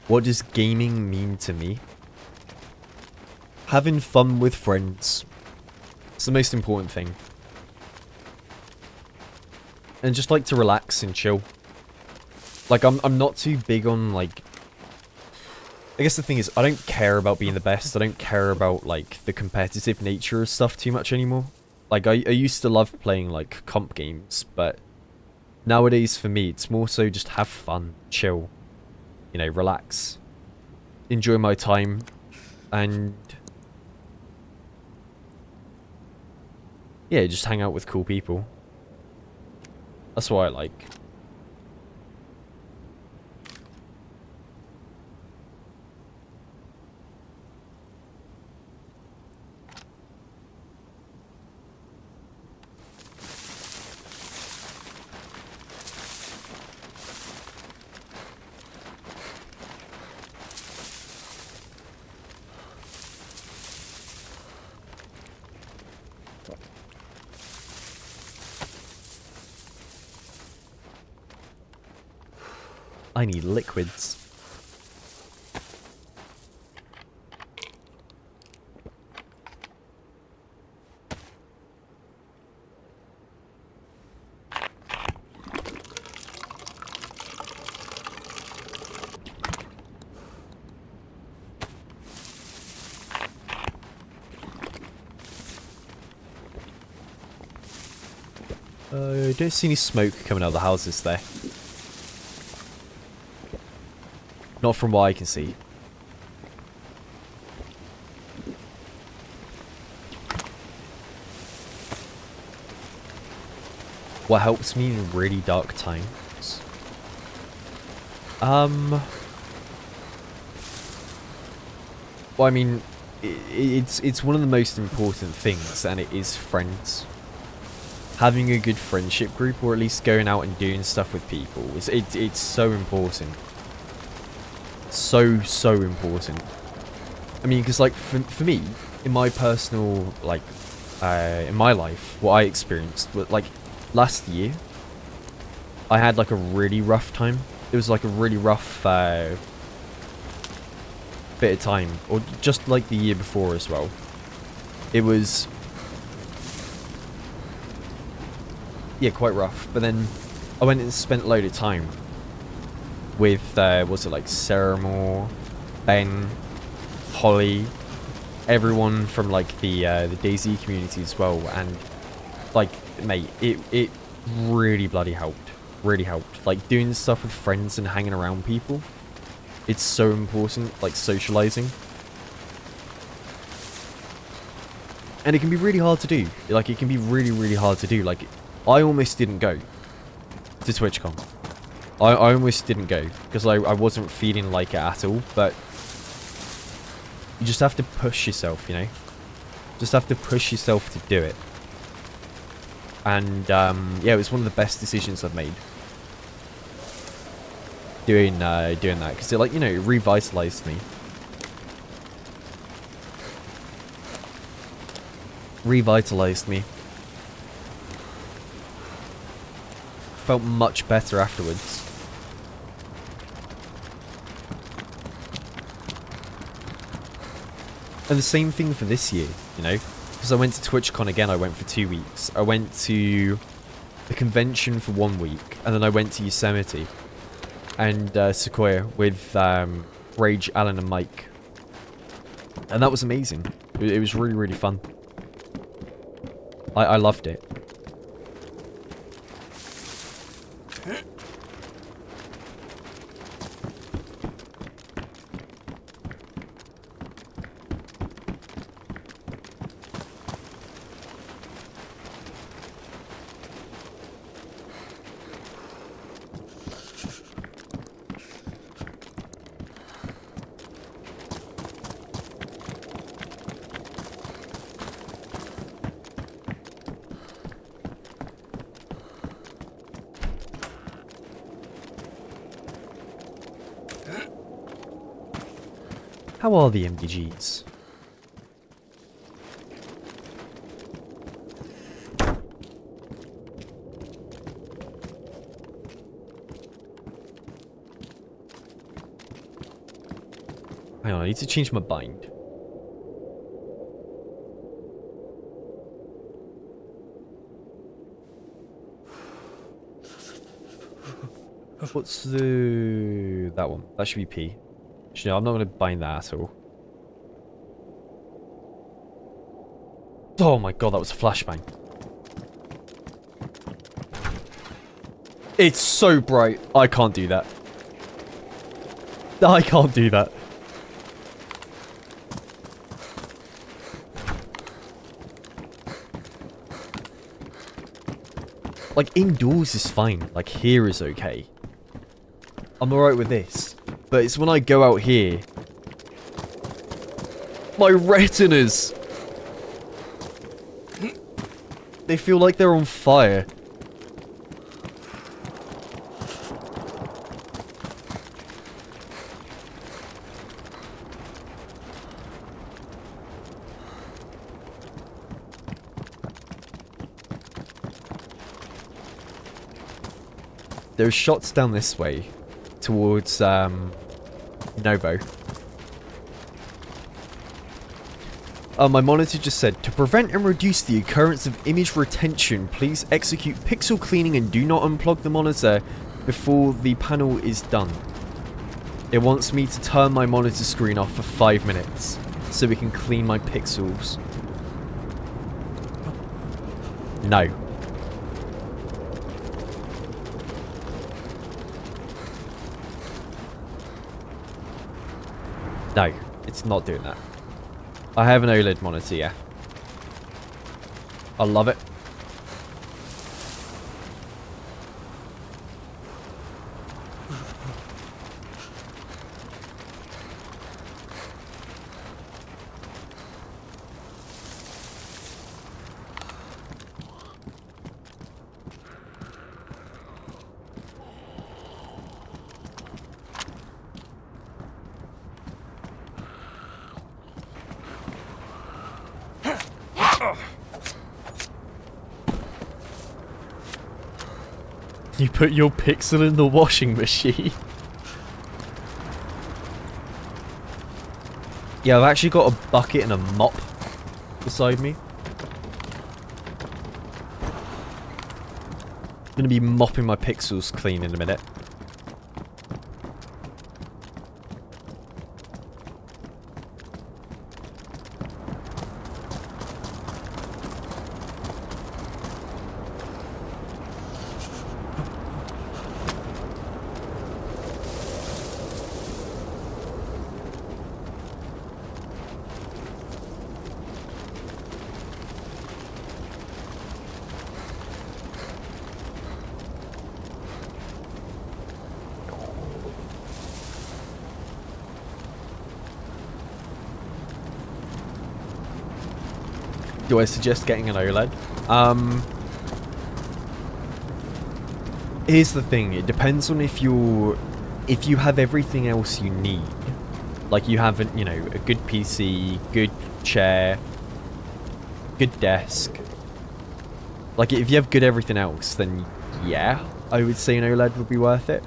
What does gaming mean to me? Having fun with friends. It's the most important thing. And just like to relax and chill. Like, I'm not too big on, like... I guess the thing is, I don't care about being the best. I don't care about, like, the competitive nature of stuff too much anymore. Like, I used to love playing, like, comp games, but... Nowadays, for me, it's more so just have fun, chill. You know, relax. Enjoy my time. And... yeah, just hang out with cool people. That's what I like. I need liquids. I don't see any smoke coming out of the houses there. Not from what I can see. What helps me in really dark times? Well, I mean, it's one of the most important things, and it is friends. Having a good friendship group, or at least going out and doing stuff with people, it's so important. So important. I mean, because like for me, in my personal like in my life, what I experienced was like last year I had like a really rough time. It was like a really rough bit of time, or just like the year before as well. It was, yeah, quite rough. But then I went and spent a load of time with, was it like Sarah Moore, Ben, Holly, everyone from like the DayZ community as well, and like, mate, it really bloody helped. Really helped. Like, doing stuff with friends and hanging around people, it's so important, like socializing. And it can be really hard to do. Like, it can be really hard to do. Like, I almost didn't go to TwitchCon. I almost didn't go because I wasn't feeling like it at all, but you just have to push yourself, you know? Just have to push yourself to do it. And yeah, it was one of the best decisions I've made. Doing that, because it, like, you know, it revitalized me. Revitalized me. Felt much better afterwards. And the same thing for this year, you know? Because I went to TwitchCon again, I went for 2 weeks. I went to the convention for 1 week, and then I went to Yosemite and Sequoia with Rage, Alan, and Mike. And that was amazing. It was really, really fun. I loved it. How are the MDGs? Hang on, I need to change my bind. What's the... that one? That should be P. Actually, no, I'm not going to bind that at all. Oh my god, that was a flashbang. It's so bright. I can't do that. I can't do that. Like, indoors is fine. Like, here is okay. I'm alright with this. But it's when I go out here. My retinas! They feel like they're on fire. There's shots down this way. Towards, Novo. My monitor just said, to prevent and reduce the occurrence of image retention, please execute pixel cleaning and do not unplug the monitor before the panel is done. It wants me to turn my monitor screen off for 5 minutes so we can clean my pixels. No. No, it's not doing that. I have an OLED monitor, yeah. I love it. You put your pixel in the washing machine. Yeah, I've actually got a bucket and a mop beside me. I'm gonna be mopping my pixels clean in a minute. Do I suggest getting an OLED? Here's the thing. It depends on if you have everything else you need. Like you have, you know, a good PC, good chair, good desk. Like if you have good everything else, then yeah, I would say an OLED would be worth it.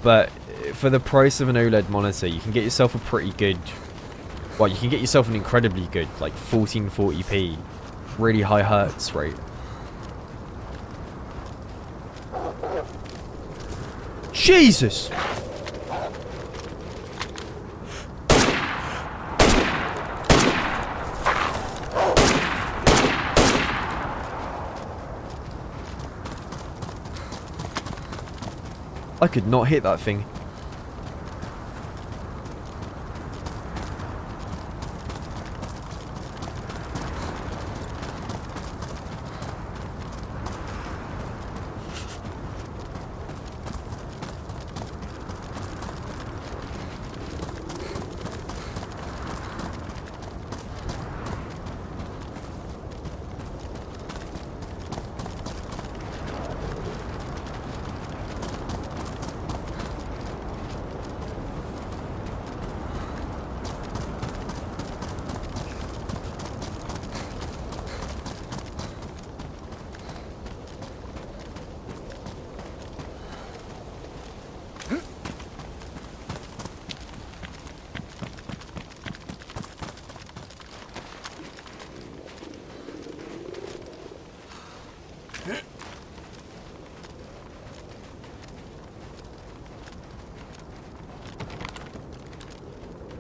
But for the price of an OLED monitor, you can get yourself a pretty good... Well, you can get yourself an incredibly good, like 1440p, really high hertz rate. Jesus! I could not hit that thing.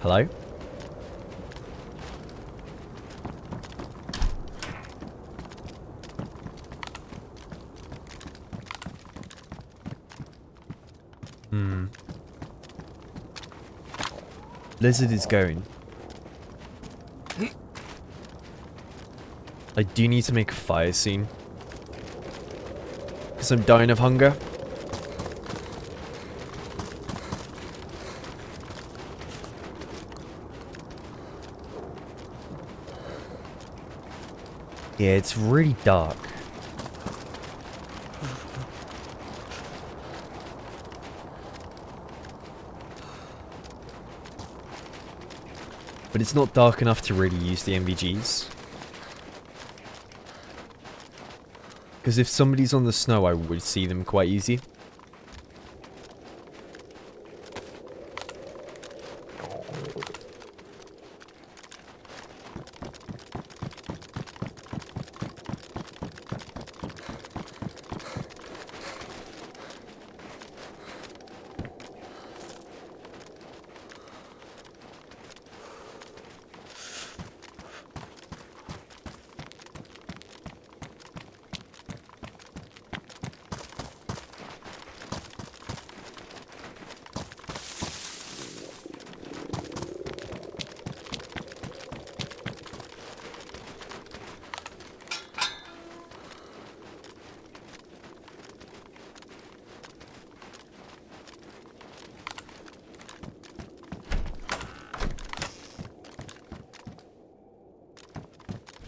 Hello? Lizard is going. I do need to make a fire scene. Because I'm dying of hunger. Yeah, it's really dark. But it's not dark enough to really use the MVGs. Because if somebody's on the snow, I would see them quite easy.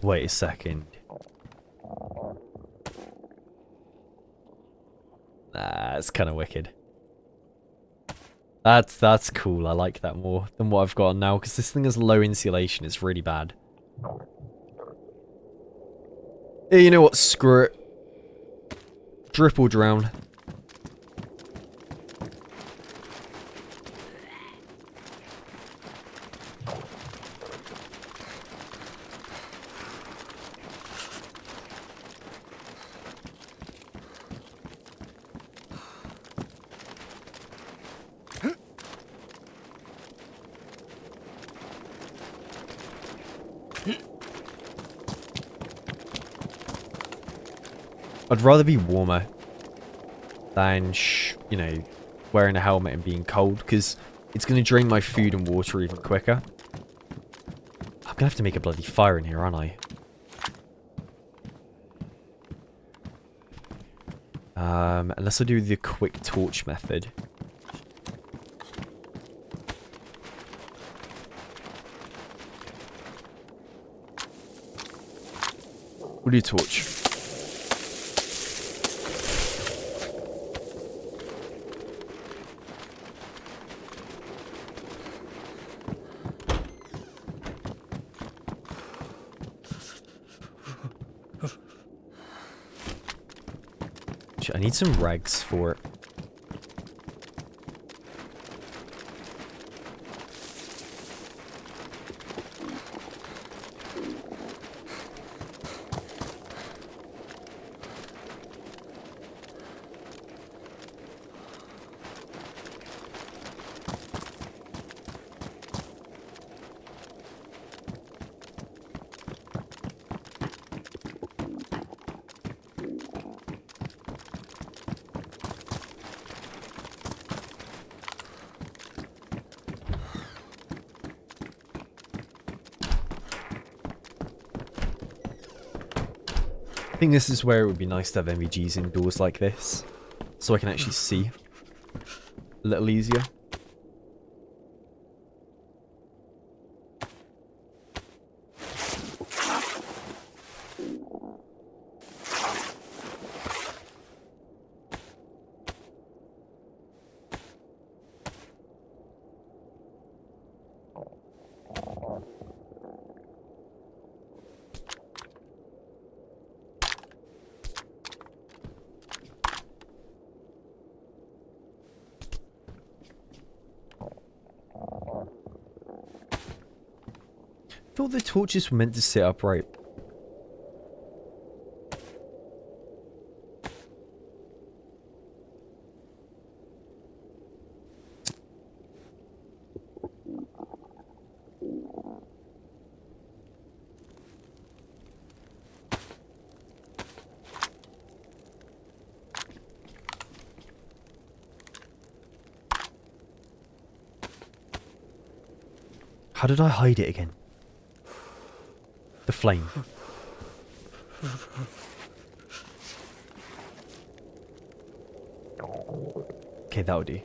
Wait a second. That's kind of wicked. That's cool. I like that more than what I've got now, because this thing has low insulation. It's really bad. Hey, you know what? Screw it. Drip or drown. I'd rather be warmer than, you know, wearing a helmet and being cold, because it's going to drain my food and water even quicker. I'm going to have to make a bloody fire in here, aren't I? Unless I do the quick torch method. We'll do torch. I need some rags for it. I think this is where it would be nice to have MVGs indoors like this, so I can actually see a little easier. I thought the torches were meant to sit upright. How did I hide it again? The flame. Okay, that'll do.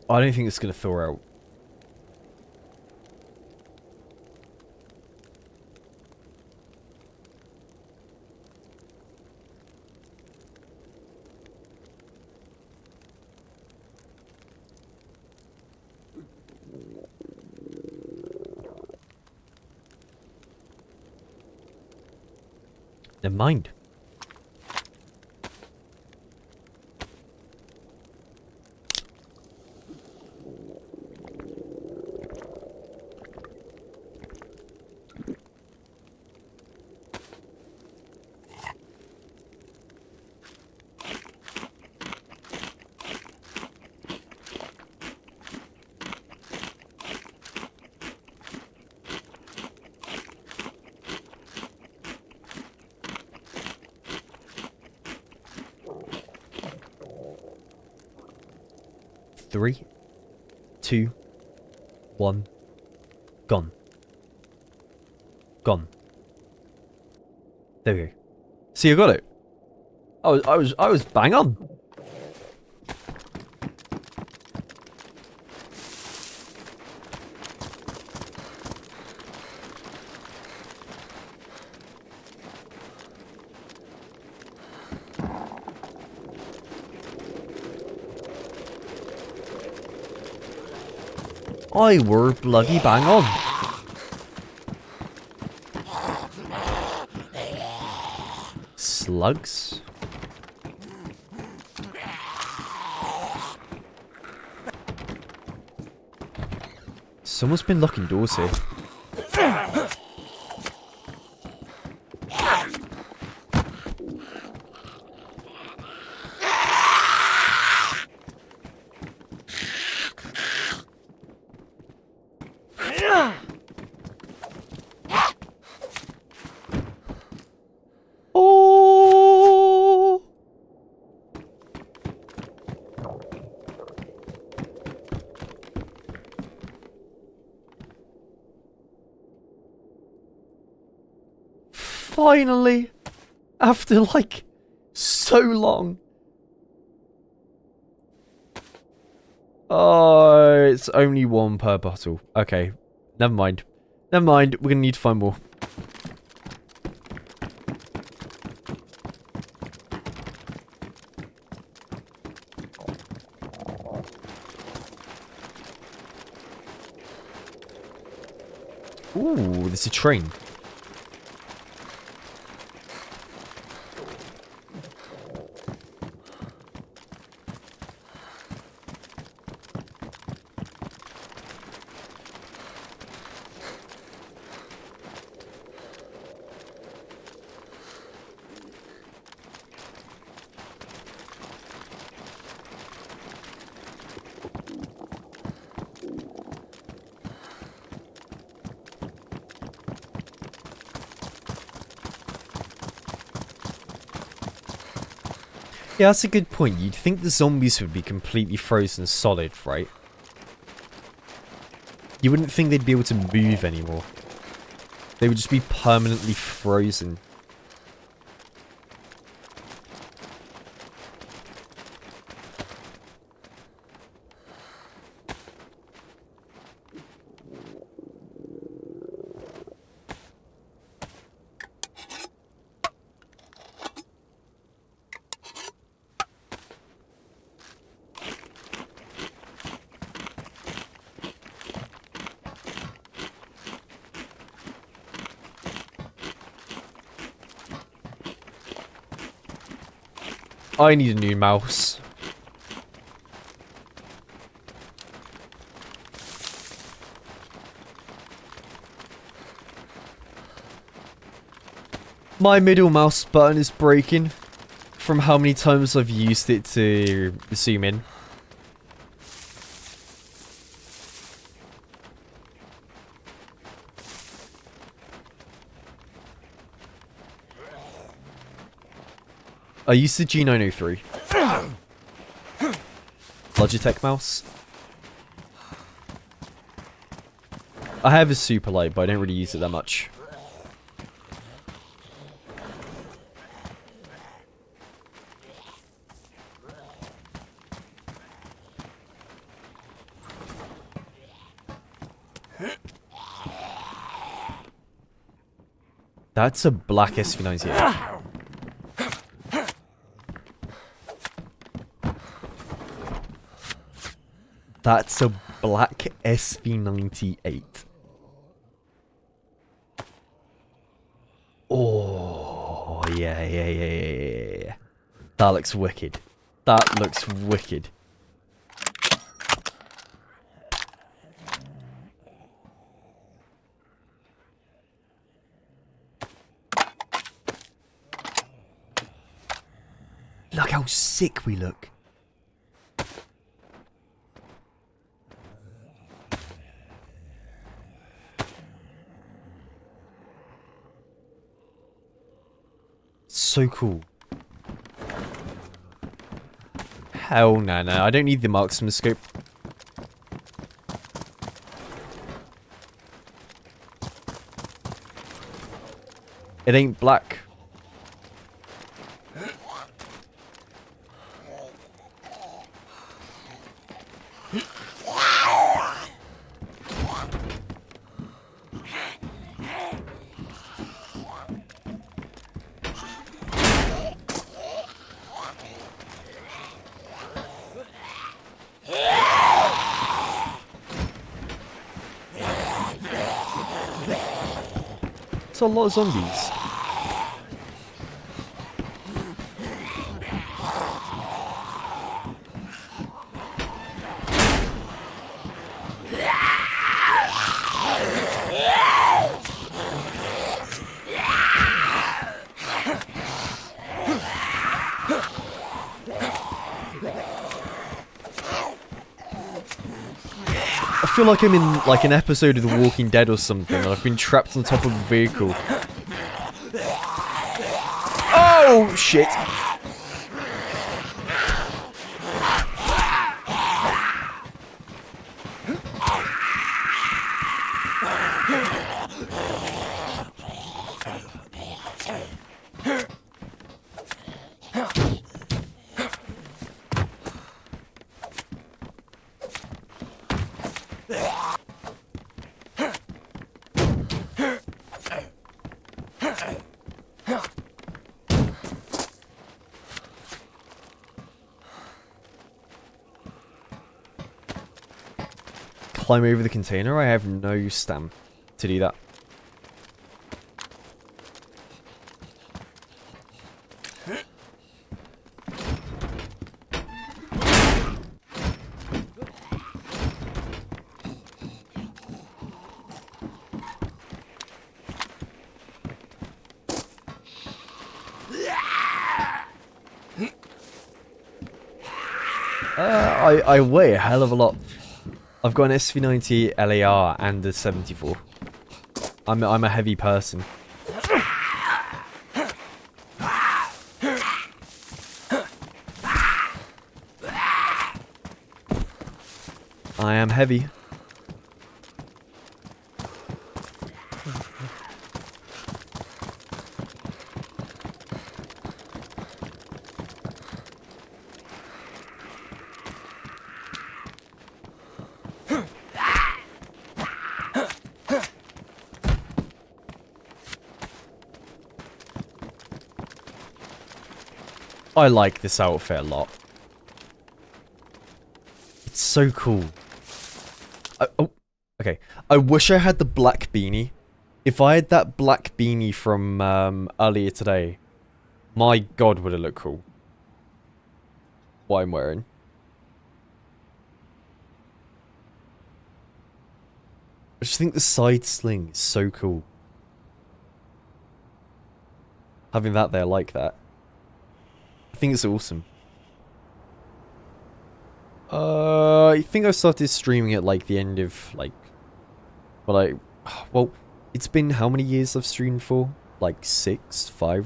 I don't think it's going to thaw out. Never mind. Three, 2, 1, gone. Gone. There we go. See, I got it. I was bang on. I were bloody bang on. Slugs. Someone's been locking doors here. Oh! Finally! After, like, so long. Oh, it's only one per bottle. Okay. Never mind. Never mind. We're going to need to find more. Ooh, there's a train. Yeah, that's a good point. You'd think the zombies would be completely frozen solid, right? You wouldn't think they'd be able to move anymore. They would just be permanently frozen. I need a new mouse. My middle mouse button is breaking from how many times I've used it to zoom in. I used the G903. Logitech mouse. I have a super light, but I don't really use it that much. That's a black SV98. That's a black SV98. Oh, yeah. That looks wicked. That looks wicked. Look how sick we look. So cool. Hell no, I don't need the marksman scope. It ain't black. It's a lot of zombies. I feel like I'm in like an episode of The Walking Dead or something, and I've been trapped on top of a vehicle. Oh shit! climb over the container? I have no stamina to do that. I weigh a hell of a lot. I've got an SV90 LAR and a 74. I'm a heavy person. I am heavy. I like this outfit a lot. It's so cool. Oh, okay. I wish I had the black beanie. If I had that black beanie from earlier today, my god, would it look cool. What I'm wearing. I just think the side sling is so cool. Having that there like that. I think it's awesome. I think I started streaming at like the end of like, well, it's been how many years I've streamed for? Like 6 or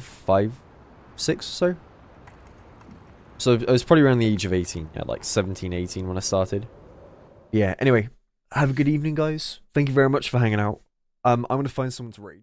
so. So I was probably around the age of 18, yeah, like 17, 18 when I started. Yeah, anyway, have a good evening, guys. Thank you very much for hanging out. I'm gonna find someone to raid.